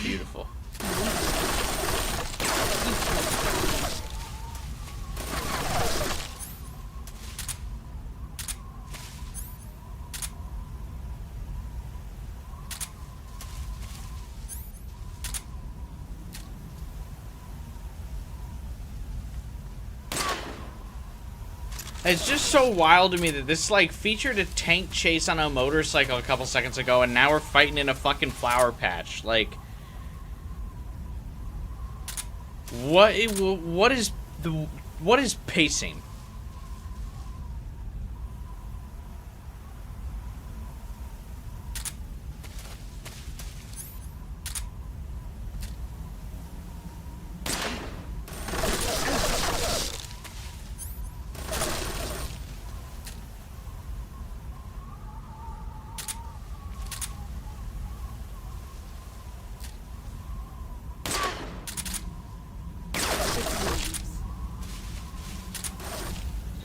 Beautiful. It's just so wild to me that this, like, featured a tank chase on a motorcycle a couple seconds ago, and now we're fighting in a fucking flower patch. Like, what is pacing?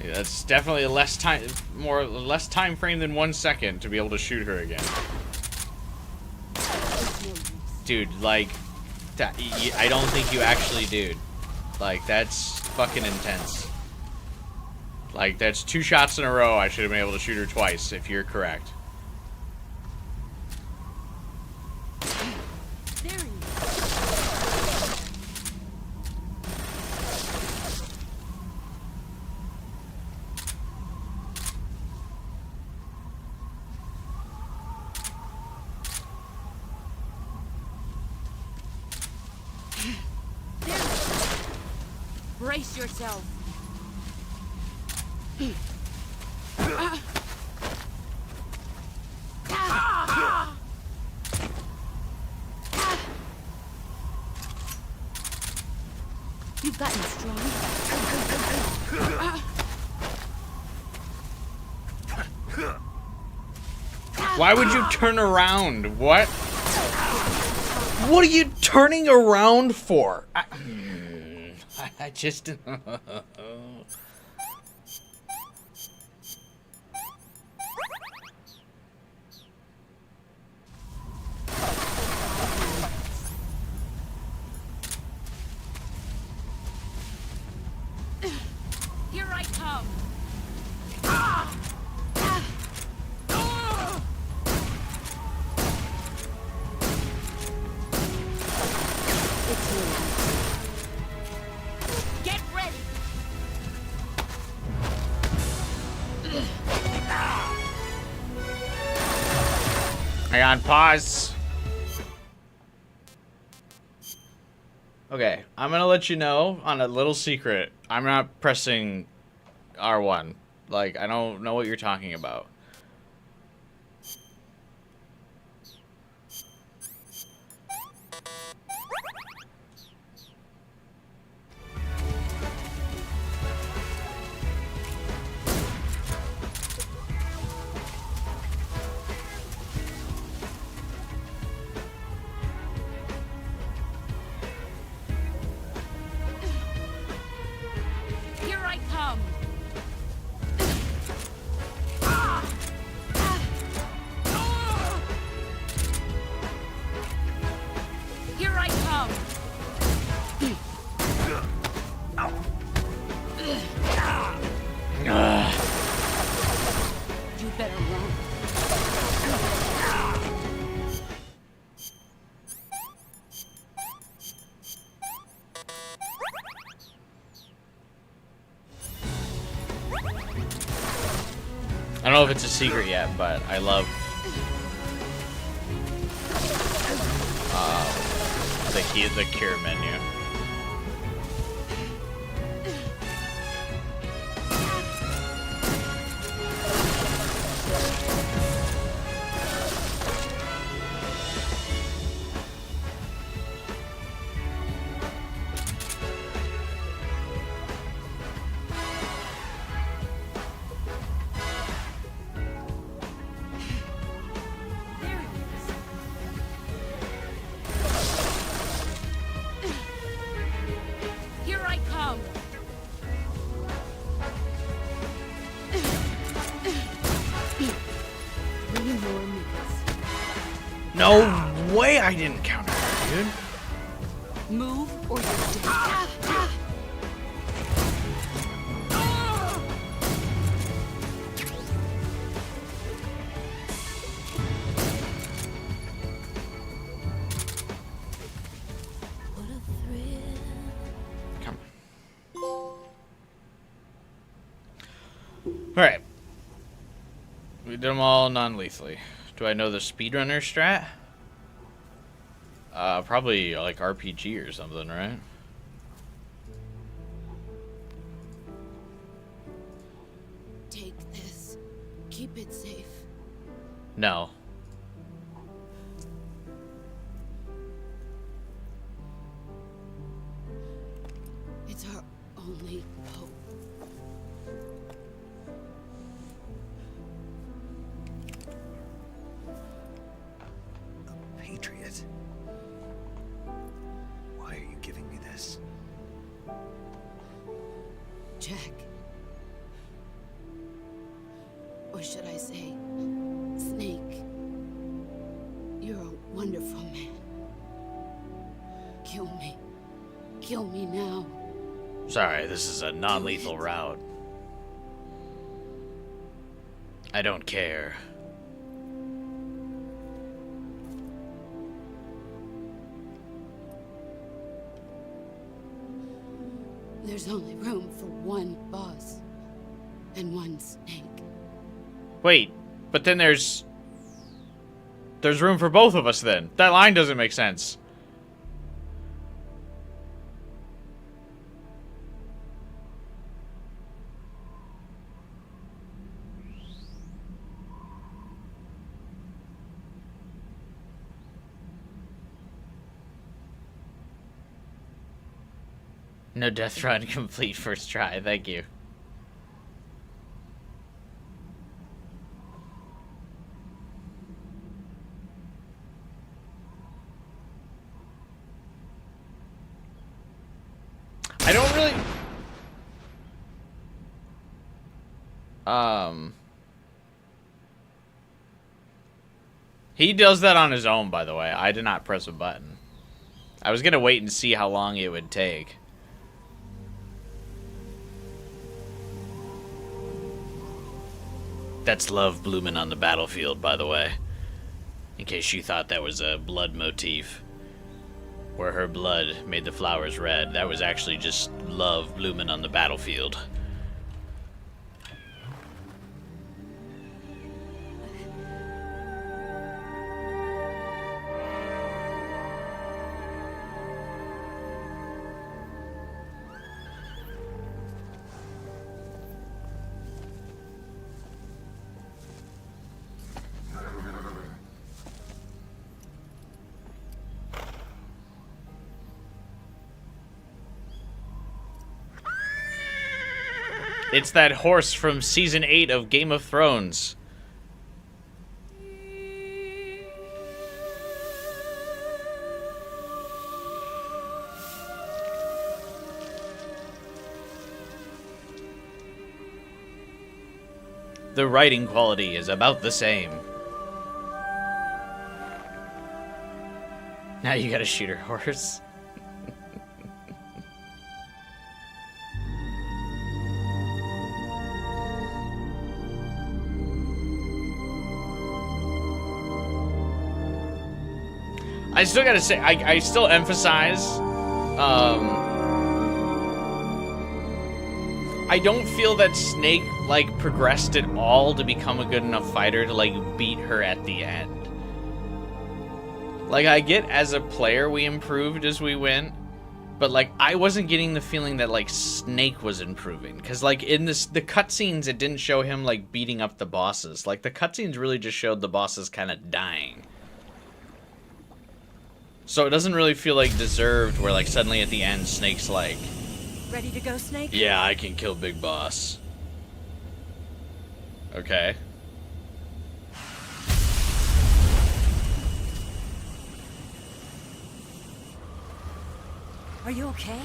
Yeah, that's definitely less time frame than 1 second to be able to shoot her again. Dude, like, I don't think you actually, dude. Like, that's fucking intense. Like, that's 2 shots in a row. I should have been able to shoot her twice, if you're correct. Brace yourself. You've gotten strong. Why would you turn around? What? What are you turning around for? I just... Here I come. Get ready. Hang on, pause. Okay, I'm gonna let you know on a little secret. I'm not pressing R1. Like, I don't know what you're talking about. Here I come. Here I come. You better run. I don't know if it's a secret yet, but I love the cure menu. Here I come. Three more minutes. No way I didn't counter that, dude. Move or you're dead. Come. Alright. We did them all non-lethally. Do I know the speedrunner strat? Probably like RPG or something, right? Take this. Keep it safe. No. It's our only hope. Patriot. Why are you giving me this? Jack, Or should I say, Snake? You're a wonderful man. Kill me. Kill me now. Sorry, this is a non-lethal route. I don't care. There's only room for one boss and one Snake. Wait, but then there's room for both of us then. That line doesn't make sense. No death run complete first try, thank you. I don't really... He does that on his own, by the way. I did not press a button. I was gonna wait and see how long it would take. That's love blooming on the battlefield, by the way. In case you thought that was a blood motif. Where her blood made the flowers red. That was actually just love blooming on the battlefield. It's that horse from season 8 of Game of Thrones. The writing quality is about the same. Now you gotta shoot her horse. I still gotta say, I still emphasize, I don't feel that Snake, like, progressed at all to become a good enough fighter to, like, beat her at the end. Like, I get as a player we improved as we went, but, like, I wasn't getting the feeling that, like, Snake was improving. Because, like, in the cutscenes, it didn't show him, like, beating up the bosses. Like, the cutscenes really just showed the bosses kind of dying. So it doesn't really feel like deserved where like suddenly at the end Snake's like, Ready to go, Snake? yeah, I can kill Big Boss. Okay. Are you okay?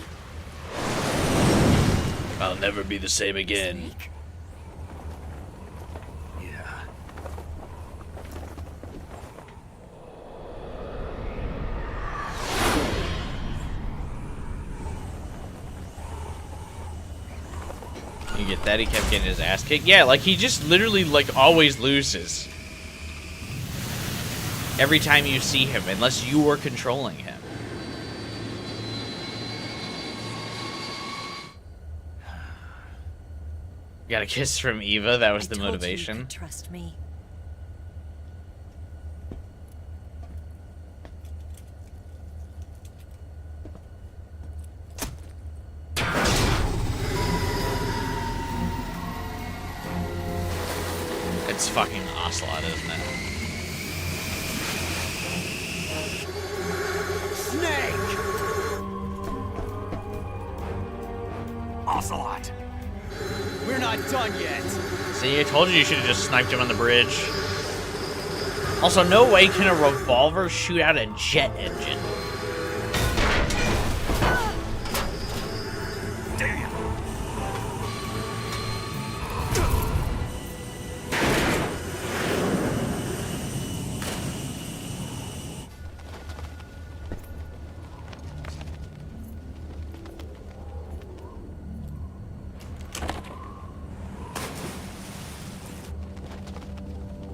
I'll never be the same again. Snake? You get that? He kept getting his ass kicked. Yeah, like he just literally like always loses. Every time you see him, unless you were controlling him. Got a kiss from Eva, that was the motivation. You could trust me. It's fucking Ocelot, isn't it? Snake! Ocelot! We're not done yet. See, I told you should have just sniped him on the bridge. Also, no way can a revolver shoot out a jet engine. Damn!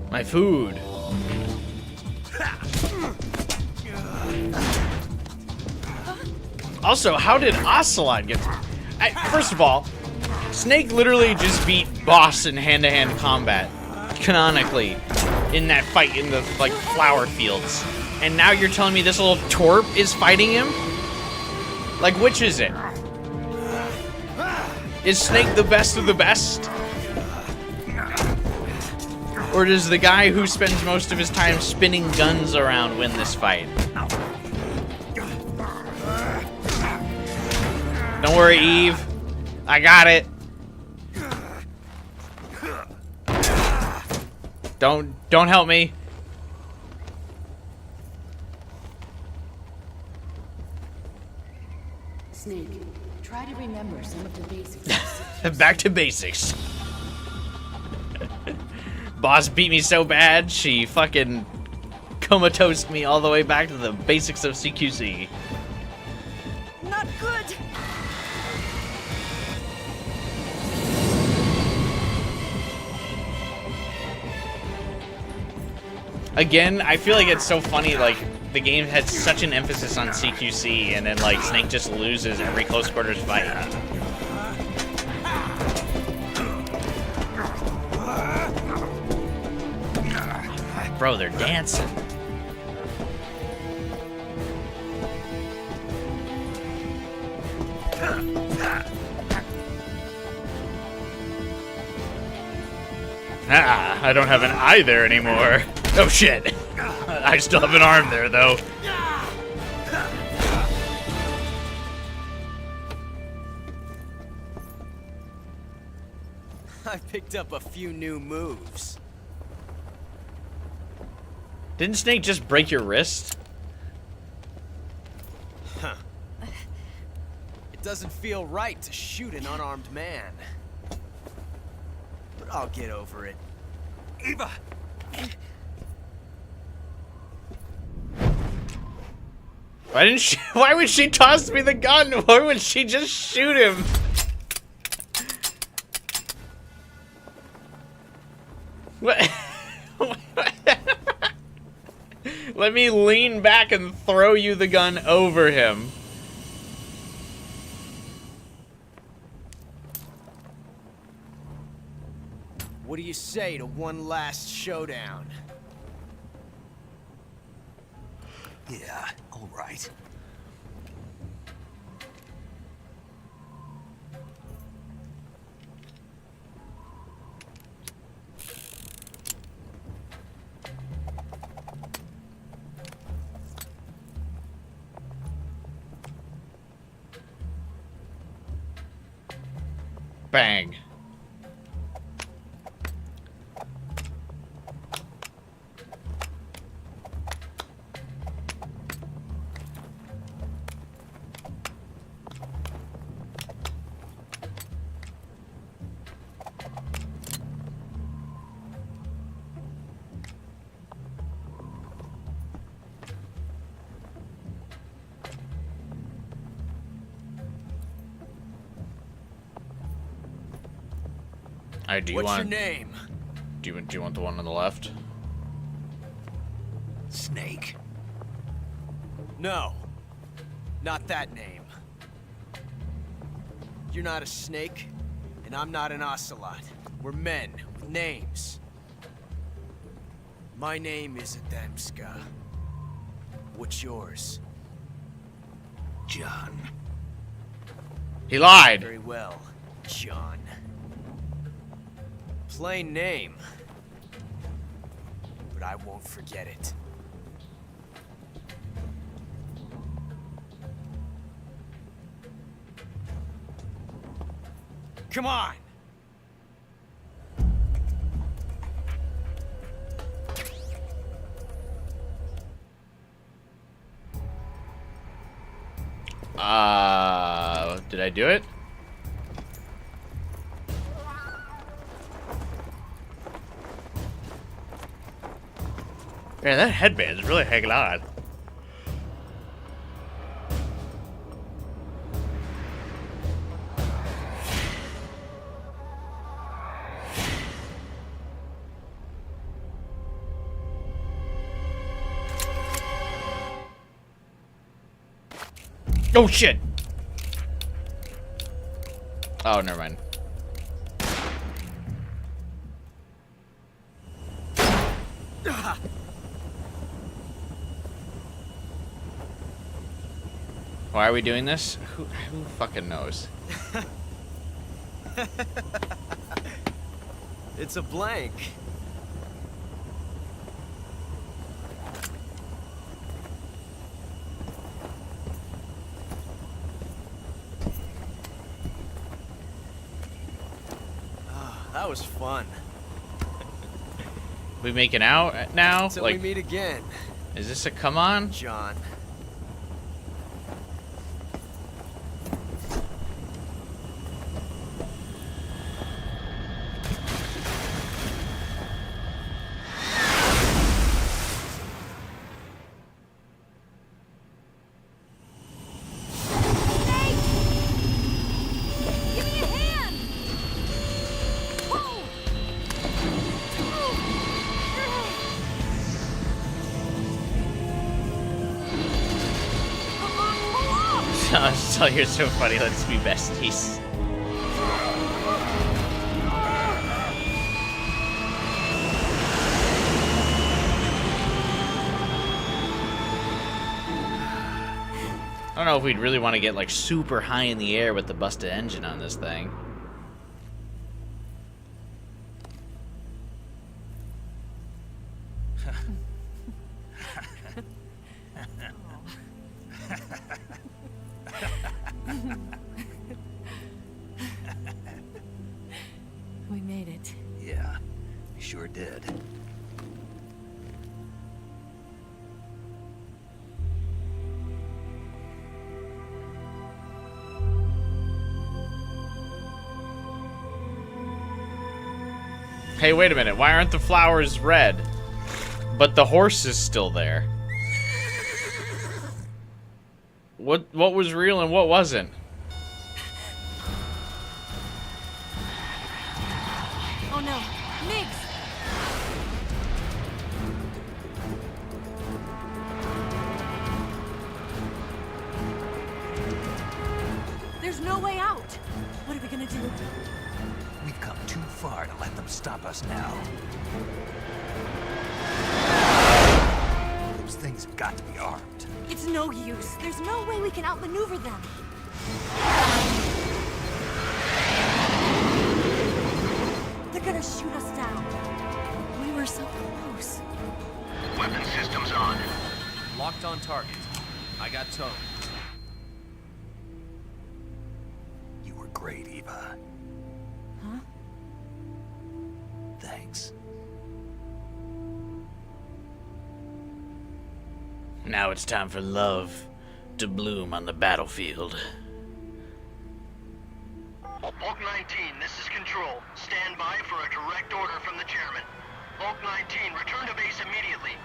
My food. Also, how did Ocelot get... First of all, Snake literally just beat Boss in hand-to-hand combat, canonically, in that fight in the, like, flower fields. And now you're telling me this little twerp is fighting him? Like, which is it? Is Snake the best of the best? Or does the guy who spends most of his time spinning guns around win this fight? Don't worry, Eve. I got it. Don't help me. Snake, try to remember some of the basics. Back to basics. Boss beat me so bad, she fucking comatose me all the way back to the basics of CQC. Not good. Again, I feel like it's so funny, like, the game had such an emphasis on CQC, and then, like, Snake just loses every close quarters fight. Bro, they're dancing. Ah, I don't have an eye there anymore. Oh shit. I still have an arm there, though. I picked up a few new moves. Didn't Snake just break your wrist? Huh. It doesn't feel right to shoot an unarmed man. But I'll get over it. Eva! Why would she toss me the gun? Why would she just shoot him? What? Let me lean back and throw you the gun over him. What do you say to one last showdown? Yeah, all right. Bang. Alright, do you What's want... your name? Do you want the one on the left? Snake. No. Not that name. You're not a snake, and I'm not an ocelot. We're men with names. My name is Adamska. What's yours? John. He lied. Very well, John. Plain name. But I won't forget it. Come on! Did I do it? Man, that headband's really hanging on. Oh shit! Oh, never mind. Why are we doing this? Who fucking knows? It's a blank. That was fun. We making out now? Till Like, we meet again, is this a come on? John. Give me a hand! Whoa! So you're so funny. Let's be besties. I don't know if we'd really want to get like super high in the air with the busted engine on this thing. We made it. Yeah, we sure did. Hey, wait a minute. Why aren't the flowers red? But the horse is still there. What was real and what wasn't? Oh no, Miggs! There's no way out. What are we gonna do? We've come too far to let them stop us now. Those things have got to be armed. It's no use. There's no way we can outmaneuver them. They're gonna shoot us down. We were so close. Weapon systems on. Locked on target. I got towed. You were great, Eva. Huh? Thanks. Now it's time for love to bloom on the battlefield. Bulk 19, this is Control. Stand by for a direct order from the chairman. Bulk 19, return to base immediately.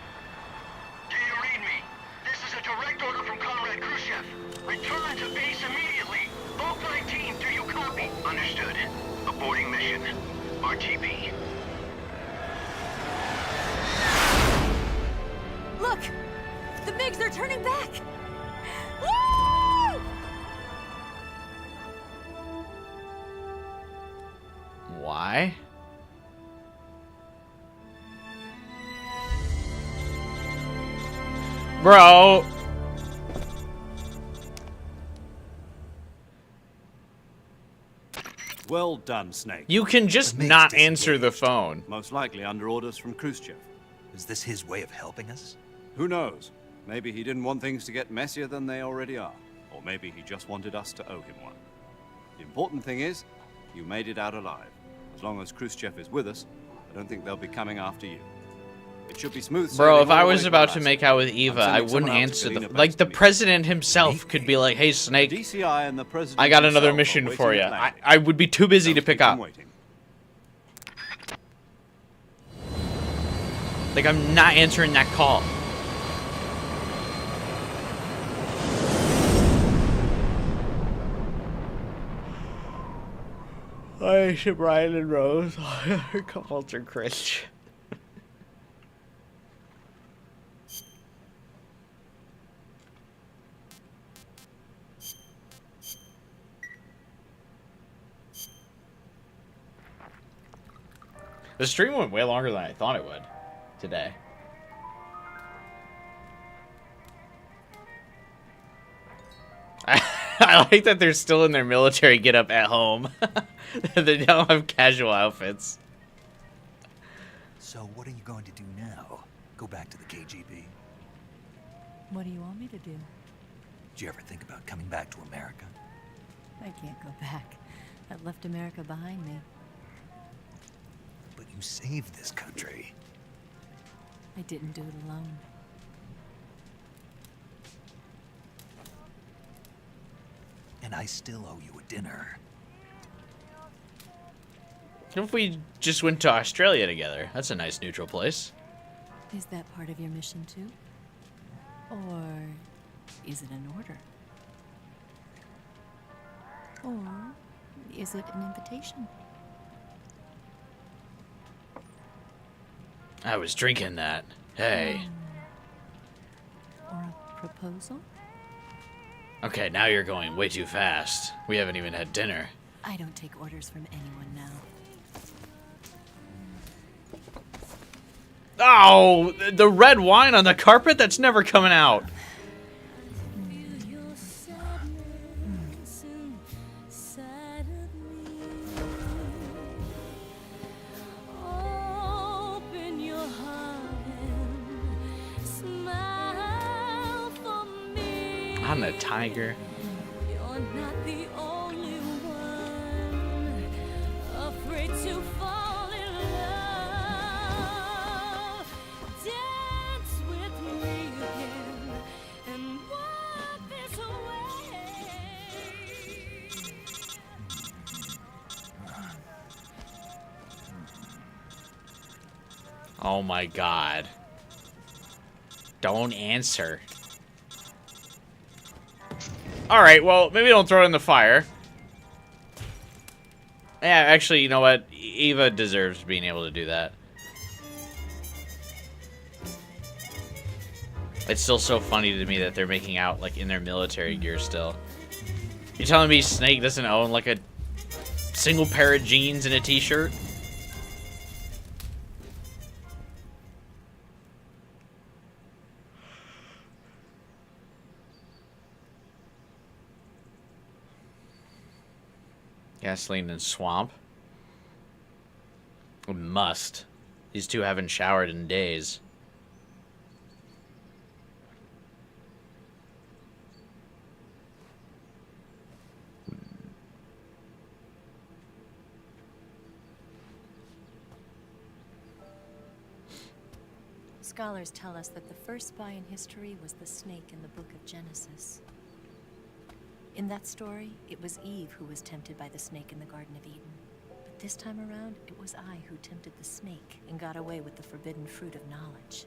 Do you read me? This is a direct order from Comrade Khrushchev. Return to base immediately. Bulk 19, do you copy? Understood. Aborting mission. RTB. Look! The Miggs are turning back! Woo! Why? Bro. Well done, Snake. You can just not answer the phone. Most likely under orders from Khrushchev. Is this his way of helping us? Who knows? Maybe he didn't want things to get messier than they already are. Or maybe he just wanted us to owe him one. The important thing is, you made it out alive. As long as Khrushchev is with us, I don't think they'll be coming after you. It should be smooth Bro, sailing if all I the way was to about to Alaska. make out with I'm Eva, sending I wouldn't someone out to answer Galena the... Banks Like, the to meet president himself could be like, hey, Snake, The DCI and the president I got another himself are mission waiting for you. at landing. I would be too busy to Don't pick keep them up. waiting. Like, I'm not answering that call. I should Brian and Rose. Her calls are cringe. The stream went way longer than I thought it would today. I like that they're still in their military getup at home. They don't have casual outfits. So what are you going to do now? Go back to the KGB? What do you want me to do? Did you ever think about coming back to America? I can't go back. I've left America behind me. But you saved this country. I didn't do it alone. And I still owe you a dinner. What if we just went to Australia together? That's a nice neutral place. Is that part of your mission too? Or is it an order? Or is it an invitation? I was drinking that. Hey. Or a proposal? Okay, now you're going way too fast. We haven't even had dinner. I don't take orders from anyone now. Oh, the red wine on the carpet? That's never coming out. I'm a tiger. You're not the only one afraid to fall in love. Dance with me again and walk this away. Oh my god. Don't answer. Alright, well, maybe don't throw it in the fire. Yeah, actually, you know what? Eva deserves being able to do that. It's still so funny to me that they're making out, like, in their military gear still. You're telling me Snake doesn't own, like, a single pair of jeans and a t-shirt? Gasoline and swamp. We must. These two haven't showered in days. Scholars tell us that the first spy in history was the snake in the book of Genesis. In that story, it was Eve who was tempted by the snake in the Garden of Eden. But this time around, it was I who tempted the snake and got away with the forbidden fruit of knowledge.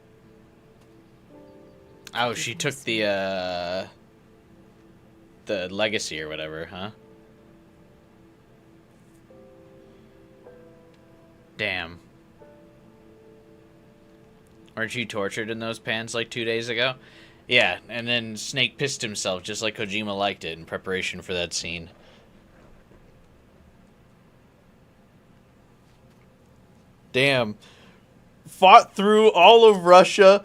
Oh, she took the legacy or whatever, huh? Damn. Weren't you tortured in those pants like 2 days ago? Yeah, and then Snake pissed himself just like Kojima liked it in preparation for that scene. Damn. Fought through all of Russia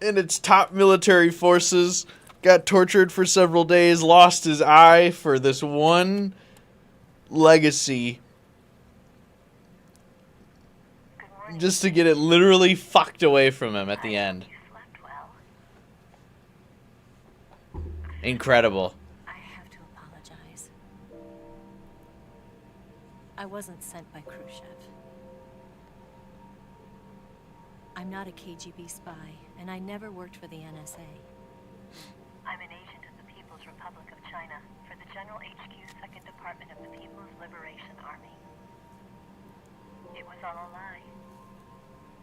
and its top military forces, got tortured for several days, lost his eye for this one legacy. Just to get it literally fucked away from him at the end. Incredible. I have to apologize. I wasn't sent by Khrushchev. I'm not a KGB spy, and I never worked for the NSA. I'm an agent of the People's Republic of China for the General HQ 2nd Department of the People's Liberation Army. It was all a lie.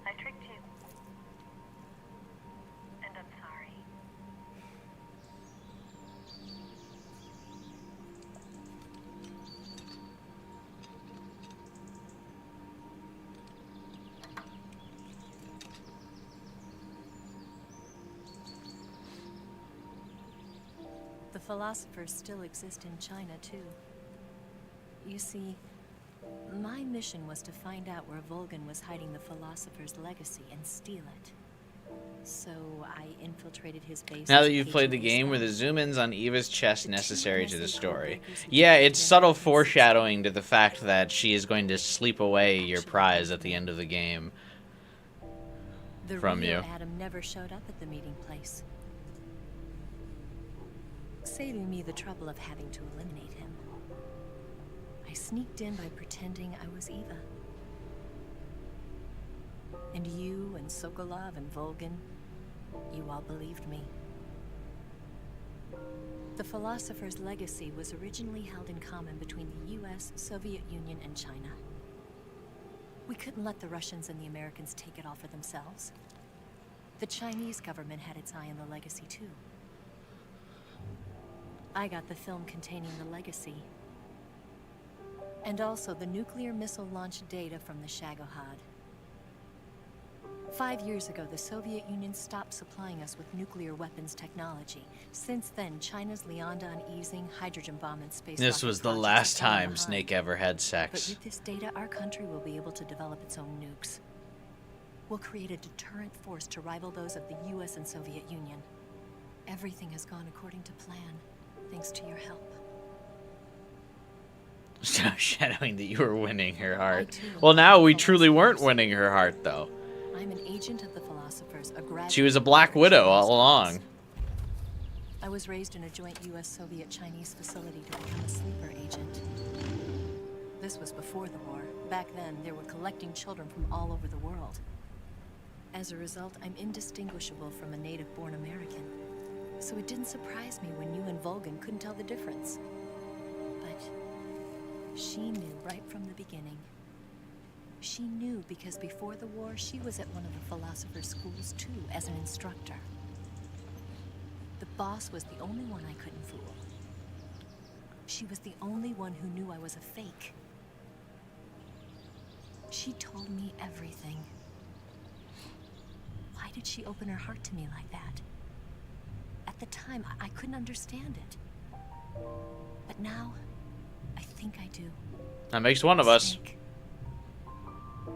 I tricked you. And I'm sorry. The philosophers still exist in China, too. You see, My mission was to find out where Volgan was hiding the Philosopher's legacy and steal it. So I infiltrated his base. Now that you've played the game, were the zoom-ins on Eva's chest necessary to the story? Yeah, it's subtle foreshadowing to the fact that she is going to sleep away your prize at the end of the game from you. Adam never showed up at the meeting place, saving me the trouble of having to eliminate him. I sneaked in by pretending I was Eva. And you and Sokolov and Volgan, you all believed me. The Philosopher's legacy was originally held in common between the US, Soviet Union, and China. We couldn't let the Russians and the Americans take it all for themselves. The Chinese government had its eye on the legacy too. I got the film containing the legacy, and also the nuclear missile launch data from the Shagohod. 5 years ago, the Soviet Union stopped supplying us with nuclear weapons technology. Since then, China's Liaodong easing, hydrogen bomb, and space. This was the last time Snake ever had sex. But with this data, our country will be able to develop its own nukes. We'll create a deterrent force to rival those of the US and Soviet Union. Everything has gone according to plan, thanks to your help. Stop shadowing that you were winning her heart. Well, now we truly weren't winning her heart, though. I'm an agent of the Philosophers, a graduate. She was a Black Widow all along. I was raised in a joint US-Soviet-Chinese facility to become a sleeper agent. This was before the war. Back then, they were collecting children from all over the world. As a result, I'm indistinguishable from a native-born American. So it didn't surprise me when you and Volgan couldn't tell the difference. But she knew right from the beginning. She knew because before the war, she was at one of the Philosopher's schools too, as an instructor. The boss was the only one I couldn't fool. She was the only one who knew I was a fake. She told me everything. Why did she open her heart to me like that? At the time, I couldn't understand it. But now, I think I do. That makes one of us. Snake.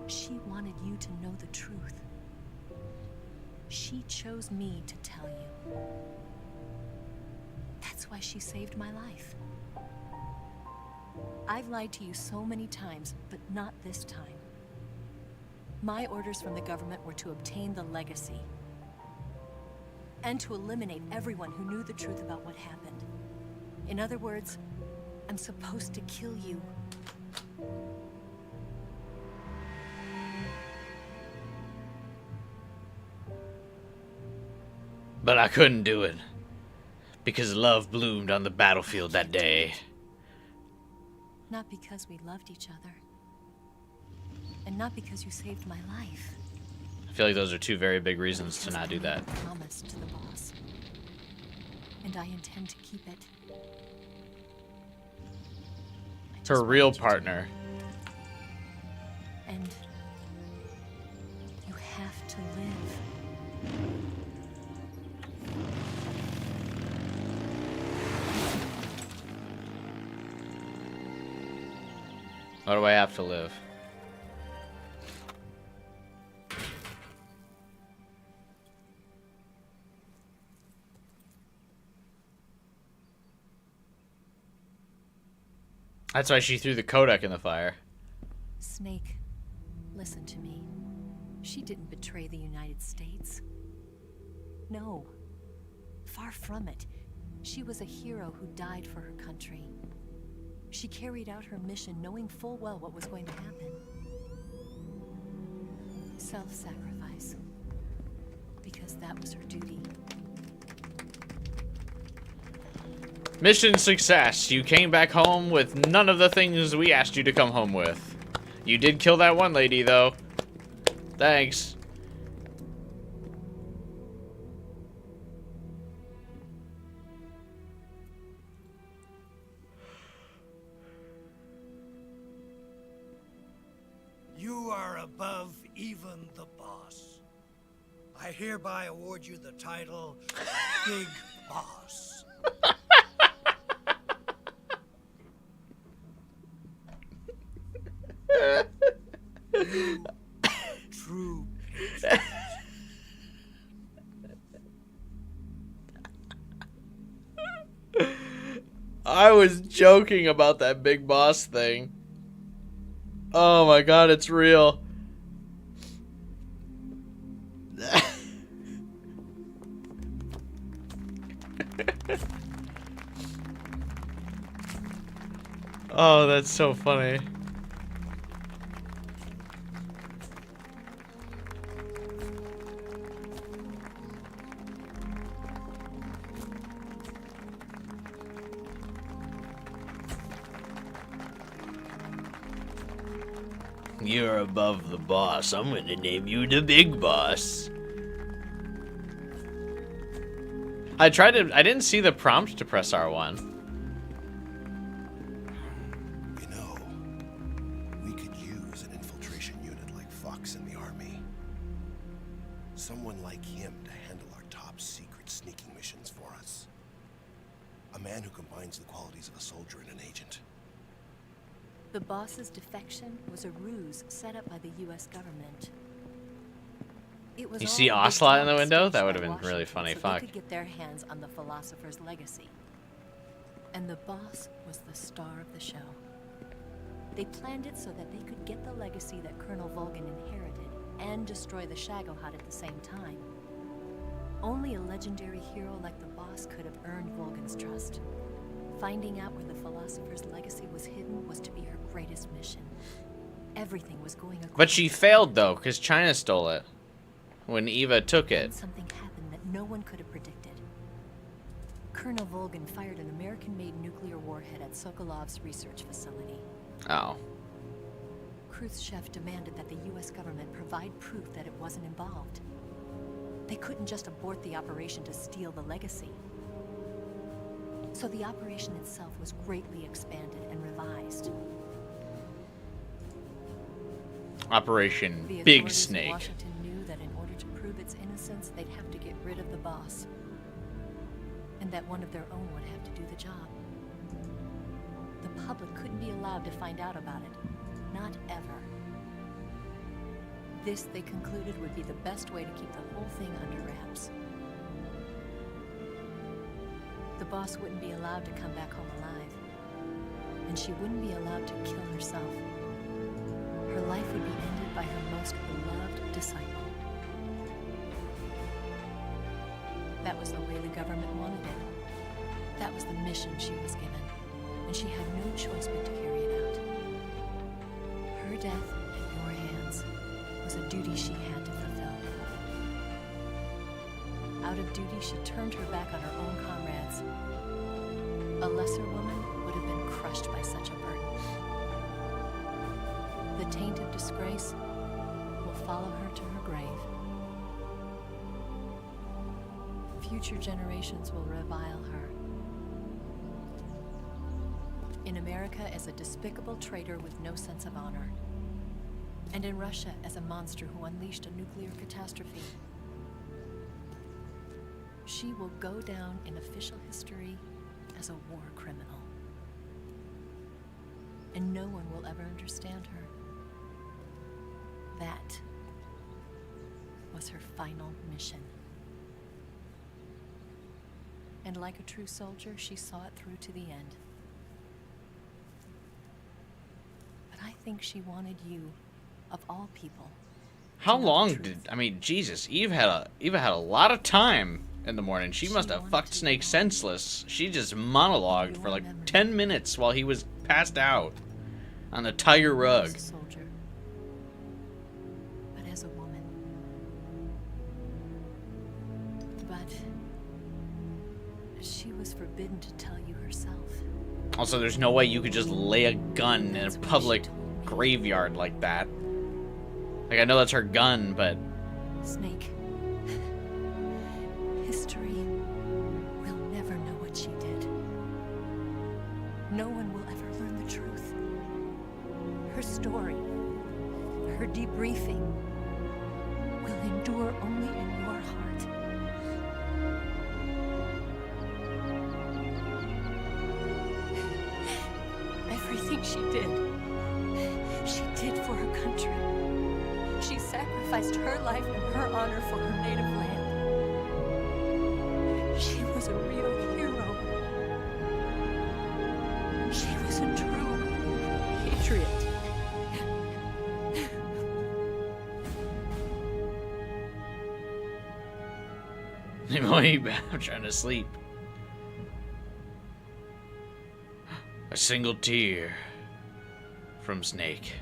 She wanted you to know the truth. She chose me to tell you. That's why she saved my life. I've lied to you so many times, but not this time. My orders from the government were to obtain the legacy and to eliminate everyone who knew the truth about what happened. In other words, I'm supposed to kill you. But I couldn't do it, because love bloomed on the battlefield that day. Not because we loved each other, and not because you saved my life. I feel like those are two very big reasons to not do that. I promised to the boss, and I intend to keep it. Her real partner. And you have to live. Why do I have to live? That's why she threw the Kodak in the fire. Snake, listen to me. She didn't betray the United States. No. Far from it. She was a hero who died for her country. She carried out her mission knowing full well what was going to happen. Self-sacrifice. Because that was her duty. Mission success. You came back home with none of the things we asked you to come home with. You did kill that one lady, though. Thanks. You are above even the boss. I hereby award you the title Big Boss. True. I was joking about that Big Boss thing. Oh my god, it's real. Oh, that's so funny. You're above the boss. I'm gonna name you the Big Boss. I didn't see the prompt to press R1. You know, we could use an infiltration unit like Fox in the army. Someone like him to handle our top secret sneaking missions for us. A man who combines the qualities of a soldier and an agent. The boss's defection was a ruse set up by the U.S. government. It was You all see a big Ocelot in the plot window? staged That by would have been really Washington funny. so Fuck. They could get their hands on the philosopher's legacy. And the boss was the star of the show. They planned it so that they could get the legacy that Colonel Volgin inherited and destroy the Shagohod at the same time. Only a legendary hero like the boss could have earned Volgin's trust. Finding out where the philosopher's legacy was hidden was to be her greatest mission. Everything was going according But she failed though, because China stole it when Eva took Then it. something happened that no one could have predicted. Colonel Volgin fired an American-made nuclear warhead at Sokolov's research facility. Oh. Khrushchev demanded that the U.S. government provide proof that it wasn't involved. They couldn't just abort the operation to steal the legacy. So the operation itself was greatly expanded and revised. Operation The Big authorities in Snake. Washington knew that in order to prove its innocence, they'd have to get rid of the boss. And that one of their own would have to do the job. The public couldn't be allowed to find out about it. Not ever. This, they concluded, would be the best way to keep the whole thing under wraps. The boss wouldn't be allowed to come back home alive. And she wouldn't be allowed to kill herself. Her life would be ended by her most beloved disciple. That was the way the government wanted it. That was the mission she was given, and she had no choice but to carry it out. Her death at your hands was a duty she had to fulfill. Out of duty, she turned her back on her own comrades. A lesser woman would have been crushed by such a burden. The taint of disgrace will follow her to her grave. Future generations will revile her. In America as a despicable traitor with no sense of honor. And in Russia as a monster who unleashed a nuclear catastrophe. She will go down in official history as a war criminal. And no one will ever understand her. That was her final mission. And like a true soldier, she saw it through to the end. But I think she wanted you, of all people. How long did Jesus? Eve had a lot of time in the morning. She must have fucked Snake senseless. She just monologued for like 10 minutes while he was passed out on the tiger rug. As a soldier, but as a woman. But she was forbidden to tell you herself. Also, there's no way you could just lay a gun in a public graveyard like that. Like, I know that's her gun, but... Snake. History will never know what she did. No one will ever learn the truth. Her story, her debriefing, will endure only in your heart. Everything she did for her country. sacrificed her life and her honor for her native land. She was a real hero. She was a true patriot. I'm trying to sleep. A single tear from Snake.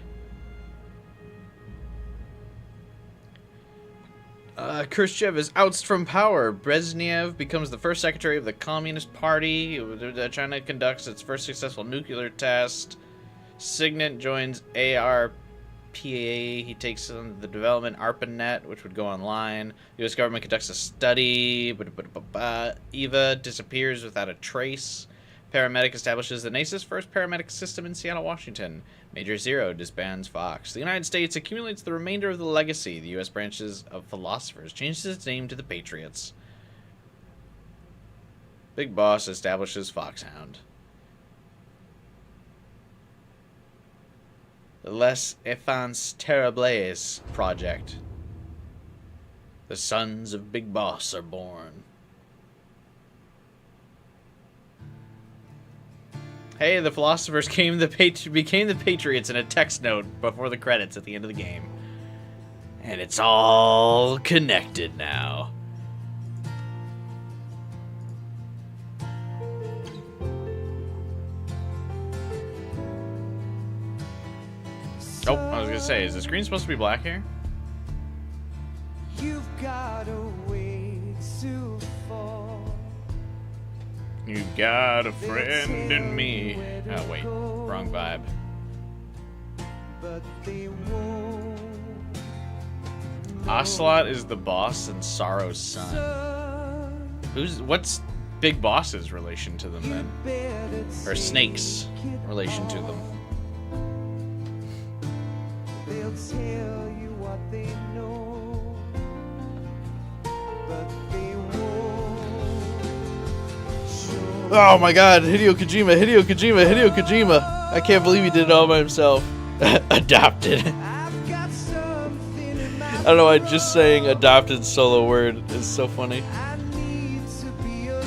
Khrushchev is ousted from power. Brezhnev becomes the first secretary of the Communist Party. China conducts its first successful nuclear test. Signet joins ARPA. He takes on the development ARPANET, which would go online. The U.S. government conducts a study. Eva disappears without a trace. Paramedic establishes the NASA's first paramedic system in Seattle, Washington. Major Zero disbands Fox. The United States accumulates the remainder of the legacy. The U.S. branches of Philosophers changes its name to the Patriots. Big Boss establishes Foxhound. The Les Enfants Terribles project. The sons of Big Boss are born. Hey, the Philosophers became the Patriots in a text note before the credits at the end of the game. And it's all connected now. Oh, I was gonna say, is the screen supposed to be black here? You've got a way to fall. You got a friend in me. Oh, wait. Wrong vibe. But they won't. Ocelot is the boss and Sorrow's son. What's Big Boss's relation to them then? Or Snake's relation to them? They'll tell you what they know, but they won't. Oh my god, Hideo Kojima. I can't believe he did it all by himself. Adopted. I don't know why just saying adopted solo word is so funny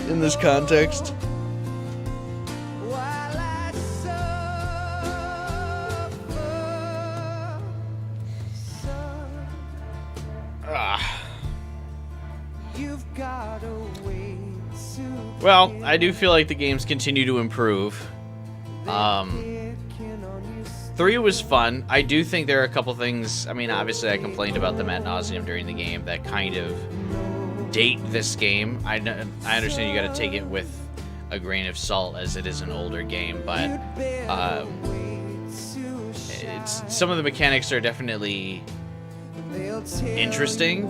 in this context. Well, I do feel like the games continue to improve. 3 was fun. I do think there are a couple things, I mean, obviously I complained about them ad nauseum during the game that kind of date this game. I understand you gotta take it with a grain of salt as it is an older game, but some of the mechanics are definitely interesting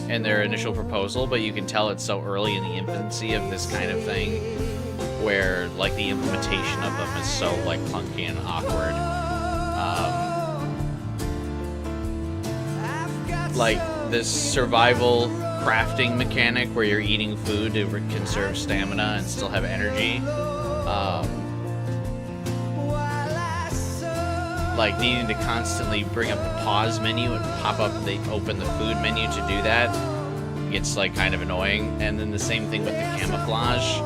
in their initial proposal, but you can tell it's so early in the infancy of this kind of thing where like the implementation of them is so like clunky and awkward. Like this survival crafting mechanic where you're eating food to conserve stamina and still have energy. Like needing to constantly bring up the pause menu and pop up open the food menu to do that gets like kind of annoying. And then the same thing with the camouflage.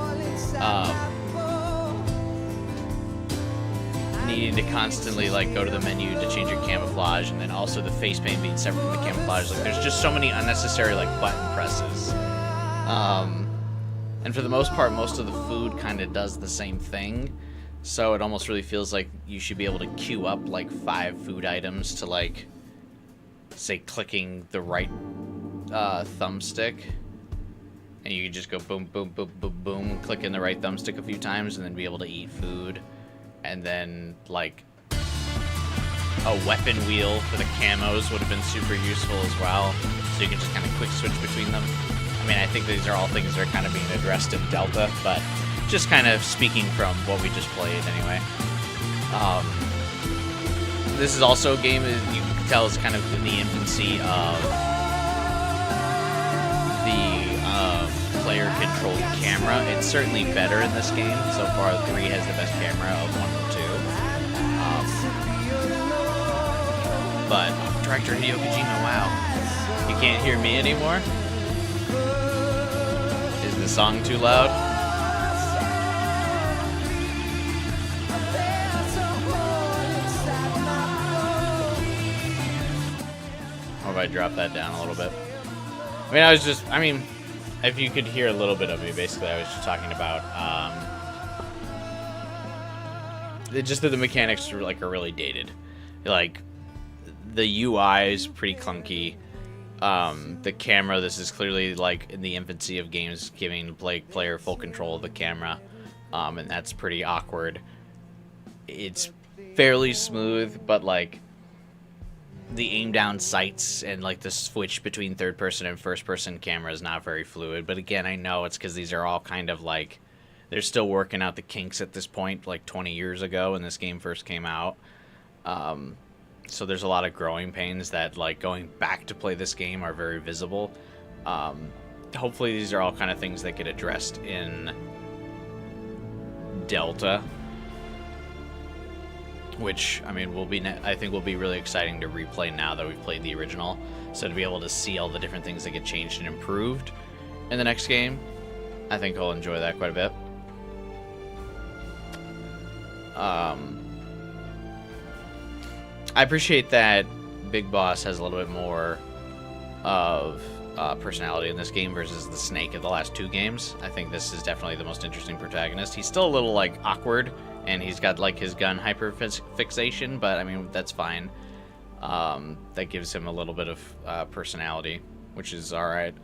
Needing to constantly like go to the menu to change your camouflage, and then also the face paint being separate from the camouflage. Like there's just so many unnecessary like button presses. And for the most part, most of the food kind of does the same thing. So it almost really feels like you should be able to queue up like 5 food items to like, say, clicking the right thumbstick. And you can just go boom, boom, boom, boom, boom, click in the right thumbstick a few times and then be able to eat food. And then like a weapon wheel for the camos would have been super useful as well. So you can just kind of quick switch between them. I mean, I think these are all things that are kind of being addressed in Delta, but just kind of speaking from what we just played anyway. This is also a game that you can tell is kind of in the infancy of the player-controlled camera. It's certainly better in this game. So far, 3 has the best camera of 1 and 2. But director Hideo Kojima, wow. can't hear me anymore? Is the song too loud? Or if I drop that down a little bit? I mean, if you could hear a little bit of me, basically, I was just talking about, just that the mechanics are, like, are really dated. Like, the UI is pretty clunky. The camera, this is clearly, like, in the infancy of games giving player full control of the camera, and that's pretty awkward. It's fairly smooth, but, like, the aim down sights and like the switch between third person and first person camera is not very fluid. But again, I know it's because these are all kind of like, they're still working out the kinks at this point, like 20 years ago when this game first came out. So there's a lot of growing pains that, like, going back to play this game are very visible. Hopefully these are all kind of things that get addressed in Delta, which, I mean, I think will be really exciting to replay now that we've played the original. So to be able to see all the different things that get changed and improved in the next game, I think I'll enjoy that quite a bit. I appreciate that Big Boss has a little bit more of personality in this game versus the Snake of the last two games. I think this is definitely the most interesting protagonist. He's still a little, like, awkward, and he's got, like, his gun hyper-fixation, but, I mean, that's fine. That gives him a little bit of personality, which is alright.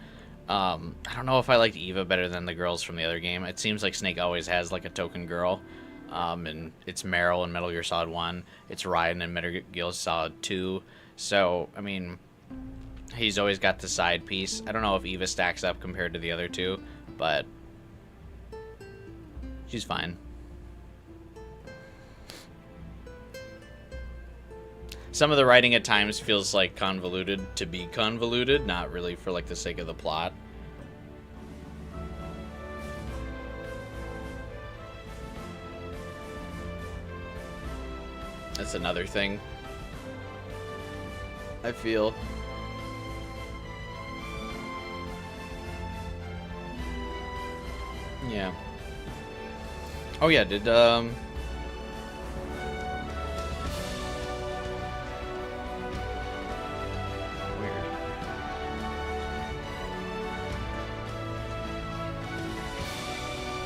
I don't know if I liked Eva better than the girls from the other game. It seems like Snake always has, like, a token girl. And it's Meryl in Metal Gear Solid 1. It's Raiden in Metal Gear Solid 2. So, I mean, he's always got the side piece. I don't know if Eva stacks up compared to the other two, but she's fine. Some of the writing at times feels like convoluted to be convoluted, not really for like the sake of the plot. That's another thing I feel. Yeah. Oh yeah, did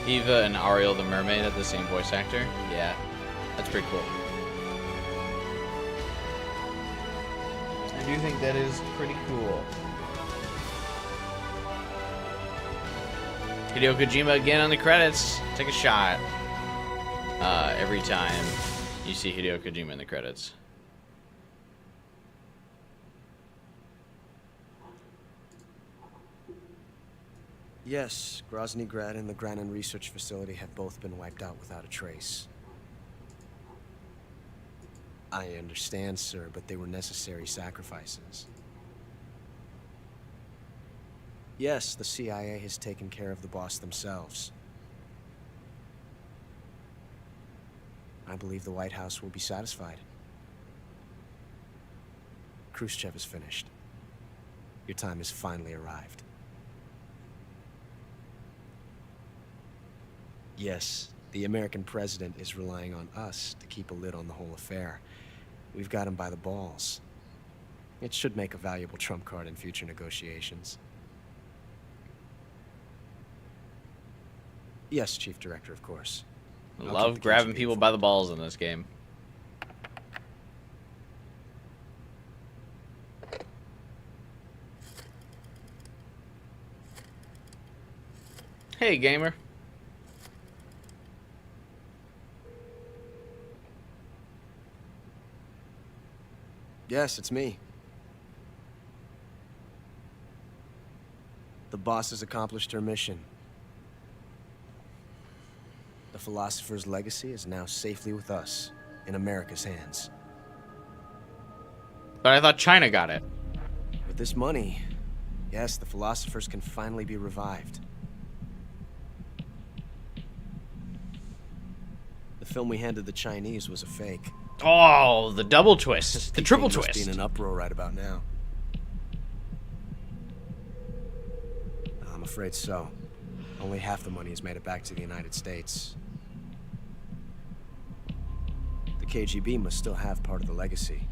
Eva and Ariel the Mermaid had the same voice actor? Yeah, that's pretty cool. I do think that is pretty cool. Hideo Kojima again on the credits. Take a shot every time you see Hideo Kojima in the credits. Yes, Grozny Grad and the Granin Research Facility have both been wiped out without a trace. I understand, sir, but they were necessary sacrifices. Yes, the CIA has taken care of the boss themselves. I believe the White House will be satisfied. Khrushchev is finished. Your time has finally arrived. Yes, the American president is relying on us to keep a lid on the whole affair. We've got him by the balls. It should make a valuable trump card in future negotiations. Yes, Chief Director, of course. I love grabbing people by the balls in this game. Hey, gamer. Yes, it's me. The boss has accomplished her mission. The Philosopher's legacy is now safely with us, in America's hands. But I thought China got it. With this money, yes, the Philosophers can finally be revived. The film we handed the Chinese was a fake. Oh, the double twist. The triple Must twist. be in an uproar right about now. I'm afraid so. Only half the money has made it back to the United States. The KGB must still have part of the legacy.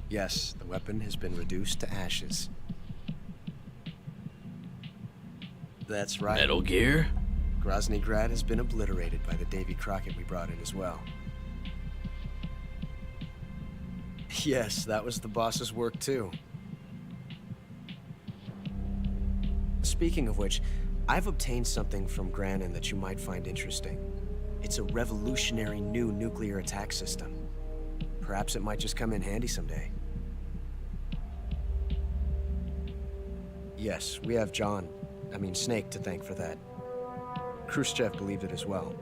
Yes, the weapon has been reduced to ashes. That's right. Metal Gear? Grozny Grad has been obliterated by the Davy Crockett we brought in as well. Yes, that was the boss's work too. Speaking of which, I've obtained something from Granin that you might find interesting. It's a revolutionary new nuclear attack system. Perhaps it might just come in handy someday. Yes, we have Snake to thank for that. Khrushchev believed it as well.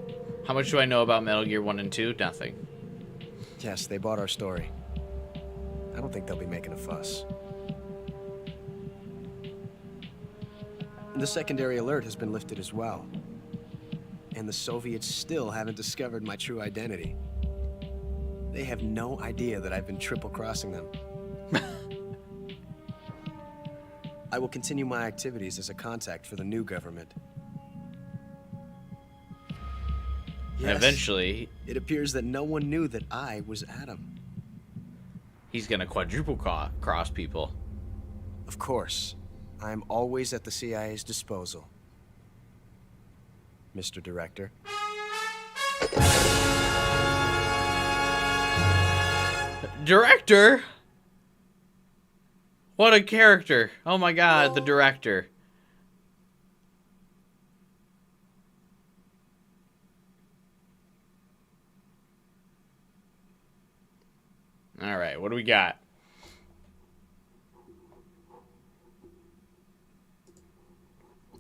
How much do I know about Metal Gear 1 and 2? Nothing. Yes, they bought our story. I don't think they'll be making a fuss. The secondary alert has been lifted as well. And the Soviets still haven't discovered my true identity. They have no idea that I've been triple-crossing them. I will continue my activities as a contact for the new government. Yes, eventually, it appears that no one knew that I was Adam. He's gonna quadruple cross people. Of course. I'm always at the CIA's disposal, Mr. Director. Director? What a character. Oh my god, the director. Alright, what do we got?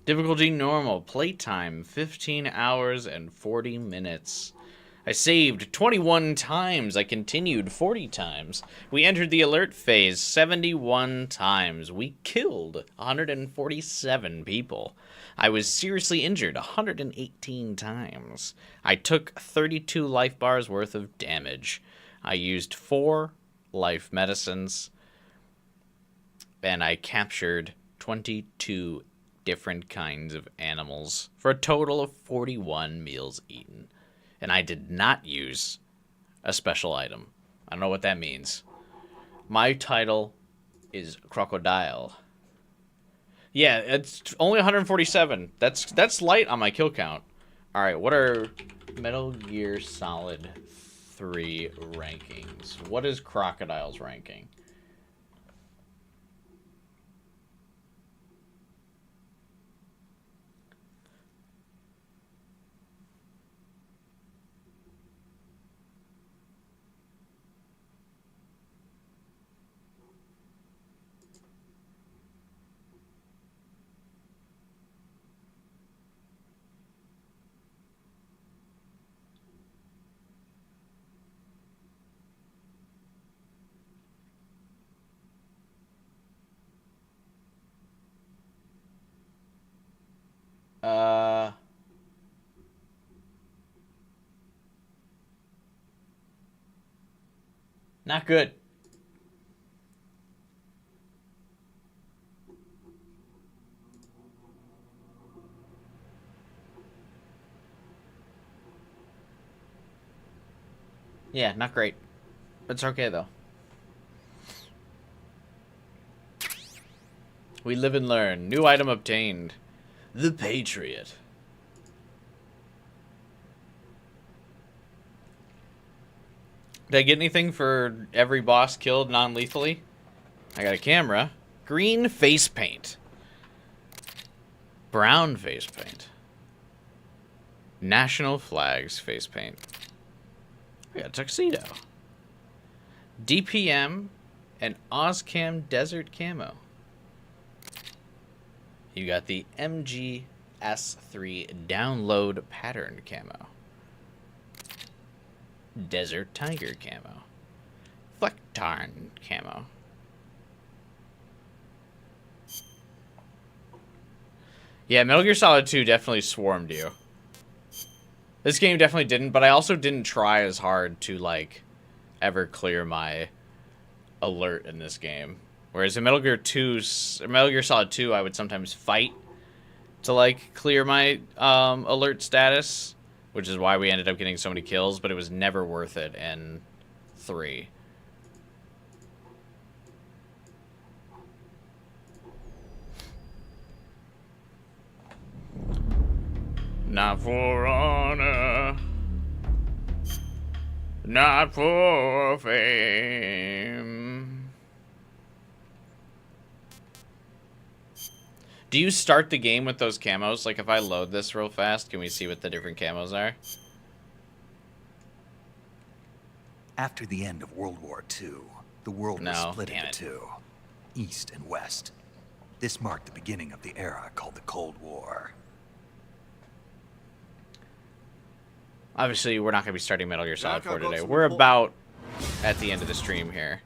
Difficulty normal. Playtime 15 hours and 40 minutes. I saved 21 times. I continued 40 times. We entered the alert phase 71 times. We killed 147 people. I was seriously injured 118 times. I took 32 life bars worth of damage. I used 4 life medicines. And I captured 22 different kinds of animals for a total of 41 meals eaten. And I did not use a special item. I don't know what that means. My title is Crocodile. Yeah, it's only 147. That's light on my kill count. All right, what are Metal Gear Solid 3 rankings? What is Crocodile's ranking? Not good. Yeah, not great. It's okay, though. We live and learn. New item obtained. The Patriot. Did I get anything for every boss killed non-lethally? I got a camera. Green face paint. Brown face paint. National flags face paint. I got a tuxedo. DPM and Ozcam desert camo. You got the MGS3 download pattern camo. Desert Tiger camo. Flecktarn camo. Yeah, Metal Gear Solid 2 definitely swarmed you. This game definitely didn't, but I also didn't try as hard to, like, ever clear my alert in this game. Whereas in Metal Gear Solid 2, I would sometimes fight to like clear my alert status, which is why we ended up getting so many kills, but it was never worth it in 3. Not for honor, not for fame. Do you start the game with those camos? Like, if I load this real fast, can we see what the different camos are? After the end of World War II, the world was split into two, East and West. This marked the beginning of the era called the Cold War. Obviously, we're not going to be starting Metal Gear Solid 4 today. We're about at the end of the stream here.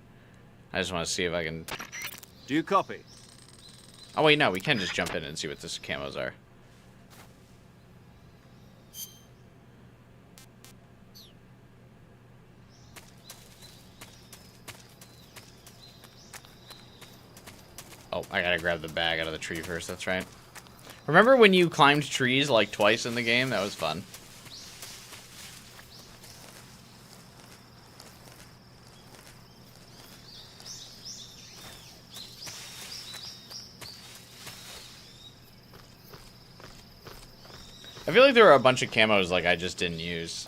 I just want to see if I can... Do you copy? Oh, wait, no. We can just jump in and see what the camos are. Oh, I gotta grab the bag out of the tree first. That's right. Remember when you climbed trees like twice in the game? That was fun. I feel like there are a bunch of camos like I just didn't use.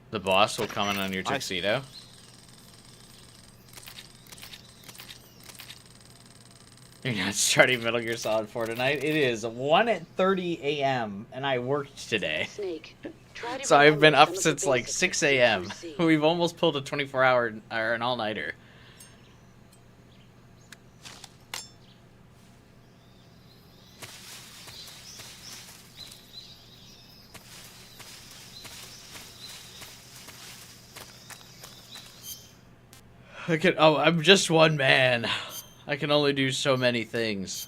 The boss will come in on your tuxedo. You're not starting Metal Gear Solid 4 tonight. It is 1:30 a.m. and I worked today. So I've been up since like 6 a.m. We've almost pulled a 24-hour or an all-nighter. I'm just one man. I can only do so many things.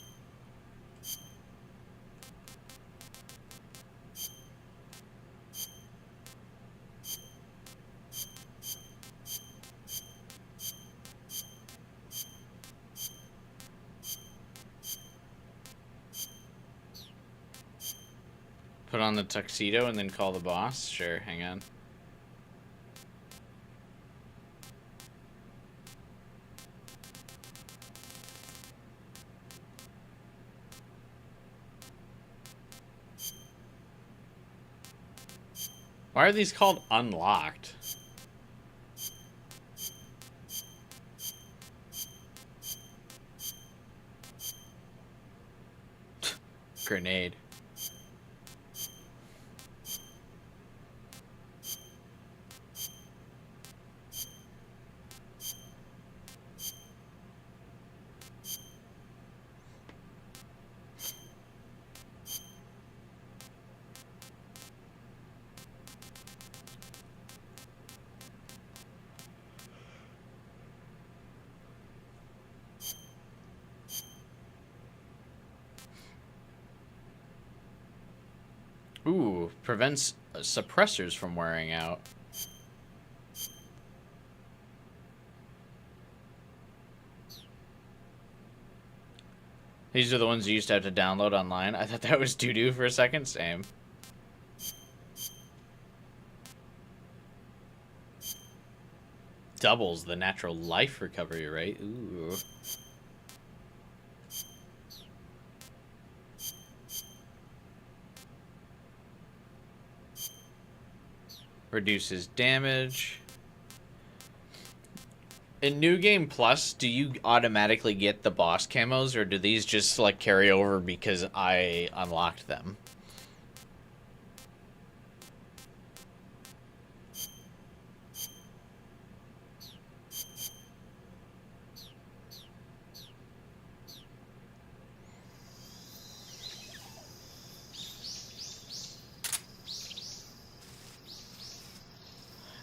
Put on the tuxedo and then call the boss? Sure, hang on. Why are these called unlocked? Grenade. Ooh, prevents suppressors from wearing out. These are the ones you used to have to download online. I thought that was doo-doo for a second. Same. Doubles the natural life recovery rate. Ooh. Reduces damage. In New Game Plus, do you automatically get the boss camos, or do these just like carry over because I unlocked them?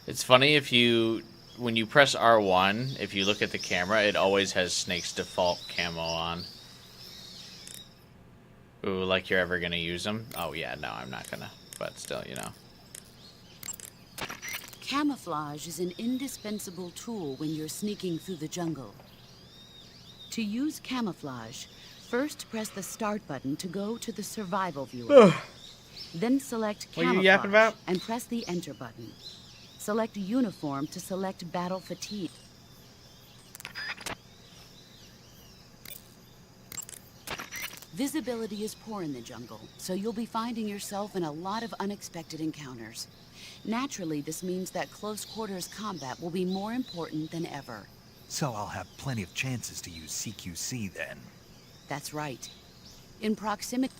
It's funny if you when you press R1, if you look at the camera, it always has Snake's default camo on. Ooh, like you're ever gonna use them? Oh yeah, no, I'm not gonna. But still, you know. Camouflage is an indispensable tool when you're sneaking through the jungle. To use camouflage, first press the start button to go to the survival viewer. Then select What are you yapping camouflage about? and press the enter button. Select uniform to select battle fatigue. Visibility is poor in the jungle, so you'll be finding yourself in a lot of unexpected encounters. Naturally, this means that close quarters combat will be more important than ever. So I'll have plenty of chances to use CQC then. That's right. In proximity,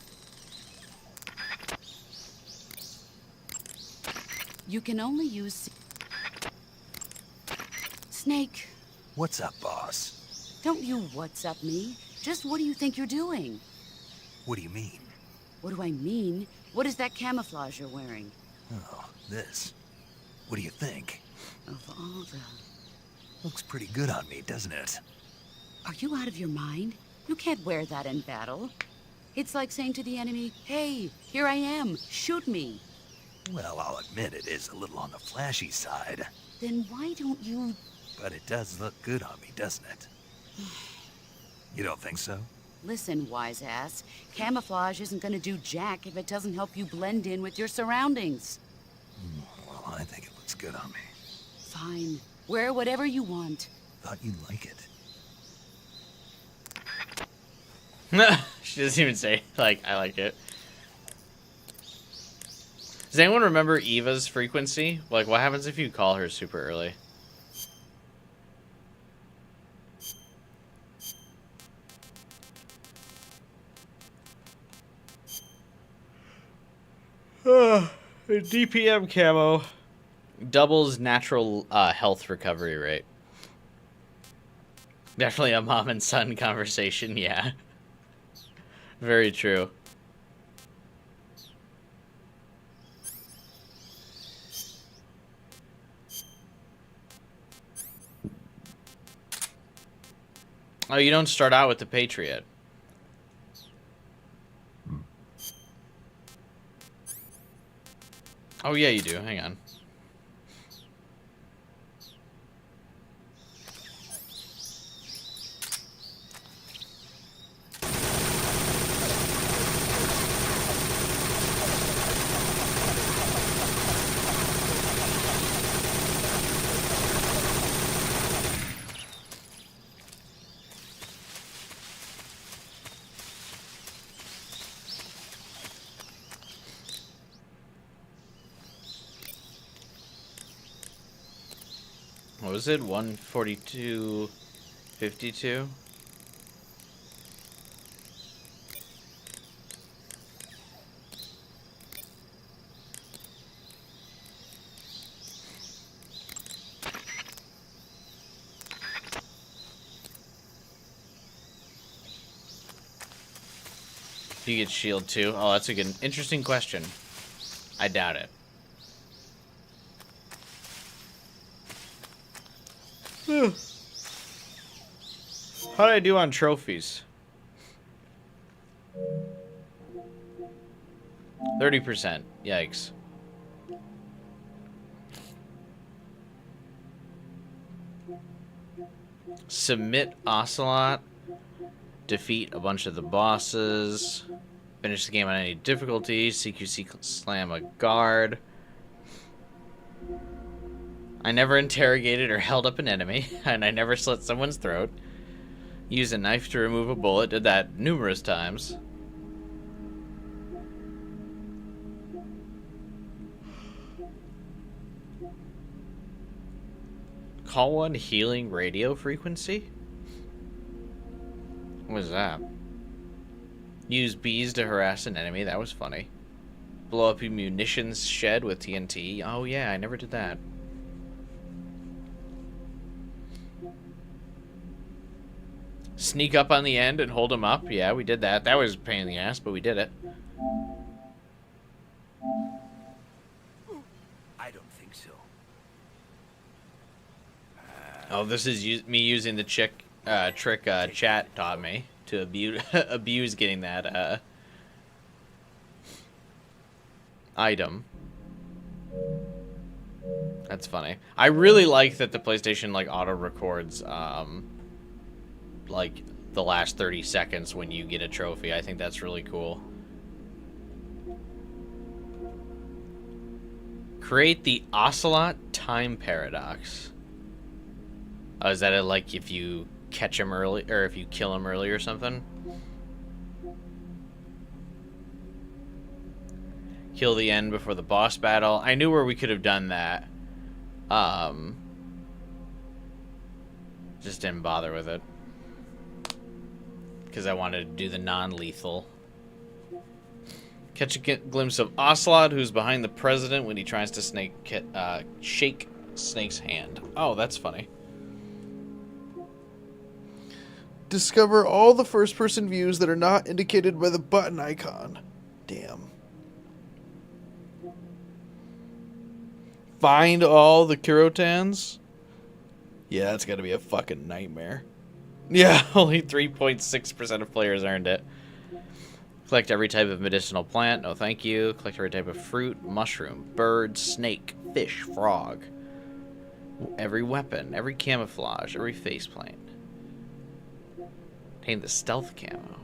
you can only use Snake. What's up, boss? Don't you what's up me. Just what do you think you're doing? What do you mean? What do I mean? What is that camouflage you're wearing? Oh, this. What do you think? Of all the... Looks pretty good on me, doesn't it? Are you out of your mind? You can't wear that in battle. It's like saying to the enemy, hey, here I am, shoot me. Well, I'll admit it is a little on the flashy side. Then why don't you... But it does look good on me, doesn't it? You don't think so? Listen, wise ass. Camouflage isn't gonna do jack if it doesn't help you blend in with your surroundings. Well, I think it looks good on me. Fine. Wear whatever you want. Thought you'd like it. She doesn't even say, like, I like it. Does anyone remember Eva's frequency? Like, what happens if you call her super early? DPM camo doubles natural health recovery rate. Definitely a mom and son conversation, yeah. Very true. Oh, you don't start out with the Patriot. Oh, yeah, you do. Hang on. What was it? 142.52? Do you get shield too? Oh, that's a good, interesting question. I doubt it. How did I do on trophies? 30%. Yikes. Submit Ocelot. Defeat a bunch of the bosses. Finish the game on any difficulty. CQC slam a guard. I never interrogated or held up an enemy, and I never slit someone's throat. Use a knife to remove a bullet. Did that numerous times. Call one healing radio frequency? What was that? Use bees to harass an enemy. That was funny. Blow up a munitions shed with TNT. Oh yeah, I never did that. Sneak up on the end and hold him up. Yeah, we did that. That was a pain in the ass, but we did it. I don't think so. Oh, this is me using the trick chat taught me to abuse getting that item. That's funny. I really like that the PlayStation like auto records like the last 30 seconds when you get a trophy. I think that's really cool. Create the Ocelot time paradox. Oh, is that like if you catch him early or if you kill him early or something? Kill the end before the boss battle. I knew where we could have done that. Just didn't bother with it. Because I wanted to do the non-lethal. Catch a glimpse of Ocelot, who's behind the president when he tries to shake Snake's hand. Oh, that's funny. Discover all the first-person views that are not indicated by the button icon. Damn. Find all the Kirotans? Yeah, that's gotta be a fucking nightmare. Yeah, only 3.6% of players earned it. Collect every type of medicinal plant. No, thank you. Collect every type of fruit, mushroom, bird, snake, fish, frog. Every weapon, every camouflage, every faceplate. Obtain the stealth camo.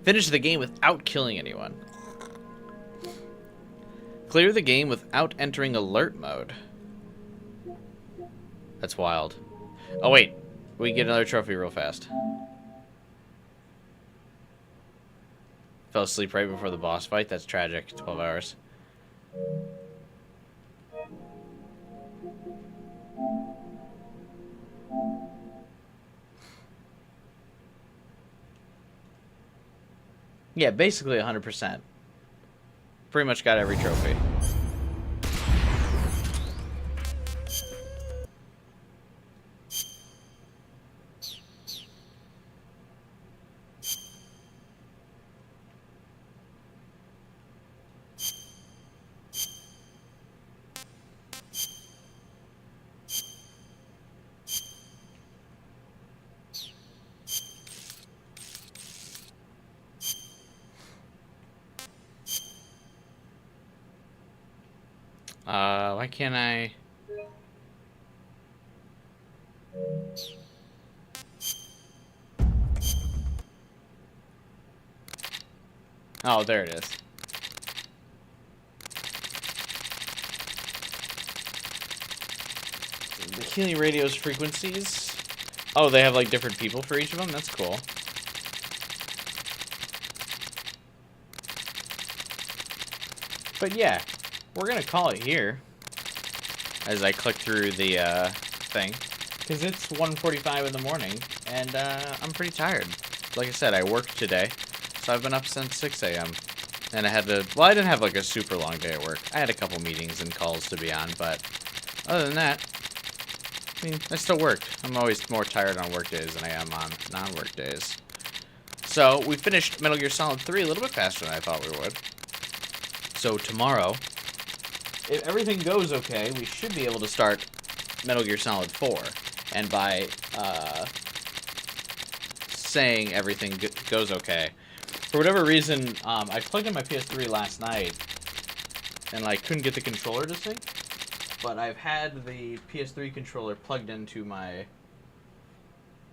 Finish the game without killing anyone. Clear the game without entering alert mode. That's wild. Oh, wait. We get another trophy real fast. Fell asleep right before the boss fight. That's tragic. 12 hours. Yeah, basically 100%. Pretty much got every trophy. Why can't I? Oh, there it is. The healing radio's frequencies. Oh, they have like different people for each of them? That's cool. But yeah, we're gonna call it here. As I click through the thing, because it's 1:45 in the morning, and I'm pretty tired. Like I said, I worked today, so I've been up since 6 a.m. And I had to, well, I didn't have like a super long day at work. I had a couple meetings and calls to be on, but other than that, I mean, I still worked. I'm always more tired on work days than I am on non-work days. So we finished Metal Gear Solid 3 a little bit faster than I thought we would. So tomorrow, if everything goes okay, we should be able to start Metal Gear Solid 4. And by saying everything goes okay, for whatever reason, I plugged in my PS3 last night, and I couldn't get the controller to sync. But I've had the PS3 controller plugged into my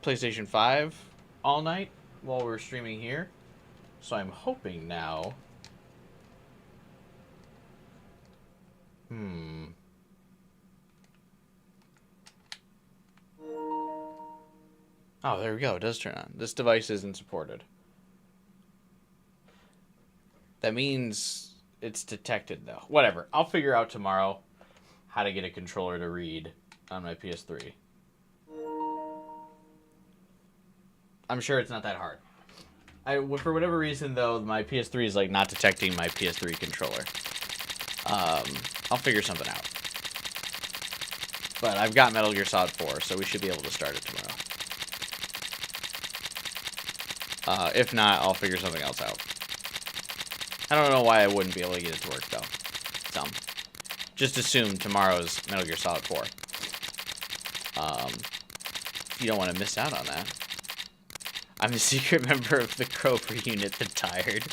PlayStation 5 all night while we're streaming here. So I'm hoping now... Oh, there we go. It does turn on. This device isn't supported. That means it's detected, though. Whatever. I'll figure out tomorrow how to get a controller to read on my PS3. I'm sure it's not that hard. For whatever reason, though, my PS3 is like not detecting my PS3 controller. I'll figure something out. But I've got Metal Gear Solid 4, so we should be able to start it tomorrow. If not, I'll figure something else out. I don't know why I wouldn't be able to get it to work, though. So, just assume tomorrow's Metal Gear Solid 4. You don't want to miss out on that. I'm a secret member of the Cobra unit, the Tired.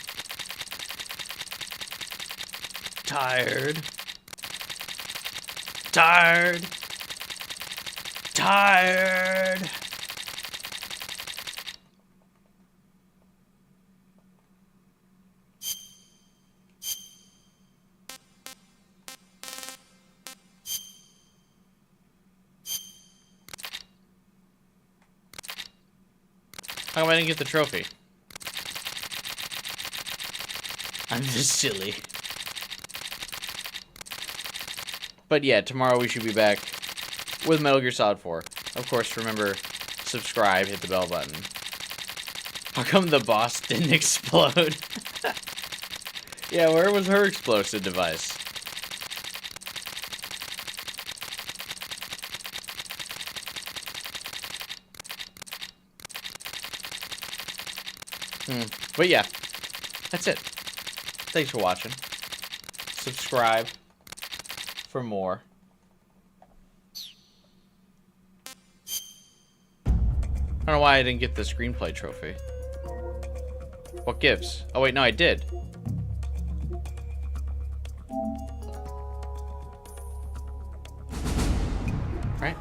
Tired. Tired. Tired. How come I didn't get the trophy? I'm just silly. But yeah, tomorrow we should be back with Metal Gear Solid 4. Of course, remember, subscribe, hit the bell button. How come the boss didn't explode? Yeah, where was her explosive device? But yeah, that's it. Thanks for watching. Subscribe for more. I don't know why I didn't get the screenplay trophy. What gives? Oh wait, no, I did. Right?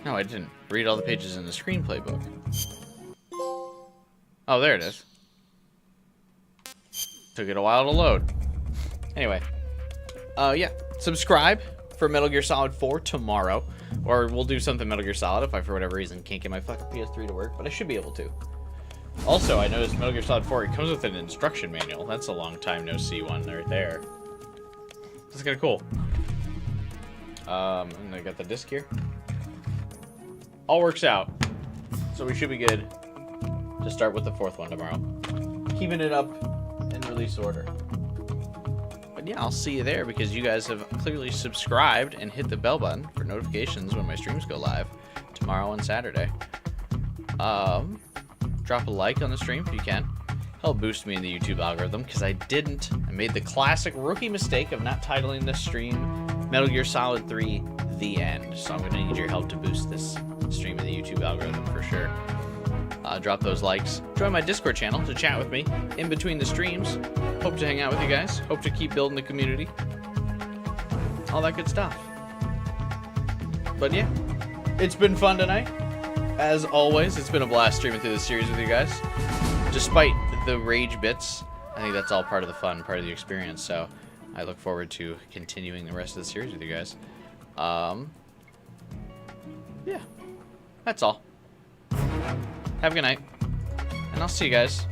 No, I didn't. Read all the pages in the screenplay book. Oh, there it is. Took it a while to load. Anyway. Yeah. Subscribe for Metal Gear Solid 4 tomorrow. Or we'll do something Metal Gear Solid if I, for whatever reason, can't get my fucking PS3 to work. But I should be able to. Also, I noticed Metal Gear Solid 4, it comes with an instruction manual. That's a long time no see one right there. That's kind of cool. And I got the disc here. All works out. So we should be good to start with the 4th one tomorrow. Keeping it up in release order. But yeah, I'll see you there because you guys have clearly subscribed and hit the bell button for notifications when my streams go live tomorrow and Saturday. Drop a like on the stream if you can. Help boost me in the YouTube algorithm because I made the classic rookie mistake of not titling this stream Metal Gear Solid 3 The End. So I'm going to need your help to boost this stream in the YouTube algorithm for sure. Drop those likes. Join my Discord channel to chat with me in between the streams. Hope to hang out with you guys. Hope to keep building the community. All that good stuff. But yeah, it's been fun tonight. As always, it's been a blast streaming through this series with you guys. Despite the rage bits, I think that's all part of the fun, part of the experience. So I look forward to continuing the rest of the series with you guys. Yeah, that's all. Have a good night, and I'll see you guys